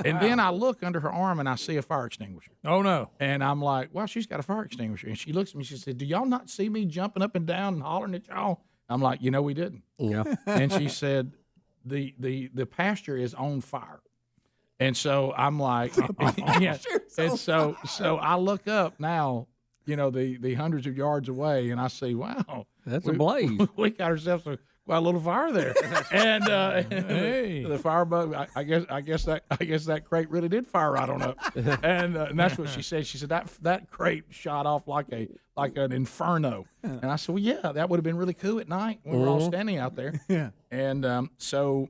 And then I look under her arm and I see a fire extinguisher. Oh, no. And I'm like, well, she's got a fire extinguisher. And she looks at me. She said, "Do y'all not see me jumping up and down and hollering at y'all?" I'm like, we didn't. Yeah. And she said, the pasture is on fire. And so I'm like, yeah. And so I look up now, the hundreds of yards away, and I see, wow, that's a blaze. We got ourselves quite a little fire there, and hey. The firebug. I guess that crate really did fire right on up, and that's what she said. She said that crate shot off like an inferno, and I said, well, yeah, that would have been really cool at night when we're all standing out there. Yeah, and so.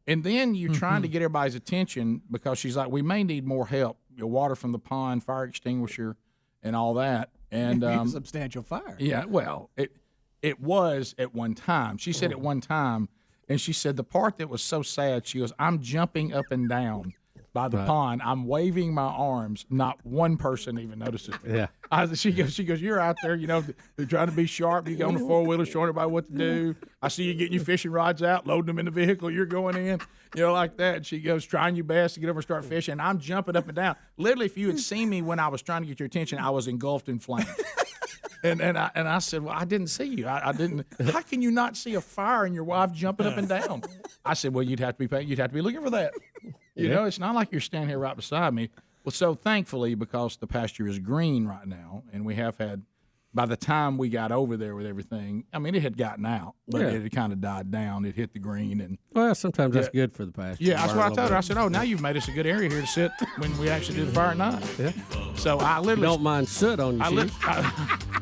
And then you're trying to get everybody's attention because she's like, we may need more help. Water from the pond, fire extinguisher, and all that. And substantial fire. Yeah, well, it was at one time. She said at one time, and she said the part that was so sad, she goes, I'm jumping up and down by the pond. I'm waving my arms. Not one person even notices me. Yeah. She goes, you're out there, they're trying to be sharp. You go on the four-wheeler showing everybody what to do. I see you getting your fishing rods out, loading them in the vehicle. You're going in, like that. And she goes, trying your best to get over and start fishing. And I'm jumping up and down. Literally, if you had seen me when I was trying to get your attention, I was engulfed in flames. And I said, well, I didn't see you. I didn't. How can you not see a fire and your wife jumping up and down? I said, well, you'd have to be looking for that. It's not like you're standing here right beside me. Well, so thankfully, because the pasture is green right now, and we have had, by the time we got over there with everything, I mean, it had gotten out, but it had kind of died down. It hit the green. And well, sometimes that's good for the pasture. Yeah, that's what I told her. I said, now you've made us a good area here to sit when we actually do the fire at night. Yeah. So I literally... Don't mind soot on your shoes.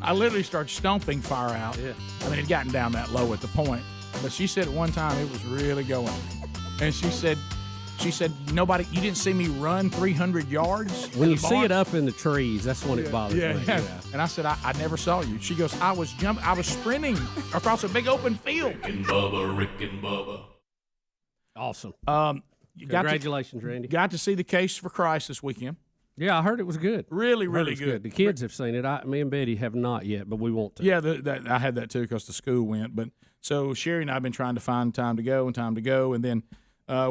I literally started stomping fire out. Yeah. I mean, it had gotten down that low at the point. But she said at one time it was really going. And she said, you didn't see me run 300 yards? When you see it up in the trees, that's when it bothers me. Yeah. And I said, I never saw you. She goes, I was sprinting across a big open field. Rick and Bubba. Awesome. Congratulations, Randy. Got to see The Case for Christ this weekend. Yeah, I heard it was good. Really, really good. The kids have seen it. Me and Betty have not yet, but we want to. Yeah, I had that too because the school went. But so Sherry and I have been trying to find time to go, and then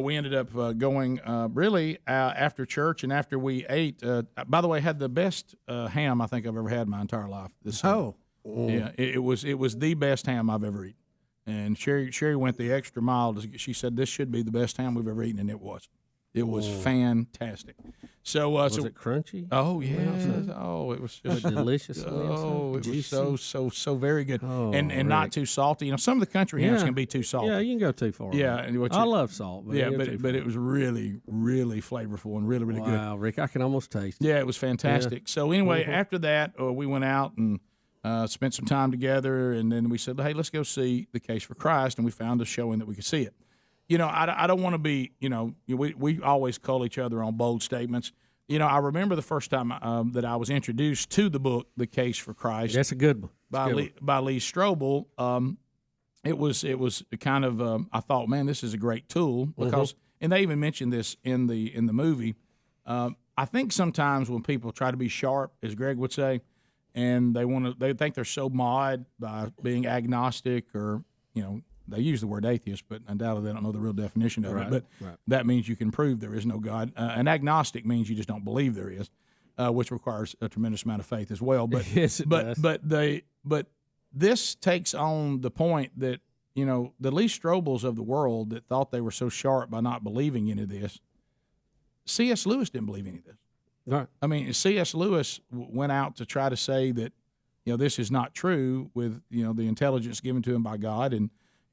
we ended up going after church and after we ate. By the way, had the best ham I think I've ever had in my entire life. Yeah, it was the best ham I've ever eaten. And Sherry went the extra mile. She said this should be the best ham we've ever eaten, and it was. It was fantastic. So was it crunchy? Oh yeah. It was just delicious. Oh, it was so very good, and not too salty. Some of the country hams can be too salty. Yeah, you can go too far. Yeah, I love salt. But it was really really flavorful and really really good. Wow, Rick, I can almost taste it. Yeah, it was fantastic. Yeah. So anyway, after that, we went out and spent some time together, and then we said, hey, let's go see The Case for Christ, and we found a showing that we could see it. I don't want to be, we always call each other on bold statements. I remember the first time that I was introduced to the book, The Case for Christ. That's a good one. By Lee Strobel. It was kind of, I thought, man, this is a great tool because, and they even mentioned this in the movie. I think sometimes when people try to be sharp, as Greg would say, and they think they're so mod by being agnostic or, they use the word atheist, but undoubtedly they don't know the real definition of it. But that means you can prove there is no God. An agnostic means you just don't believe there is, which requires a tremendous amount of faith as well. But yes, it does. But this takes on the point that the Lee Strobels of the world that thought they were so sharp by not believing any of this. C.S. Lewis didn't believe any of this. Right. I mean, C.S. Lewis went out to try to say that this is not true with the intelligence given to him by God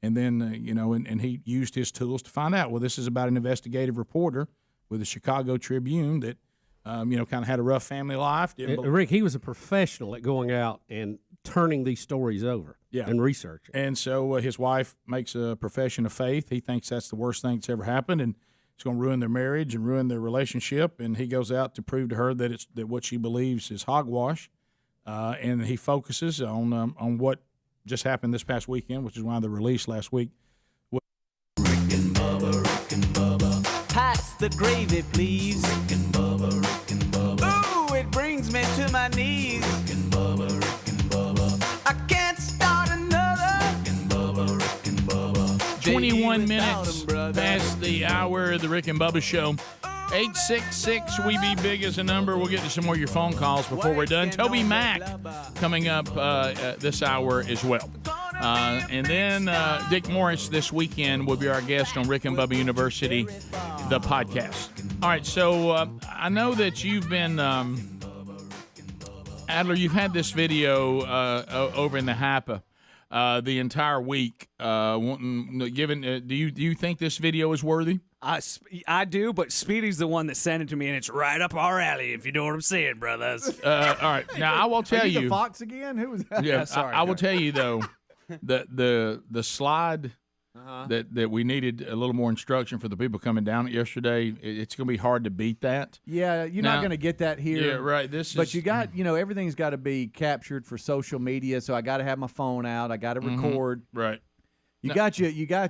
and then, and he used his tools to find out, well, this is about an investigative reporter with the Chicago Tribune that, kind of had a rough family life. Rick, he was a professional at going out and turning these stories over and researching. And so his wife makes a profession of faith. He thinks that's the worst thing that's ever happened, and it's going to ruin their marriage and ruin their relationship. And he goes out to prove to her that what she believes is hogwash. And he focuses on what just happened this past weekend, which is why the release last week. Rick and Bubba. Pass the gravy, please. Rick and Bubba. Ooh, it brings me to my knees. Rick and Bubba. I can't start another. Rick and Bubba. 21 minutes past the hour of the Rick and Bubba Show. 866 we be big as a number. We'll get to some more of your phone calls before we're done. TobyMac coming up this hour as well. And then Dick Morris this weekend will be our guest on Rick and Bubba University, the podcast. All right, so I know that you've been, Adler, you've had this video over in the HAPA the entire week. Do you think this video is worthy? I do, but Speedy's the one that sent it to me, and it's right up our alley, if you know what I'm saying, brothers. All right, now I will tell you. The Fox again? Who was that? Yeah, sorry. I will tell you though, the slide that we needed a little more instruction for the people coming down yesterday. It's going to be hard to beat that. Yeah, you're not going to get that here. Yeah, right. But you got, everything's got to be captured for social media. So I got to have my phone out. I got to record. Right. You got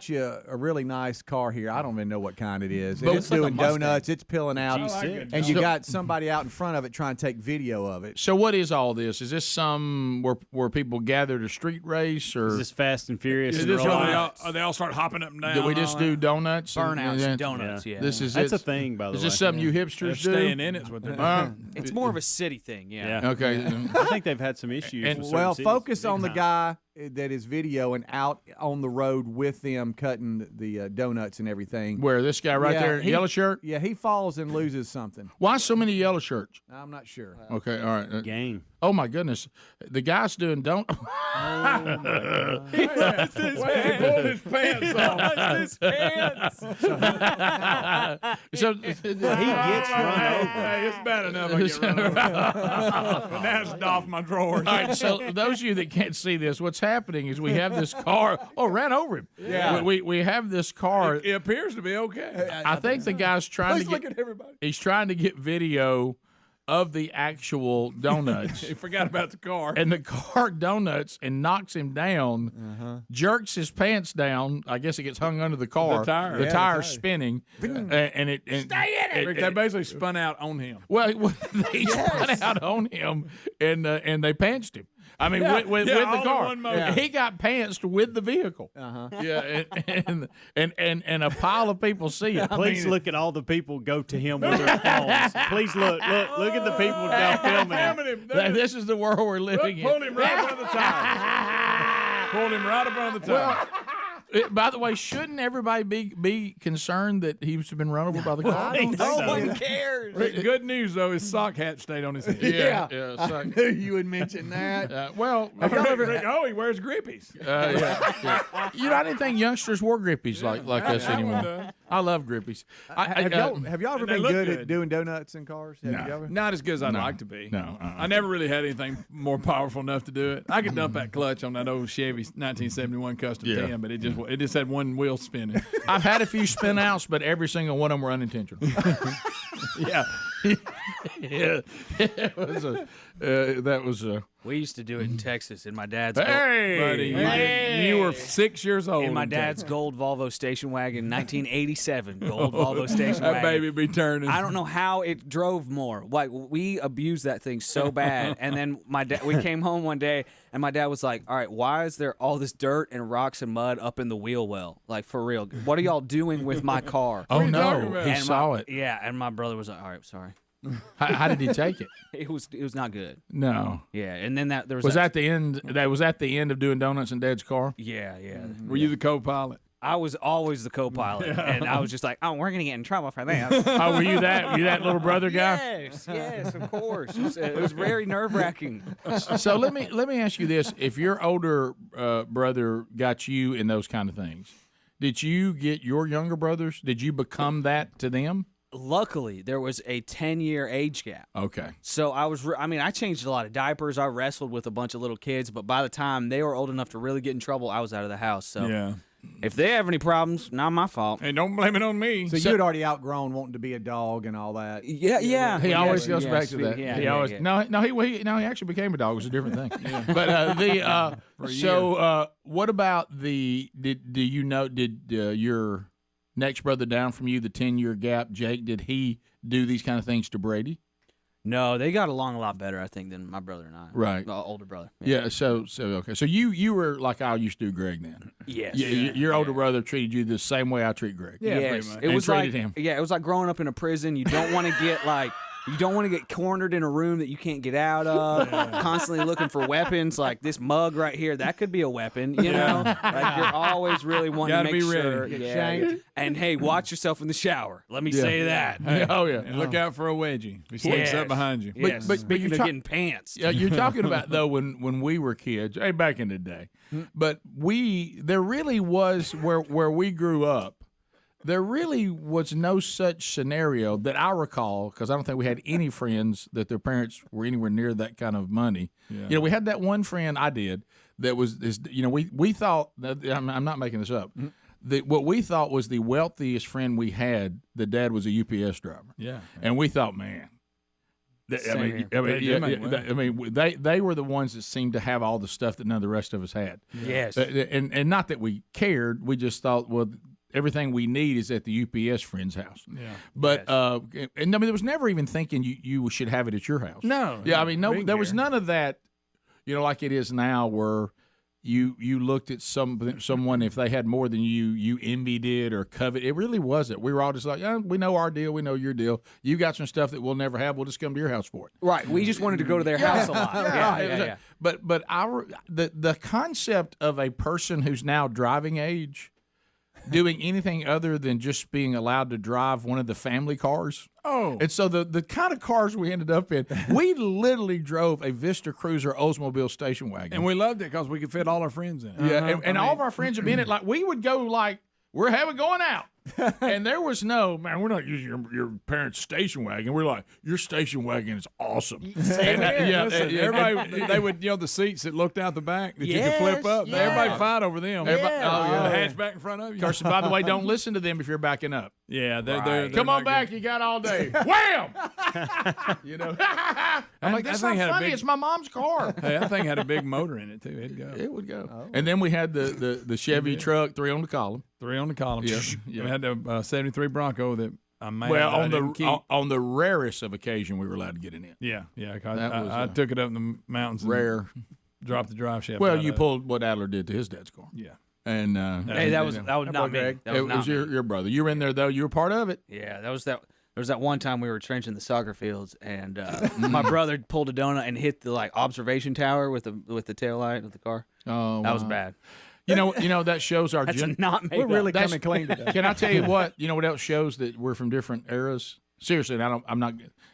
you a really nice car here. I don't even know what kind it is. But It's doing donuts. It's peeling out, G6. and you got somebody out in front of it trying to take video of it. So what is all this? Is this some where people gather to street race, or is this Fast and Furious? Is this where they all start hopping up and down? Do we just do donuts? Burnouts and donuts, yeah. This is That's a thing, by the way. Is this something you hipsters They're do? staying in it's what they're doing. It's more of a city thing, yeah. Okay. I think they've had some issues. And- with Well, certain focus cities. on the Big guy time. that is videoing out on the road with them cutting the donuts and everything. Where this guy right there, yellow shirt? Yeah, he falls and loses something. Why so many yellow shirts? I'm not sure. Okay, all right. Gang. Oh my goodness, the guy's doing don't. He pulled his pants off. So He gets run over. Hey, it's bad enough I get run over. But now it's off my drawers. All right, so those of you that can't see this, what's happening is we have this car. Oh, ran over him. Yeah. We have this car. It appears to be okay. I think the guy's trying to Look get. at everybody. He's trying to get video of the actual donuts. He forgot about the car. And the car donuts and knocks him down, jerks his pants down. I guess it gets hung under the car. The tire. The Yeah, tire's spinning. And it Stay in it. They basically spun out on him. Well, they spun out on him, and they pantsed him. I mean, with all the in car. one motion. Yeah. He got pantsed with the vehicle. Yeah, and a pile of people see it. Please look at all the people go to him with their phones. Please look at the people now filming him. This is the world we're living in. Pulled him right up on the tire. Pulled him right up on the tire. By the way, shouldn't everybody be concerned that he's been run over by the car? No one cares. Good news, though, his sock hat stayed on his head. Yeah. I knew you would mention that. Well, Have you ever, he wears grippies. yeah. I didn't think youngsters wore grippies like us anymore. I love grippies. Have y'all ever and they been look good good. at doing donuts in cars? Have you ever? Not as good as I'd like to be. No. I never really had anything more powerful enough to do it. I could dump that clutch on that old Chevy 1971 Custom 10, but it just had one wheel spinning. I've had a few spin outs, but every single one of them were unintentional. Yeah. That was We used to do it in Texas in my dad's buddy, you were 6 years old. in my dad's gold Volvo station wagon, 1987 gold Volvo station that wagon. baby be turning. I don't know how it drove more. Like we abused that thing so bad, and then we came home one day, and my dad was like, "All right, why is there all this dirt and rocks and mud up in the wheel well? Like for real, what are y'all doing with my car?" Oh no, he And saw it. Yeah, and my brother was like, "All right, sorry." How did he take it? It was not good. No. Yeah, and then there was Was that the end? That was at the end of doing donuts in Dad's car. Yeah. Were you the co-pilot? I was always the co-pilot, and I was just like, "Oh, we're gonna get in trouble for this." Oh, were you that little brother guy? Yes, of course. It was very nerve-wracking. So let me ask you this: if your older brother got you in those kind of things, did you get your younger brothers? Did you become that to them? Luckily, there was a 10-year age gap. Okay. So I changed a lot of diapers. I wrestled with a bunch of little kids, but by the time they were old enough to really get in trouble, I was out of the house. So Yeah. if they have any problems, not my fault. Hey, don't blame it on me. So you had already outgrown wanting to be a dog and all that. Yeah. He always goes back to that. Yeah, he always he actually became a dog. It was a different thing. But what about did your next brother down from you, the 10-year gap, Jake, did he do these kind of things to Brady? No, they got along a lot better, I think, than my brother and I. Right. Older brother. Yeah. So okay. So you were like I used to do Greg then. Yes. Your older brother treated you the same way I treat Greg. Yeah, pretty much. It was treated like him. Yeah, it was like growing up in a prison. You don't want to get like You don't want to get cornered in a room that you can't get out of. Constantly looking for weapons, like this mug right here. That could be a weapon. You know, like you're always really wanting Gotta to make be ready. sure. Get Yeah. shanked. And hey, watch yourself in the shower. Let me say that. Hey, Oh, yeah. and look out for a wedgie. He sneaks up behind you. Yes. But Speaking you're of ta- getting pants. Yeah, you're talking about though when we were kids, hey, back in the day. But there really was where we grew up. There really was no such scenario that I recall, because I don't think we had any friends that their parents were anywhere near that kind of money. Yeah. You know, we had that one friend I did that was, we thought, I'm not making this up, that what we thought was the wealthiest friend we had, the dad was a UPS driver. Yeah. And we thought, man, they were the ones that seemed to have all the stuff that none of the rest of us had. Yes. And not that we cared, we just thought, well, everything we need is at the UPS friend's house. Yeah. But and I mean, there was never even thinking you should have it at your house. No. Yeah, I mean, we no, didn't there was care. none of that. You know, like it is now, where you looked at someone, if they had more than you envied it or coveted. It really wasn't. We were all just like, yeah, we know our deal, we know your deal. You got some stuff that we'll never have. We'll just come to your house for it. Right. We just wanted to go to their house a lot. Yeah. But the concept of a person who's now driving age doing anything other than just being allowed to drive one of the family cars. Oh. And so the kind of cars we ended up in, we literally drove a Vista Cruiser Oldsmobile station wagon. And we loved it because we could fit all our friends in it. Yeah, and all of our friends would be in it. Like, we would go like, we're going out. And there was no, man, we're not using your parents' station wagon. We're like, your station wagon is awesome. Everybody, they would, the seats that looked out the back that you could flip up. Yeah. Everybody fight over them. The hatchback in front of you. Carson, by the way, don't listen to them if you're backing up. Yeah, they're Come on not back, good. you got all day. Wham! I'm like, that's not funny. It's my mom's car. Hey, that thing had a big motor in it too. It'd go. It would go. And then we had the Chevy truck, 3 on the column. 3 on the column. Yeah. We had the 73 Bronco that I made. Well, on the rarest of occasion, we were alled to get it in. Yeah. I took it up in the mountains. Rare. And dropped the drive shaft. Well, you pulled what Adler did to his dad's car. Yeah. And hey, that was not me. It was your brother. You were in there though. You were part of it. Yeah, that was that. There was that one time we were trenching the soccer fields, and my brother pulled a donut and hit the observation tower with the tail light of the car. Oh, that was bad. You know that shows our. That's not made We're up. really coming clean today. Can I tell you what? You know what else shows that we're from different eras? Seriously, I'm not.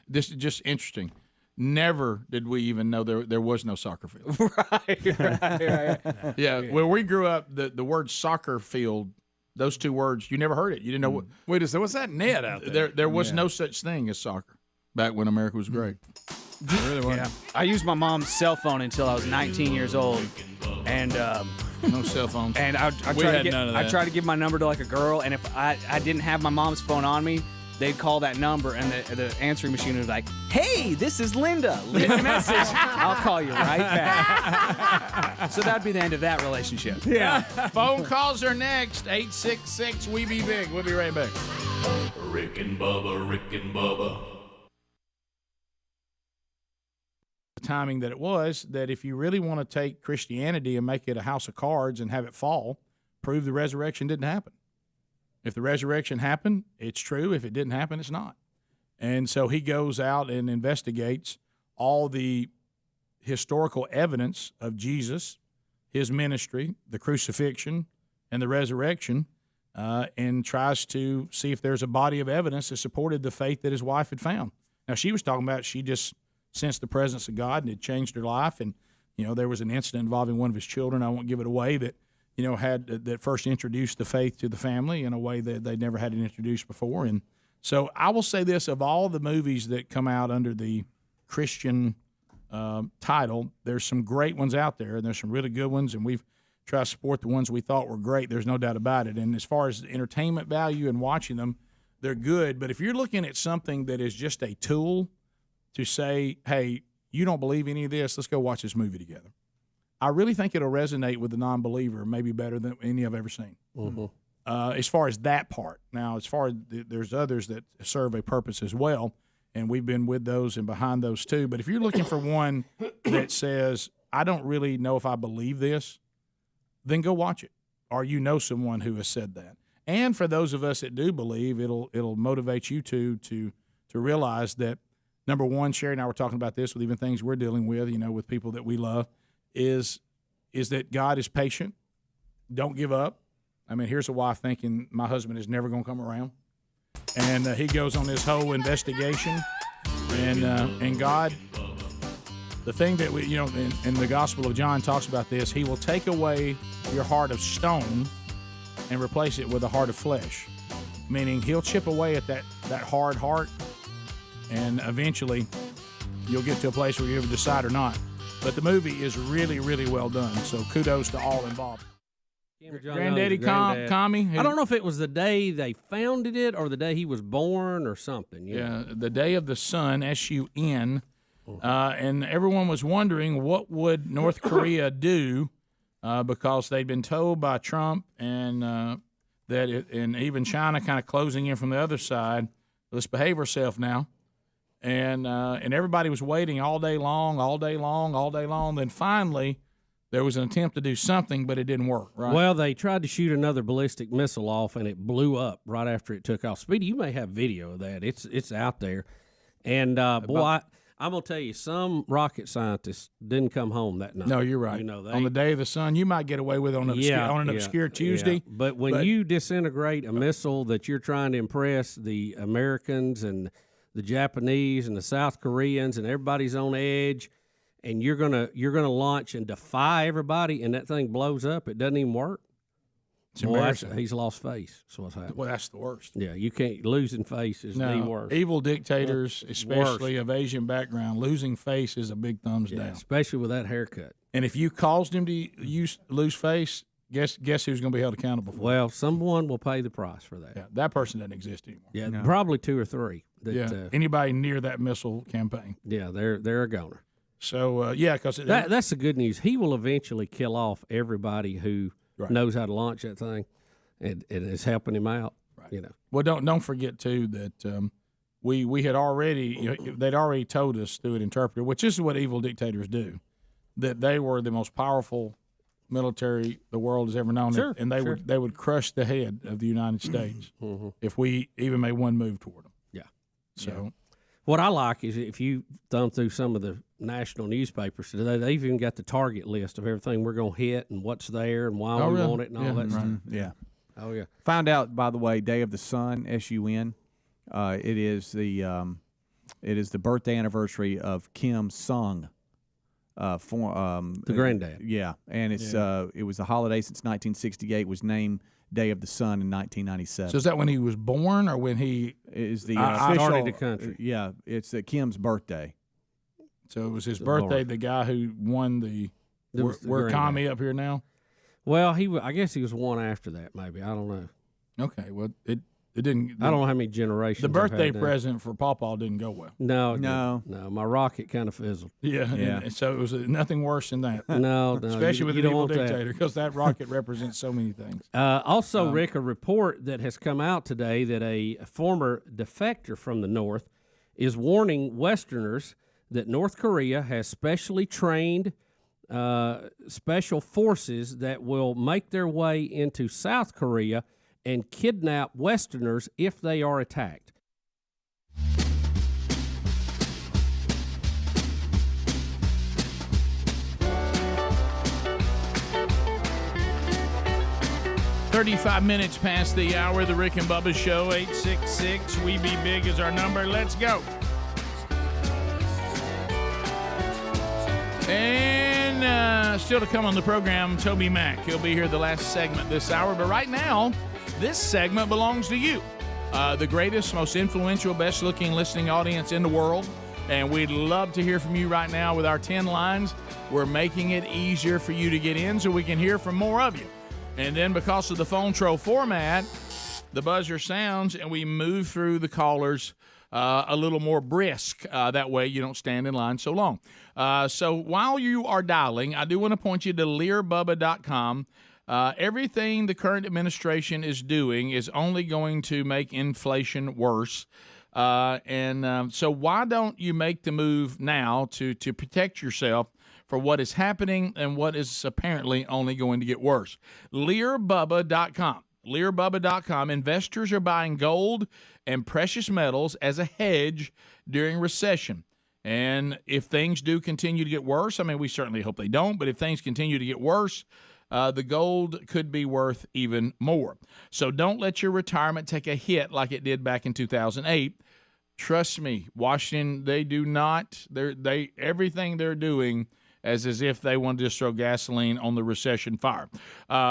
This is just interesting. Never did we even know there was no soccer field. Right. Yeah, where we grew up, the word soccer field, those two words, you never heard it. You didn't know what. Wait a second, what's that net out there? There was no such thing as soccer back when America was great. Really wasn't. Yeah. I used my mom's cell phone until I was 19 years old, and no cell phones. And I tried to give my number to a girl, and if I didn't have my mom's phone on me, they'd call that number, and the answering machine was like, "Hey, this is Linda. Leave a message. I'll call you right back." So that'd be the end of that relationship. Yeah. Phone calls are next. 866 We Be Big. We'll be right back. Rick and Bubba, Rick and Bubba. The timing that it was, that if you really want to take Christianity and make it a house of cards and have it fall, prove the resurrection didn't happen. If the resurrection happened, it's true. If it didn't happen, it's not. And so he goes out and investigates all the historical evidence of Jesus, his ministry, the crucifixion, and the resurrection, and tries to see if there's a body of evidence that supported the faith that his wife had found. Now, she was talking about she just sensed the presence of God and it changed her life. And, there was an incident involving one of his children, I won't give it away, that that first introduced the faith to the family in a way that they'd never had it introduced before. And so I will say this, of all the movies that come out under the Christian title, there's some great ones out there, and there's some really good ones, and we've tried to support the ones we thought were great. There's no doubt about it. And as far as entertainment value and watching them, they're good. But if you're looking at something that is just a tool to say, hey, you don't believe any of this, let's go watch this movie together, I really think it'll resonate with the non-believer maybe better than any I've ever seen. Mm-hmm. As far as that part. Now, as far as there's others that serve a purpose as well, and we've been with those and behind those too. But if you're looking for one that says, I don't really know if I believe this, then go watch it. Or someone who has said that. And for those of us that do believe, it'll motivate you to realize that number one, Sherry and I were talking about this with even things we're dealing with, with people that we love, is that God is patient. Don't give up. I mean, here's a wife thinking my husband is never going to come around. And he goes on this whole investigation. And God, the thing that we, in the Gospel of John talks about this, he will take away your heart of stone and replace it with a heart of flesh. Meaning he'll chip away at that hard heart, and eventually you'll get to a place where you ever decide or not. But the movie is really, really well done. So kudos to all involved. Granddaddy Commie. I don't know if it was the day they founded it or the day he was born or something. Yeah, the Day of the Sun, S-U-N. And everyone was wondering what would North Korea do because they'd been told by Trump and and even China kind of closing in from the other side, let's behave ourselves now. And everybody was waiting all day long. Then finally, there was an attempt to do something, but it didn't work, right? Well, they tried to shoot another ballistic missile off, and it blew up right after it took off. Speedy, you may have video of that. It's out there. And, I'm going to tell you, some rocket scientists didn't come home that night. No, you're right. On the Day of the Sun, you might get away with on an obscure Tuesday. Yeah. But when you disintegrate a missile that you're trying to impress the Americans and the Japanese and the South Koreans and everybody's on edge, and you're gonna launch and defy everybody, and that thing blows up, it doesn't even work. It's embarrassing. He's lost face. That's what's happened. Well, that's the worst. Yeah, you can't. Losing face is the worst. Evil dictators, especially of Asian background, losing face is a big thumbs down. Especially with that haircut. And if you caused him to lose face, guess who's going to be held accountable for it? Well, someone will pay the price for that. Yeah, that person doesn't exist anymore. Yeah, probably 2 or 3. Anybody near that missile campaign. Yeah, they're a goner. So, because that's the good news. He will eventually kill off everybody who knows how to launch that thing, and it's helping him out. Right. Well, don't forget too that we had already they'd already told us through an interpreter, which is what evil dictators do, that they were the most powerful military the world has ever known, and they would crush the head of the United States if we even made one move toward them. Yeah. So. What I like is if you thumb through some of the national newspapers today, they've even got the target list of everything we're going to hit and what's there and why we want it and all that stuff. Yeah. Oh, yeah. Found out, by the way, Day of the Sun, S-U-N. It is the birthday anniversary of Kim Sung. The granddad. Yeah, and it was a holiday since 1968. It was named Day of the Sun in 1997. So is that when he was born or when he is the official official the country? Yeah, it's Kim's birthday. So it was his birthday. Lord. The guy who won the we're commie up here now. Well, I guess he was one after that. Maybe I don't know. Okay, well it didn't. I don't know how many generations. The birthday present for Pawpaw didn't go well. No. My rocket kind of fizzled. Yeah. And so it was nothing worse than that. No. Especially with an evil dictator, because that rocket represents so many things. Also, Rick, a report that has come out today that a former defector from the North is warning Westerners that North Korea has specially trained special forces that will make their way into South Korea and kidnap Westerners if they are attacked. "35 minutes past the hour of the Rick and Bubba Show. 866 We Be Big is our number. Let's go. And still to come on the program, TobyMac. He'll be here the last segment this hour. But right now, this segment belongs to you, the greatest, most influential, best-looking listening audience in the world. And we'd love to hear from you right now with our 10 lines. We're making it easier for you to get in so we can hear from more of you. And then because of the phone troll format, the buzzer sounds and we move through the callers a little more brisk. That way you don't stand in line so long. So while you are dialing, I do want to point you to learbubba.com. Everything the current administration is doing is only going to make inflation worse. So why don't you make the move now to protect yourself for what is happening and what is apparently only going to get worse? learbubba.com. LearBubba.com. Investors are buying gold and precious metals as a hedge during recession. And if things do continue to get worse, I mean, we certainly hope they don't, but if things continue to get worse, the gold could be worth even more. So don't let your retirement take a hit like it did back in 2008. Trust me, Washington, they do not. Everything they're doing as if they want to just throw gasoline on the recession fire.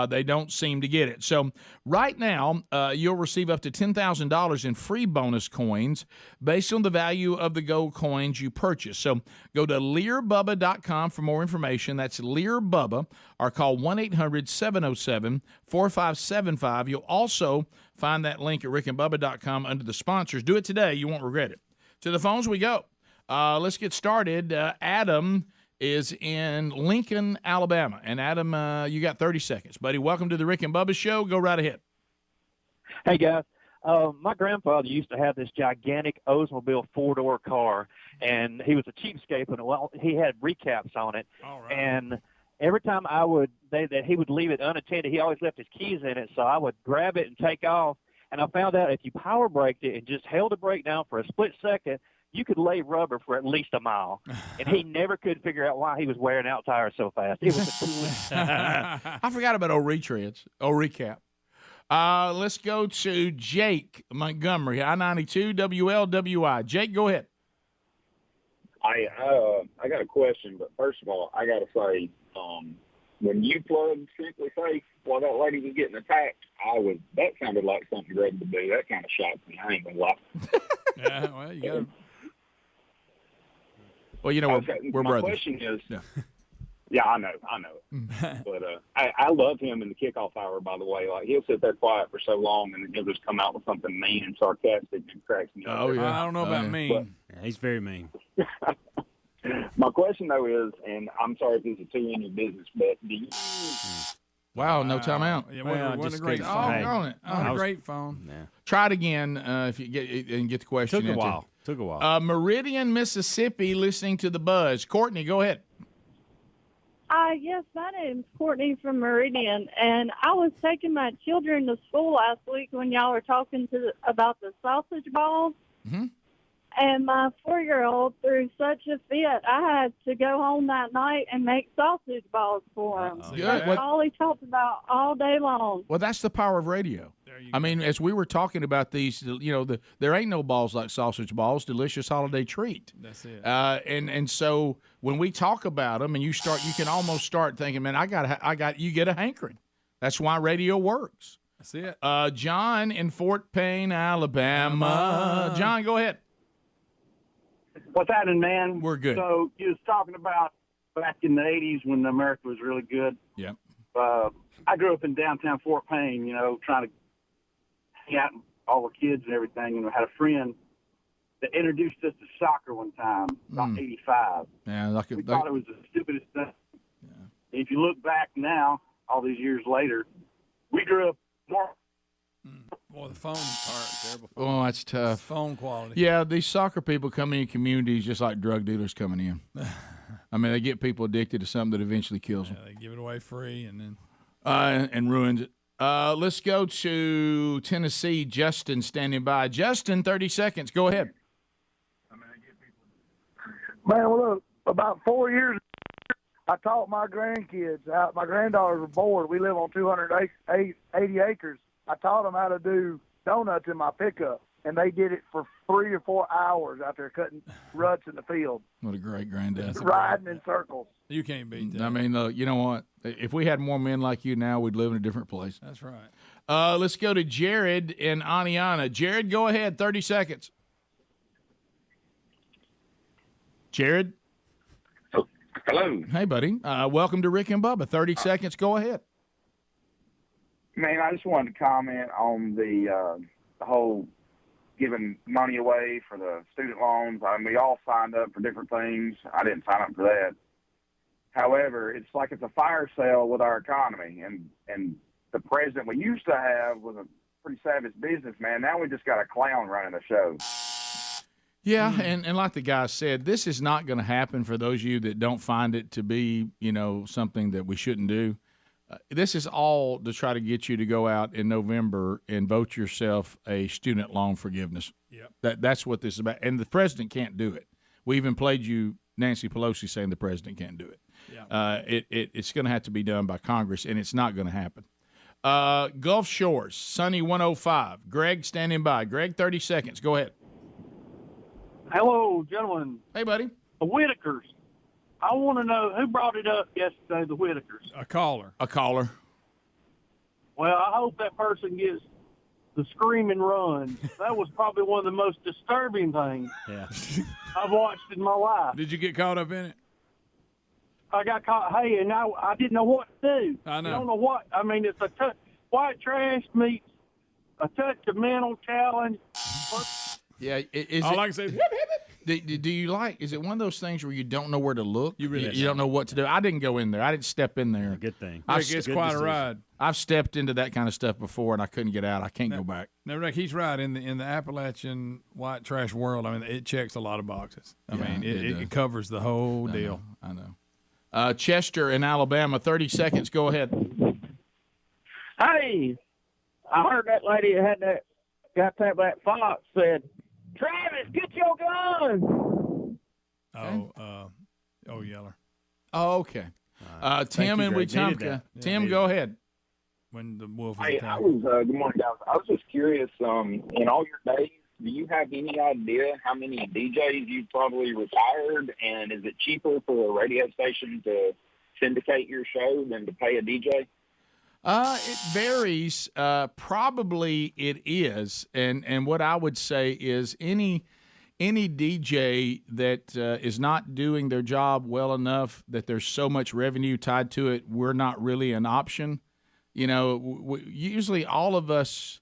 They don't seem to get it. So right now, you'll receive up to $10,000 in free bonus coins based on the value of the gold coins you purchase. So go to LearBubba.com for more information. That's LearBubba, or call 1-800-707-4575. You'll also find that link at rickandbubba.com under the sponsors. Do it today. You won't regret it. To the phones we go. Let's get started. Adam is in Lincoln, Alabama. And Adam, you got 30 seconds. Buddy, welcome to the Rick and Bubba Show. Go right ahead. Hey, guys. My grandfather used to have this gigantic Oldsmobile four-door car, and he was a cheapskate, and he had recaps on it. And every time he would leave it unattended, he always left his keys in it, so I would grab it and take off. And I found out if you power braked it and just held the brake down for a split second, you could lay rubber for at least a mile. And he never could figure out why he was wearing out tires so fast. It was the coolest. I forgot about old retreads, old recap. Let's go to Jake Montgomery, I-92 WLWI. Jake, go ahead. I got a question, but first of all, I got to say, when you plugged Simply Safe while that lady was getting attacked, that sounded like something Greg would do. That kind of shocked me. I ain't gonna lie. Yeah, well, you got to. Well, you know, we're my brothers. My question is, yeah, I know it. But I love him in the kickoff hour, by the way. Like, he'll sit there quiet for so long, and then he'll just come out with something mean and sarcastic and cracks me up. Oh, yeah. I don't know about mean. Yeah, he's very mean. My question, though, is, and I'm sorry if this is too in your business, but do you... Wow, no timeout. Yeah, what a great phone. A great phone. Yeah. Try it again if you get the question. Took a while. Meridian, Mississippi, listening to the Buzz. Courtney, go ahead. Yes, my name's Courtney from Meridian, and I was taking my children to school last week when y'all were talking about the sausage balls. Mm-hmm. And my 4-year-old threw such a fit, I had to go home that night and make sausage balls for him. That's all he talked about all day long. Well, that's the power of radio. I mean, as we were talking about these, there ain't no balls like sausage balls, delicious holiday treat. That's it. And so when we talk about them, and you can almost start thinking, man, you get a hankering. That's why radio works. That's it. John in Fort Payne, Alabama. John, go ahead. What's happening, man? We're good. So you was talking about back in the 80s when America was really good. Yep. I grew up in downtown Fort Payne, trying to hang out with all the kids and everything, and I had a friend that introduced us to soccer one time, about 85. Yeah, we thought it was the stupidest thing. Yeah. If you look back now, all these years later, we grew up more. Boy, the phones are terrible. Oh, that's tough. Phone quality. Yeah, these soccer people come in communities just like drug dealers coming in. I mean, they get people addicted to something that eventually kills them. They give it away free and then and ruins it. Let's go to Tennessee. Justin standing by. Justin, 30 seconds. Go ahead. Man, well, look, about 4 years ago, I taught my grandkids out. My granddaughters were bored. We live on 280 acres. I taught them how to do donuts in my pickup, and they did it for 3 or 4 hours out there cutting ruts in the field. What a great granddad. Riding in circles. You can't beat that. I mean, look, you know what? If we had more men like you now, we'd live in a different place. That's right. Let's go to Jared in Aniana. Jared, go ahead. 30 seconds. Jared? Hello. Hey, buddy. Welcome to Rick and Bubba. 30 seconds. Go ahead. Man, I just wanted to comment on the whole giving money away for the student loans. I mean, we all signed up for different things. I didn't sign up for that. However, it's like it's a fire sale with our economy. And the president we used to have was a pretty savage businessman. Now we just got a clown running the show. Yeah, and like the guy said, this is not going to happen for those of you that don't find it to be, something that we shouldn't do. This is all to try to get you to go out in November and vote yourself a student loan forgiveness. Yep. That's what this is about. And the president can't do it. We even played you Nancy Pelosi saying the president can't do it. Yeah. It's going to have to be done by Congress, and it's not going to happen. Gulf Shores, Sunny 105. Greg standing by. Greg, 30 seconds. Go ahead. Hello, gentlemen. Hey, buddy. The Whitakers. I want to know who brought it up yesterday, the Whitakers. A caller. Well, I hope that person gets the screaming run. That was probably one of the most disturbing things I've watched in my life. Did you get caught up in it? I got caught. Hey, and I didn't know what to do. I know. I don't know what. I mean, it's white trash meets a touch of mental challenge. Yeah, all I can say is do you like? Is it one of those things where you don't know where to look? You really you don't know what to do. I didn't go in there. I didn't step in there. Good thing. It's quite a ride. I've stepped into that kind of stuff before, and I couldn't get out. I can't go back. No, Rick, he's right. In the Appalachian white trash world, I mean, it checks a lot of boxes. I mean, it covers the whole deal. I know. Chester in Alabama, 30 seconds. Go ahead. Hey, I heard that lady that had got that black fox said, Travis, get your gun. Yeller. Oh, okay. Tim in Wetumpka. Tim, go ahead. When the wolf Hey, good morning, guys. I was just curious, in all your days, do you have any idea how many DJs you've probably retired, and is it cheaper for a radio station to syndicate your show than to pay a DJ? It varies. Probably it is, and what I would say is any DJ that is not doing their job well enough that there's so much revenue tied to it, we're not really an option. You know, usually all of us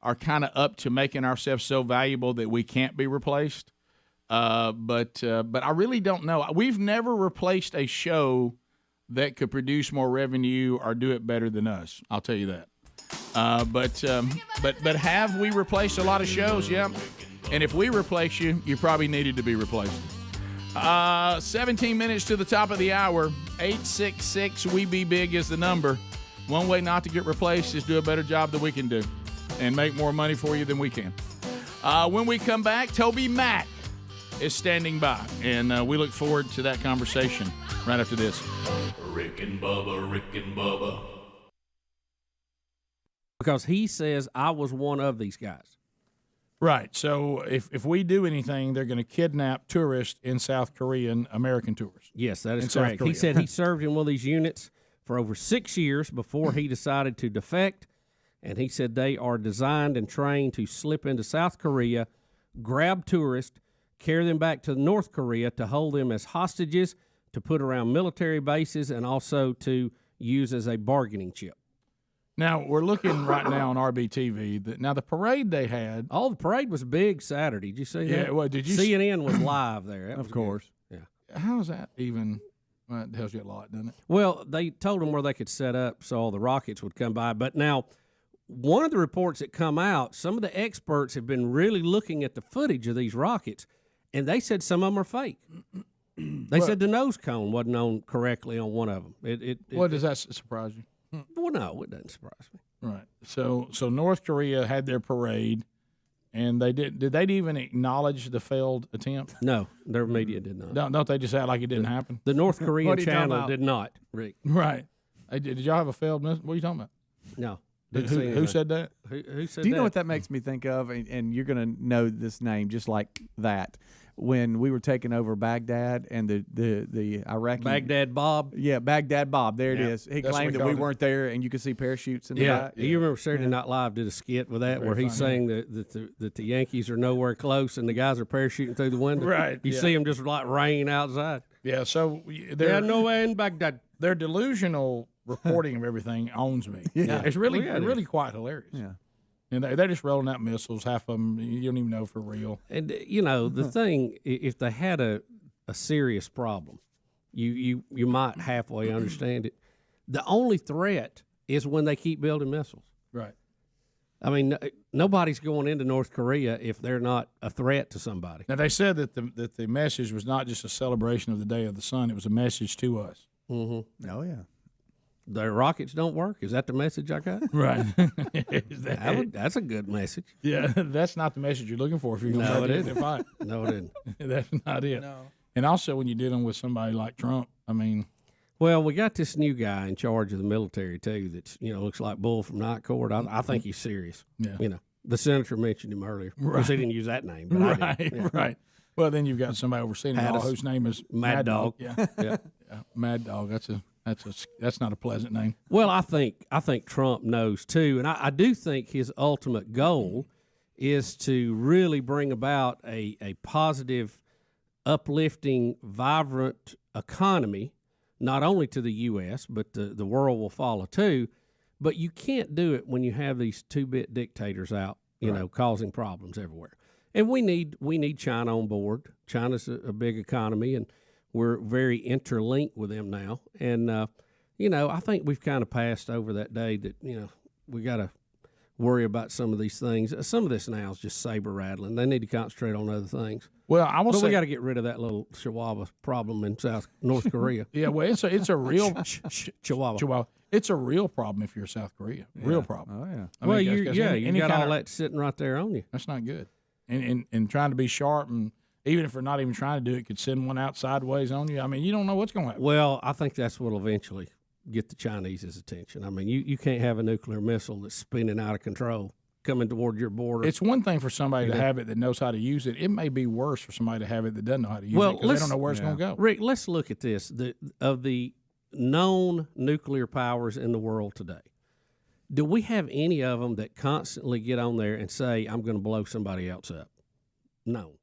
are kind of up to making ourselves so valuable that we can't be replaced. But I really don't know. We've never replaced a show that could produce more revenue or do it better than us. I'll tell you that. But have we replaced a lot of shows? Yeah. And if we replace you, you probably needed to be replaced. 17 minutes to the top of the hour. 866-WE-BE-BIG is the number. One way not to get replaced is do a better job than we can do and make more money for you than we can. When we come back, TobyMac is standing by, and we look forward to that conversation right after this. Rick and Bubba. Because he says I was one of these guys. Right. So if we do anything, they're going to kidnap tourists in South Korea, American tourists. Yes, that is correct. He said he served in one of these units for over 6 years before he decided to defect. And he said they are designed and trained to slip into South Korea, grab tourists, carry them back to North Korea to hold them as hostages, to put around military bases, and also to use as a bargaining chip. Now, we're looking right now on RBTV. Now, the parade they had. Oh, the parade was big Saturday. Did you see that? Yeah, well, did you CNN was live there. Of course. Good. Yeah. How's that even? Well, it tells you a lot, doesn't it? Well, they told them where they could set up so all the rockets would come by. But now, one of the reports that come out, some of the experts have been really looking at the footage of these rockets, and they said some of them are fake. They said the nose cone wasn't on correctly on one of them. Does that surprise you? Well, no, it doesn't surprise me. Right. So North Korea had their parade, and they did they even acknowledge the failed attempt? No, their media did not. Don't they just act like it didn't happen? The North Korean channel did not, Rick. Right. Did y'all have a failed missile? What are you talking about? No. Who said that? Who said that? Do you know what that makes me think of? And you're going to know this name just like that. When we were taking over Baghdad and the Iraqi Baghdad Bob. Yeah, Baghdad Bob. There it is. He claimed that we weren't there, and you could see parachutes in the back. You remember Saturday Night Live did a skit with that where he's saying that the Yankees are nowhere close and the guys are parachuting through the window. Right. You see them just like rain outside. Yeah. So they're nowhere in Baghdad. Their delusional reporting of everything owns me. Yeah. It's really quite hilarious. Yeah. And they're just rolling out missiles. Half of them you don't even know for real. And the thing, if they had a serious problem, you might halfway understand it. The only threat is when they keep building missiles. Right. I mean, nobody's going into North Korea if they're not a threat to somebody. Now they said that the message was not just a celebration of the Day of the Sun; it was a message to us. Mm-hmm. Oh yeah. the rockets don't work. Is that the message I got? Right. That's a good message. Yeah, that's not the message you're looking for if you're going No, to it make it isn't. fight. No, it isn't. That's not it. No. And also, when you're dealing with somebody like Trump, I mean, Well, we got this new guy in charge of the military too. That's looks like Bull from Night Court. I think he's serious. Yeah. The senator mentioned him earlier. Of course, he didn't use that name. But I did. Yeah. Right. Well, then you've got somebody overseeing it all Hattis. whose name is Mad Dog. Yeah. Yeah. Mad Dog. That's not a pleasant name. Well, I think Trump knows too, and I do think his ultimate goal is to really bring about a positive, uplifting, vibrant economy, not only to the U.S. but the world will follow too. But you can't do it when you have these two-bit dictators out, causing problems everywhere. And we need China on board. China's a big economy, and we're very interlinked with them now. And I think we've kind of passed over that day that we got to worry about some of these things. Some of this now is just saber rattling. They need to concentrate on other things. Well, I will say we got to get rid of that little Chihuahua problem in North Korea. Yeah, well, it's a real Chihuahua. It's a real problem if you're South Korea. Real problem. Oh yeah. I mean, you got all that sitting right there on you. That's not good. And trying to be sharp, and even if they're not even trying to do it, could send one out sideways on you. I mean, you don't know what's going to happen. Well, I think that's what'll eventually get the Chinese's attention. I mean, you can't have a nuclear missile that's spinning out of control coming toward your border. It's one thing for somebody to have it that knows how to use it. It may be worse for somebody to have it that doesn't know how to use it because they don't know where it's going to go. Rick, let's look at this. Of the known nuclear powers in the world today, do we have any of them that constantly get on there and say, I'm going to blow somebody else up? No.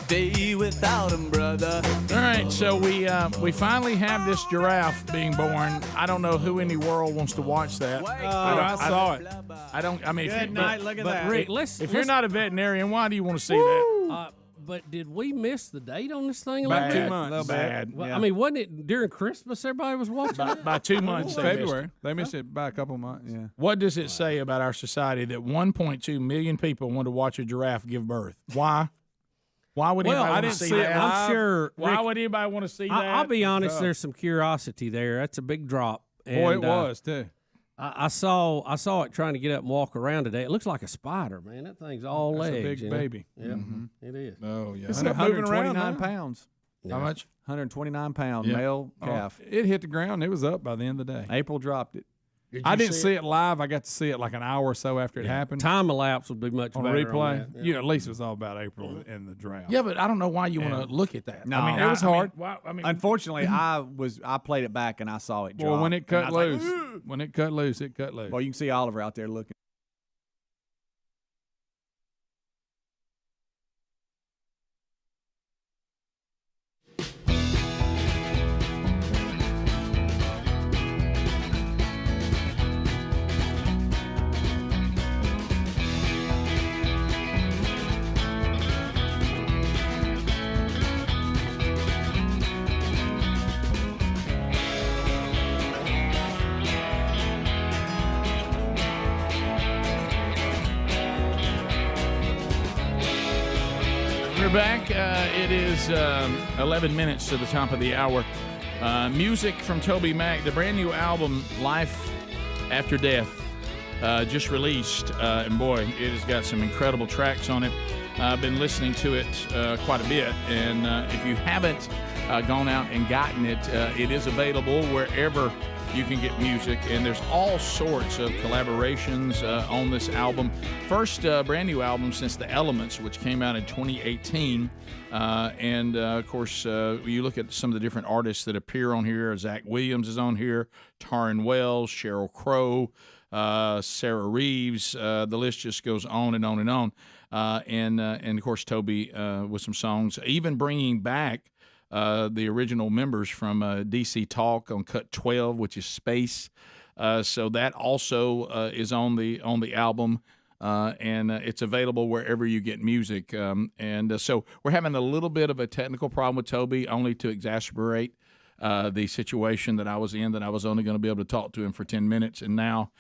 Day without him, brother. All right, so we finally have this giraffe being born. I don't know who in the world wants to watch that. I saw it. I don't. I mean, Good night. Look at that. Rick, if you're not a veterinarian, why do you want to see that? But did we miss the date on this thing? Bad. 2 months. Bad. Well, I mean, wasn't it during Christmas everybody was watching it? By 2 months, February. They missed it by a couple months. Yeah. What does it say about our society that 1.2 million people want to watch a giraffe give birth? Why? Why would anybody want to see that? I'm sure. Why Rick, would anybody want to see that? I'll be honest. There's some curiosity there. That's a big drop. Boy, And, it was too. I saw it trying to get up and walk around today. It looks like a spider, man. That thing's all That's legs. a big baby. Yeah, it is. Oh yeah. It's not moving around. 129 pounds. How much? 129 pound Yeah. male calf. It hit the ground. It was up by the end of the day. April dropped it. I didn't see it live. I got to see it like an hour or so after it happened. Time elapse would be much on better. replay. On that. Yeah, at least it was all about April and the drought. Yeah, but I don't know why you want to look at that. No, I mean, it was hard. Unfortunately, I played it back and I saw it drop. Well, when it cut And I was loose, like, when it cut loose, it cut loose. well, you can see Oliver out there looking. We're back. It is 11 minutes to the top of the hour. Music from TobyMac, the brand new album, Life After Death, just released. And boy, it has got some incredible tracks on it. I've been listening to it quite a bit. And if you haven't gone out and gotten it, it is available wherever you can get music, and there's all sorts of collaborations on this album. First brand new album since The Elements, which came out in 2018. And of course, you look at some of the different artists that appear on here. Zach Williams is on here, Taryn Wells, Sheryl Crow, Sarah Reeves. The list just goes on and on and on. And of course, Toby with some songs, even bringing back the original members from DC Talk on Cut 12, which is Space. So that also is on the album, and it's available wherever you get music. So we're having a little bit of a technical problem with Toby, only to exacerbate the situation that I was in, that I was only going to be able to talk to him for 10 minutes, and now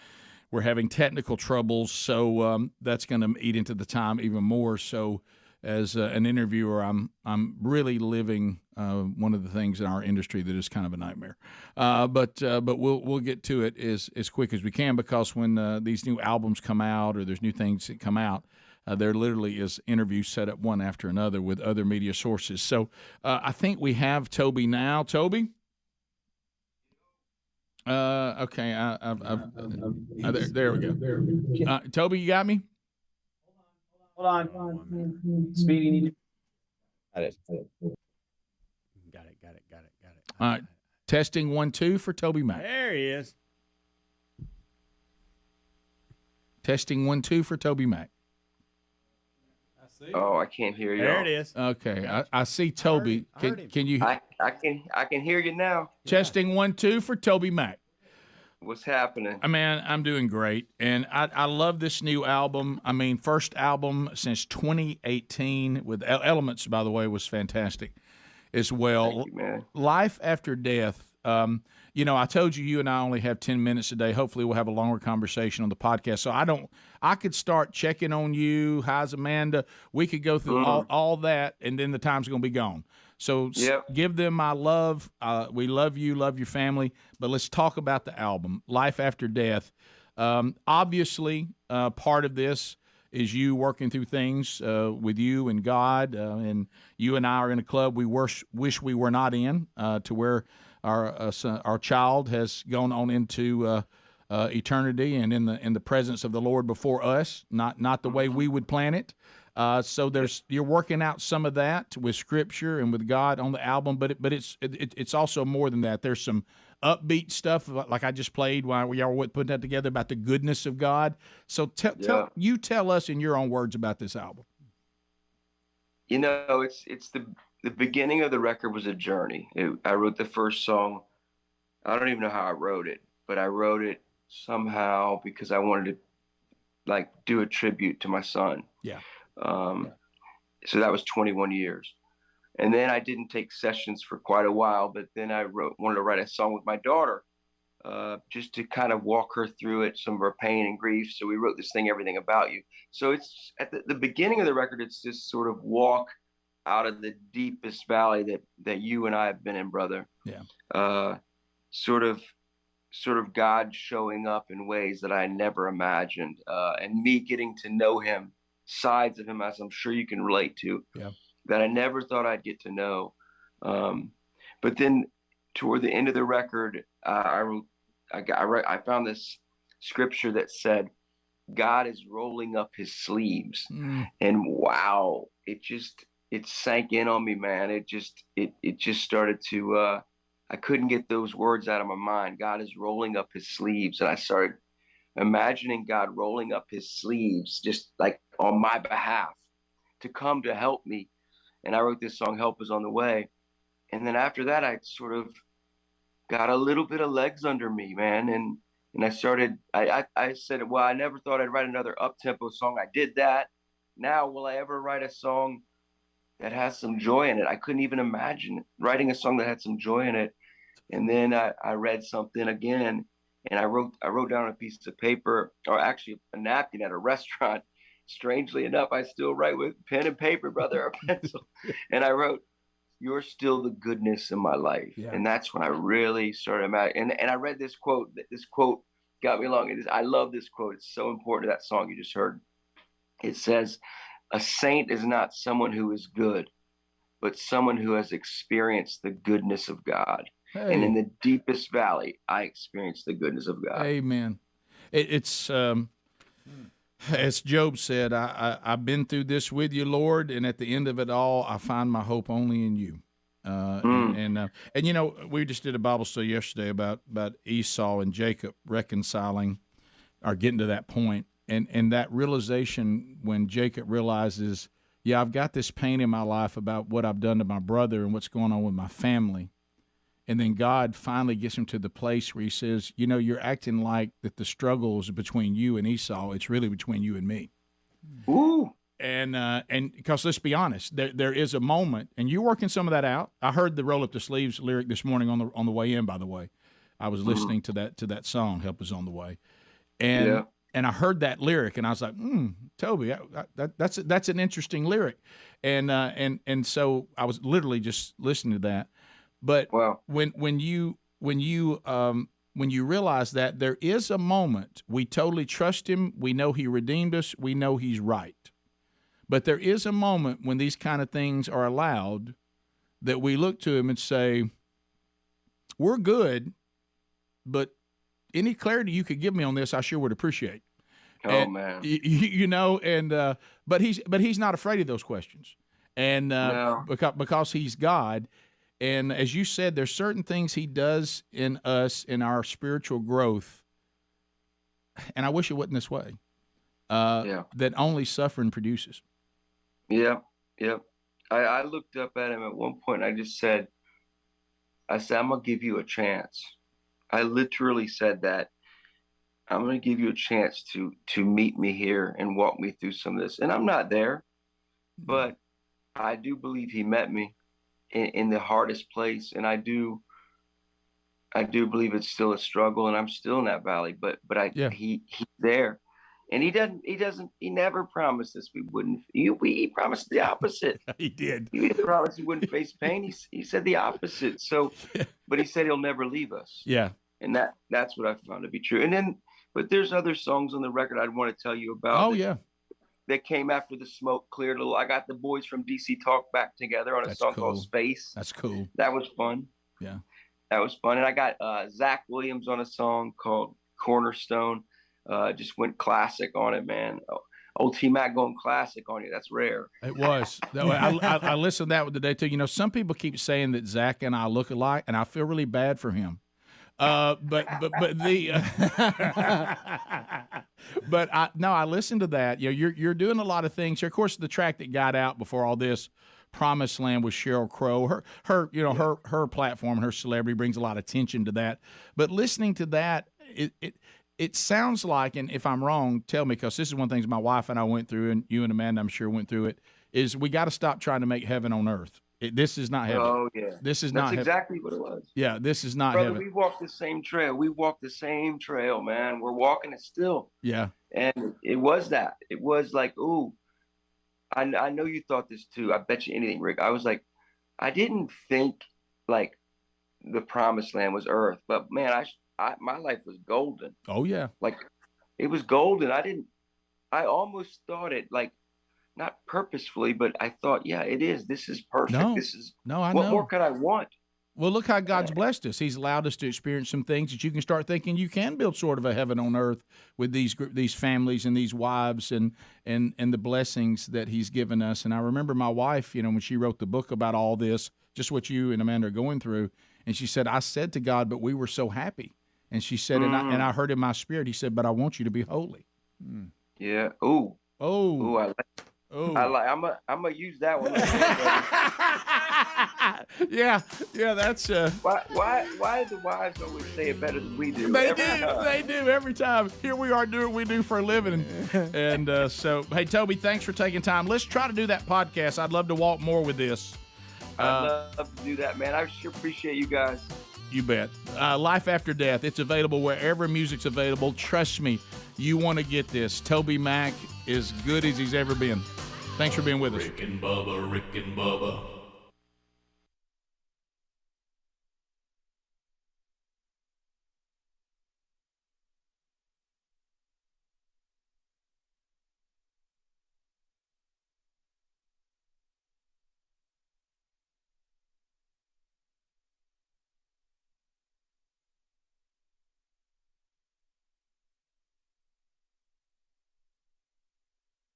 we're having technical troubles, so that's going to eat into the time even more. So as an interviewer, I'm really living one of the things in our industry that is kind of a nightmare. But we'll get to it as quick as we can, because when these new albums come out or there's new things that come out, there literally is interviews set up one after another with other media sources. So I think we have Toby now. Toby? Okay. There we go. Toby, you got me? Hold on. Speedy, need Got it. All right. Testing 1, 2 for TobyMac. There he is. Testing 1, 2 for TobyMac. Oh, I can't hear you. There it is. Okay, I see Toby. Can you? I can hear you now. Testing 1, 2 for TobyMac. What's happening? Man, I'm doing great, and I love this new album. I mean, first album since 2018 with Elements, by the way, was fantastic as well. Thank you, man. Life After Death. I told you and I only have 10 minutes a day. Hopefully we'll have a longer conversation on the podcast. So I could start checking on you. How's Amanda? We could go through all that, and then the time's going to be gone. So give them my love. We love you, love your family. But let's talk about the album, Life After Death. Obviously, part of this is you working through things with you and God, and you and I are in a club we wish we were not in, to where our child has gone on into eternity and in the presence of the Lord before us, not the way we would plan it. So you're working out some of that with Scripture and with God on the album, but it's also more than that. There's some upbeat stuff like I just played while we all put that together about the goodness of God. So tell us in your own words about this album. It's the beginning of the record was a journey. I wrote the first song. I don't even know how I wrote it, but I wrote it somehow because I wanted to do a tribute to my son. Yeah. So that was 21 years. And then I didn't take sessions for quite a while, but then I wanted to write a song with my daughter, just to kind of walk her through it, some of her pain and grief. So we wrote this thing, Everything About You. So it's at the beginning of the record, it's this sort of walk out of the deepest valley that you and I have been in, brother. Yeah. Sort of God showing up in ways that I never imagined, and me getting to know him, sides of him, as I'm sure you can relate to, that I never thought I'd get to know. But then toward the end of the record, I found this scripture that said, God is rolling up his sleeves. And wow, it sank in on me, man. It just started to, I couldn't get those words out of my mind. God is rolling up his sleeves. And I started imagining God rolling up his sleeves, just like on my behalf, to come to help me. And I wrote this song, Help Is on the Way. And then after that, I sort of got a little bit of legs under me, man. And I started, I said, well, I never thought I'd write another up-tempo song. I did that. Now, will I ever write a song that has some joy in it? I couldn't even imagine writing a song that had some joy in it. And then I read something again, and I wrote down on a piece of paper, or actually a napkin at a restaurant. Strangely enough, I still write with pen and paper, brother, or pencil. And I wrote, "You're still the goodness in my life." Yeah. And that's when I really started. And I read this quote. This quote got me along. I love this quote. It's so important to that song you just heard. It says, "A saint is not someone who is good, but someone who has experienced the goodness of God." Hey. And in the deepest valley, I experienced the goodness of God. Amen. It's as Job said, I've been through this with you, Lord, and at the end of it all, I find my hope only in you. And we just did a Bible study yesterday about Esau and Jacob reconciling, or getting to that point, and that realization when Jacob realizes, yeah, I've got this pain in my life about what I've done to my brother and what's going on with my family. And then God finally gets him to the place where he says, you're acting like that the struggle is between you and Esau. It's really between you and me. Ooh. And because let's be honest, there is a moment, and you're working some of that out. I heard the Roll Up the Sleeves lyric this morning on the way in, by the way. I was listening to that song, Help Is on the Way. And I heard that lyric, and I was like, Toby, that's an interesting lyric, and so I was literally just listening to that. But when you realize that there is a moment, we totally trust him, we know he redeemed us, we know he's right. But there is a moment when these kind of things are allowed that we look to him and say, we're good, but any clarity you could give me on this, I sure would appreciate. Man, you know, and but he's not afraid of those questions, and because he's God, and as you said, there's certain things he does in us in our spiritual growth, and I wish it wasn't this way. That only suffering produces. Yeah. I looked up at him at one point. I said, I'm gonna give you a chance. I literally said that. I'm going to give you a chance to meet me here and walk me through some of this. And I'm not there, but I do believe he met me in the hardest place. And I do believe it's still a struggle, and I'm still in that valley, but he's there. And he never promised us we wouldn't. He promised the opposite. He did. He didn't promise he wouldn't face pain. He said the opposite. So, but he said he'll never leave us. Yeah. And that's what I found to be true. And then, but there's other songs on the record I'd want to tell you about. Oh, yeah. That came after the smoke cleared a little. I got the boys from DC Talk back together on a song called Space. That's cool. That was fun. Yeah. That was fun. And I got Zach Williams on a song called Cornerstone. Just went classic on it, man. Old TobyMac going classic on you. That's rare. It was. I listened to that the day too. You know, some people keep saying that Zach and I look alike, and I feel really bad for him. But I listened to that. You know, you're doing a lot of things here. Of course, the track that got out before all this, Promised Land, was Sheryl Crow. Her platform, her celebrity brings a lot of attention to that. But listening to that, it sounds like, and if I'm wrong, tell me, because this is one of the things my wife and I went through, and you and Amanda, I'm sure, went through it, is we got to stop trying to make heaven on earth. This is not heaven. Oh, yeah. This is not heaven. That's exactly what it was. Yeah, this is not Brother, heaven. we walked the same trail. We walked the same trail, man. We're walking it still. Yeah. And it was that. It was like, ooh, I know you thought this too. I bet you anything, Rick. I was like, I didn't think like the promised land was earth, but man, my life was golden. Oh, yeah. Like it was golden. I almost thought it like, not purposefully, but I thought, yeah, it is. This is perfect. I what know. more could I want? Well, look how God's blessed us. He's allowed us to experience some things that you can start thinking you can build sort of a heaven on earth with these families and these wives and the blessings that He's given us. And I remember my wife, you know, when she wrote the book about all this, just what you and Amanda are going through, and she said, I said to God, but we were so happy. And she said, and I heard in my spirit, He said, but I want you to be holy. Yeah. Ooh. Oh. I like. Oh. I'm gonna use that one. yeah. That's why do the wives always say it better than we do? They do every time. Here we are doing what we do for a living, and so hey, Toby, thanks for taking time. Let's try to do that podcast. I'd love to walk more with this. I'd love to do that, man. I sure appreciate you guys. You bet. Life After Death. It's available wherever music's available. Trust me, you want to get this. TobyMac is good as he's ever been. Thanks for being with us. Rick and Bubba.